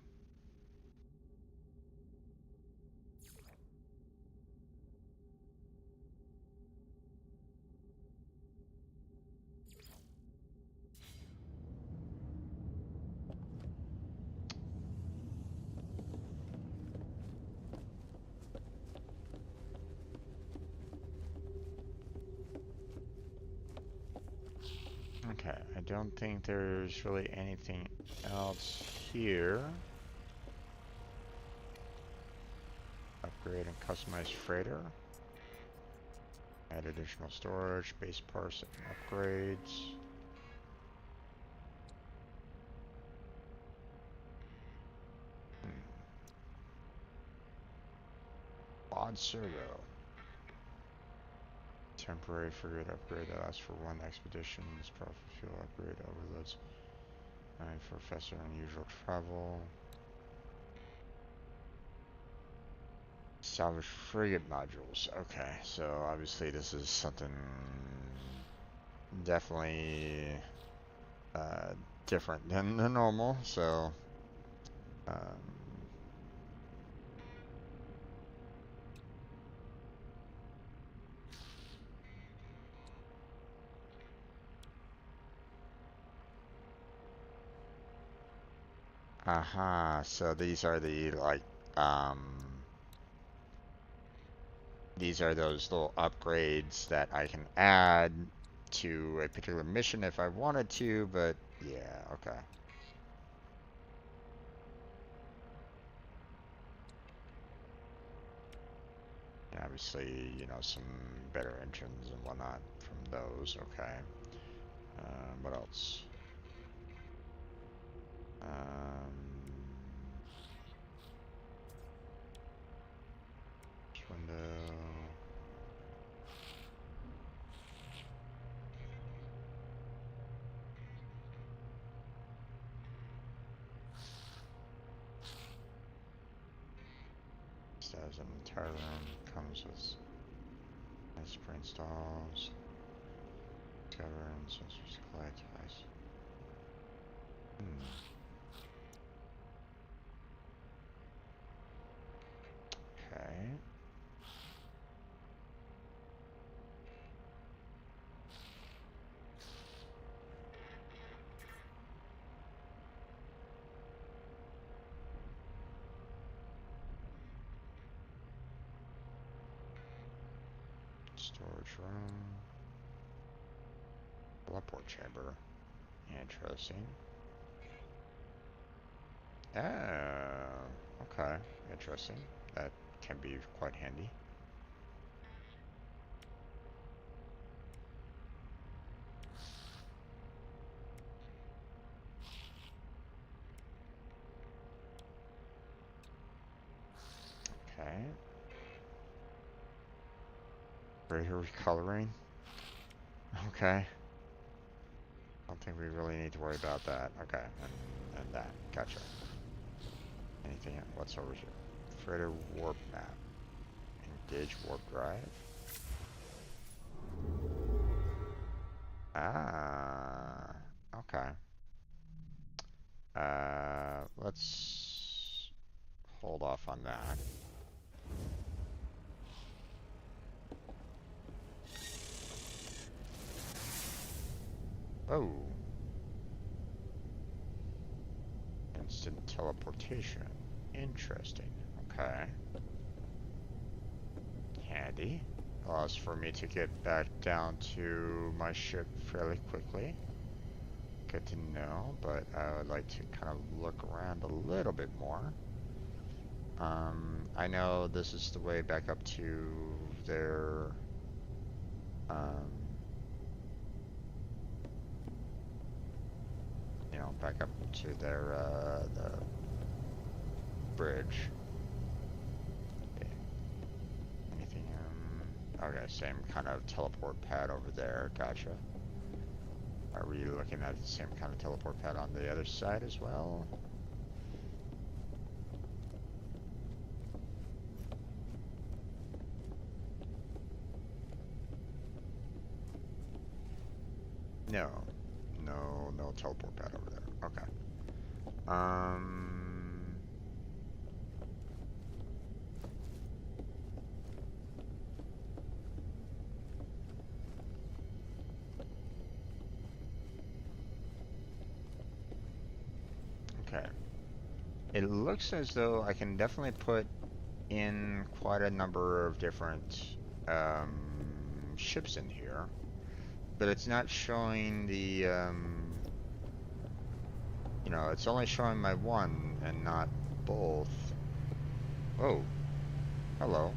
okay. I don't think there's really anything else here. Upgrade and customize freighter. Add additional storage, base parts and upgrades. Odd servo. Temporary frigate upgrade that lasts for one expedition. This powerful fuel upgrade overloads for faster and unusual travel. Salvage frigate modules. Okay, so obviously this is something definitely different than the normal. So um, so these are the um these are those little upgrades that I can add to a particular mission if I wanted to, but yeah, okay. And obviously, you know, some better engines and whatnot from those, okay. What else? Um, window. This has an entire room, comes with nice pre-installs. Discover and sensors collect ice. Okay. Storage room. Teleport chamber. Interesting. Oh, okay. Interesting. That can be quite handy. Okay. Greater recoloring. Okay. Don't think we really need to worry about that. Okay, and that. Gotcha. Anything else? What's over here? Freighter warp map. Gauge warp drive. Ah, okay. Let's hold off on that. Oh, instant teleportation. Interesting. Okay. Handy. Allows for me to get back down to my ship fairly quickly. Good to know, but I would like to kind of look around a little bit more. I know this is the way back up to their, um, back up to their, the bridge. Okay. Anything, okay, same kind of teleport pad over there, gotcha. Are we looking at the same kind of teleport pad on the other side as well? No. No teleport pad over there. Okay. Okay. It looks as though I can definitely put in quite a number of different ships in here, but it's not showing the it's only showing my one and not both. Oh, hello.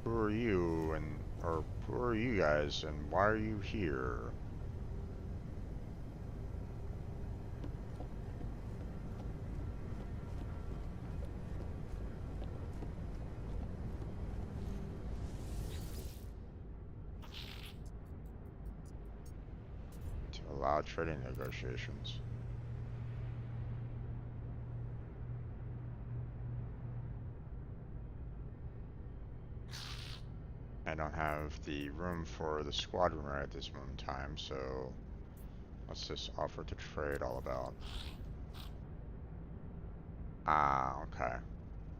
Who are you or who are you guys and why are you here? To allow trading negotiations. I don't have the room for the squadron right at this moment in time, so what's this offer to trade all about? Ah, okay.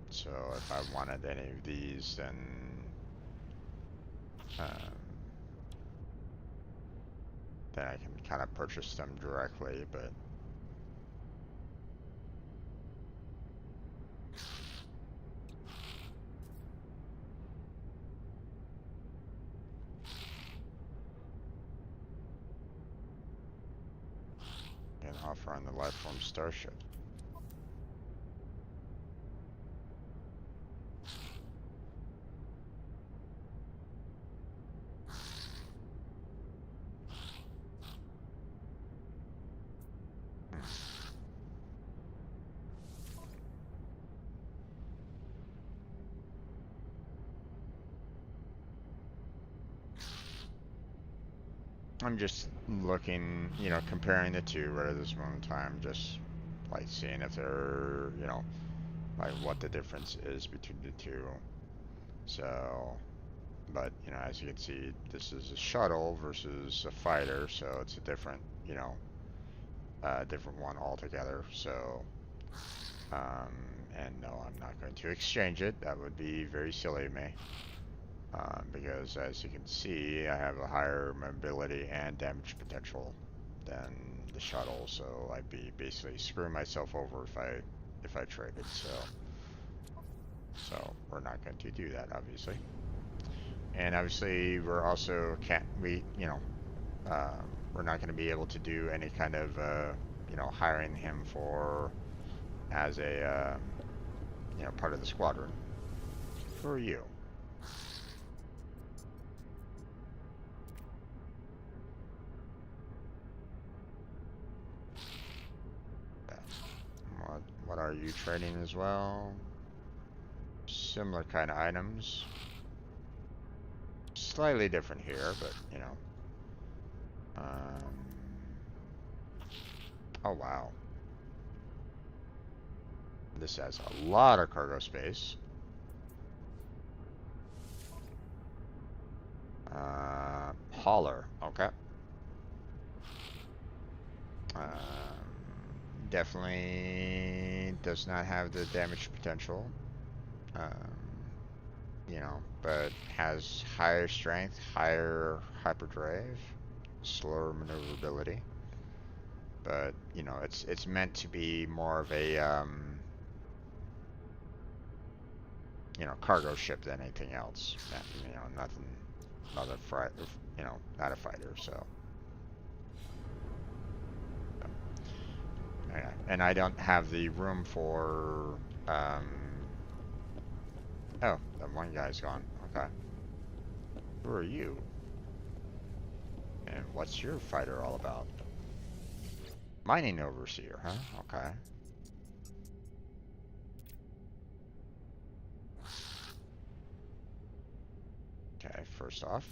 So if I wanted any of these, then um, I can kind of purchase them directly, but an offer on the Lifeform Starship. I'm just looking, comparing the two right at this moment in time, just like seeing if they're, like what the difference is between the two. So, but, as you can see, this is a shuttle versus a fighter, so it's a different, different one altogether. So, um, and no, I'm not going to exchange it. That would be very silly of me. Because as you can see, I have a higher mobility and damage potential than the shuttle, so I'd be basically screwing myself over if I traded. So we're not going to do that, obviously. And obviously, we're also can't we we're not going to be able to do any kind of hiring him for as a part of the squadron. Who are you? What are you trading as well? Similar kind of items. Slightly different here, but oh wow. This has a lot of cargo space. Hauler, okay. Definitely does not have the damage potential. Um, you know, but has higher strength, higher hyperdrive, slower maneuverability. But you know, it's meant to be more of a you know, cargo ship than anything else. You know, nothing, not a fight, you know, not a fighter. So, yeah. And I don't have the room for. Oh, that one guy's gone. Okay. Who are you? And what's your fighter all about? Mining overseer, huh? Okay. Okay. First off.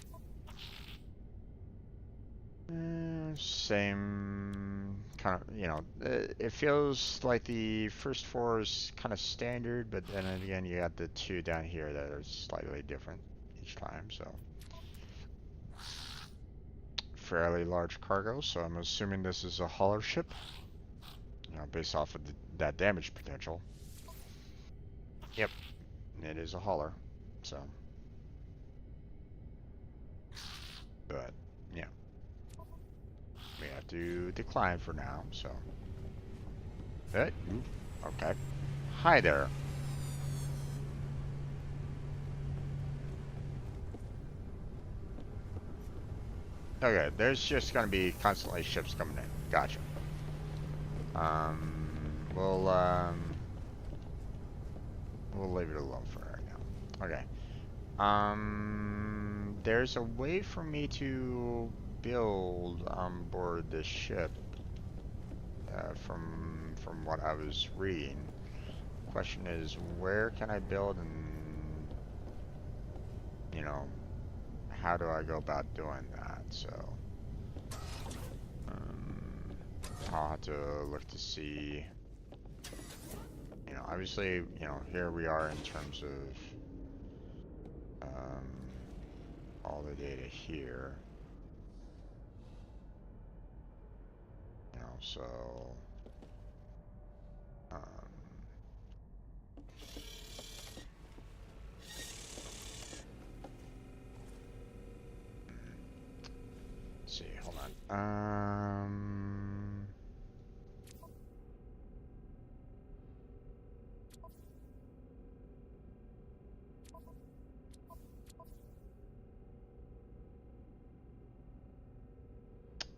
Same kind of, you know, it feels like the first four is kind of standard, but then again, you got the two down here that are slightly different each time, so. Fairly large cargo, so I'm assuming this is a hauler ship, you know, based off of that damage potential. Yep, it is a hauler, so. But, yeah, we have to decline for now, so. Okay. Hi there. Okay, there's just gonna be constantly ships coming in. Gotcha. We'll we'll leave it alone for right now. Okay. There's a way for me to build on board the ship. From what I was reading. Question is, where can I build, and you know, how do I go about doing that? So. Um, I'll have to look to see. You know, obviously, you know, here we are in terms of um, all the data here. You know, so um, let's see, hold on.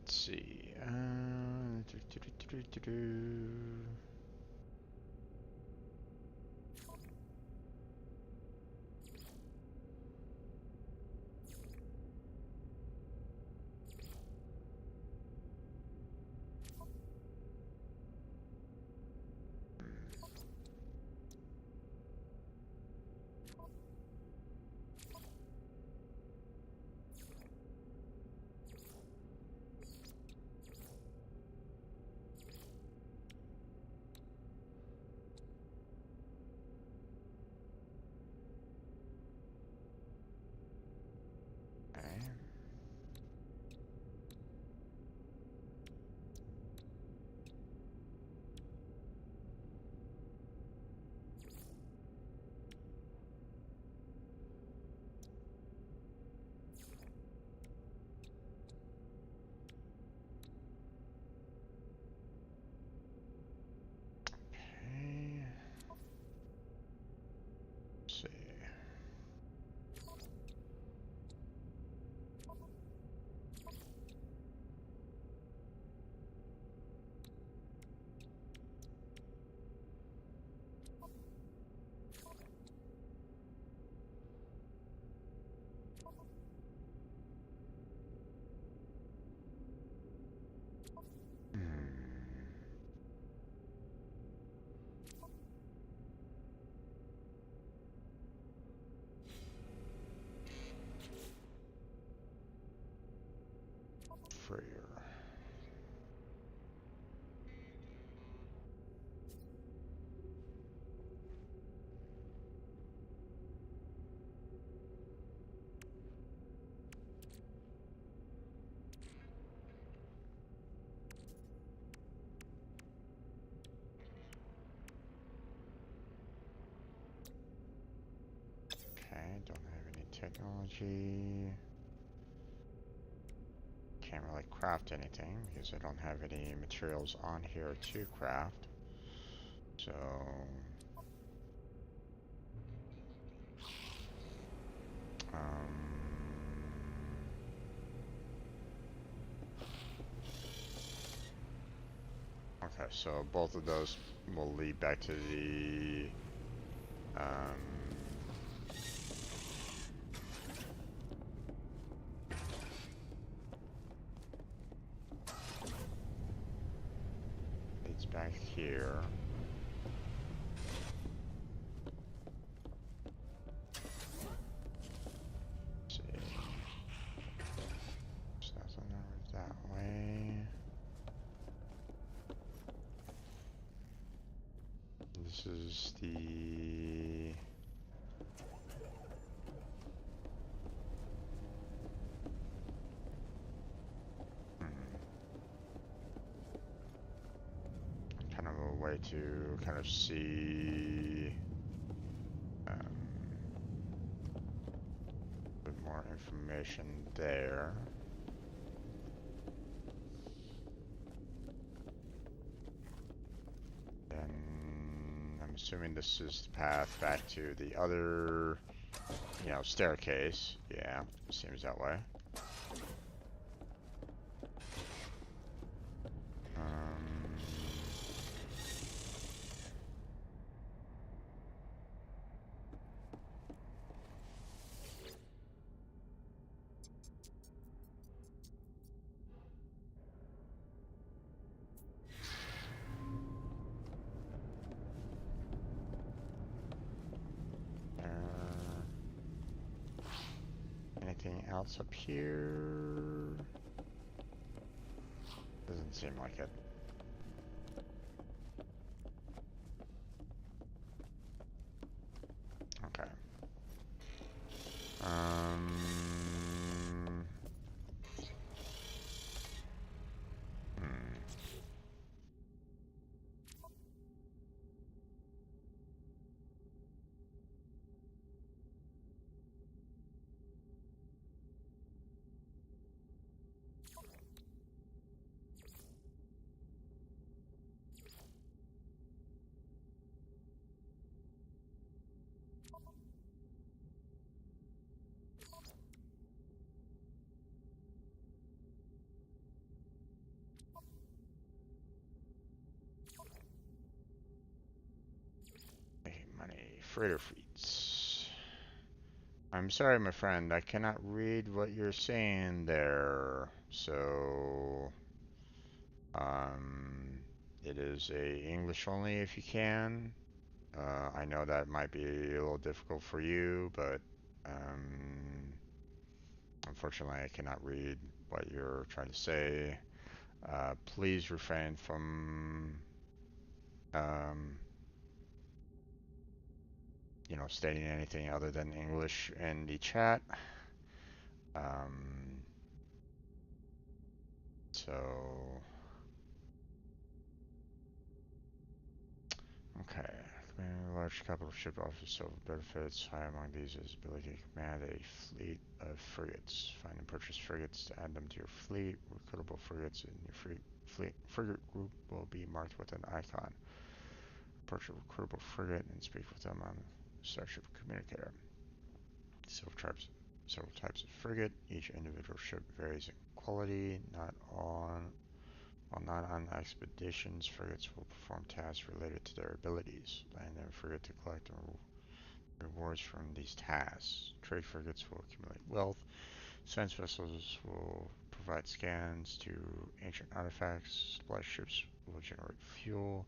Let's see. Okay. Okay. Let's see. Hmm. Freer. technology. Can't really craft anything because I don't have any materials on here to craft. So okay, so both of those will lead back to the leads back here. Let's see. There's nothing over that way. This is the kind of a way to kind of see a bit more information there. Then I'm assuming this is the path back to the other, staircase. Yeah, seems that way. Anything else up here? Doesn't seem like it. Okay. Money. Freighter fleets. I'm sorry, my friend. I cannot read what you're saying there. So, it is a English only if you can. I know that might be a little difficult for you, but unfortunately, I cannot read what you're trying to say. Please refrain from, um, stating anything other than English in the chat. Um, so, okay. Command a large capital ship offers several benefits. High among these is ability to command a fleet of frigates. Find and purchase frigates to add them to your fleet. Recruitable frigates in your frigate group will be marked with an icon. Approach a recruitable frigate and speak with them on the Starship Communicator. Several types of frigate. Each individual ship varies in quality. While not on expeditions, frigates will perform tasks related to their abilities. Land in a frigate to collect rewards from these tasks. Trade frigates will accumulate wealth. Science vessels will provide scans to ancient artifacts. Supply ships will generate fuel.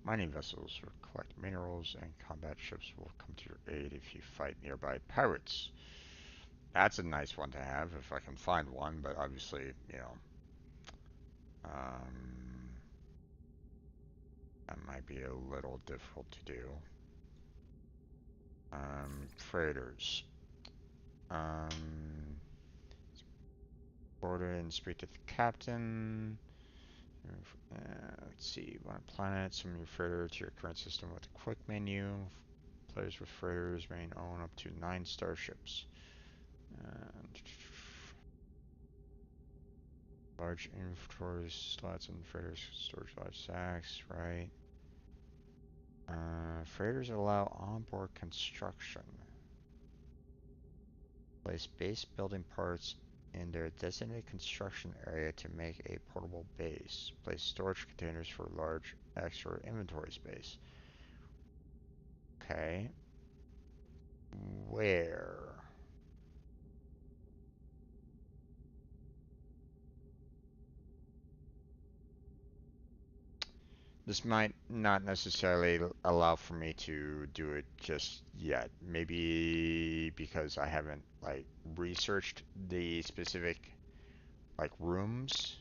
Mining vessels will collect minerals, and combat ships will come to your aid if you fight nearby pirates. That's a nice one to have if I can find one, but obviously, that might be a little difficult to do. Freighters. Board and speak to the captain. Let's see. Want a planet? Summon your freighter to your current system with a quick menu. Players with freighters may own up to 9 starships. And large inventory slots and freighters storage large sacks, right? Freighters allow onboard construction. Place base building parts in their designated construction area to make a portable base. Place storage containers for large extra inventory space. Okay. Where? This might not necessarily allow for me to do it just yet. Maybe because I haven't like researched the specific like rooms,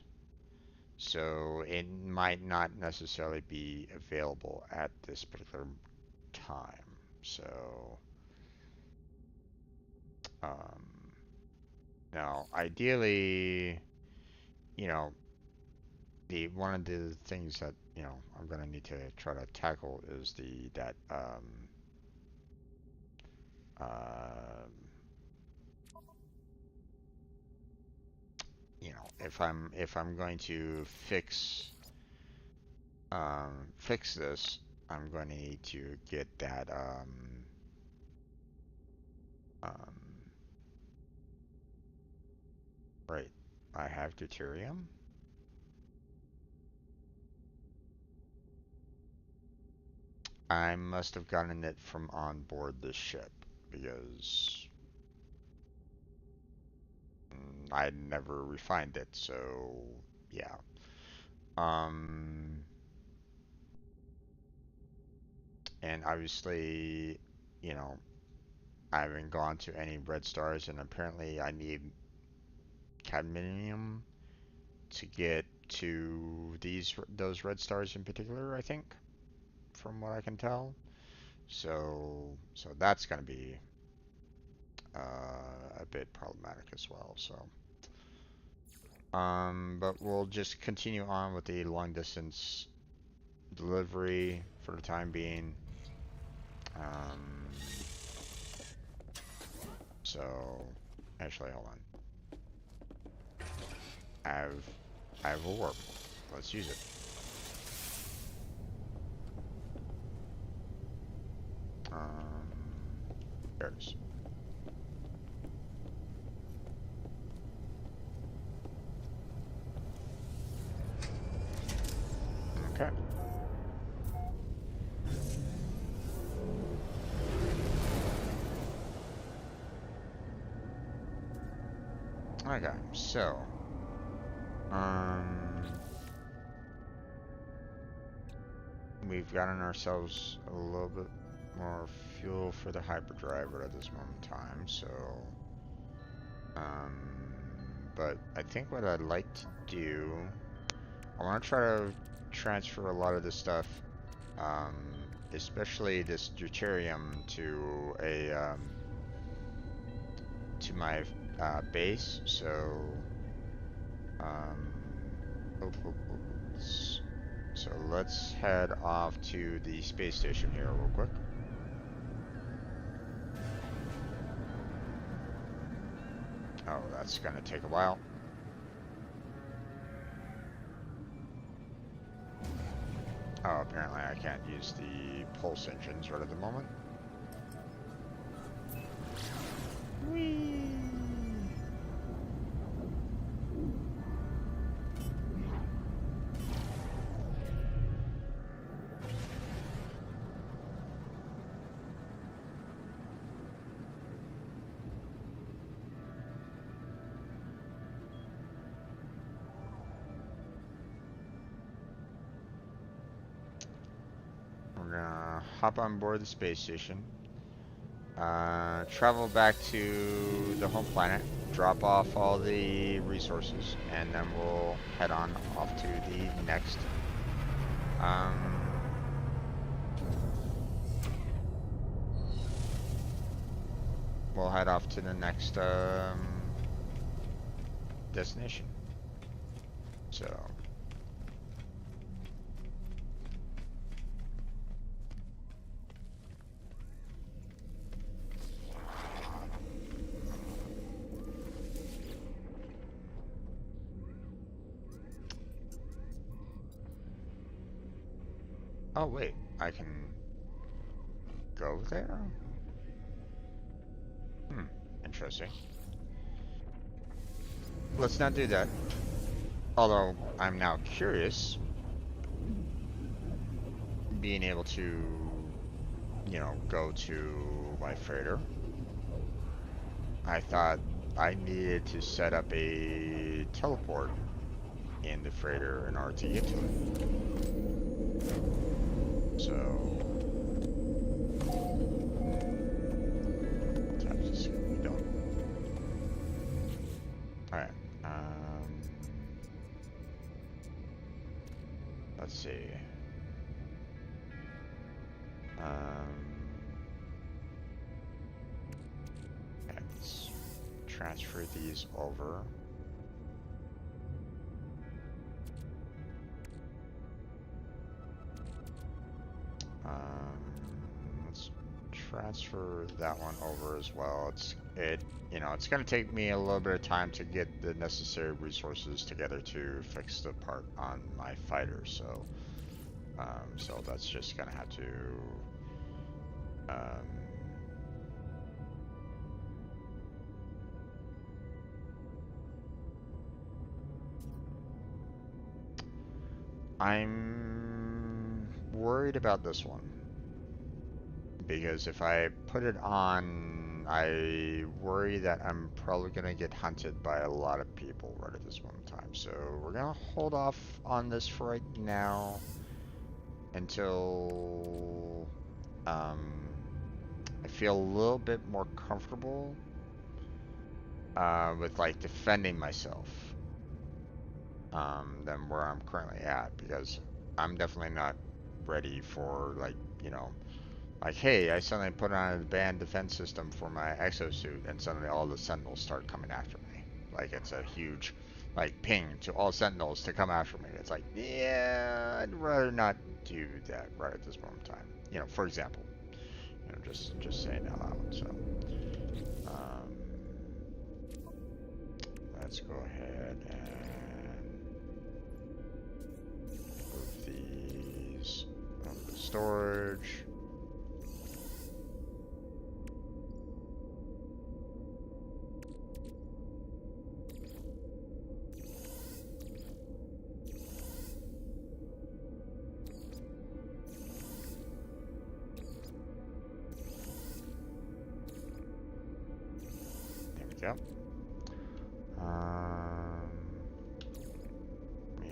so it might not necessarily be available at this particular time. So, um, now ideally, you know, the one of the things that I'm gonna need to try to tackle is the that um, if I'm going to fix this, I'm going to need to get that um, right. I have deuterium. I must have gotten it from on board this ship because I never refined it. So yeah. Um, and obviously, you know, I haven't gone to any red stars, and apparently I need cadmium to get to those red stars in particular, I think, from what I can tell. So that's going to be a bit problematic as well. So, but we'll just continue on with the long distance delivery for the time being. Um, so actually, hold on. I have I have a warp. Let's use it. There it is. Okay. Okay. So, um, we've gotten ourselves a little bit more fuel for the hyperdrive at this moment in time. So, um, but I think what I'd like to do, I want to try to transfer a lot of this stuff, um, especially this deuterium to my base. So, um, so let's head off to the space station here real quick. Oh, that's gonna take a while. Oh, apparently I can't use the pulse engines right at the moment. Whee! We're gonna hop on board the space station, travel back to the home planet, drop off all the resources, and then we'll head on off to the next um, we'll head off to the next destination. So, Oh wait, I can go there? Hmm, interesting. Let's not do that. Although, I'm now curious, being able to, go to my freighter. I thought I needed to set up a teleport in the freighter in order to get to it. So, tap to see what we don't. Alright, let's see. Okay, let's transfer these over. Let's transfer that one over as well. It's gonna take me a little bit of time to get the necessary resources together to fix the part on my fighter. So that's just gonna have to. Um, I'm worried about this one. Because if I put it on, I worry that I'm probably gonna get hunted by a lot of people right at this moment in time. So we're gonna hold off on this for right now until I feel a little bit more comfortable with like defending myself than where I'm currently at because I'm definitely not ready for like, hey, I suddenly put on a band defense system for my exosuit, and suddenly all the sentinels start coming after me. Like, it's a huge, like, ping to all sentinels to come after me. It's like, yeah, I'd rather not do that right at this moment in time. For example, just saying out loud. So, um, let's go ahead and move these over to storage. There we go. Let me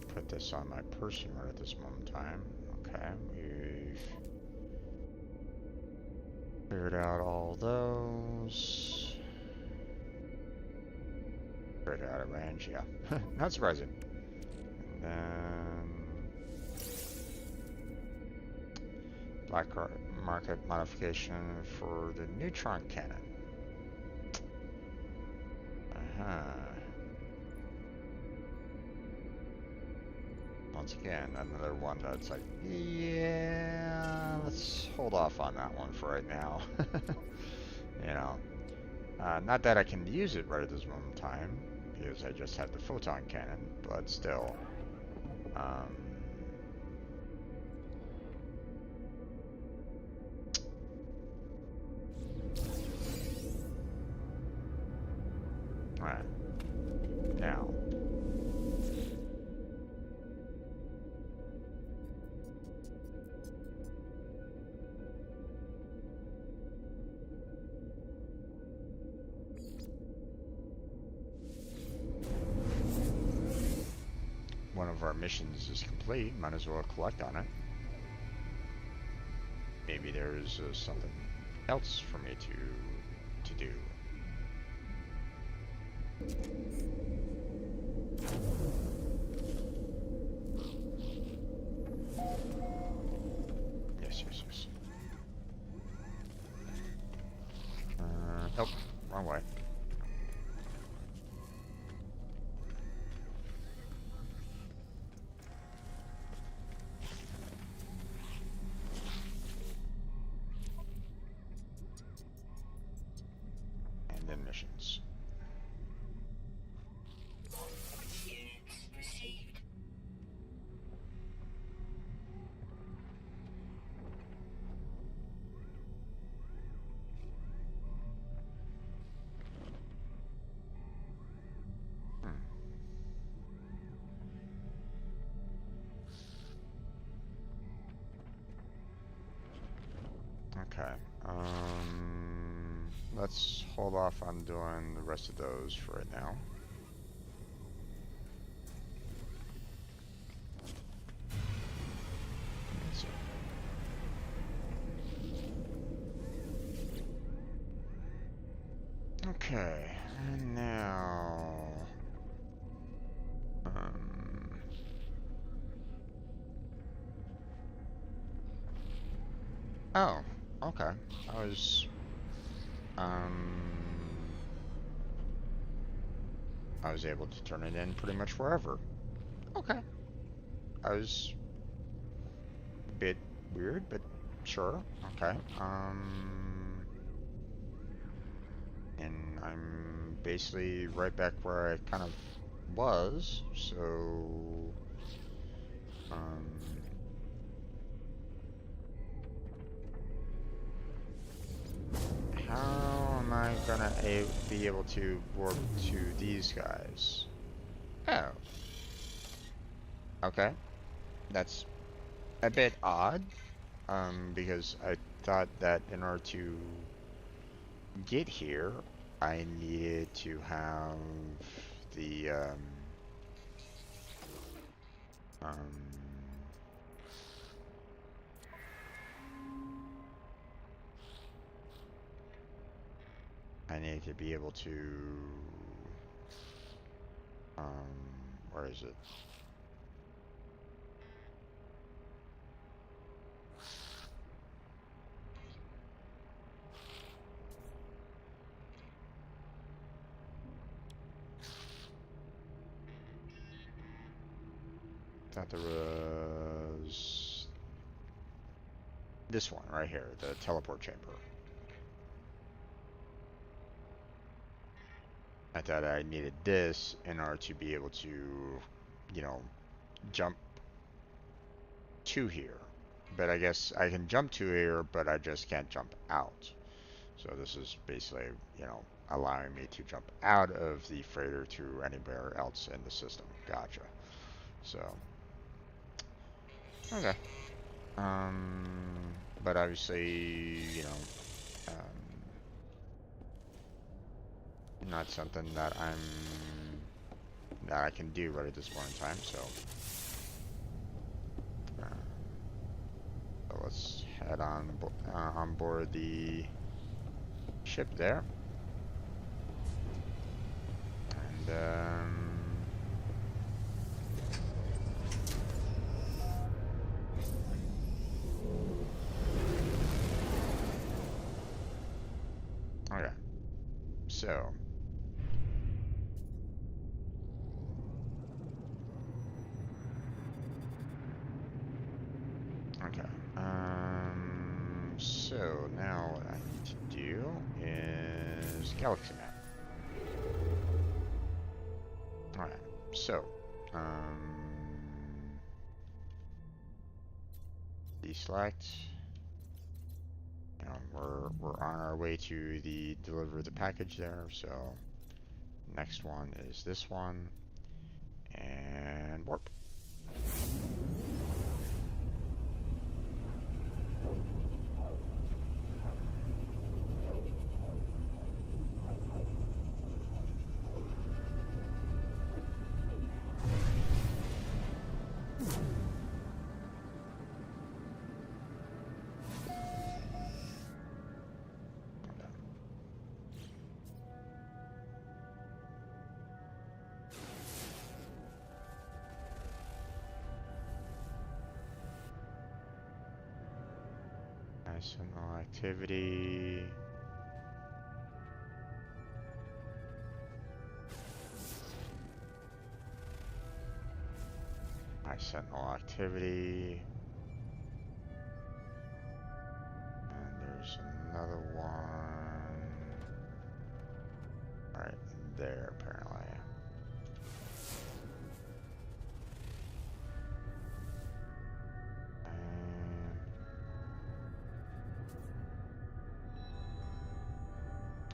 put this on my person right at this moment in time. Okay, we've cleared out all those. Cleared out of range, yeah. Not surprising. And then black market modification for the neutron cannon. Uh-huh. Once again, another one that's like, yeah, let's hold off on that one for right now. you know, not that I can use it right at this moment in time, because I just have the photon cannon, but still. Um, Alright, now. One of our missions is complete, might as well collect on it. Maybe there's something else for me to do. Yes. Nope, wrong way. And then missions. Units received. let's hold off on doing the rest of those for right now. Let's see. Okay, and now, oh, okay. I was, um, I was able to turn it in pretty much wherever. Okay. I was a bit weird, but sure. Okay. And I'm basically right back where I kind of was, so, um, how am I gonna be able to warp to these guys? Oh, okay. That's a bit odd, because I thought that in order to get here, I needed to have the, um, I need to be able to, where is it? Thought there was this one right here, the teleport chamber. I thought I needed this in order to be able to, you know, jump to here. But I guess I can jump to here, but I just can't jump out. So this is basically, you know, allowing me to jump out of the freighter to anywhere else in the system. Gotcha. So, okay. But obviously, you know, not something that I can do right at this point in time. So, uh, so let's head on board the ship there, and okay. So, okay. So now what I need to do is galaxy map. All right. So, deselect. We're on our way to the deliver the package there. So, next one is this one, and warp. Sentinel activity. Sentinel activity. And there's another one right there, apparently.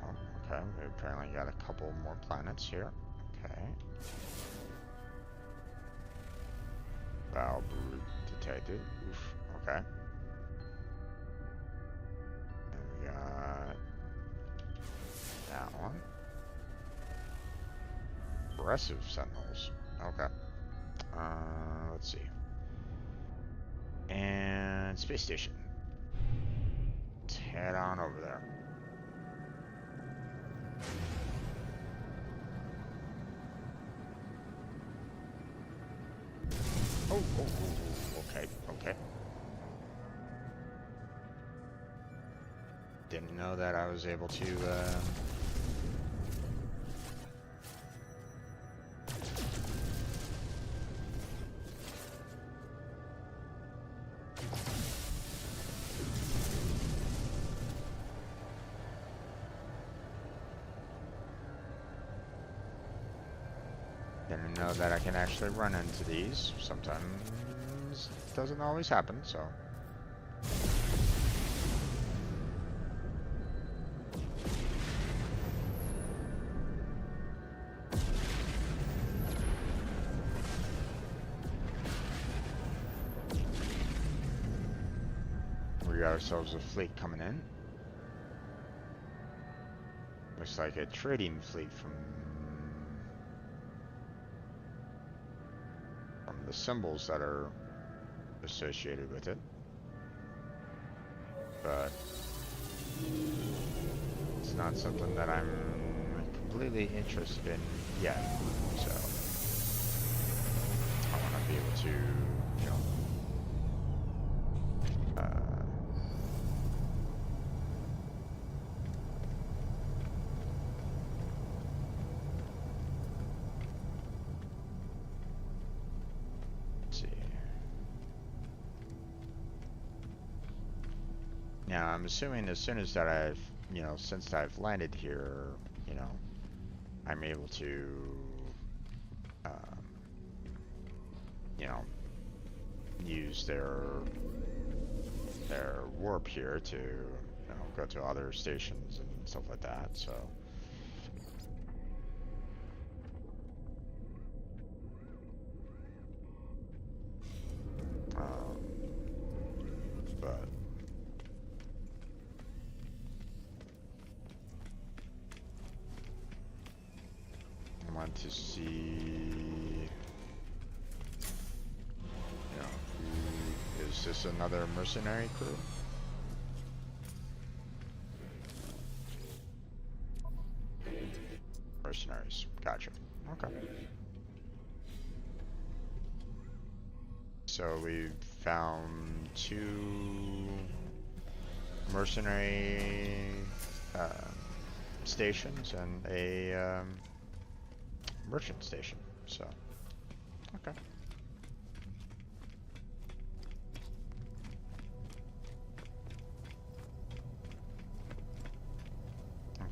Oh, okay, we apparently got a couple more planets here. Okay. Valve detected. Oof. Okay. And we got aggressive sentinels. Okay. Let's see. And space station. Let's head on over there. Okay, okay. Didn't know that I was able to, didn't know that I can actually run into these. Sometimes it doesn't always happen, so. We got ourselves a fleet coming in. Looks like a trading fleet from the symbols that are associated with it. But it's not something that I'm completely interested in yet. So I want to be able to, you know, let's see. Now I'm assuming as soon as that I've, you know, since I've landed here, you know, I'm able to, you know, use their warp here to, you know, go to other stations and stuff like that. So. But I want to see, you know, is this another mercenary crew? Mercenaries, gotcha. Okay. So we've found 2 mercenary stations and a merchant station. So, okay.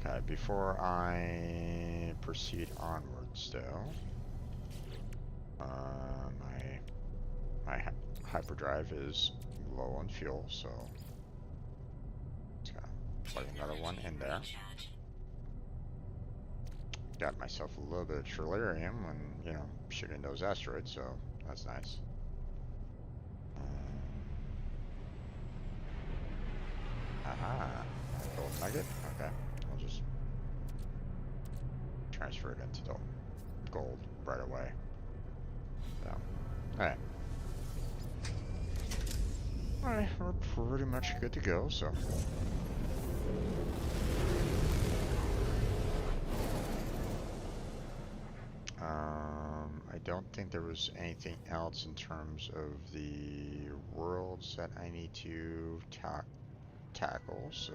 Okay, before I proceed onwards, though, my hyperdrive is low on fuel, so let's plug another one in there. Got myself a little bit of trillium when, you know, shooting those asteroids, so that's nice. Aha, gold nugget. Okay, I'll just transfer it into the gold right away. So, alright. Alright, we're pretty much good to go, so. I don't think there was anything else in terms of the worlds that I need to tackle, so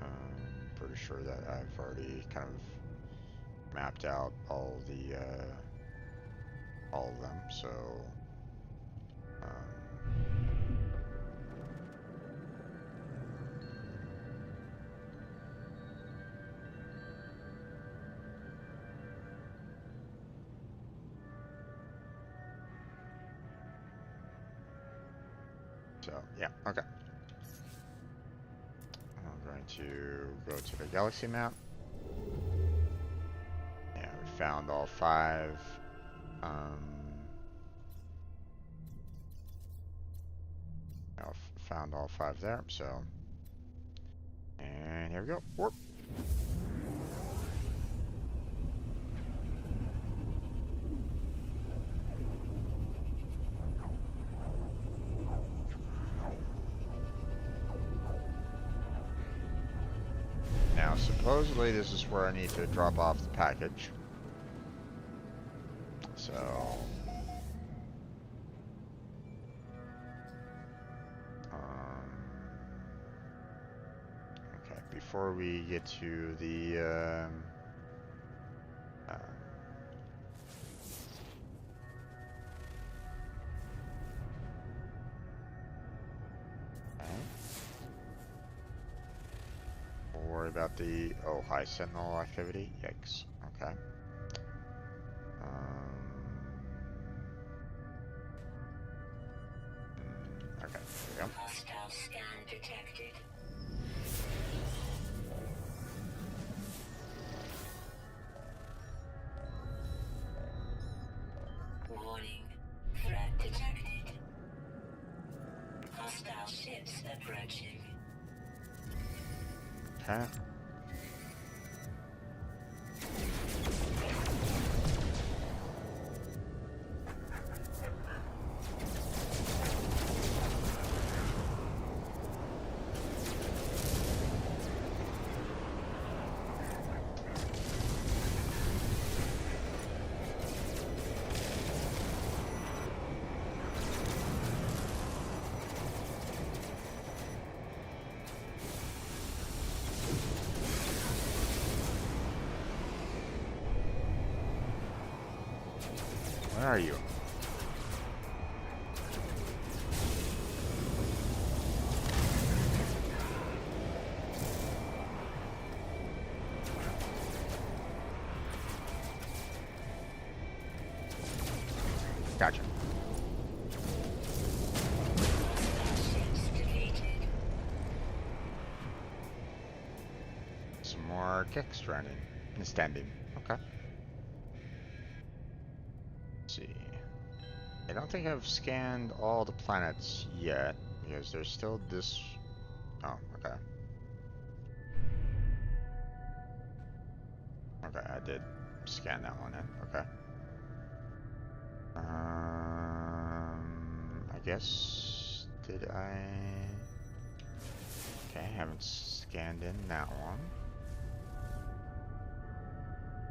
I'm pretty sure that I've already kind of mapped out all of them, so yeah, okay. I'm going to go to the galaxy map. Yeah, we found all 5. Found all 5 there, so. And here we go. Warp. supposedly this is where I need to drop off the package. So... okay, before we get to the... we'll worry about the... oh, high sentinel activity? Yikes. Okay. Okay, there we go. Hostile scan detected. Warning. Threat detected. Hostile ships approaching. Okay. Where are you? Gotcha. Ships defeated. Some more kicks running and standing. Okay. Let's see. I don't think I've scanned all the planets yet because there's still this. Oh, okay. Okay, I did scan that one in. Okay. I guess did I? Okay, I haven't scanned in that one.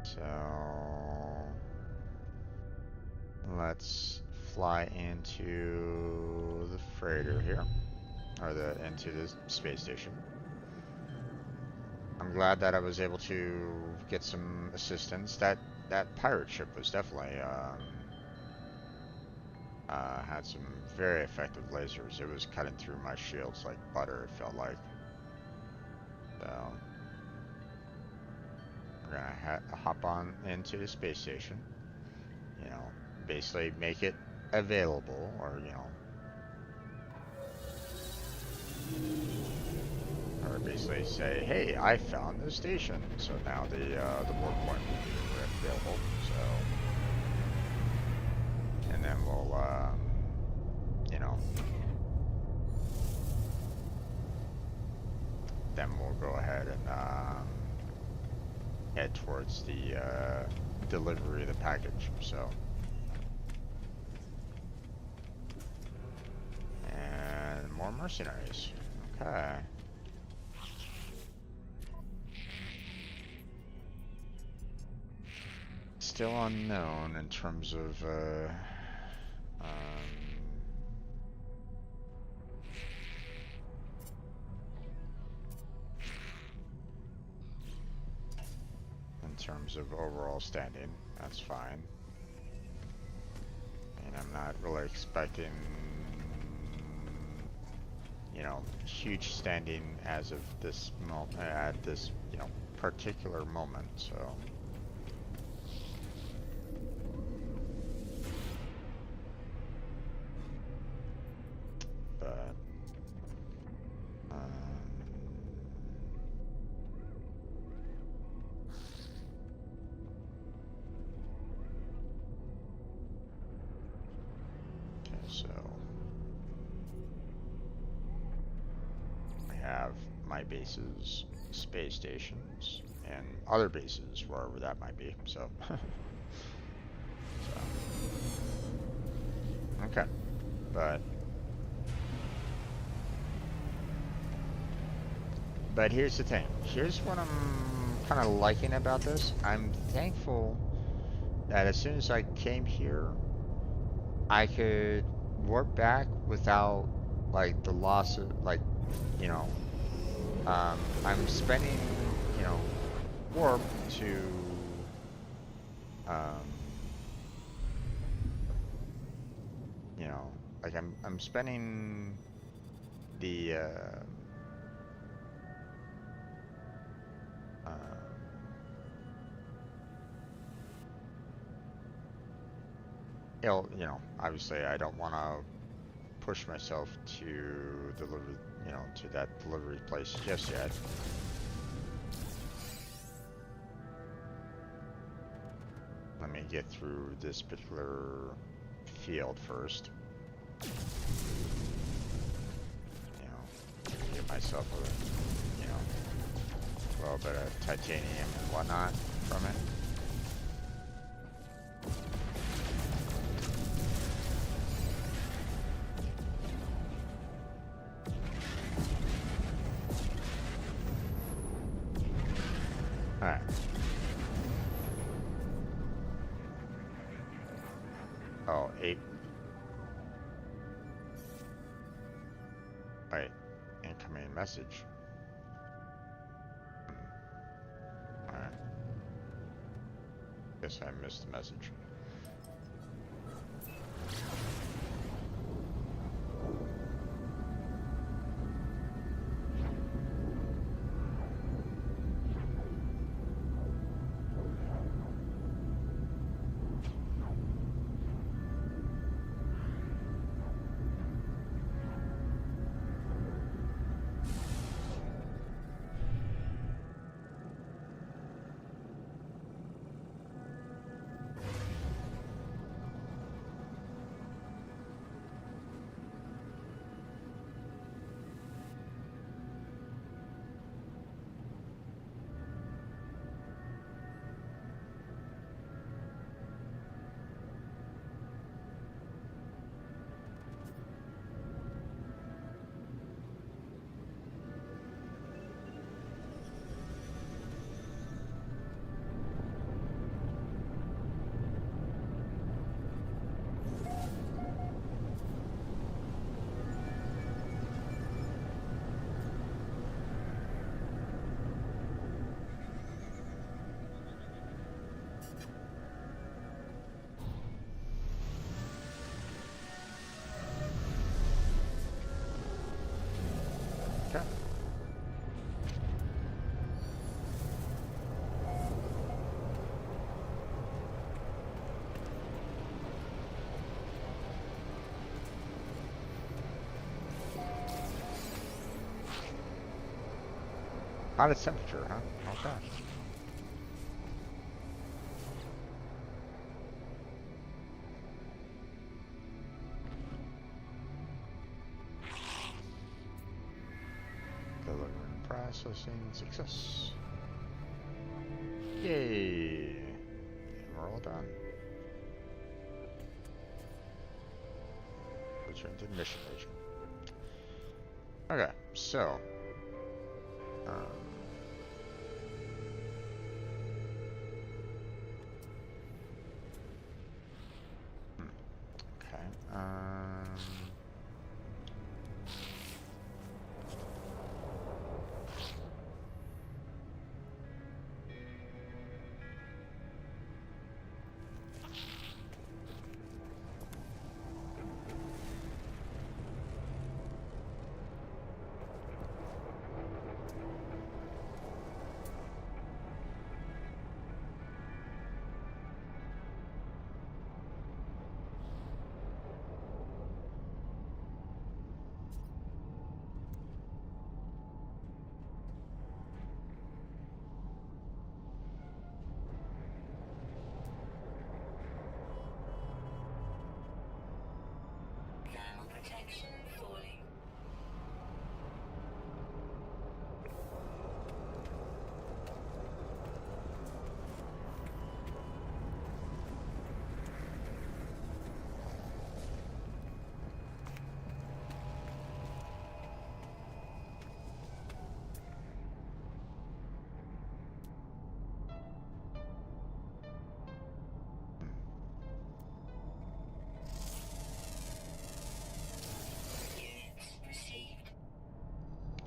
So let's fly into the freighter here, or into the space station. I'm glad that I was able to get some assistance. That pirate ship was definitely had some very effective lasers. It was cutting through my shields like butter, it felt like. So we're gonna hop on into the space station. You know, basically make it available, or or basically say, hey, I found the station. So now the warp point will be available. So, and then we'll then we'll go ahead and head towards the delivery of the package. So, and more mercenaries. Okay. Still unknown in terms of overall standing. That's fine. And I'm not really expecting, huge standing as of this moment, at this, particular moment. So. But okay, so I have my bases, space stations, and other bases wherever that might be. So, okay, but here's the thing. Here's what I'm kind of liking about this. I'm thankful that as soon as I came here, I could warp back without like the loss of like, you know, I'm spending, warp to, um, like I'm spending the, um, obviously I don't want to push myself to deliver, to that delivery place just yet. Let me get through this particular field first. Get myself a little bit of titanium and whatnot from it. Alright. Oh, 8. Wait. Incoming message. Alright. Guess I missed the message. Okay. Hottest temperature, huh? Okay. Delivering processing success. Yay! And we're all done. Return to the mission region. Okay, so um, okay.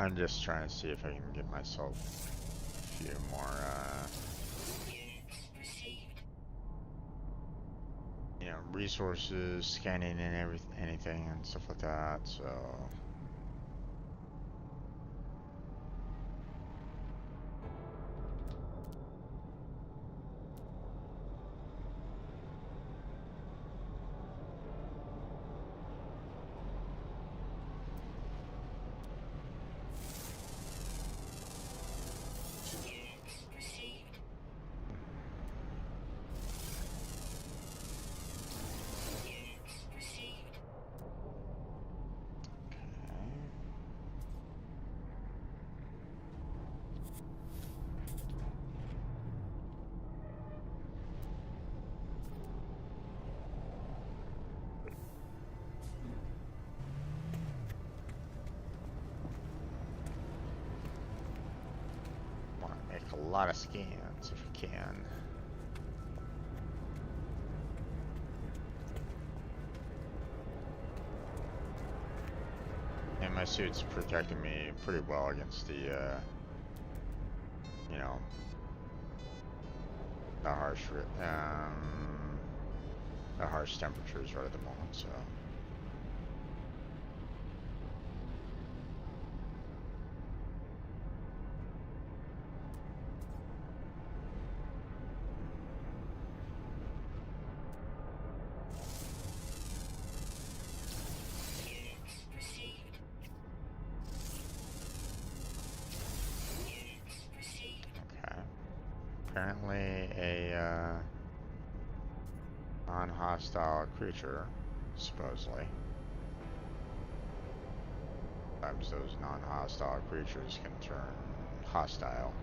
I'm just trying to see if I can get myself a few more, you know, resources, scanning and anything and stuff like that, so. Want to make a lot of scans if we can. And my suit's protecting me pretty well against the, you know, the harsh temperatures right at the moment, so. Okay. Apparently a, non-hostile creature, supposedly. Sometimes those non-hostile creatures can turn hostile.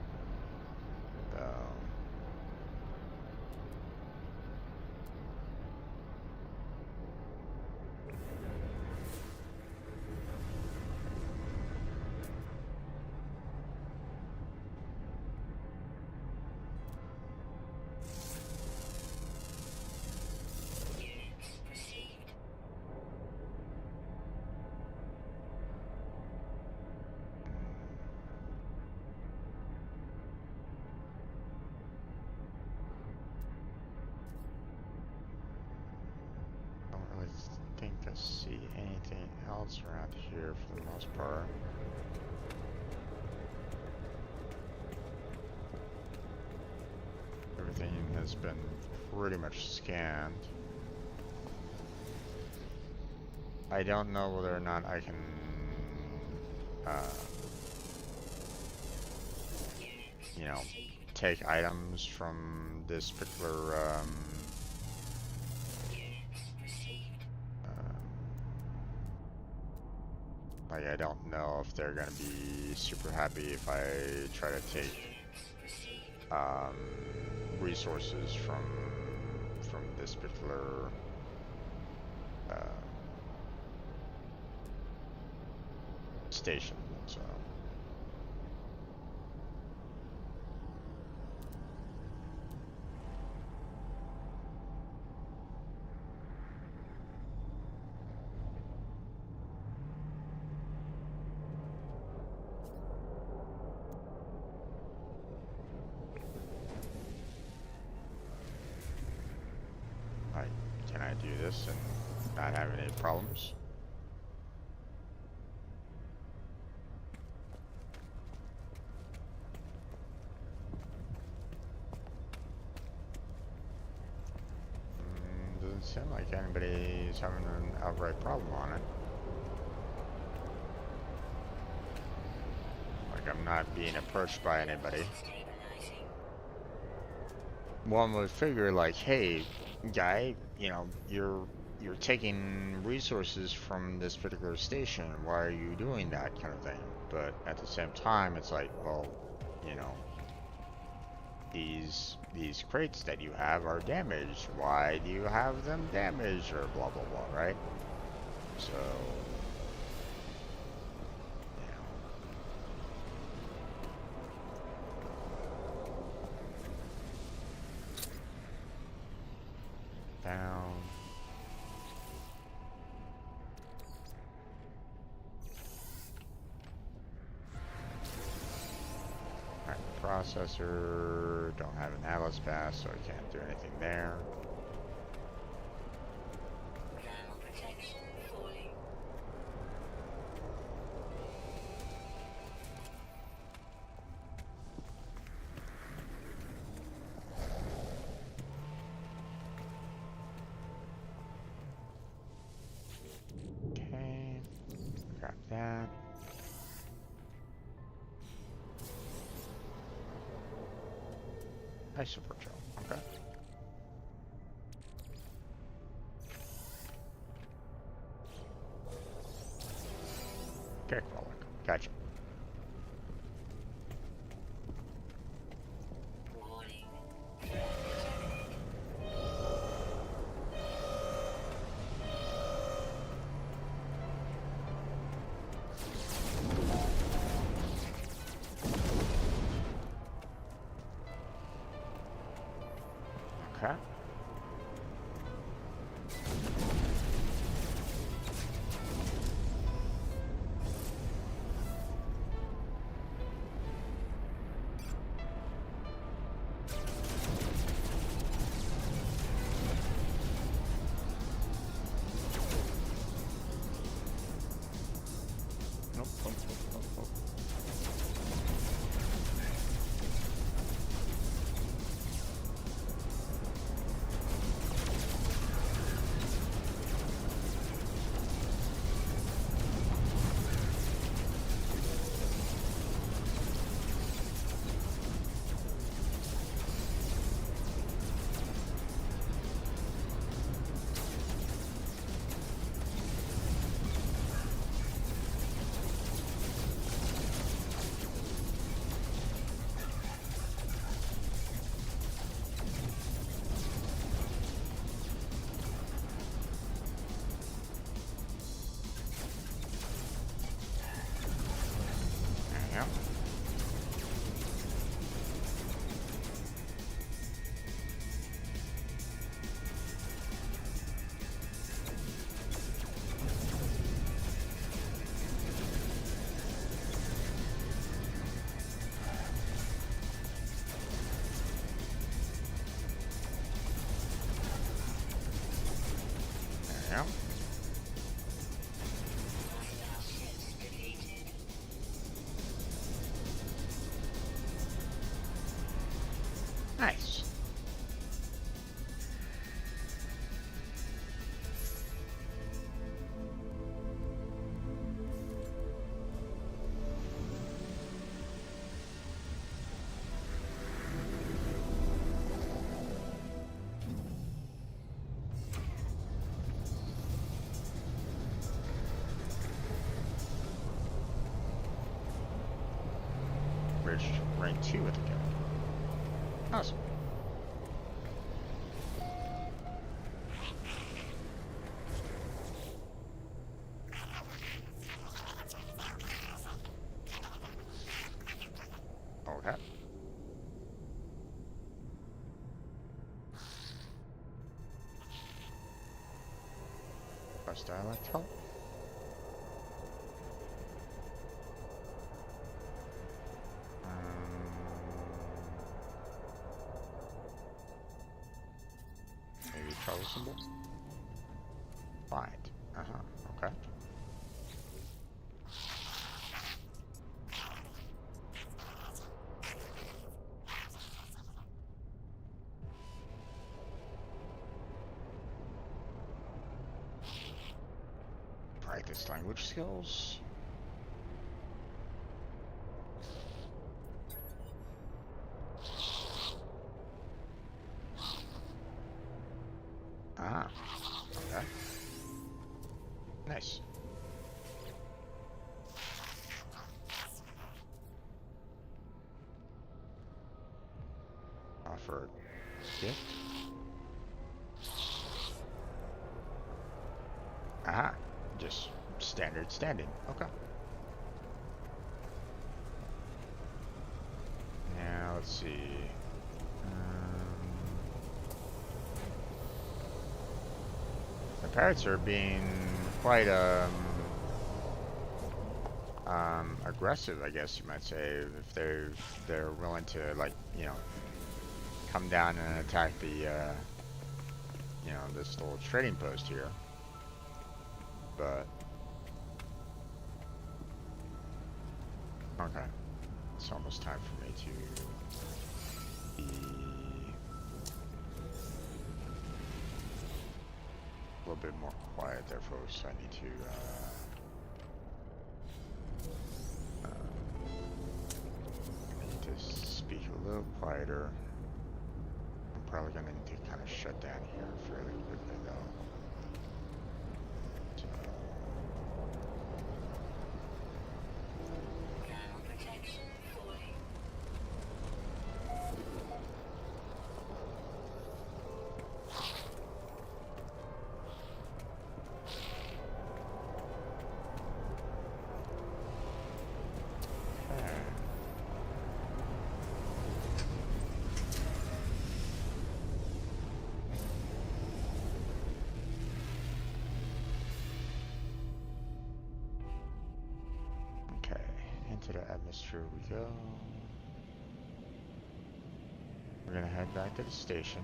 So. Don't really think I see anything else around here for the most part. Everything has been pretty much scanned. I don't know whether or not I can, you know, take items from this particular, like, I don't know if they're gonna be super happy if I try to take resources from this particular station. So. Can I do this and not have any problems? Doesn't seem like anybody's having an outright problem on it. Like I'm not being approached by anybody. One would figure like, hey, guy, you know, you're taking resources from this particular station. Why are you doing that kind of thing? But at the same time, it's like, well, you know, these crates that you have are damaged. Why do you have them damaged? Or blah blah blah, right? So, you know. Down. processor. Don't have an Atlas pass, so I can't do anything there. Thermal protection falling. Okay, grab that. Nice support gel. Okay. Okay, gotcha. Warning. Threat detected. Okay. Nope, nope, nope, nope, nope. There you go. There you go. Hostile ships defeated. Nice. Reached rank 2 with the gun. Awesome. Okay. First dialect help. Maybe trouble symbol? Find. Okay. Practice language skills. Okay. Nice. Offer gift. Just standard standing. Okay. Now let's see. The pirates are being quite aggressive, I guess you might say, if they're willing to, like, come down and attack the this little trading post here. But okay, it's almost time for me to be a little bit more quiet there, folks. I need to speak a little quieter. I'm probably gonna need to kind of shut down here fairly quickly though. Thermal protection falling. Okay. Okay, into the atmosphere we go. We're gonna head back to the station.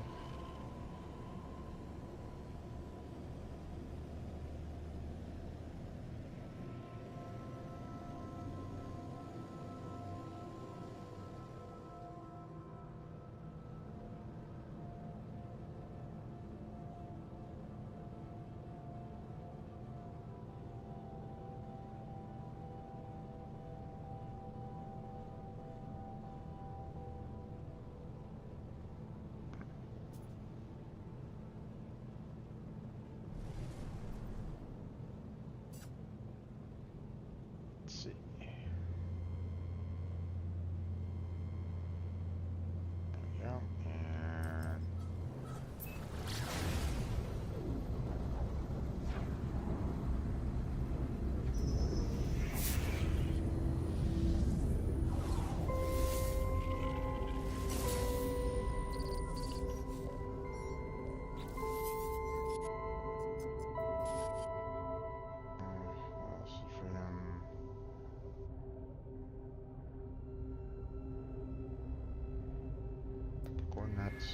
Let's see. There we go. And what else is for them? Coordinates.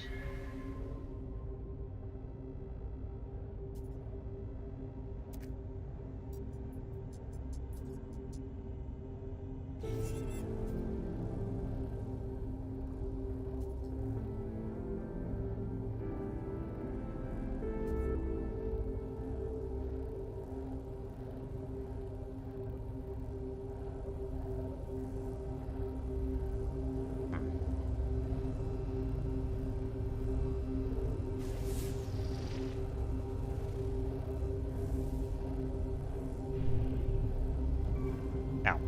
Now,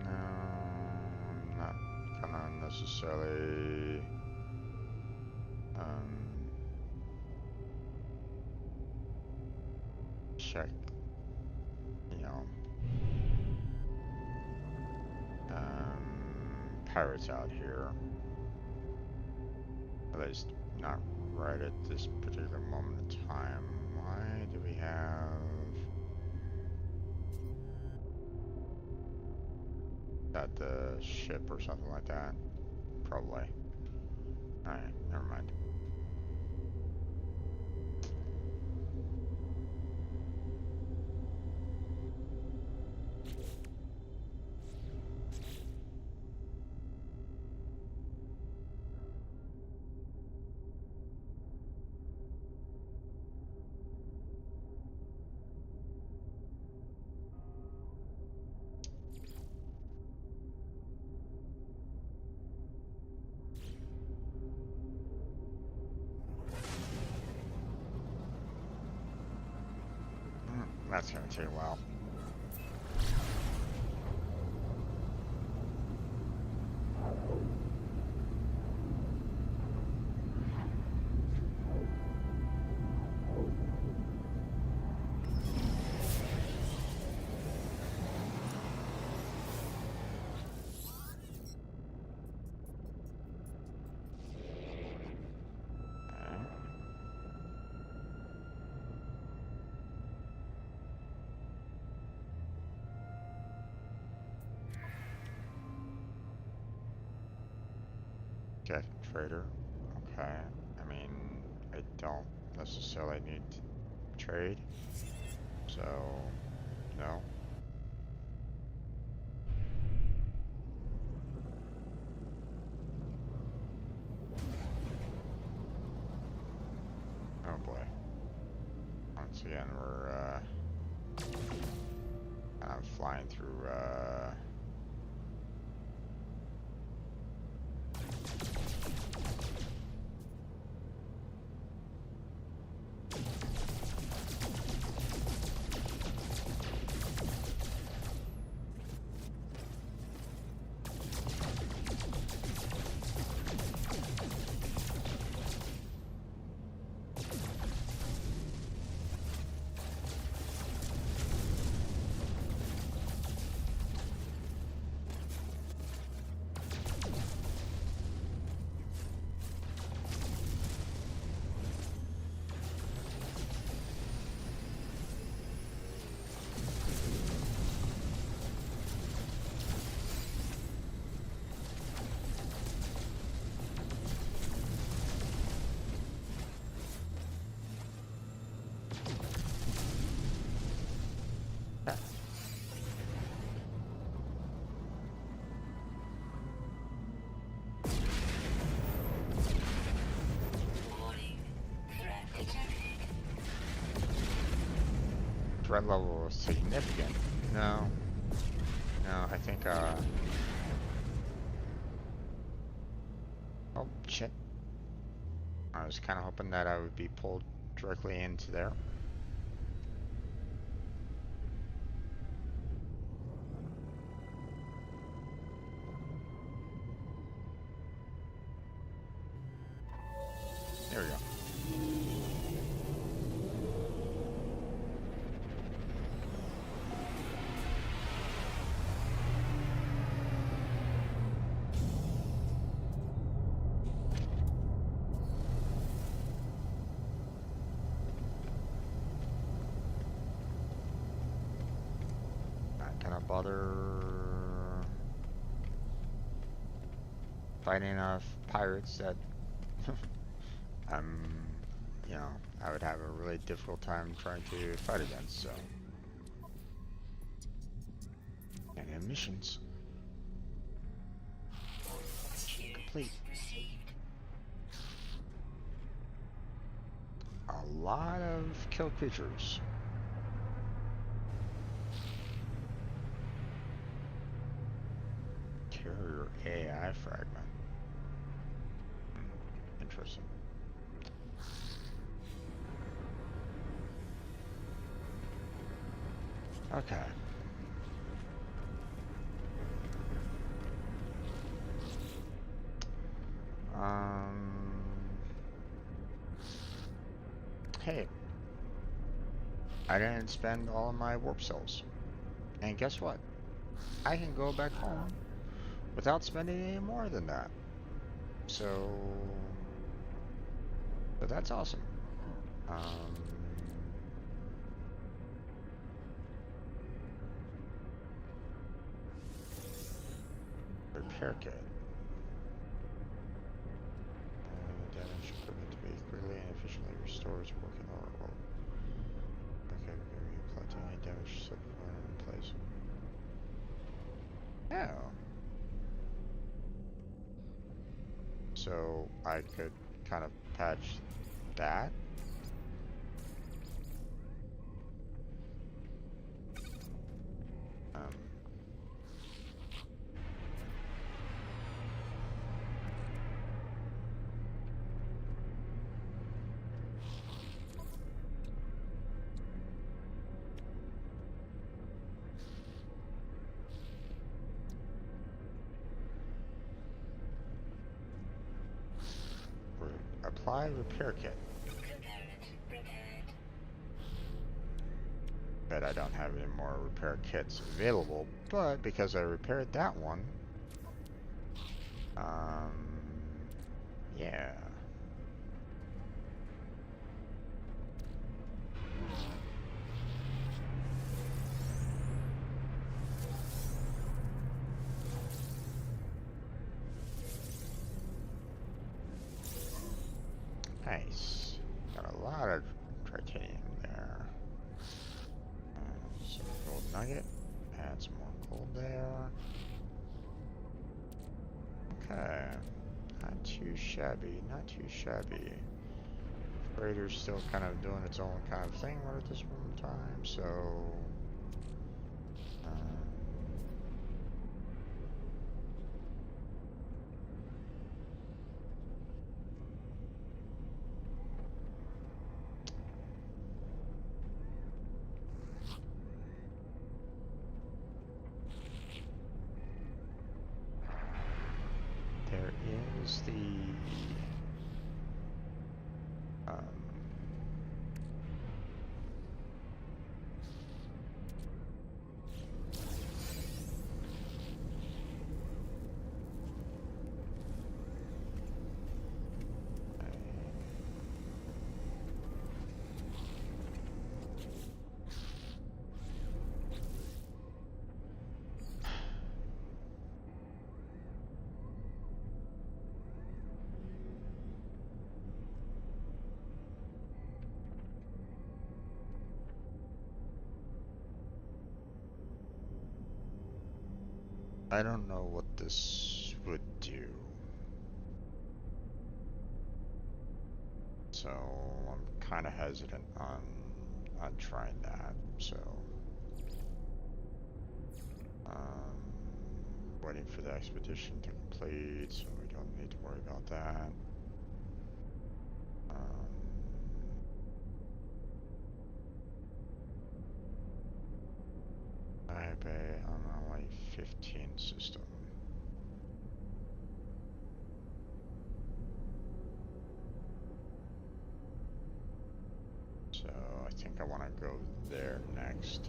no, I'm not gonna necessarily check, you know, pirates out here. At least not right at this particular moment in time. Why do we have that the ship or something like that? Probably. Alright, never mind. That's gonna take a while. Get trader. Okay. I mean, I don't necessarily need to trade, so no. Oh boy. Once again, we're kind of flying through. Warning. Threat detected. Threat level is significant. No. No, I think, oh, shit. I was kind of hoping that I would be pulled directly into there. There we go. Not gonna bother fighting enough pirates that I'm, you know, I would have a really difficult time trying to fight against, so. And then missions. Complete. Received. A lot of kill creatures. Carrier AI fragment. Interesting. Okay. Hey, I didn't spend all of my warp cells. And guess what? I can go back home without spending any more than that. So that's awesome. Repair kit. Damaged equipment to be quickly and efficiently restored to working order. Well, okay, collecting any damaged subcomponent in place. Oh. So I could kind of patch that. Um, apply repair kit. Component repaired. Bet I don't have any more repair kits available, but because I repaired that one, yeah. nugget. Add some more gold there. Okay. Not too shabby, not too shabby. Freighter's still kind of doing its own kind of thing right at this moment in time, so... there is the... I don't know what this would do. So I'm kind of hesitant on trying that. So waiting for the expedition to complete, so we don't need to worry about that. I have a only 15 system. So I think I want to go there next.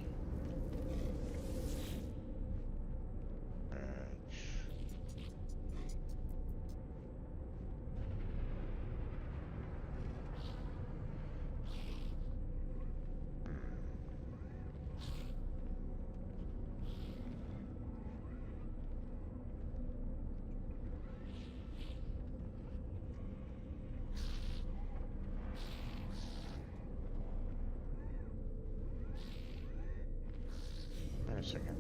Wait a second.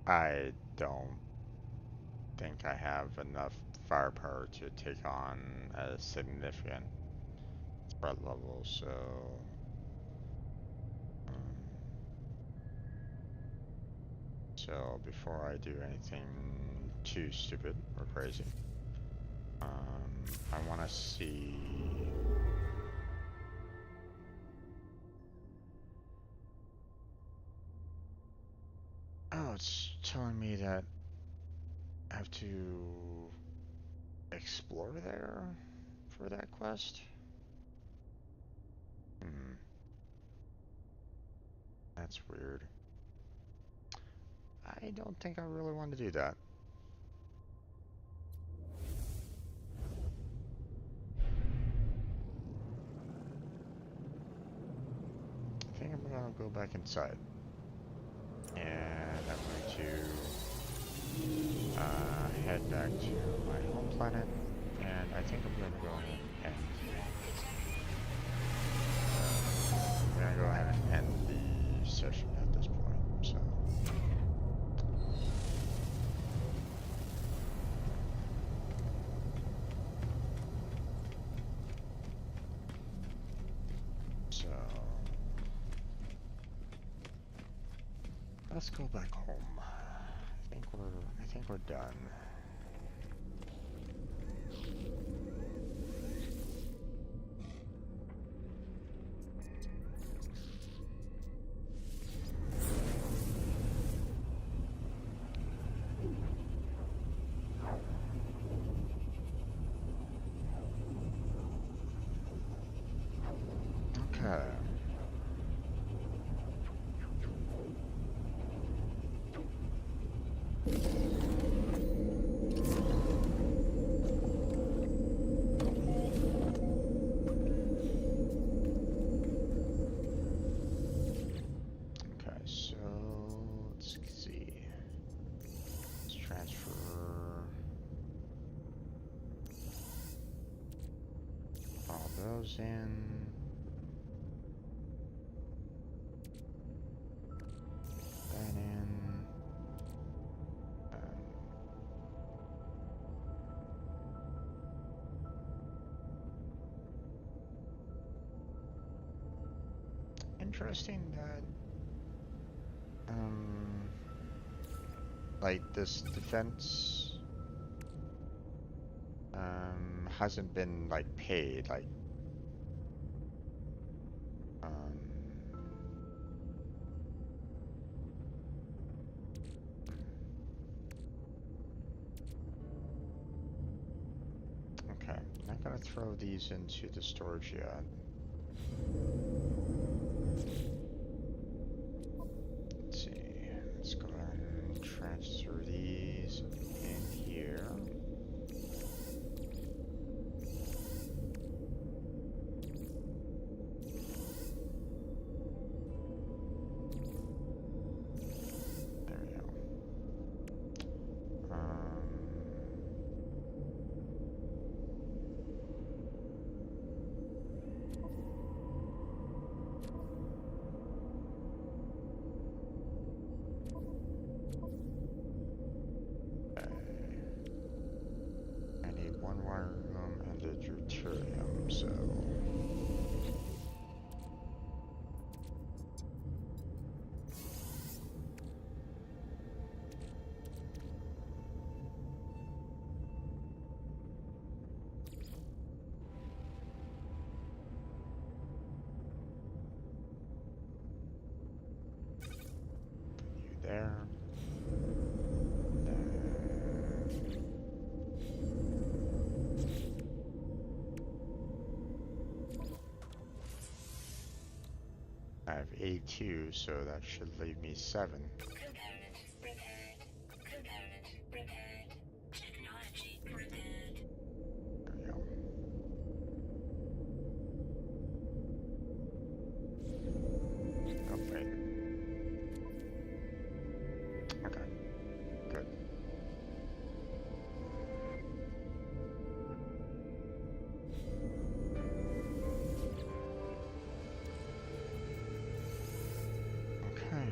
I don't think I have enough firepower to take on a significant threat level, so so before I do anything too stupid or crazy, I want to see. Oh, it's telling me that I have to explore there for that quest. That's weird. I don't think I really want to do that. I think I'm gonna go back inside. And I'm going to head back to my home planet. And I think I'm gonna go ahead and I'm gonna go ahead and end the session at this point. So Let's go back home. I think we're done. Okay. Okay, so let's see. Let's transfer all those in. That in. Interesting that like this defense hasn't been like paid like um okay, I'm not gonna throw these into the storage yet. Let's see. Let's go ahead and transfer these in here. There we go. I need one wire room and a deuterium, so you there. I have 82, so that should leave me 7. Component repaired. Component repaired. Technology repaired. There we go. Oh, wait. Okay, good. Okay.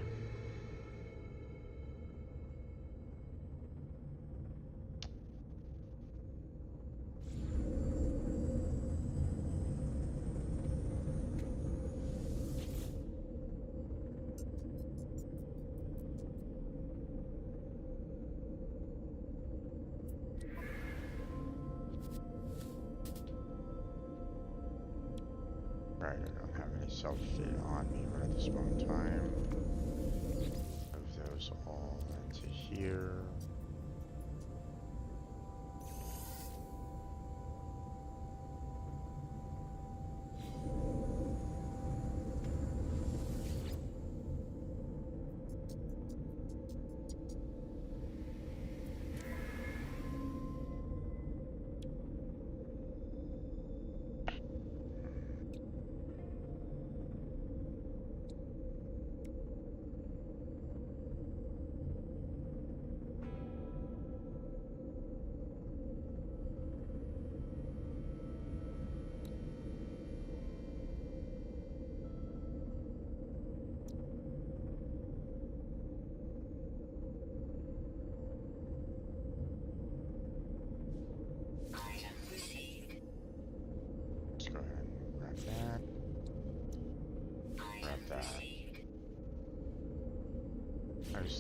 Right, I don't have any self-data on me right at this moment in time. Move those all into here.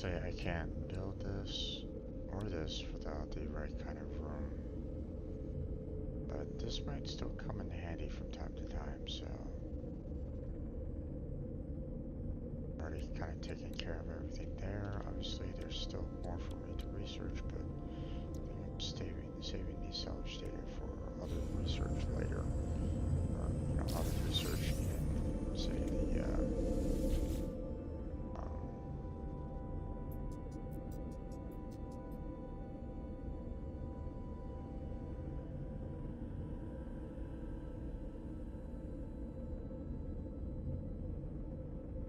Honestly, I can't build this or this without the right kind of room. But this might still come in handy from time to time, so already kind of taking care of everything there. Obviously, there's still more for me to research, but I think I'm saving the sellers data for other research later. Or, other research in, say, the,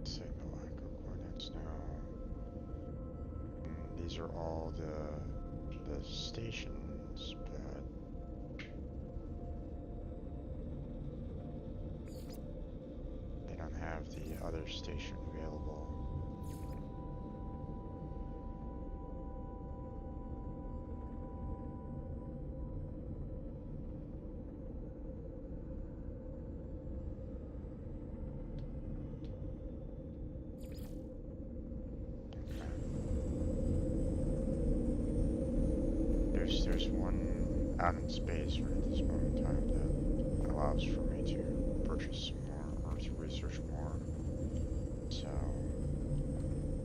signal echo coordinates now. These are all the stations, but they don't have the other station available. There's one out in space right at this moment in time that allows for me to purchase some more or to research more. So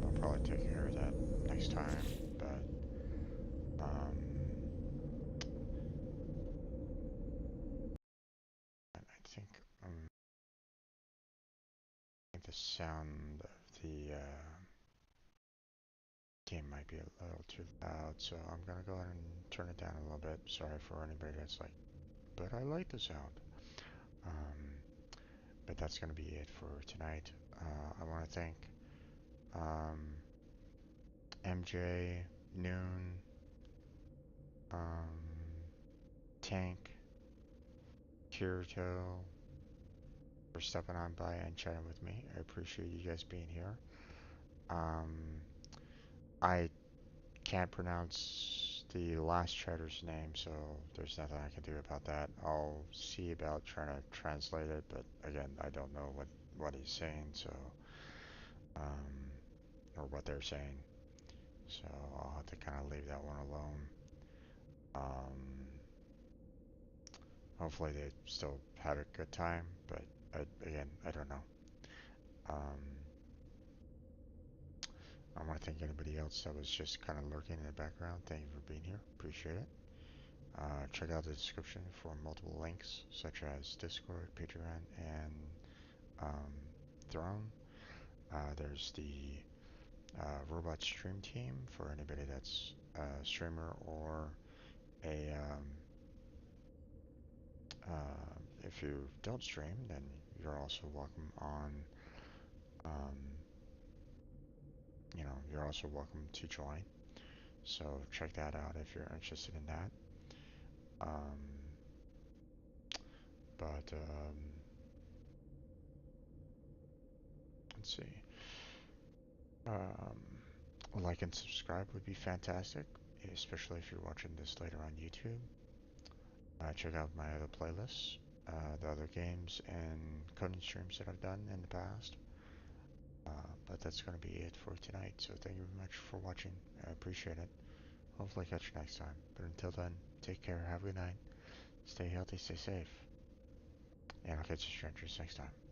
I'll probably take care of that next time. But I think the sound of the game might be a little too loud, so I'm gonna go ahead and turn it down a little bit. Sorry for anybody that's like, but I like the sound. Um, but that's gonna be it for tonight. I want to thank MJ, Noon, um, Tank, Kirito for stepping on by and chatting with me. I appreciate you guys being here. Um, I can't pronounce the last chatter's name, so there's nothing I can do about that. I'll see about trying to translate it, but again, I don't know what he's saying, so um, or what they're saying, so I'll have to kind of leave that one alone. Hopefully they still had a good time, but again, I don't know. Um, I want to thank anybody else that was just kind of lurking in the background. Thank you for being here. Appreciate it. Check out the description for multiple links, such as Discord, Patreon, and um, Throne. There's the robot stream team for anybody that's a streamer or a if you don't stream, then you're also welcome on um, you're also welcome to join. So check that out if you're interested in that. Um, but let's see. Like and subscribe would be fantastic, especially if you're watching this later on YouTube. Check out my other playlists, the other games and coding streams that I've done in the past. But that's going to be it for tonight. So thank you very much for watching. I appreciate it. Hopefully catch you next time. But until then, take care. Have a good night. Stay healthy. Stay safe. And I'll catch you strangers next time.